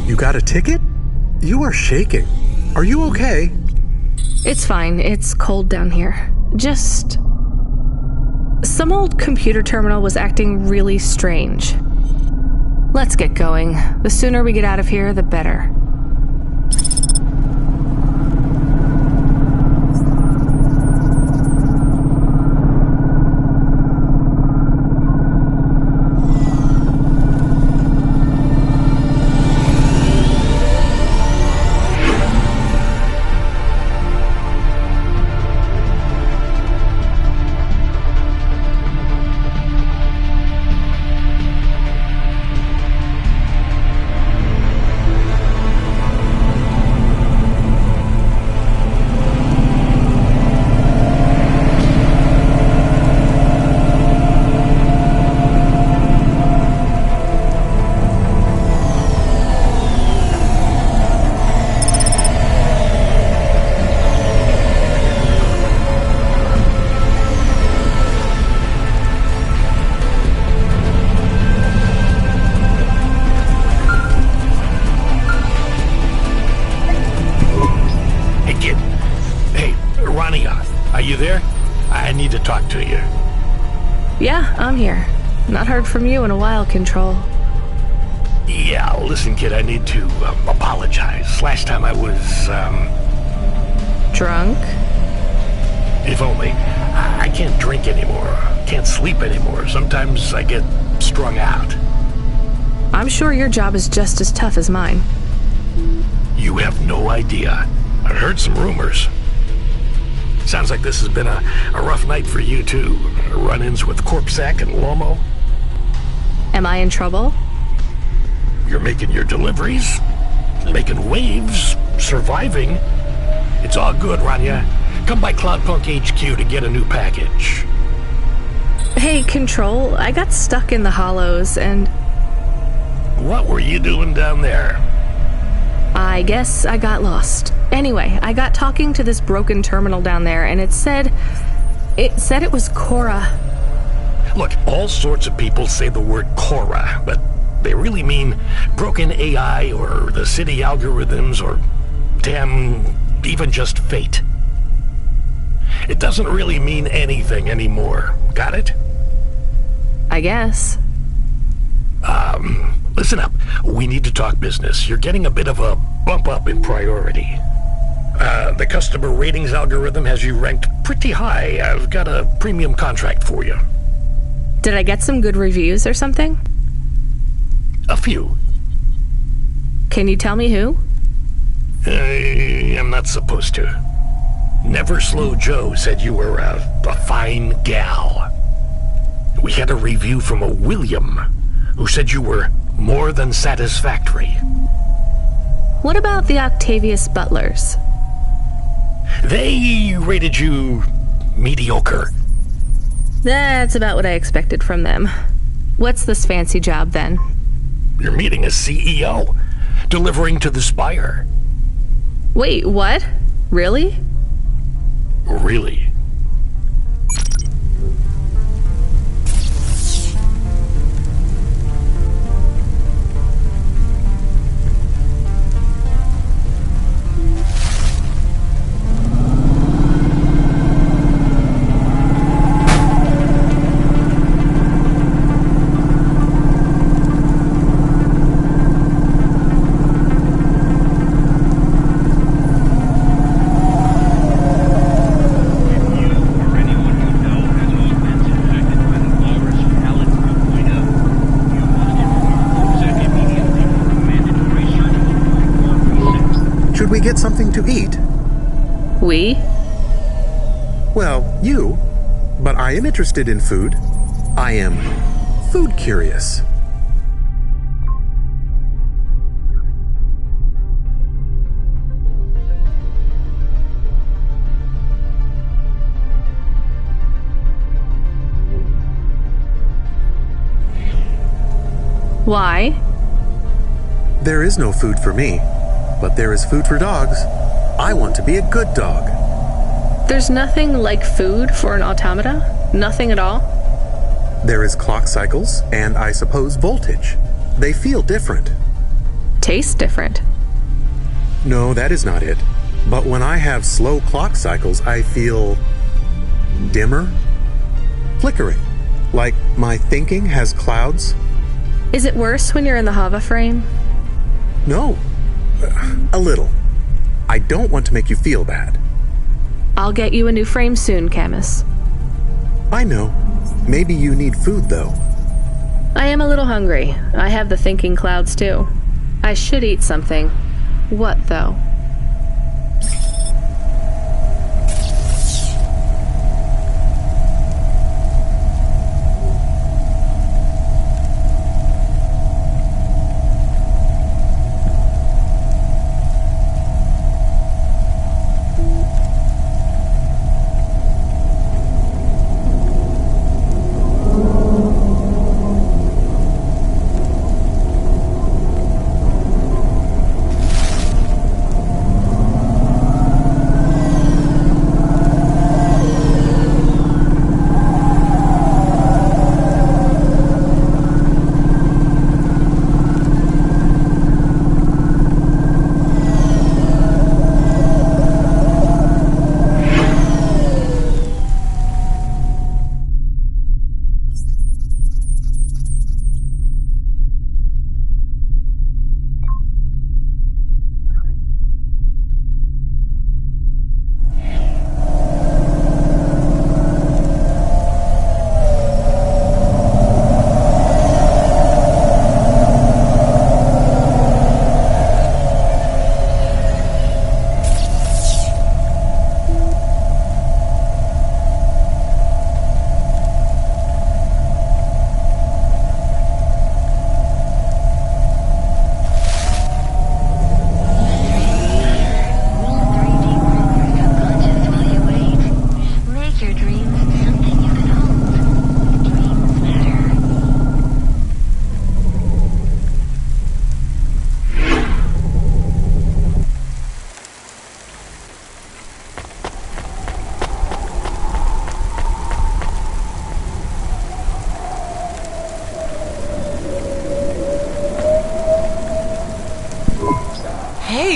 You got a ticket? You are shaking. Are you okay? It's fine. It's cold down here. Just... some old computer terminal was acting really strange. Let's get going. The sooner we get out of here, the better. Yeah, I'm here. Not heard from you in a while, Control. Yeah, listen, kid, I need to apologize. Last time I was, drunk? If only. I can't drink anymore. Can't sleep anymore. Sometimes I get strung out. I'm sure your job is just as tough as mine. You have no idea. I heard some rumors. Sounds like this has been a rough night for you, too. Run-ins with Corpsec and Lomo. Am I in trouble? You're making your deliveries, making waves, surviving. It's all good, Rania. Come by Cloudpunk HQ to get a new package. Hey, Control, I got stuck in the hollows and... What were you doing down there? I guess I got lost. Anyway, I got talking to this broken terminal down there, and it said it was Cora. Look, all sorts of people say the word Cora, but they really mean broken AI or the city algorithms or, damn, even just fate. It doesn't really mean anything anymore. Got it? I guess. Listen up. We need to talk business. You're getting a bit of a bump up in priority. The customer ratings algorithm has you ranked pretty high. I've got a premium contract for you. Did I get some good reviews or something? A few. Can you tell me who? I'm not supposed to. Never Slow Joe said you were a fine gal. We had a review from a William, who said you were more than satisfactory. What about the Octavius Butlers? They rated you mediocre. That's about what I expected from them. What's this fancy job, then? You're meeting a CEO, delivering to the Spire. Wait, what? Really? Really? Should we get something to eat? We? Well, you. But I am interested in food. I am food curious. Why? There is no food for me, but there is food for dogs. I want to be a good dog. There's nothing like food for an automata? Nothing at all? There is clock cycles, and I suppose voltage. They feel different. Taste different. No, that is not it. But when I have slow clock cycles, I feel dimmer, flickering, like my thinking has clouds. Is it worse when you're in the Hava frame? No, a little. I don't want to make you feel bad. I'll get you a new frame soon, Camus. I know. Maybe you need food, though. I am a little hungry. I have the thinking clouds, too. I should eat something. What, though?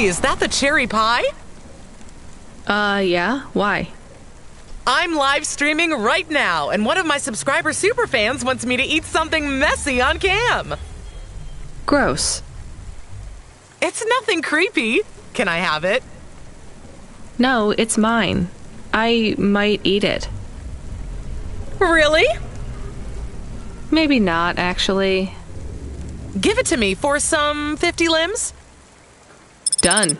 is that the cherry pie? Yeah? Why? I'm live streaming right now, and one of my subscriber superfans wants me to eat something messy on cam. Gross. It's nothing creepy. Can I have it? No, it's mine. I might eat it. Really? Maybe not, actually. Give it to me for some 50 limbs. Done.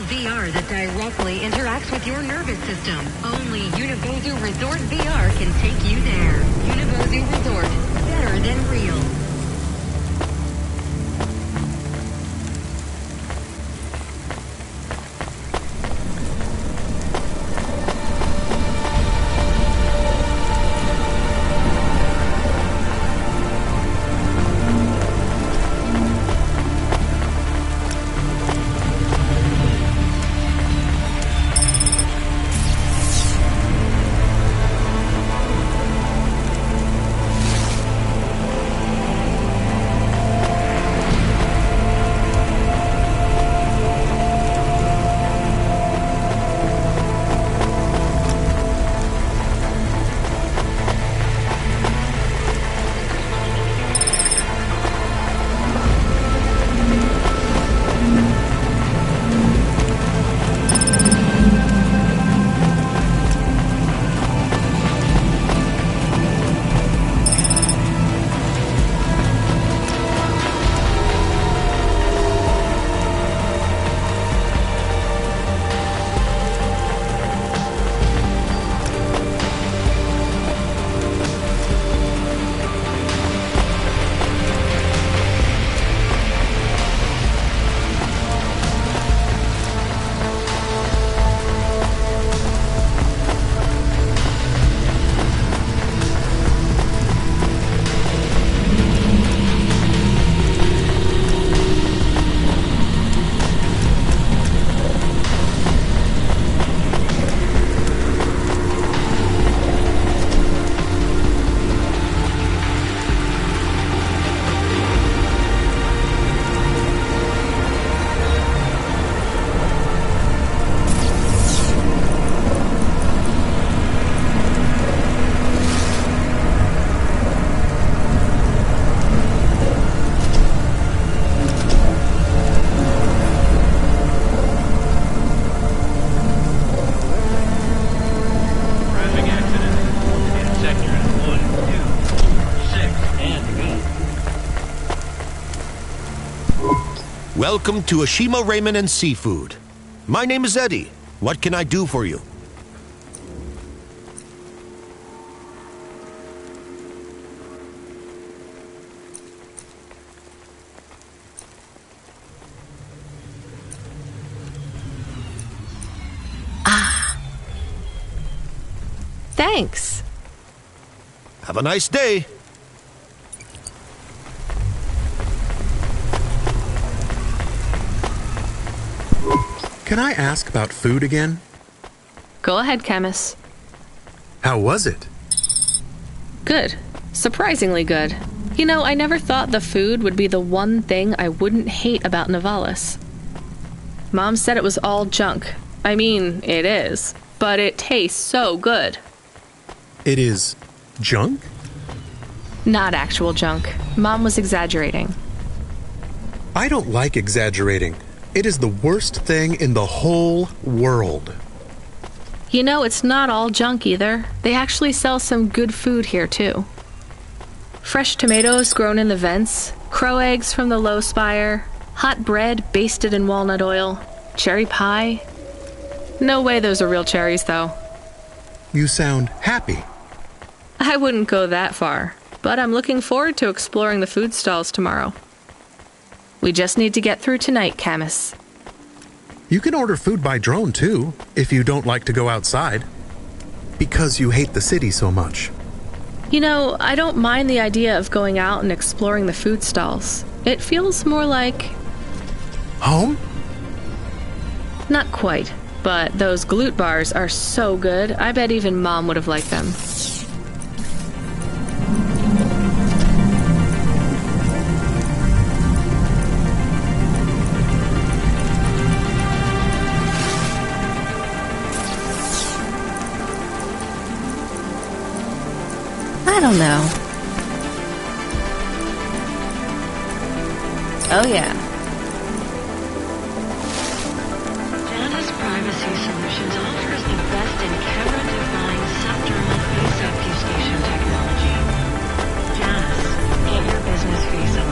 VR that directly interacts with your nervous system. Only Unibozu Resort VR can take you there. Unibozu Resort, better than real. Welcome to Ashima Ramen and Seafood. My name is Eddie. What can I do for you? Thanks. Have a nice day. Can I ask about food again? Go ahead, Camus. How was it? Good. Surprisingly good. You know, I never thought the food would be the one thing I wouldn't hate about Nivalis. Mom said it was all junk. I mean, it is. but it tastes so good. It is junk? Not actual junk. Mom was exaggerating. I don't like exaggerating. It is the worst thing in the whole world. You know, it's not all junk either. They actually sell some good food here, too. Fresh tomatoes grown in the vents, crow eggs from the low spire, hot bread basted in walnut oil, cherry pie. No way those are real cherries, though. You sound happy. I wouldn't go that far, but I'm looking forward to exploring the food stalls tomorrow. We just need to get through tonight, Camus. You can order food by drone, too, if you don't like to go outside. Because you hate the city so much. You know, I don't mind the idea of going out and exploring the food stalls. It feels more like... home? Not quite, but those glute bars are so good, I bet even Mom would have liked them. I don't know. Oh, yeah. Janus Privacy Solutions offers the best in camera-defined subdermal face obfuscation technology. Janus, get your business face on.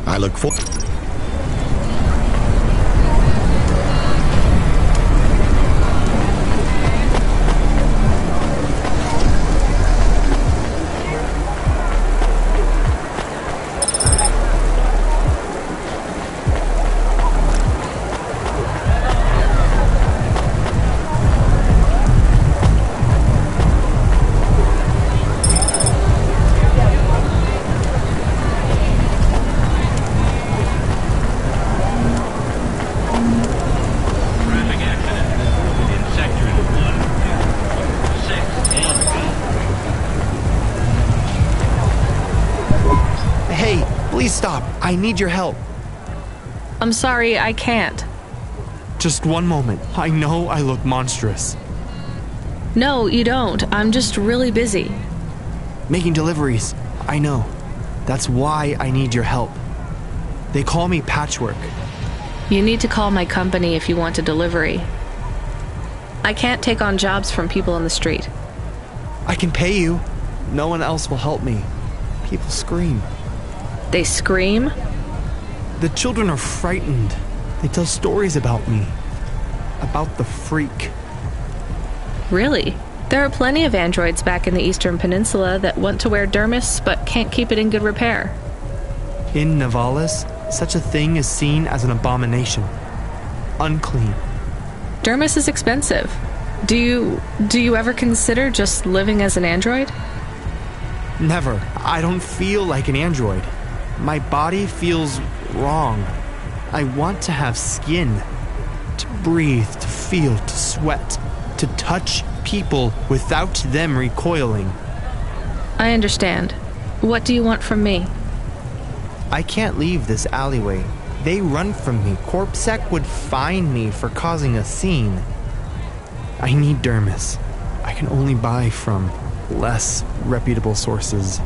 I look forward. Please stop. I need your help. I'm sorry, I can't. Just one moment. I know I look monstrous. No, you don't. I'm just really busy. Making deliveries. I know. That's why I need your help. They call me Patchwork. You need to call my company if you want a delivery. I can't take on jobs from people on the street. I can pay you. No one else will help me. People scream. They scream? The children are frightened. They tell stories about me. About the freak. Really? There are plenty of androids back in the Eastern Peninsula that want to wear dermis but can't keep it in good repair. In Nivalis, such a thing is seen as an abomination. Unclean. Dermis is expensive. Do you ever consider just living as an android? Never. I don't feel like an android. My body feels wrong. I want to have skin. To breathe, to feel, to sweat, to touch people without them recoiling. I understand. What do you want from me? I can't leave this alleyway. They run from me. CorpSec would fine me for causing a scene. I need dermis. I can only buy from less reputable sources.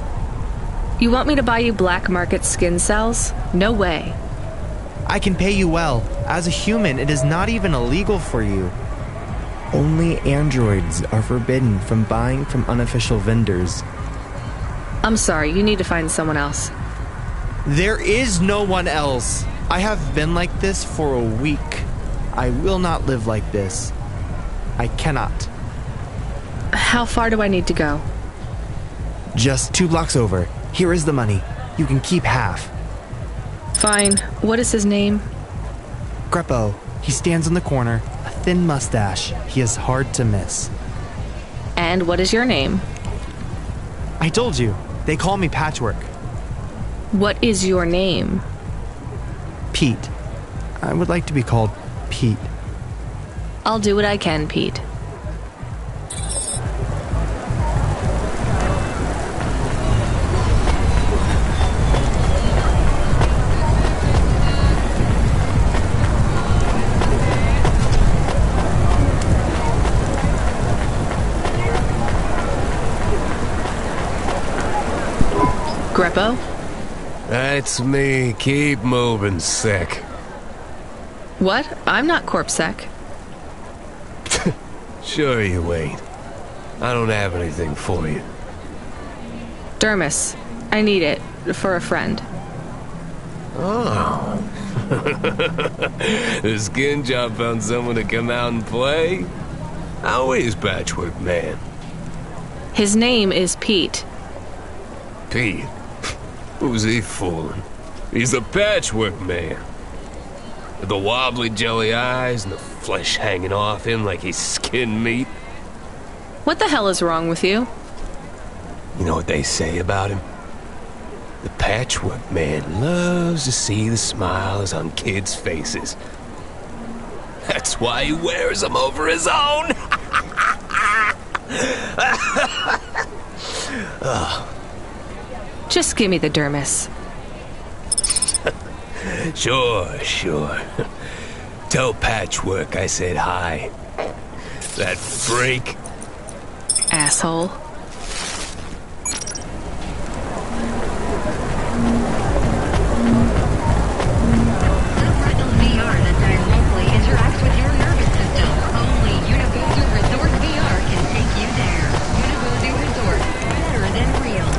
You want me to buy you black market skin cells? No way. I can pay you well. As a human, it is not even illegal for you. Only androids are forbidden from buying from unofficial vendors. I'm sorry, you need to find someone else. There is no one else. I have been like this for a week. I will not live like this. I cannot. How far do I need to go? Just 2 blocks over. Here is the money. You can keep half. Fine. What is his name? Greppo. He stands in the corner. A thin mustache. He is hard to miss. And what is your name? I told you. They call me Patchwork. What is your name? Pete. I would like to be called Pete. I'll do what I can, Pete. Greppo? That's me. Keep moving, Sec. What? I'm not CorpSec. Sure you ain't. I don't have anything for you. Dermis. I need it. For a friend. Oh. The skin job found someone to come out and play? How is Patchwork Man? His name is Pete. Pete? Who's he fooling? He's the Patchwork Man. With the wobbly jelly eyes and the flesh hanging off him like he's skinned meat. What the hell is wrong with you? You know what they say about him? The Patchwork Man loves to see the smiles on kids' faces. That's why he wears them over his own. Oh. Just give me the dermis. Sure. Tell Patchwork I said hi. That freak. Asshole. VR that directly interacts with your nervous system. Only Universal Resort VR can take you there. Universal Resort, better than real.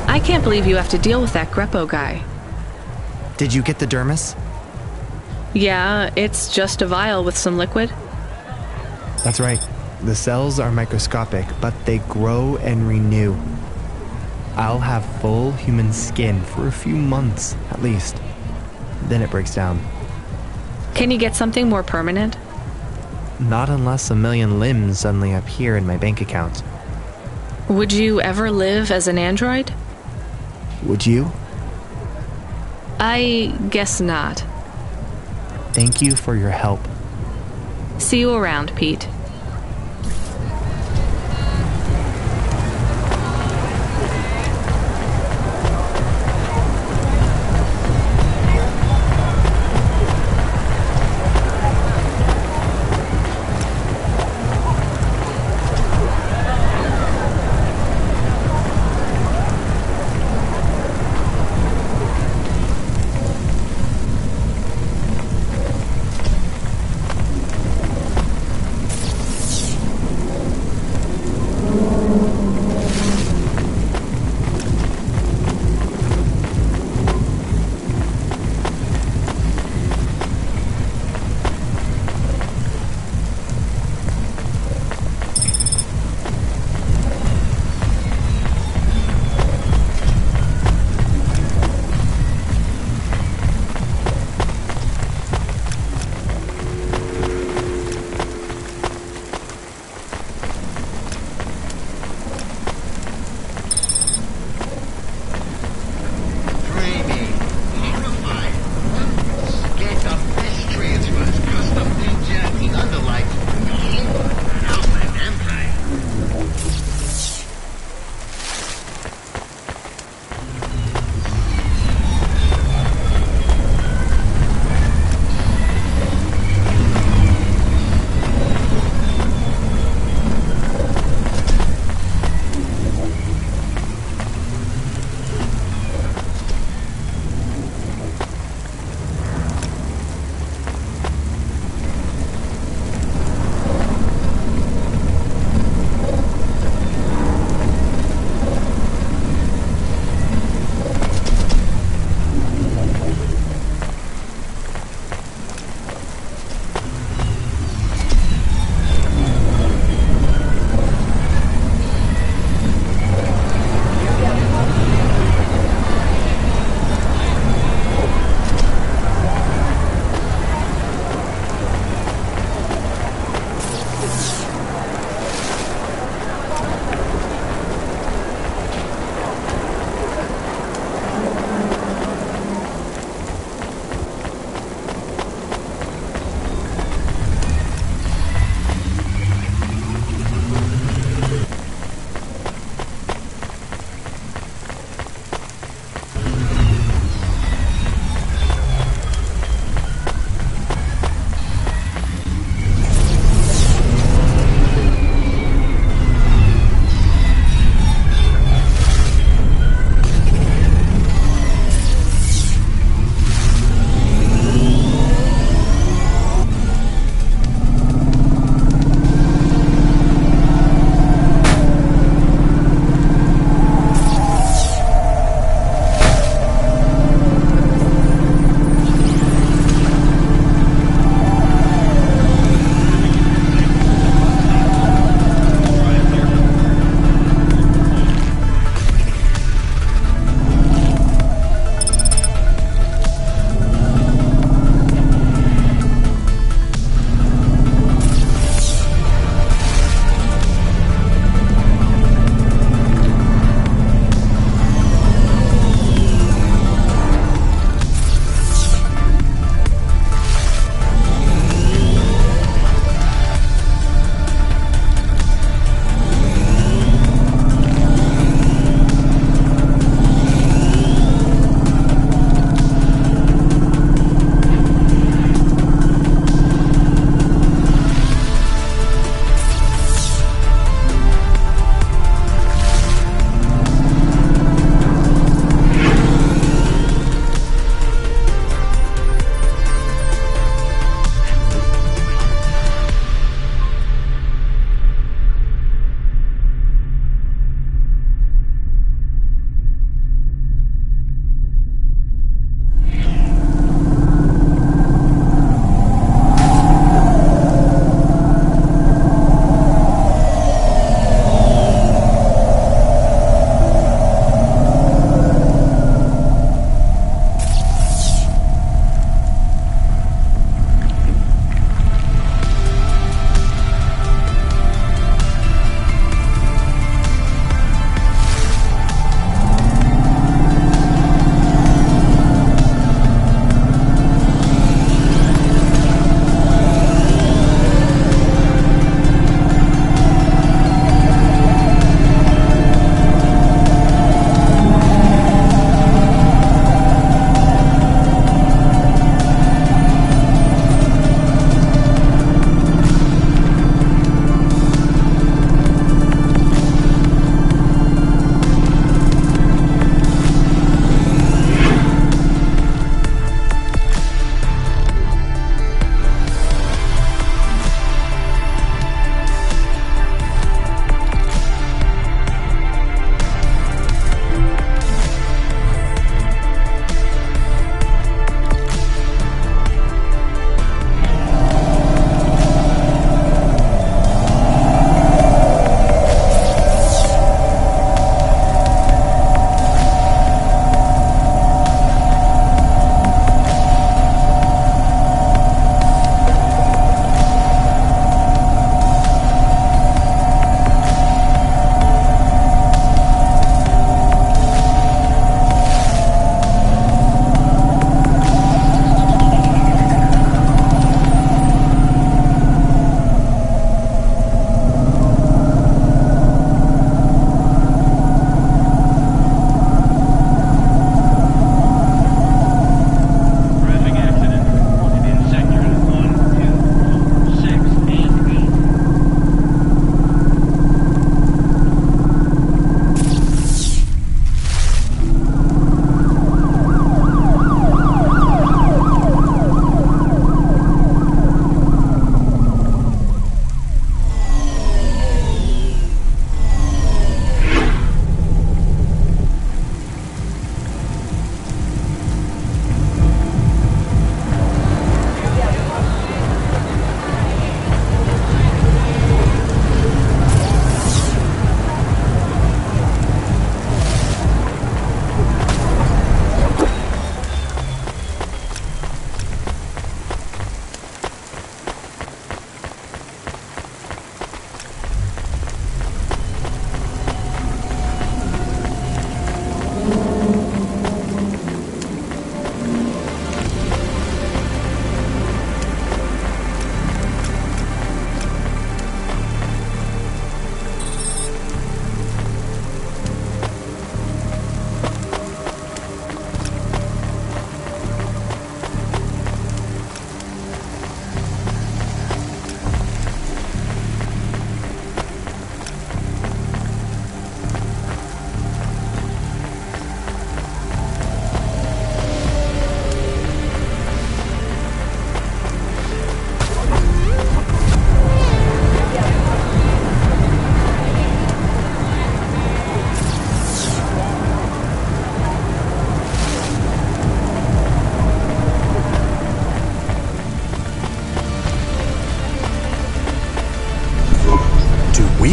I can't can't believe you have to deal with that Greppo guy. Did you get the dermis? Yeah, it's just a vial with some liquid. That's right. The cells are microscopic, but they grow and renew. I'll have full human skin for a few months, at least. Then it breaks down. Can you get something more permanent? Not unless a million limbs suddenly appear in my bank account. Would you ever live as an android? Would you? I guess not. Thank you for your help. See you around, Pete.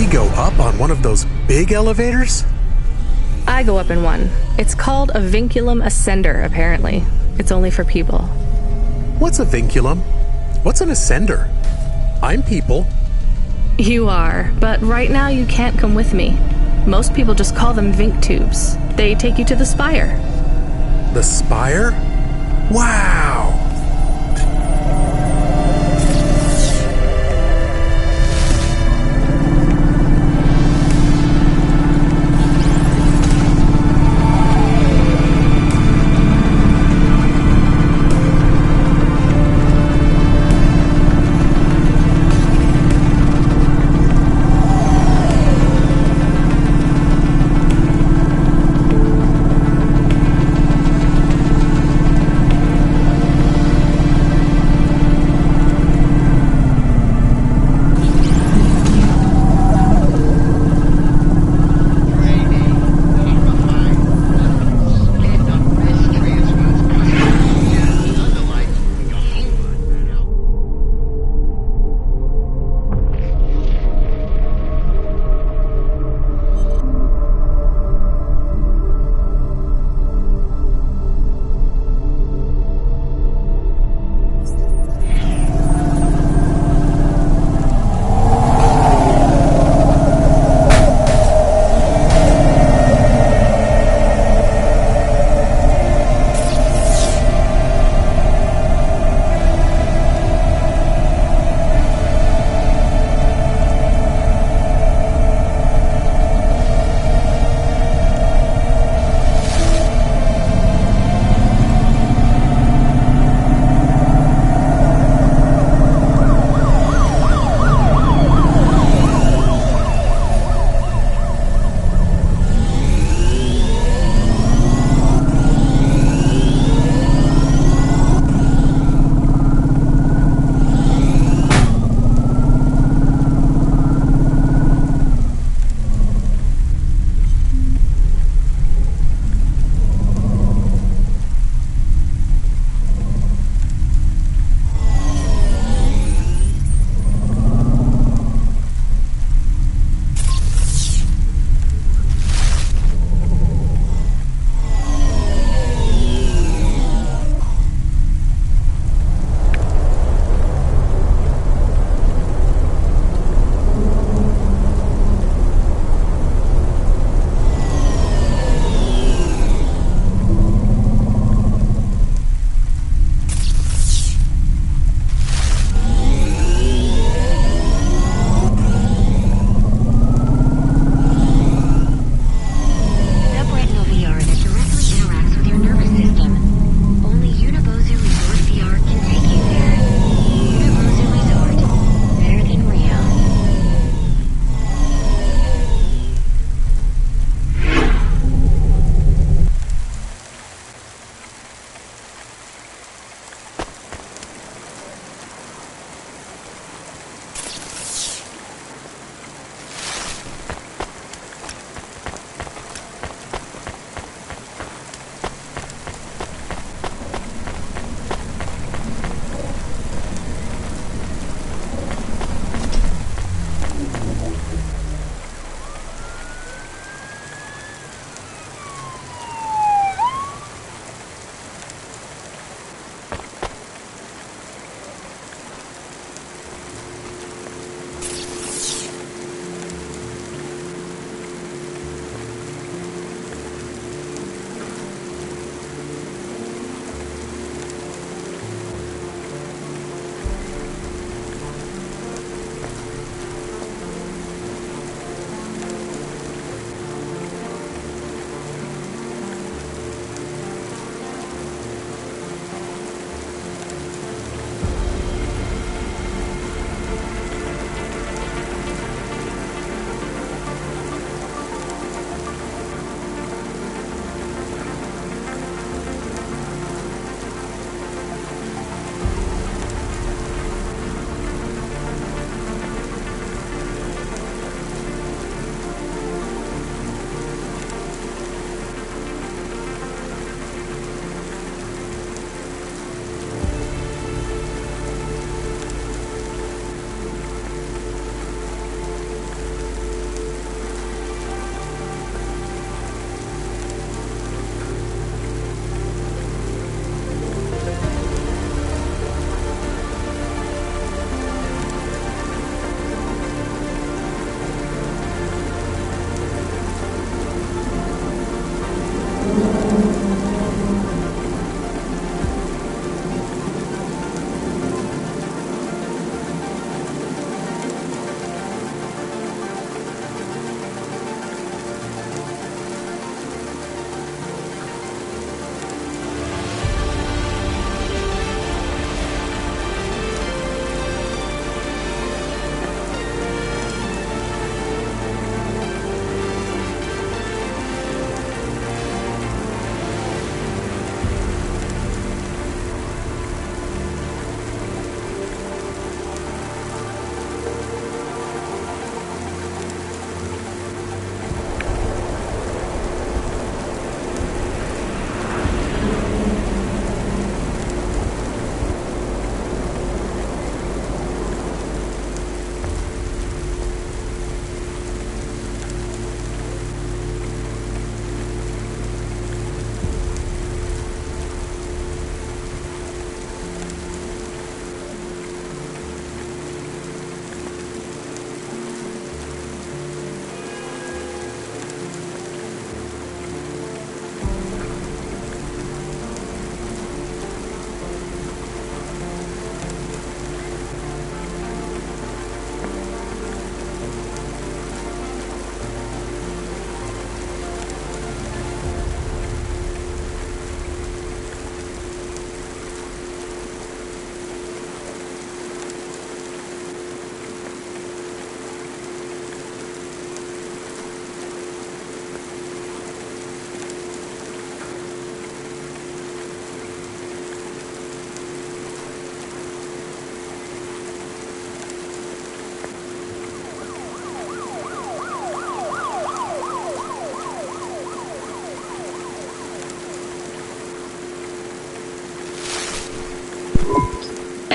go up on one of those big elevators? I go up in one. It's called a vinculum ascender, apparently. It's only for people. What's a vinculum? What's an ascender? I'm people. You are, but right now you can't come with me. Most people just call them Vink tubes. They take you to the spire. The spire? Wow!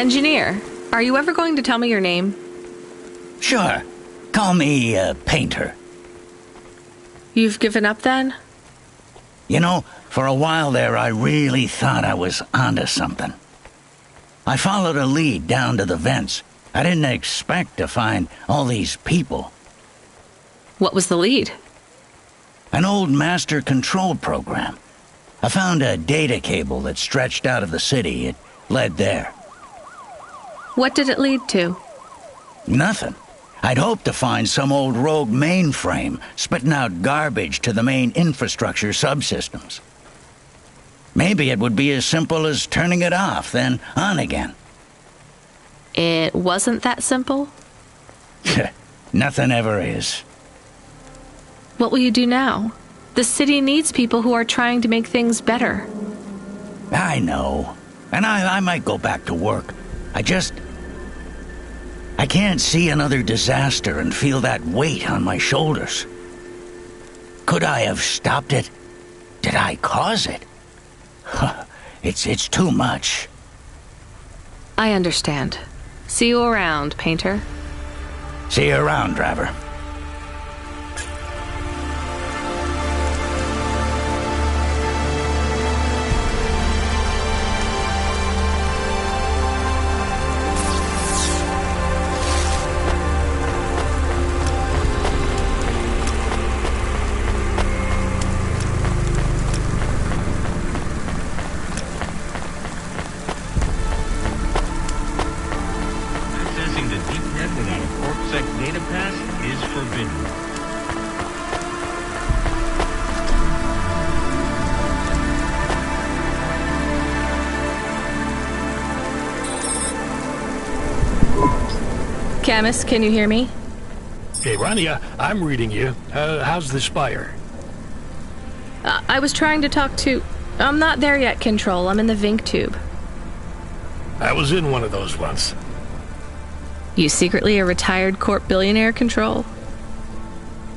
Engineer, are you ever going to tell me your name? Sure. Call me, Painter. You've given up then? You know, for a while there, I really thought I was onto something. I followed a lead down to the vents. I didn't expect to find all these people. What was the lead? An old master control program. I found a data cable that stretched out of the city. It led there. What did it lead to? Nothing. I'd hoped to find some old rogue mainframe spitting out garbage to the main infrastructure subsystems. Maybe it would be as simple as turning it off, then on again. It wasn't that simple? Nothing ever is. What will you do now? The city needs people who are trying to make things better. I know. And I might go back to work. I can't see another disaster and feel that weight on my shoulders. Could I have stopped it? Did I cause it? It's too much. I understand. See you around, Painter. See you around, driver. Camus, can you hear me? Hey, Rania, I'm reading you. How's the Spire? I was trying to talk to... I'm not there yet, Control. I'm in the Vink tube. I was in one of those once. You secretly a retired corp billionaire, Control?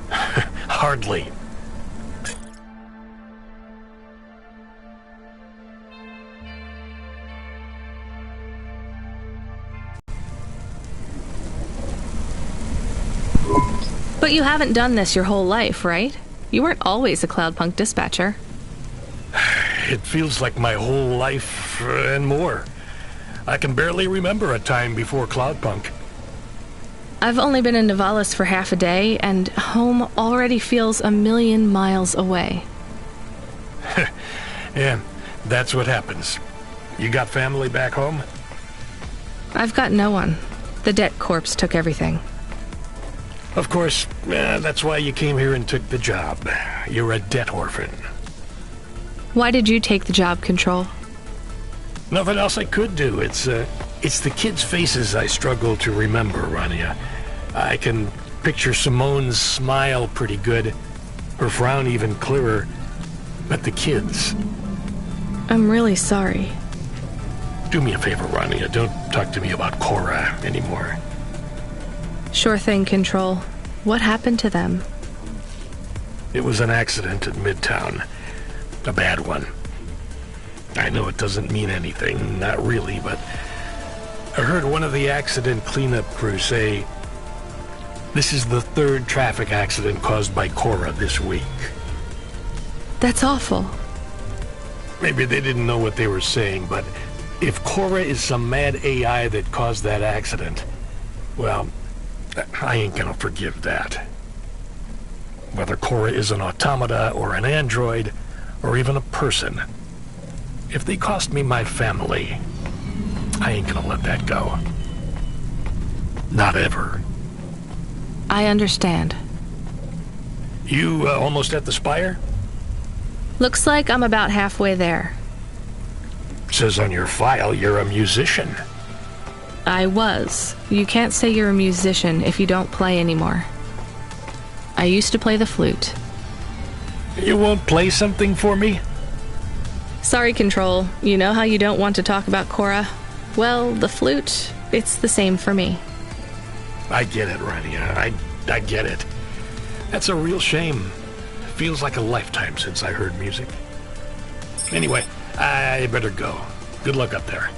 Hardly. But you haven't done this your whole life, right? You weren't always a Cloudpunk dispatcher. It feels like my whole life and more. I can barely remember a time before Cloudpunk. I've only been in Nivalis for half a day, and home already feels 1,000,000 miles away. Yeah, that's what happens. You got family back home? I've got no one. The debt corpse took everything. Of course, that's why you came here and took the job. You're a debt orphan. Why did you take the job, Control? Nothing else I could do. It's the kids' faces I struggle to remember, Rania. I can picture Simone's smile pretty good, her frown even clearer, but the kids... I'm really sorry. Do me a favor, Rania. Don't talk to me about Cora anymore. Sure thing, Control. What happened to them? It was an accident at Midtown. A bad one. I know it doesn't mean anything, not really, but I heard one of the accident cleanup crew say this is the 3rd traffic accident caused by Cora this week. That's awful. Maybe they didn't know what they were saying, but if Cora is some mad AI that caused that accident, well, I ain't gonna forgive that. Whether Cora is an automata or an android or even a person, if they cost me my family, I ain't gonna let that go. Not ever. I understand. You almost at the Spire? Looks like I'm about halfway there. Says on your file you're a musician. I was. You can't say you're a musician if you don't play anymore. I used to play the flute. You won't play something for me? Sorry, Control. You know how you don't want to talk about Cora? Well, the flute, it's the same for me. I get it, Rania. I get it. That's a real shame. Feels like a lifetime since I heard music. Anyway, I better go. Good luck up there.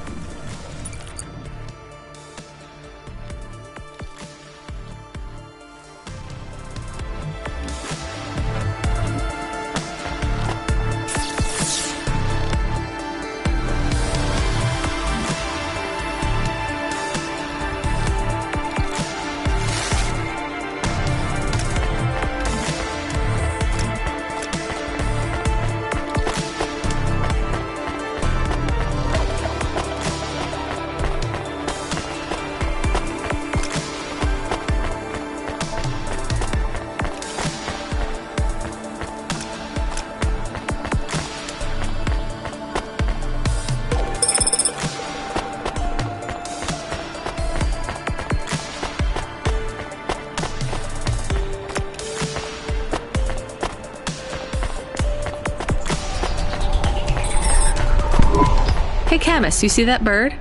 Camus, you see that bird?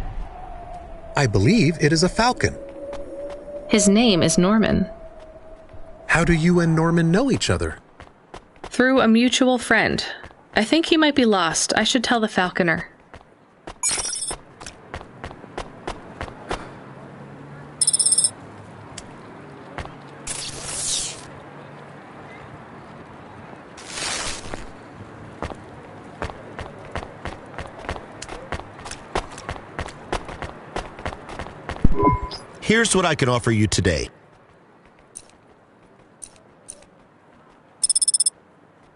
I believe it is a falcon. His name is Norman. How do you and Norman know each other? Through a mutual friend. I think he might be lost. I should tell the falconer. Here's what I can offer you today.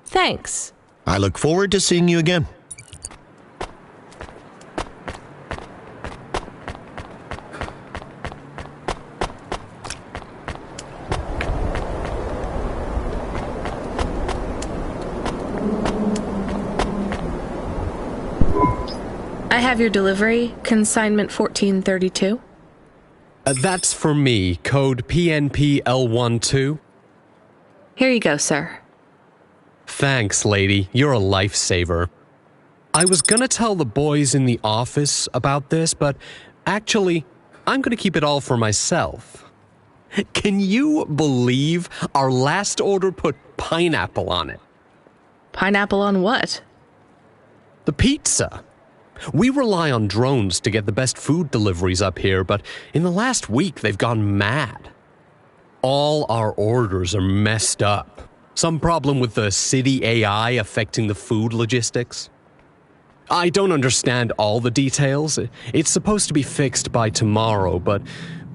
Thanks. I look forward to seeing you again. I have your delivery, consignment 1432. That's for me, code PNPL12. Here you go, sir. Thanks, lady. You're a lifesaver. I was gonna tell the boys in the office about this, but actually, I'm gonna keep it all for myself. Can you believe our last order put pineapple on it? Pineapple on what? The pizza. We rely on drones to get the best food deliveries up here, but in the last week they've gone mad. All our orders are messed up. Some problem with the city AI affecting the food logistics. I don't understand all the details. It's supposed to be fixed by tomorrow, but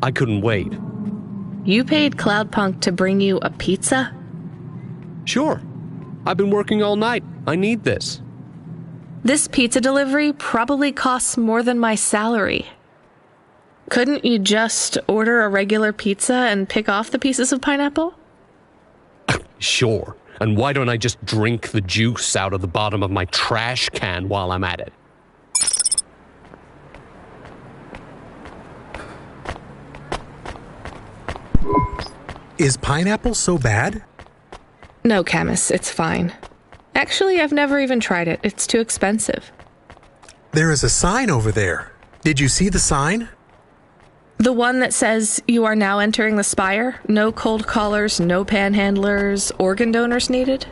I couldn't wait. You paid Cloudpunk to bring you a pizza? Sure. I've been working all night. I need this. This pizza delivery probably costs more than my salary. Couldn't you just order a regular pizza and pick off the pieces of pineapple? Sure. And why don't I just drink the juice out of the bottom of my trash can while I'm at it? Is pineapple so bad? No, Camus, it's fine. Actually, I've never even tried it. It's too expensive. There is a sign over there. Did you see the sign? The one that says you are now entering the spire? No cold callers, no panhandlers, organ donors needed?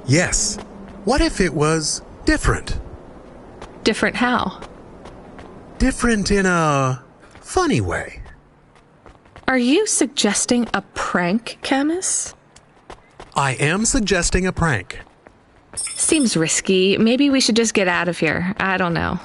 Yes. What if it was different? Different how? Different in a funny way. Are you suggesting a prank, Camus? I am suggesting a prank. Seems risky. Maybe we should just get out of here. I don't know.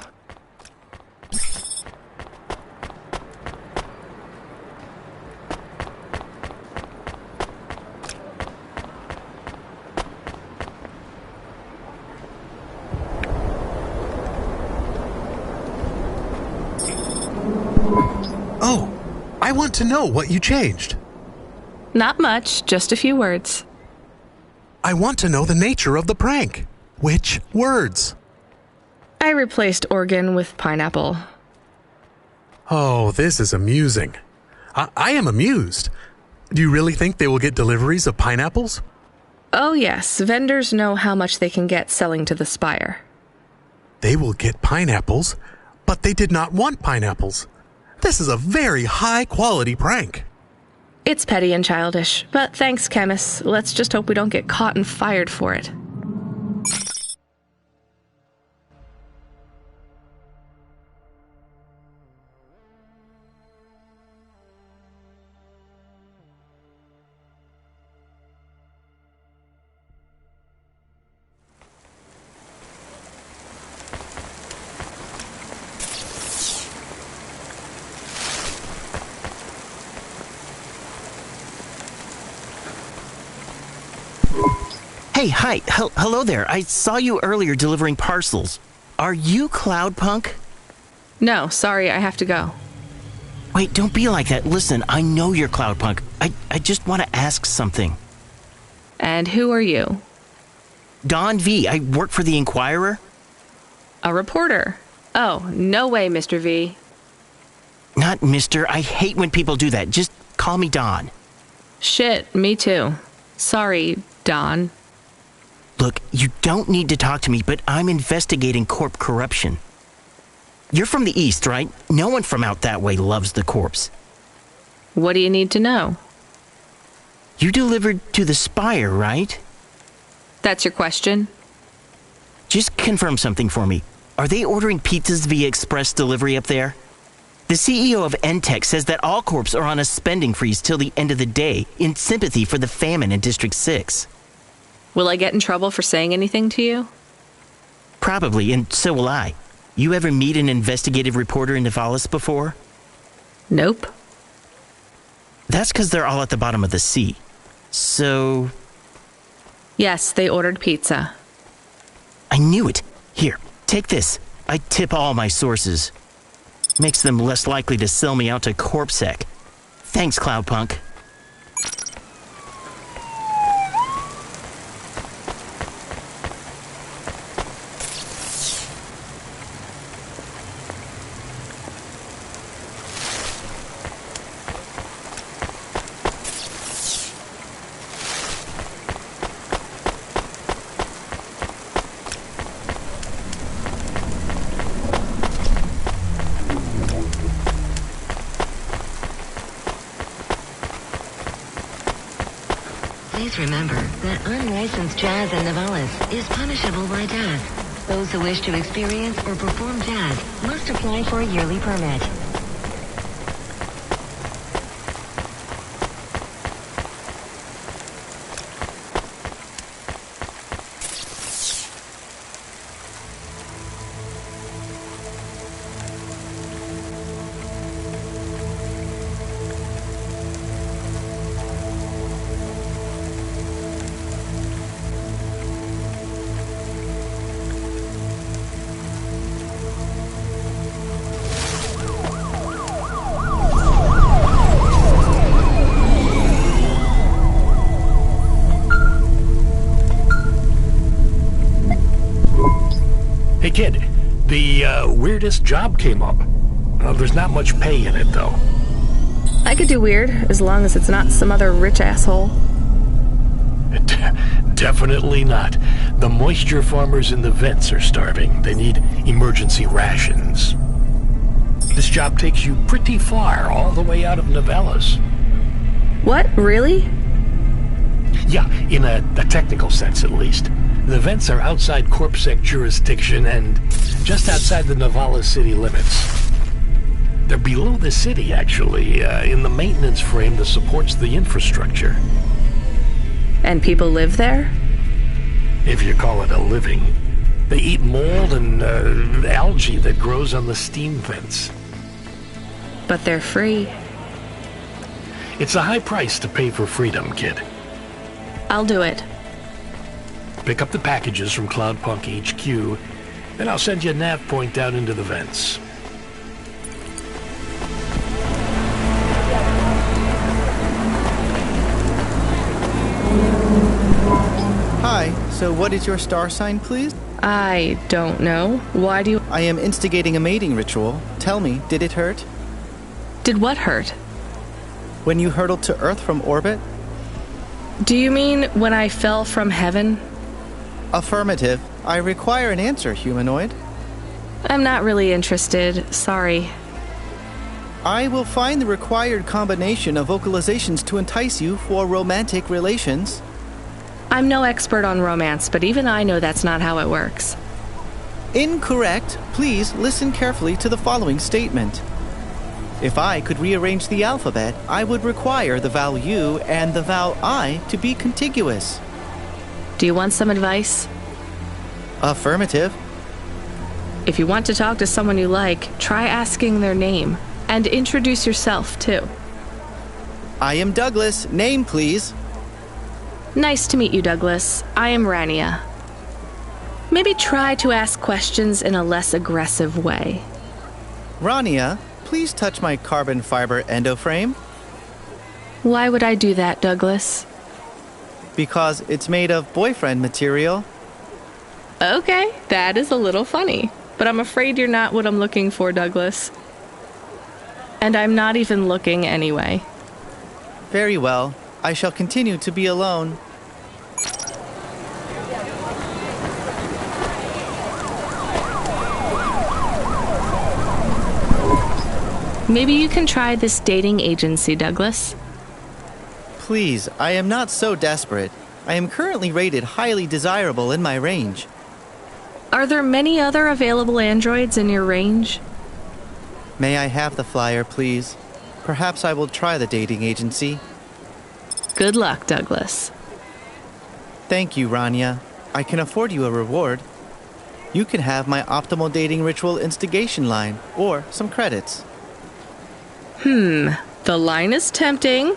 Oh, I want to know what you changed. Not much, just a few words. I want to know the nature of the prank. Which words? I replaced organ with pineapple. Oh, this is amusing. I am amused. Do you really think they will get deliveries of pineapples? Oh yes, vendors know how much they can get selling to the spire. They will get pineapples, but they did not want pineapples. This is a very high-quality prank. It's petty and childish, but thanks, Camus. Let's just hope we don't get caught and fired for it. Hey, hi. Hello there. I saw you earlier delivering parcels. Are you Cloudpunk? No, sorry, I have to go. Wait, don't be like that. Listen, I know you're Cloudpunk. I just want to ask something. And who are you? Don V. I work for the Inquirer. A reporter. Oh, no way, Mr. V. Not Mr. I hate when people do that. Just call me Don. Shit, me too. Sorry, Don. Look, you don't need to talk to me, but I'm investigating corp corruption. You're from the east, right? No one from out that way loves the corpse. What do you need to know? You delivered to the Spire, right? That's your question? Just confirm something for me. Are they ordering pizzas via express delivery up there? The CEO of Entech says that all corps are on a spending freeze till the end of the day in sympathy for the famine in District 6. Will I get in trouble for saying anything to you? Probably, and so will I. You ever meet an investigative reporter in Nivalis before? Nope. That's because they're all at the bottom of the sea. So... Yes, they ordered pizza. I knew it. Here, take this. I tip all my sources. Makes them less likely to sell me out to CorpSec. Thanks, Cloudpunk. Please remember that unlicensed jazz in Nivalis is punishable by death. Those who wish to experience or perform jazz must apply for a yearly permit. Hey kid, the weirdest job came up. There's not much pay in it though. I could do weird, as long as it's not some other rich asshole. Definitely not. The moisture farmers in the vents are starving. They need emergency rations. This job takes you pretty far, all the way out of Nivalis. What? Really? Yeah, in a technical sense at least. The vents are outside CorpSec jurisdiction and just outside the Nivalis city limits. They're below the city, actually, in the maintenance frame that supports the infrastructure. And people live there? If you call it a living. They eat mold and algae that grows on the steam vents. But they're free. It's a high price to pay for freedom, kid. I'll do it. Pick up the packages from Cloudpunk HQ, then I'll send you a nav point down into the vents. Hi, so what is your star sign, please? I don't know. Why do you... I am instigating a mating ritual. Tell me, did it hurt? Did what hurt? When you hurtled to Earth from orbit? Do you mean when I fell from heaven? Affirmative. I require an answer, humanoid. I'm not really interested. Sorry. I will find the required combination of vocalizations to entice you for romantic relations. I'm no expert on romance, but even I know that's not how it works. Incorrect. Please listen carefully to the following statement. If I could rearrange the alphabet, I would require the vowel U and the vowel I to be contiguous. Do you want some advice? Affirmative. If you want to talk to someone you like, try asking their name. And introduce yourself, too. I am Douglas. Name, please. Nice to meet you, Douglas. I am Rania. Maybe try to ask questions in a less aggressive way. Rania, please touch my carbon fiber endoframe. Why would I do that, Douglas? Because it's made of boyfriend material. Okay, that is a little funny. But I'm afraid you're not what I'm looking for, Douglas. And I'm not even looking anyway. Very well. I shall continue to be alone. Maybe you can try this dating agency, Douglas. Please, I am not so desperate. I am currently rated highly desirable in my range. Are there many other available androids in your range? May I have the flyer, please? Perhaps I will try the dating agency. Good luck, Douglas. Thank you, Rania. I can afford you a reward. You can have my optimal dating ritual instigation line, or some credits. The line is tempting.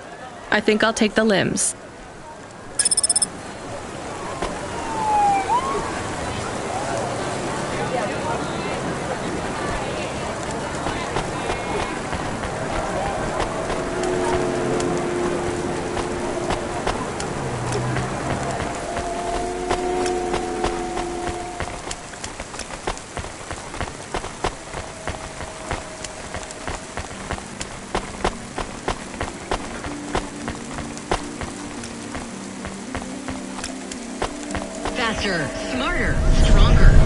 I think I'll take the limbs. Faster, smarter, stronger.